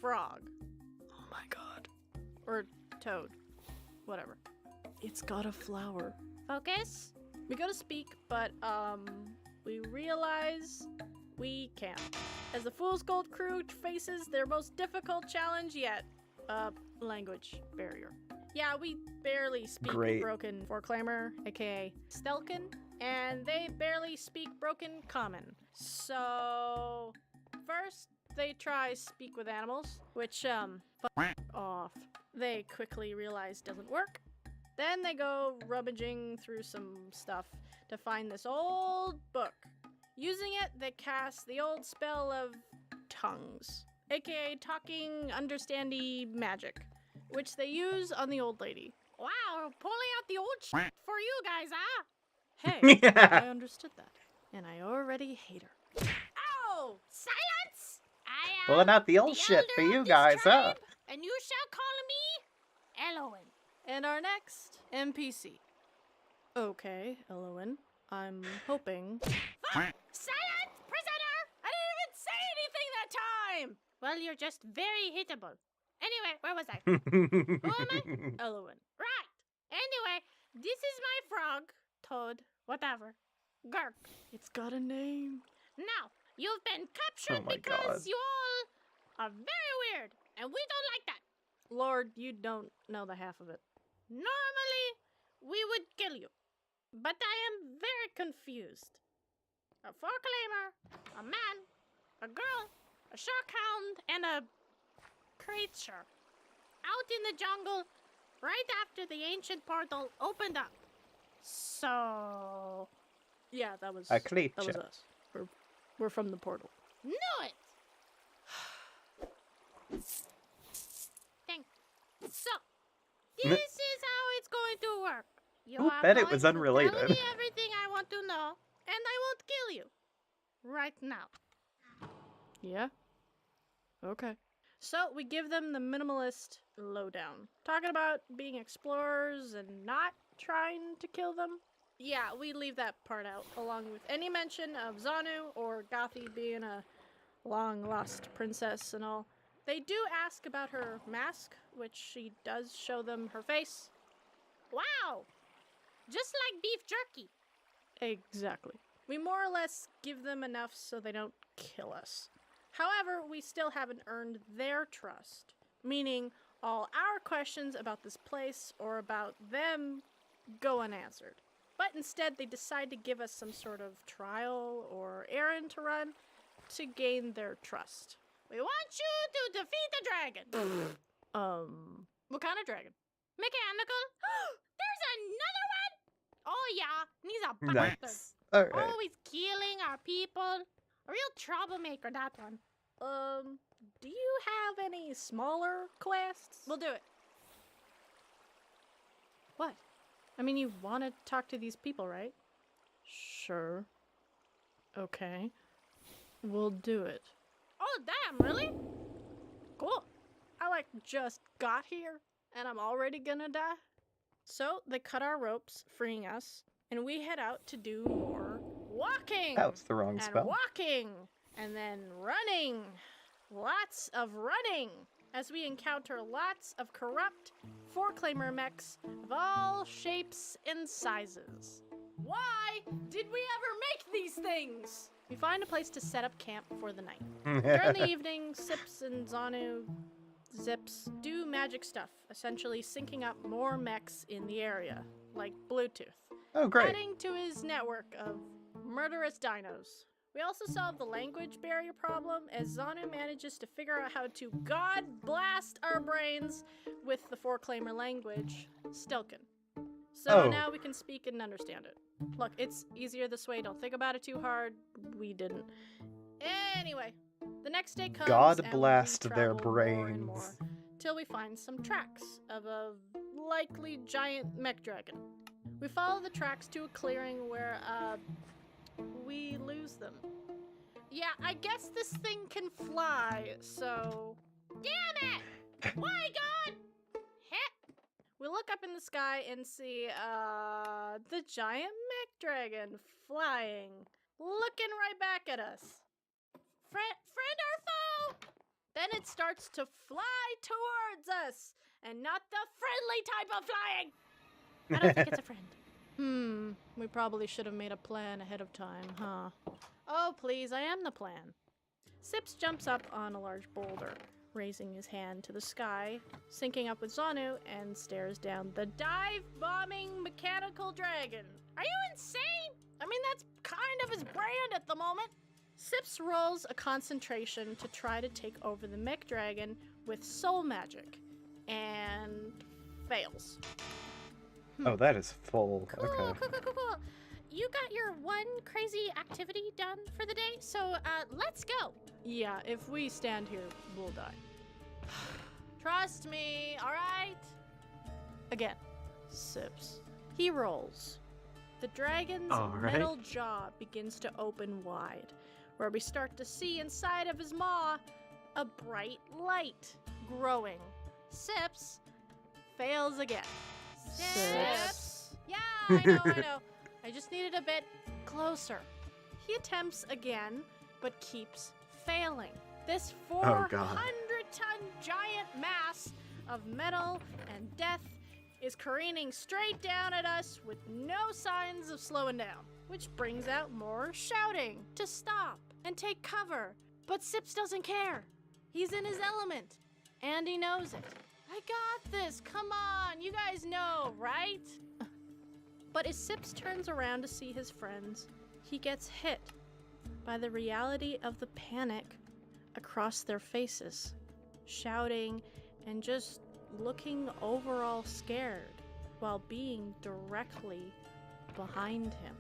frog. Oh my god. Or toad. Whatever. It's got a flower. Focus? We go to speak, but, we realize we can't. As the Fool's Gold crew faces their most difficult challenge yet. Language barrier. Yeah, we barely speak broken four-claimer, aka Stelkin, and they barely speak broken common. So, first, they try speak with animals, which, fuck off. They quickly realize doesn't work. Then they go rummaging through some stuff to find this old book. Using it, they cast the old spell of tongues, aka talking, understandy magic, which they use on the old lady. Wow, pulling out the old shit for you guys, huh? Hey, Yeah. I understood that, and I already hate her. Oh, silence! I am Pulling out the old shit for elder you of this guys, huh? tribe, and you shall call me Elowen. And our next NPC. Okay, Elowen, I'm hoping... Silence, prisoner! I didn't even say anything that time! Well, you're just very hittable. Anyway, where was I? Who am I? Elowen. Right. Anyway, this is my frog, toad, whatever. Gurk. It's got a name. Now, you've been captured Oh my because God. you all are very weird, and we don't like that. Lord, you don't know the half of it. Normally, we would kill you, but I am very confused. A four-claimer, a man, a girl, a shark hound, and a creature out in the jungle right after the ancient portal opened up. So, Yeah, that was A that was creature. us. We're from the portal. knew it. Thank. So, this is how it's going to work. You Who are bet it going was to unrelated? tell me everything I want to know, and I won't kill you. Right now. Yeah? Okay. So we give them the minimalist lowdown. Talking about being explorers and not trying to kill them. Yeah, we leave that part out, along with any mention of Zanu or Gothi being a long-lost princess and all. They do ask about her mask, which she does show them her face. Wow! Just like beef jerky. Exactly. We more or less give them enough so they don't kill us. However, we still haven't earned their trust, meaning all our questions about this place or about them go unanswered. But instead, they decide to give us some sort of trial or errand to run to gain their trust. We want you to defeat the dragon. What kind of dragon? Mechanical. There's another one? Oh yeah, he's a bastard. Nice. Alright. Always killing our people. A real troublemaker, that one. Do you have any smaller quests? We'll do it. What? I mean, you want to talk to these people, right? Sure. Okay. We'll do it. Oh damn, really? Cool. I just got here and I'm already gonna die. So they cut our ropes, freeing us, and we head out to do more walking. That was the wrong and spell. walking, and then running. Lots of running as we encounter lots of corrupt four-claimer mechs of all shapes and sizes. Why did we ever make these things? We find a place to set up camp for the night. During the evening, Sips and Zanu Zips do magic stuff, essentially syncing up more mechs in the area, like Bluetooth, Oh, great. adding to his network of murderous dinos. We also solve the language barrier problem as Zanu manages to figure out how to god blast our brains with the four-claimer language, Stilken. So Oh. now we can speak and understand it. Look, it's easier this way, don't think about it too hard. We didn't. Anyway, the next day comes God and we blast their travel more and more, brains. till we find some tracks of a likely giant mech dragon. We follow the tracks to a clearing where, we lose them. Yeah, I guess this thing can fly, so... Damn it! Why God? Heh. We look up in the sky and see, the giant mech dragon flying, looking right back at us. Friend or foe? Then it starts to fly towards us, and not the friendly type of flying. I don't think it's a friend. We probably should have made a plan ahead of time, huh? Oh, please, I am the plan. Sips jumps up on a large boulder, raising his hand to the sky, syncing up with Zanu, and stares down the dive-bombing mechanical dragon. Are you insane? I mean, that's kind of his brand at the moment. Sips rolls a concentration to try to take over the mech dragon with soul magic, and fails. Oh, that is full. Cool, Okay. cool. You got your one crazy activity done for the day, so let's go. Yeah, if we stand here, we'll die. Trust me, alright? Again, Sips. He rolls. The dragon's Alright. metal jaw begins to open wide, where we start to see inside of his maw a bright light growing. Sips fails again. Sips. Yeah, I know. I just needed a bit closer. He attempts again, but keeps failing. This Oh, God. 400-ton giant mass of metal and death is careening straight down at us with no signs of slowing down. which brings out more shouting to stop and take cover. But Sips doesn't care. He's in his element, and he knows it. I got this, come on, you guys know, right? But as Sips turns around to see his friends, he gets hit by the reality of the panic across their faces, shouting and just looking overall scared while being directly behind him.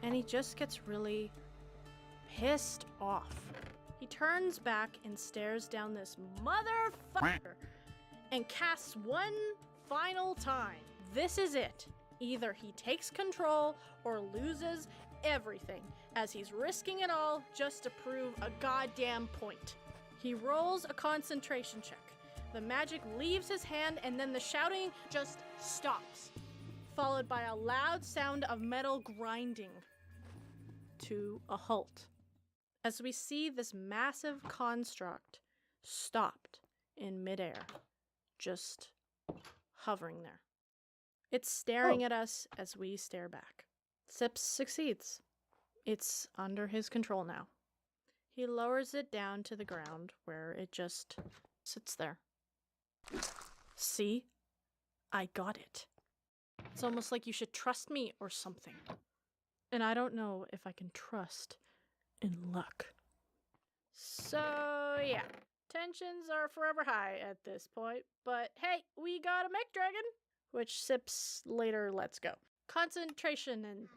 And he just gets really pissed off. He turns back and stares down this motherfucker and casts one final time. This is it. Either he takes control or loses everything, as he's risking it all just to prove a goddamn point. He rolls a concentration check. The magic leaves his hand and then the shouting just stops, followed by a loud sound of metal grinding to a halt, as we see this massive construct stopped in midair, just hovering there. It's staring at us as we stare back. Sips succeeds. It's under his control now. He lowers it down to the ground where it just sits there. See? I got it. It's almost like you should trust me or something. And I don't know if I can trust in luck. So, yeah. Tensions are forever high at this point, but hey, we got a mech dragon, which Sips later lets go. Concentration and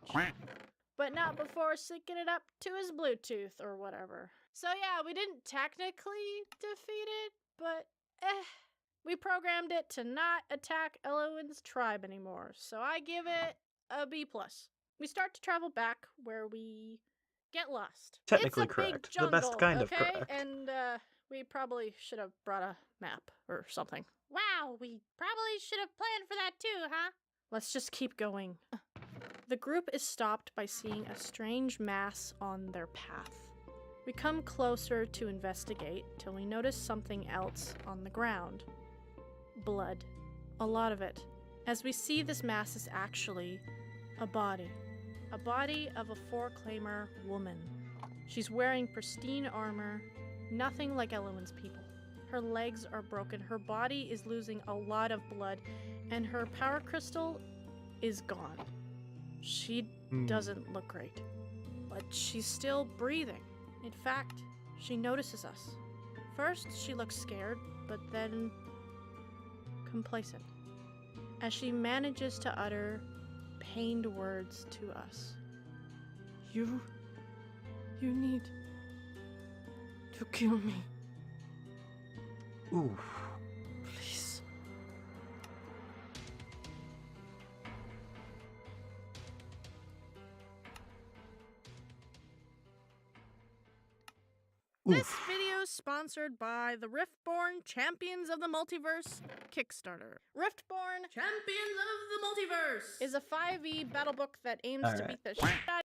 but not before syncing it up to his Bluetooth or whatever. So yeah, we didn't technically defeat it, but we programmed it to not attack Elowen's tribe anymore, so I give it a B+. We start to travel back where we get lost. Technically it's a correct. Big jungle, The best kind of okay? correct. And we probably should have brought a map or something. Wow, we probably should have planned for that too, huh? Let's just keep going. The group is stopped by seeing a strange mass on their path. We come closer to investigate till we notice something else on the ground. Blood. A lot of it. As we see, this mass is actually a body. A body of a four-claimer woman. She's wearing pristine armor, nothing like Elowen's people. Her legs are broken, her body is losing a lot of blood, and her power crystal is gone. She doesn't look great, but she's still breathing. In fact, she notices us. First, she looks scared, but then complacent, as she manages to utter pained words to us. You need to kill me. Ooh. Please. This video is sponsored by the Riftborn Champions of the Multiverse Kickstarter. Riftborn Champions of the Multiverse is a 5e battle book that aims to beat the shit out.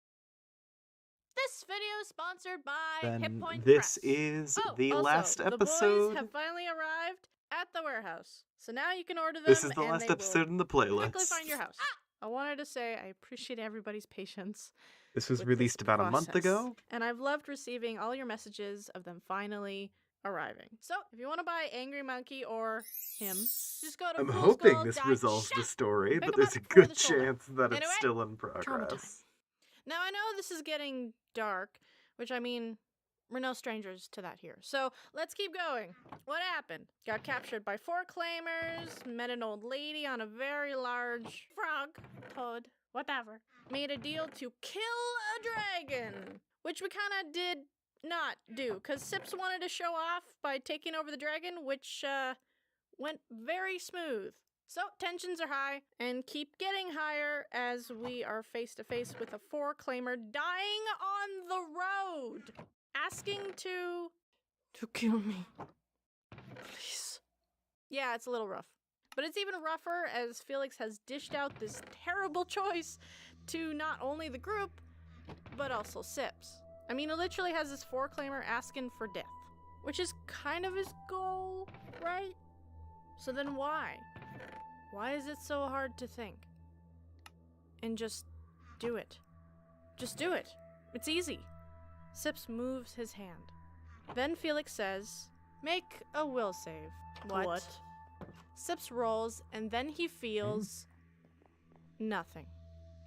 This video is sponsored by Hit Then Point this Press. is Oh, the also, last the boys episode. have finally arrived at the warehouse. So now you can order them. This is the and last they episode will in the quickly playlist. find your house. I wanted to say I appreciate everybody's patience. This was with released this about a month process. ago. And I've loved receiving all your messages of them finally arriving. So if you want to buy Angry Monkey or him, just go to I'm Fool's hoping Gold this dot resolves shop. the story, Pick but 'em there's up a before good the sold out. chance that Anyway, it's still in trauma progress. Now I know this is getting dark, which I mean, we're no strangers to that here. So let's keep going. What happened? Got captured by four claimers, met an old lady on a very large frog, toad, whatever. Made a deal to kill a dragon, which we kind of did not do, because Sips wanted to show off by taking over the dragon, which went very smooth. So tensions are high and keep getting higher as we are face to face with a four-claimer dying on the road, asking to kill me, please. Yeah, it's a little rough. But it's even rougher as Felix has dished out this terrible choice to not only the group, but also Sips. I mean, he literally has this four-claimer asking for death, which is kind of his goal, right? So then why? Why is it so hard to think? And just do it. Just do it. It's easy. Sips moves his hand. Then Felix says, make a will save. What? Sips rolls, and then he feels nothing.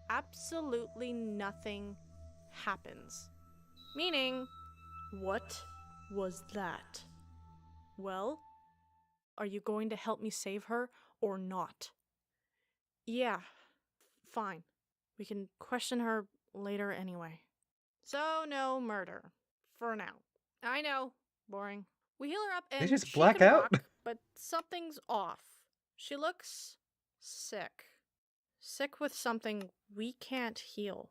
Absolutely nothing happens. Meaning, what was that? Well, are you going to help me save her or not? Yeah, fine. We can question her later anyway. So no murder. For now. I know. Boring. We heal her up and just she black can out? walk, but something's off. She looks sick. Sick with something we can't heal.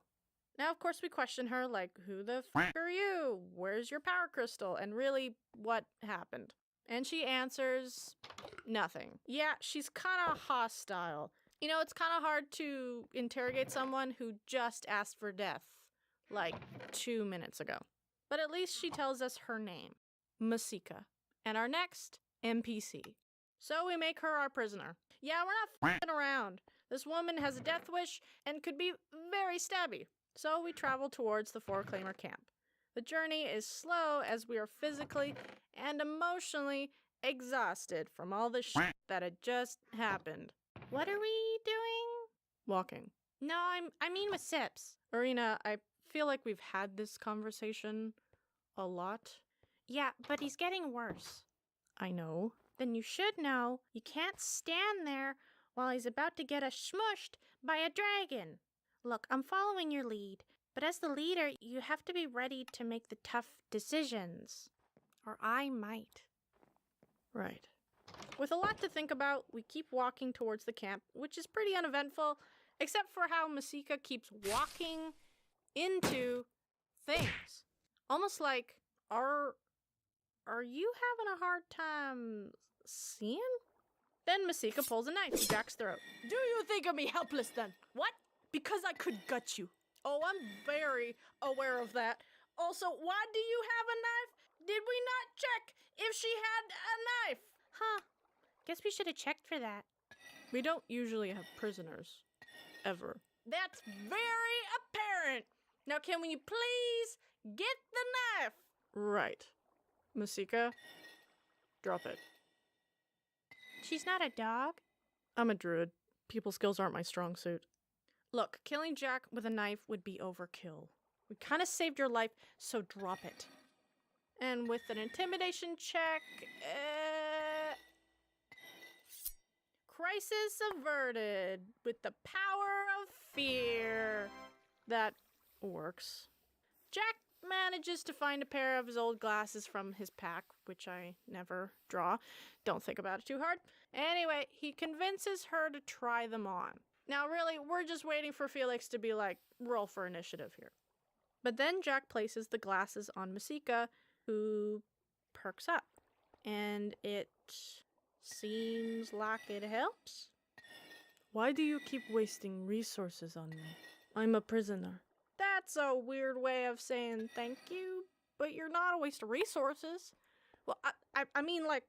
Now, of course, we question her, like, who the f*** are you? Where's your power crystal? And really, what happened? And she answers, nothing. Yeah, she's kind of hostile. You know, it's kind of hard to interrogate someone who just asked for death, like 2 minutes ago. But at least she tells us her name, Masika. And our next NPC. So we make her our prisoner. Yeah, we're not f***ing around. This woman has a death wish and could be very stabby. So we travel towards the Four-Claimer camp. The journey is slow as we are physically and emotionally exhausted from all the shit that had just happened. What are we doing? Walking. No, I mean with Sips. Arena, I feel like we've had this conversation a lot. Yeah, but he's getting worse. I know. Then you should know you can't stand there while he's about to get smushed by a dragon. Look, I'm following your lead, but as the leader, you have to be ready to make the tough decisions. Or I might. Right. With a lot to think about, we keep walking towards the camp, which is pretty uneventful, except for how Masika keeps walking into things. Almost like, are you having a hard time seeing? Then Masika pulls a knife to Jack's throat. Do you think of me helpless then? What? Because I could gut you. Oh, I'm very aware of that. Also, why do you have a knife? Did we not check if she had a knife? Huh. Guess we should have checked for that. We don't usually have prisoners. Ever. That's very apparent. Now can we please get the knife? Right. Masika, drop it. She's not a dog. I'm a druid. People skills aren't my strong suit. Look, killing Jack with a knife would be overkill. We kind of saved your life, so drop it. And with an intimidation check, crisis averted with the power of fear. That works. Jack manages to find a pair of his old glasses from his pack, which I never draw. Don't think about it too hard. Anyway, he convinces her to try them on. Now really, we're just waiting for Felix to be like, roll for initiative here. But then Jack places the glasses on Masika, who perks up. And it seems like it helps. Why do you keep wasting resources on me? I'm a prisoner. That's a weird way of saying thank you, but you're not a waste of resources. Well, I mean, like,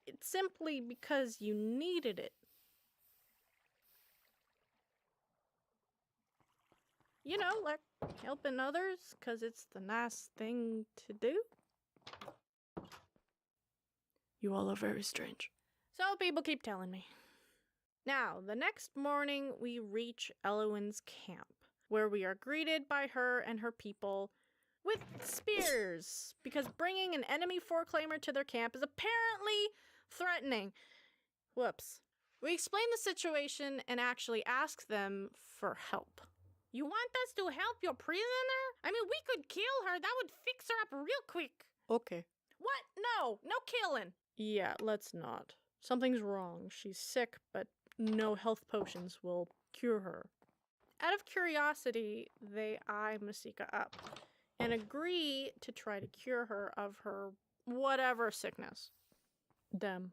it's simply because you needed it. You know, like, helping others, because it's the nice thing to do. You all are very strange. So people keep telling me. Now, the next morning, we reach Elowen's camp, where we are greeted by her and her people with spears, because bringing an enemy Four-Claimer to their camp is apparently threatening. Whoops. We explain the situation and actually ask them for help. You want us to help your prisoner? I mean, we could kill her. That would fix her up real quick. Okay. What? No. No killing. Yeah, let's not. Something's wrong. She's sick, but no health potions will cure her. Out of curiosity, they eye Masika up and agree to try to cure her of her whatever sickness. Them.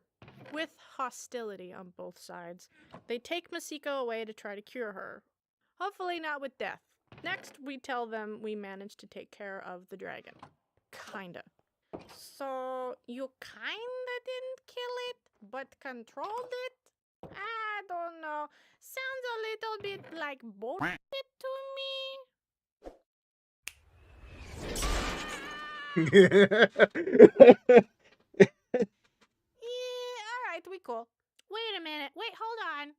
With hostility on both sides, they take Masika away to try to cure her. Hopefully not with death. Next, we tell them we managed to take care of the dragon. Kinda. So, you kinda didn't kill it, but controlled it? I don't know. Sounds a little bit like bullshit to me. Yeah, alright, we cool. Wait a minute. Wait, hold on.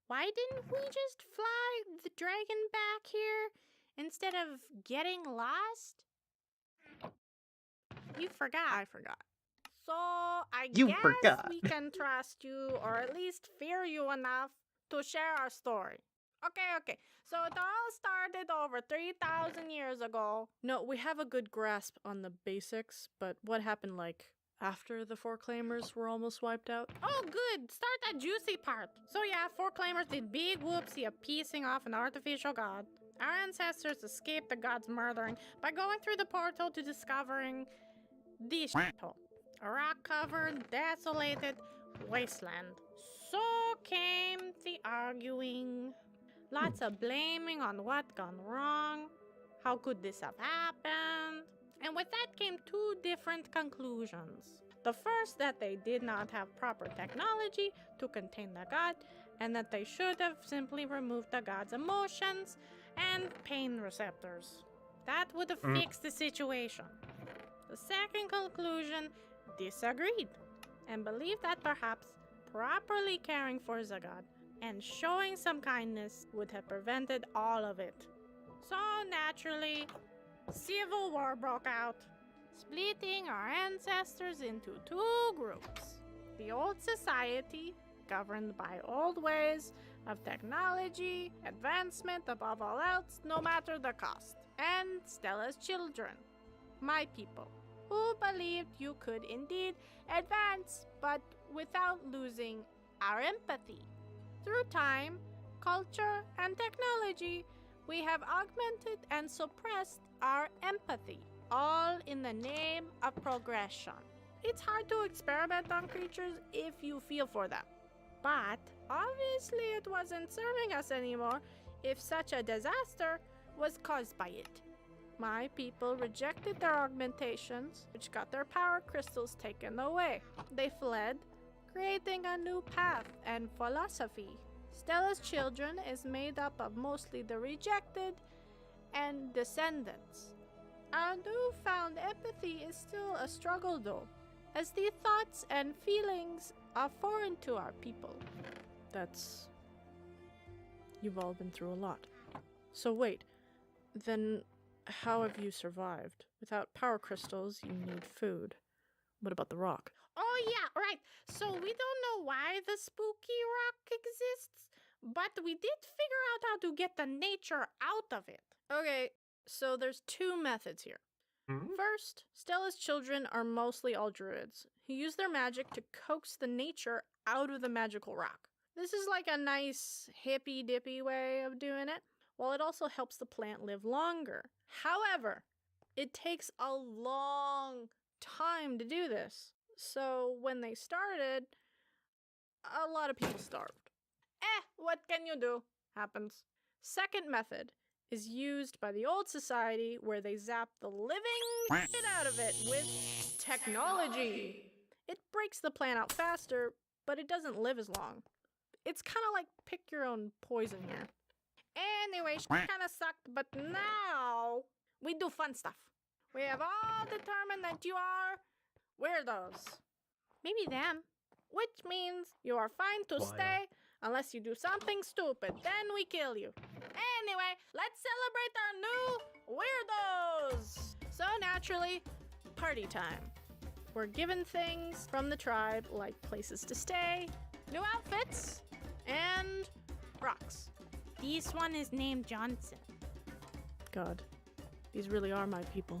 Why didn't we just fly the dragon back here instead of getting lost? You forgot. I forgot. So, I You guess forgot. we can trust you, or at least fear you enough to share our story. Okay. So it all started over 3,000 years ago. No, we have a good grasp on the basics, but what happened, like, after the Four Claimers were almost wiped out? Oh, good. Start that juicy part. So yeah, Four Claimers did big whoopsie of piecing off an artificial god. Our ancestors escaped the god's murdering by going through the portal to discovering this shithole. A rock-covered, desolated wasteland. So came the arguing. Lots of blaming on what gone wrong. How could this have happened? And with that came two different conclusions. The first, that they did not have proper technology to contain the god, and that they should have simply removed the god's emotions and pain receptors. That would have fixed the situation. The second conclusion disagreed and believed that perhaps properly caring for the god and showing some kindness would have prevented all of it. So naturally, civil war broke out, splitting our ancestors into two groups. The old society, governed by old ways of technology, advancement above all else, no matter the cost. And Stella's children, my people, who believed you could indeed advance, but without losing our empathy. Through time, culture, and technology, we have augmented and suppressed our empathy, all in the name of progression. It's hard to experiment on creatures if you feel for them. But obviously it wasn't serving us anymore if such a disaster was caused by it. My people rejected their augmentations, which got their power crystals taken away. They fled, creating a new path and philosophy. Stella's children is made up of mostly the rejected and descendants. Our newfound empathy is still a struggle though, as the thoughts and feelings are foreign to our people. That's... You've all been through a lot. So wait, then how have you survived? Without power crystals, you need food. What about the rock? Oh yeah, right. So we don't know why the spooky rock exists, but we did figure out how to get the nature out of it. Okay, so there's two methods here. First, Stella's children are mostly all druids, who use their magic to coax the nature out of the magical rock. This is like a nice hippy-dippy way of doing it, while it also helps the plant live longer. However, it takes a long time to do this. So when they started, a lot of people starved. What can you do? Happens. Second method is used by the old society, where they zap the living shit out of it with technology. It breaks the plant out faster, but it doesn't live as long. It's kind of like pick your own poison here. Anyway, kinda sucked, but now we do fun stuff. We have all determined that you are weirdos. Maybe them. Which means you are fine to stay unless you do something stupid. Then we kill you. Anyway, let's celebrate our new weirdos. So naturally, party time. We're given things from the tribe, like places to stay, New outfits. and rocks. This one is named Johnson. God, these really are my people.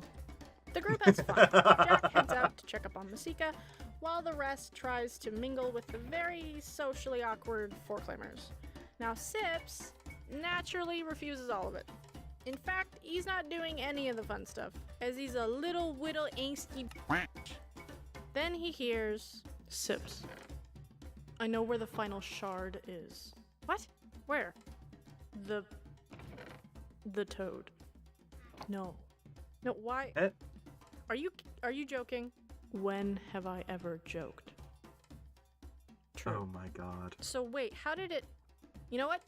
The group has fun. Jack heads out to check up on Masika, while the rest tries to mingle with the very socially awkward Four Claimers. Now Sips naturally refuses all of it. In fact, he's not doing any of the fun stuff, as he's a little angsty bitch. Then he hears, Sips, I know where the final shard is. What? Where? The toad. No. No, why? Are you joking? When have I ever joked? True. Oh my god. So wait, how did it... You know what?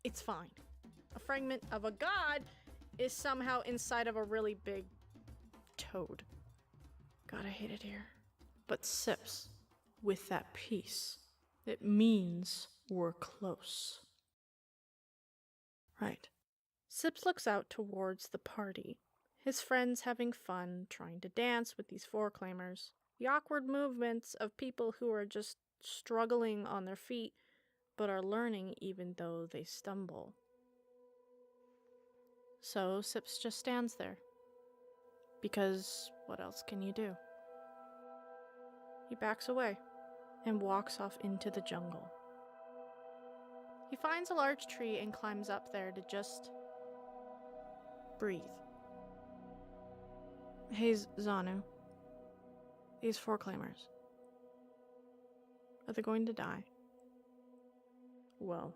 It's fine. A fragment of a god is somehow inside of a really big toad. God, I hate it here. But Sips, with that peace, it means we're close. Right. Sips looks out towards the party. His friends having fun, trying to dance with these four-claimers. The awkward movements of people who are just struggling on their feet, but are learning even though they stumble. So Sips just stands there. Because what else can you do? He backs away and walks off into the jungle. He finds a large tree and climbs up there to just breathe. Hey, Zanu. These four-claimers. Are they going to die? Well,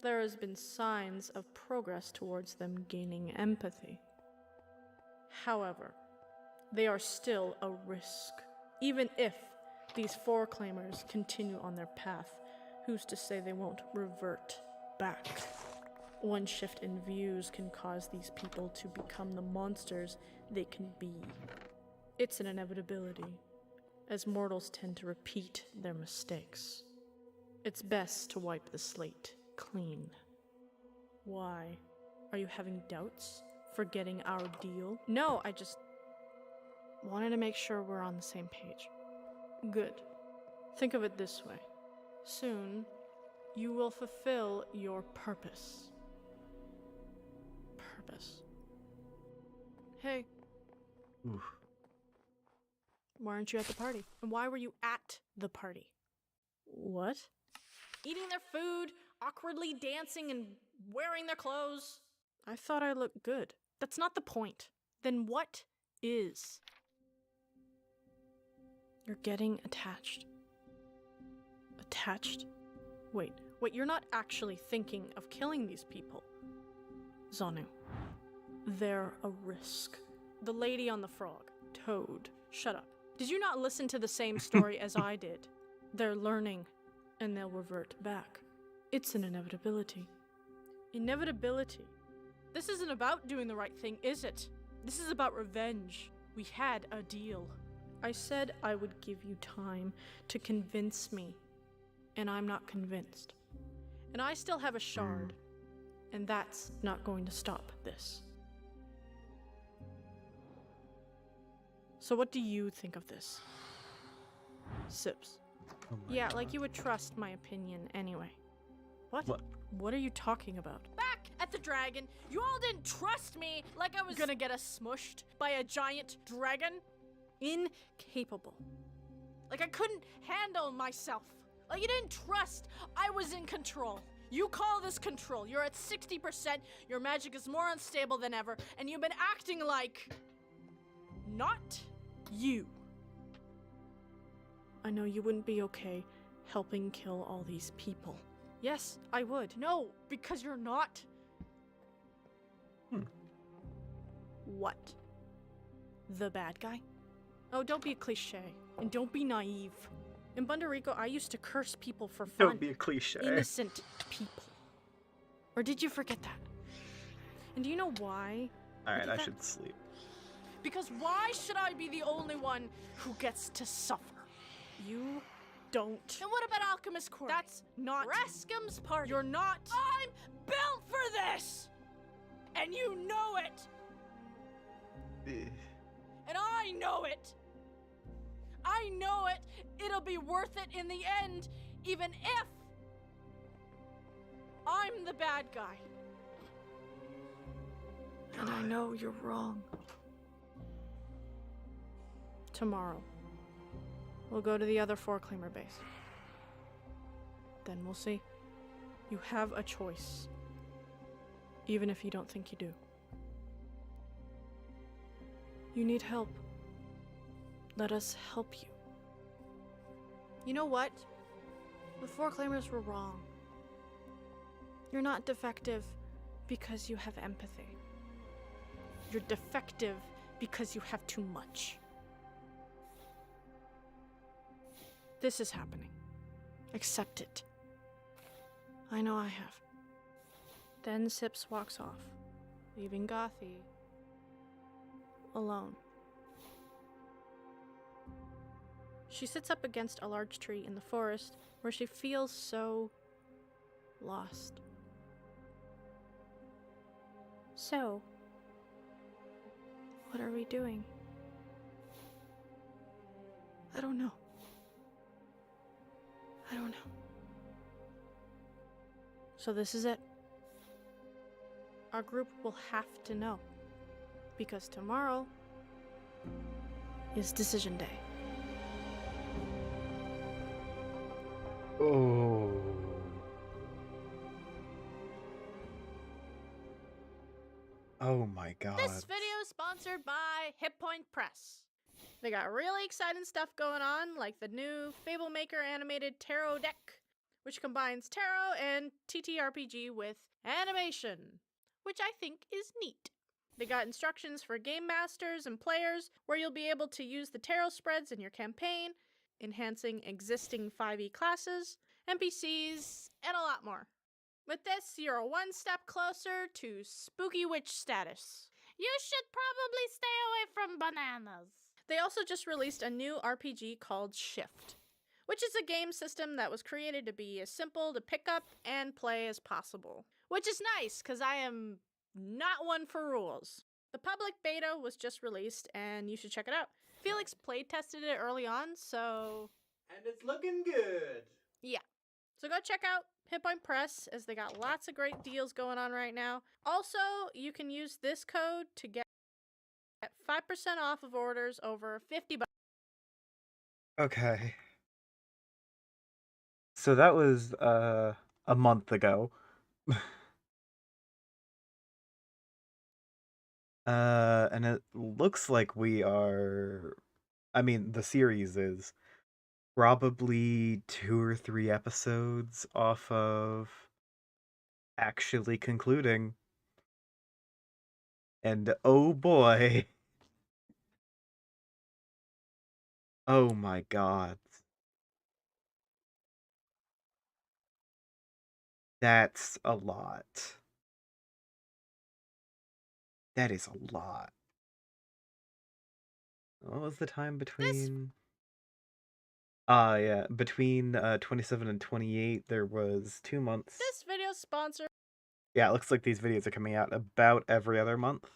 there has been signs of progress towards them gaining empathy. However, they are still a risk. Even if these four-claimers continue on their path, who's to say they won't revert back? One shift in views can cause these people to become the monsters they can be. It's an inevitability, as mortals tend to repeat their mistakes. It's best to wipe the slate clean. Why? Are you having doubts? Forgetting our deal? No, I just wanted to make sure we're on the same page. Good. Think of it this way. Soon, you will fulfill your purpose. Purpose. Hey. Oof. Why aren't you at the party? And why were you at the party? What? Eating their food, awkwardly dancing and wearing their clothes. I thought I looked good. That's not the point. Then what is? You're getting attached. Attached? Wait, you're not actually thinking of killing these people. Zanu. They're a risk. The lady on the frog. Toad. Shut up. Did you not listen to the same story as I did? They're learning, and they'll revert back. It's an inevitability. Inevitability? This isn't about doing the right thing, is it? This is about revenge. We had a deal. I said I would give you time to convince me, and I'm not convinced. And I still have a shard, and that's not going to stop this. So what do you think of this? Sips. Oh my Yeah, God. like you would trust my opinion anyway. What? What? What are you talking about? Back at the dragon, you all didn't trust me like I was gonna get us smushed by a giant dragon? Incapable. Like I couldn't handle myself. Like you didn't trust I was in control. You call this control. You're at 60%, your magic is more unstable than ever, and you've been acting like... not you. I know you wouldn't be okay helping kill all these people. Yes, I would. No, because you're not. What? The bad guy? Oh, don't be a cliche. And don't be naive. In Bundarico, I used to curse people for fun. Don't be a cliche. Innocent people. Or did you forget that? And do you know why? Alright, I should sleep. Because why should I be the only one who gets to suffer? You don't. And what about Alchemist Court? That's not Rascom's party. You're not. I'm built for this! And you know it! And I know it! I know it! It'll be worth it in the end, even if I'm the bad guy. And I know you're wrong. Tomorrow, we'll go to the other four-claimer base. Then we'll see. You have a choice. Even if you don't think you do. You need help. Let us help you. You know what? The four-claimers were wrong. You're not defective because you have empathy. You're defective because you have too much. This is happening. Accept it. I know I have. Then Sips walks off, leaving Gothi alone. She sits up against a large tree in the forest where she feels so lost. So, what are we doing? I don't know. I don't know. So this is it. Our group will have to know. Because tomorrow is decision day. Oh. Oh my god. This video is sponsored by Hit Point Press. They got really exciting stuff going on, like the new Fable Maker animated tarot deck, which combines tarot and TTRPG with animation, which I think is neat. They got instructions for game masters and players, where you'll be able to use the tarot spreads in your campaign, enhancing existing 5e classes, NPCs, and a lot more. With this, you're one step closer to spooky witch status. You should probably stay away from bananas. They also just released a new RPG called Shift, which is a game system that was created to be as simple to pick up and play as possible. Which is nice, because I am not one for rules. The public beta was just released, and you should check it out. Felix playtested it early on, so... And it's looking good. Yeah. So go check out Hit Point Press, as they got lots of great deals going on right now. Also, you can use this code to get 5% off of orders over $50. Okay. So that was a month ago. And it looks like we are, I mean, the series is probably 2 or 3 episodes off of actually concluding. And oh boy. Oh my god. That's a lot. That is a lot. What was the time between... yeah, between 27 and 28, there was 2 months. This video is sponsored. Yeah, it looks like these videos are coming out about every other month.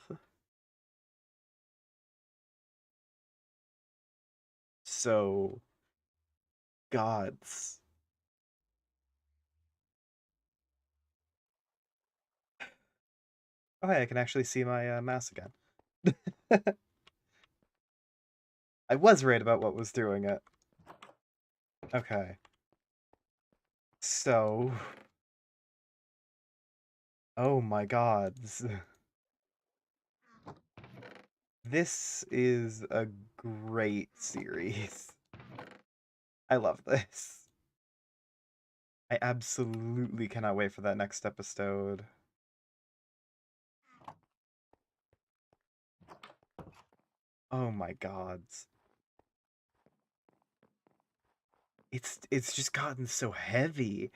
So, gods. Oh, hey, I can actually see my mouse again. I was right about what was doing it. Okay. So... Oh my gods. This is a great series. I love this. I absolutely cannot wait for that next episode. Oh my gods. It's just gotten so heavy.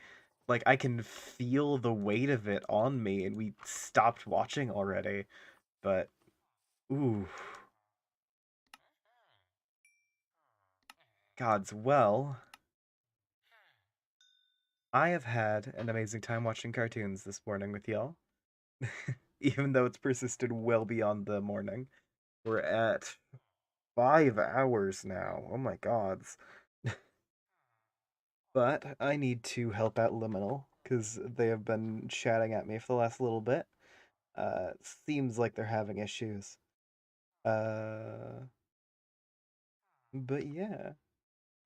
Like, I can feel the weight of it on me, and we stopped watching already. But, ooh. Gods, well... I have had an amazing time watching cartoons this morning with y'all. Even though it's persisted well beyond the morning. We're at 5 hours now. Oh my gods. But I need to help out Liminal, because they have been chatting at me for the last little bit. Seems like they're having issues. But yeah.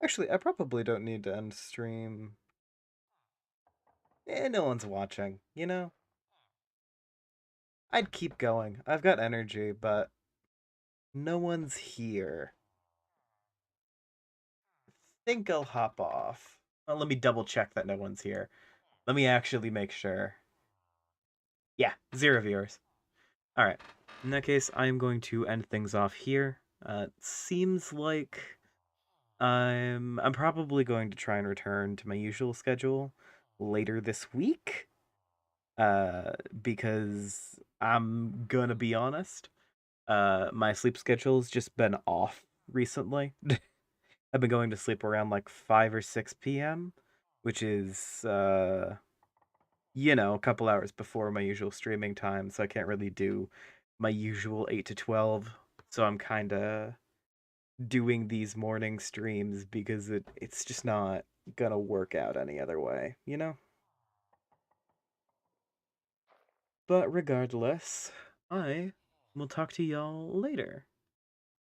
Actually, I probably don't need to end stream. No one's watching, you know? I'd keep going. I've got energy, but no one's here. Think I'll hop off. Well, let me double check that no one's here. Let me actually make sure. Yeah, 0 viewers. Alright. In that case, I'm going to end things off here. Seems like I'm probably going to try and return to my usual schedule later this week. Because I'm gonna be honest, my sleep schedule's just been off recently. I've been going to sleep around like 5 or 6 p.m., which is, you know, a couple hours before my usual streaming time, so I can't really do my usual 8 to 12. So I'm kind of doing these morning streams because it's just not gonna work out any other way, you know? But regardless, I will talk to y'all later.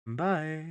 Bye.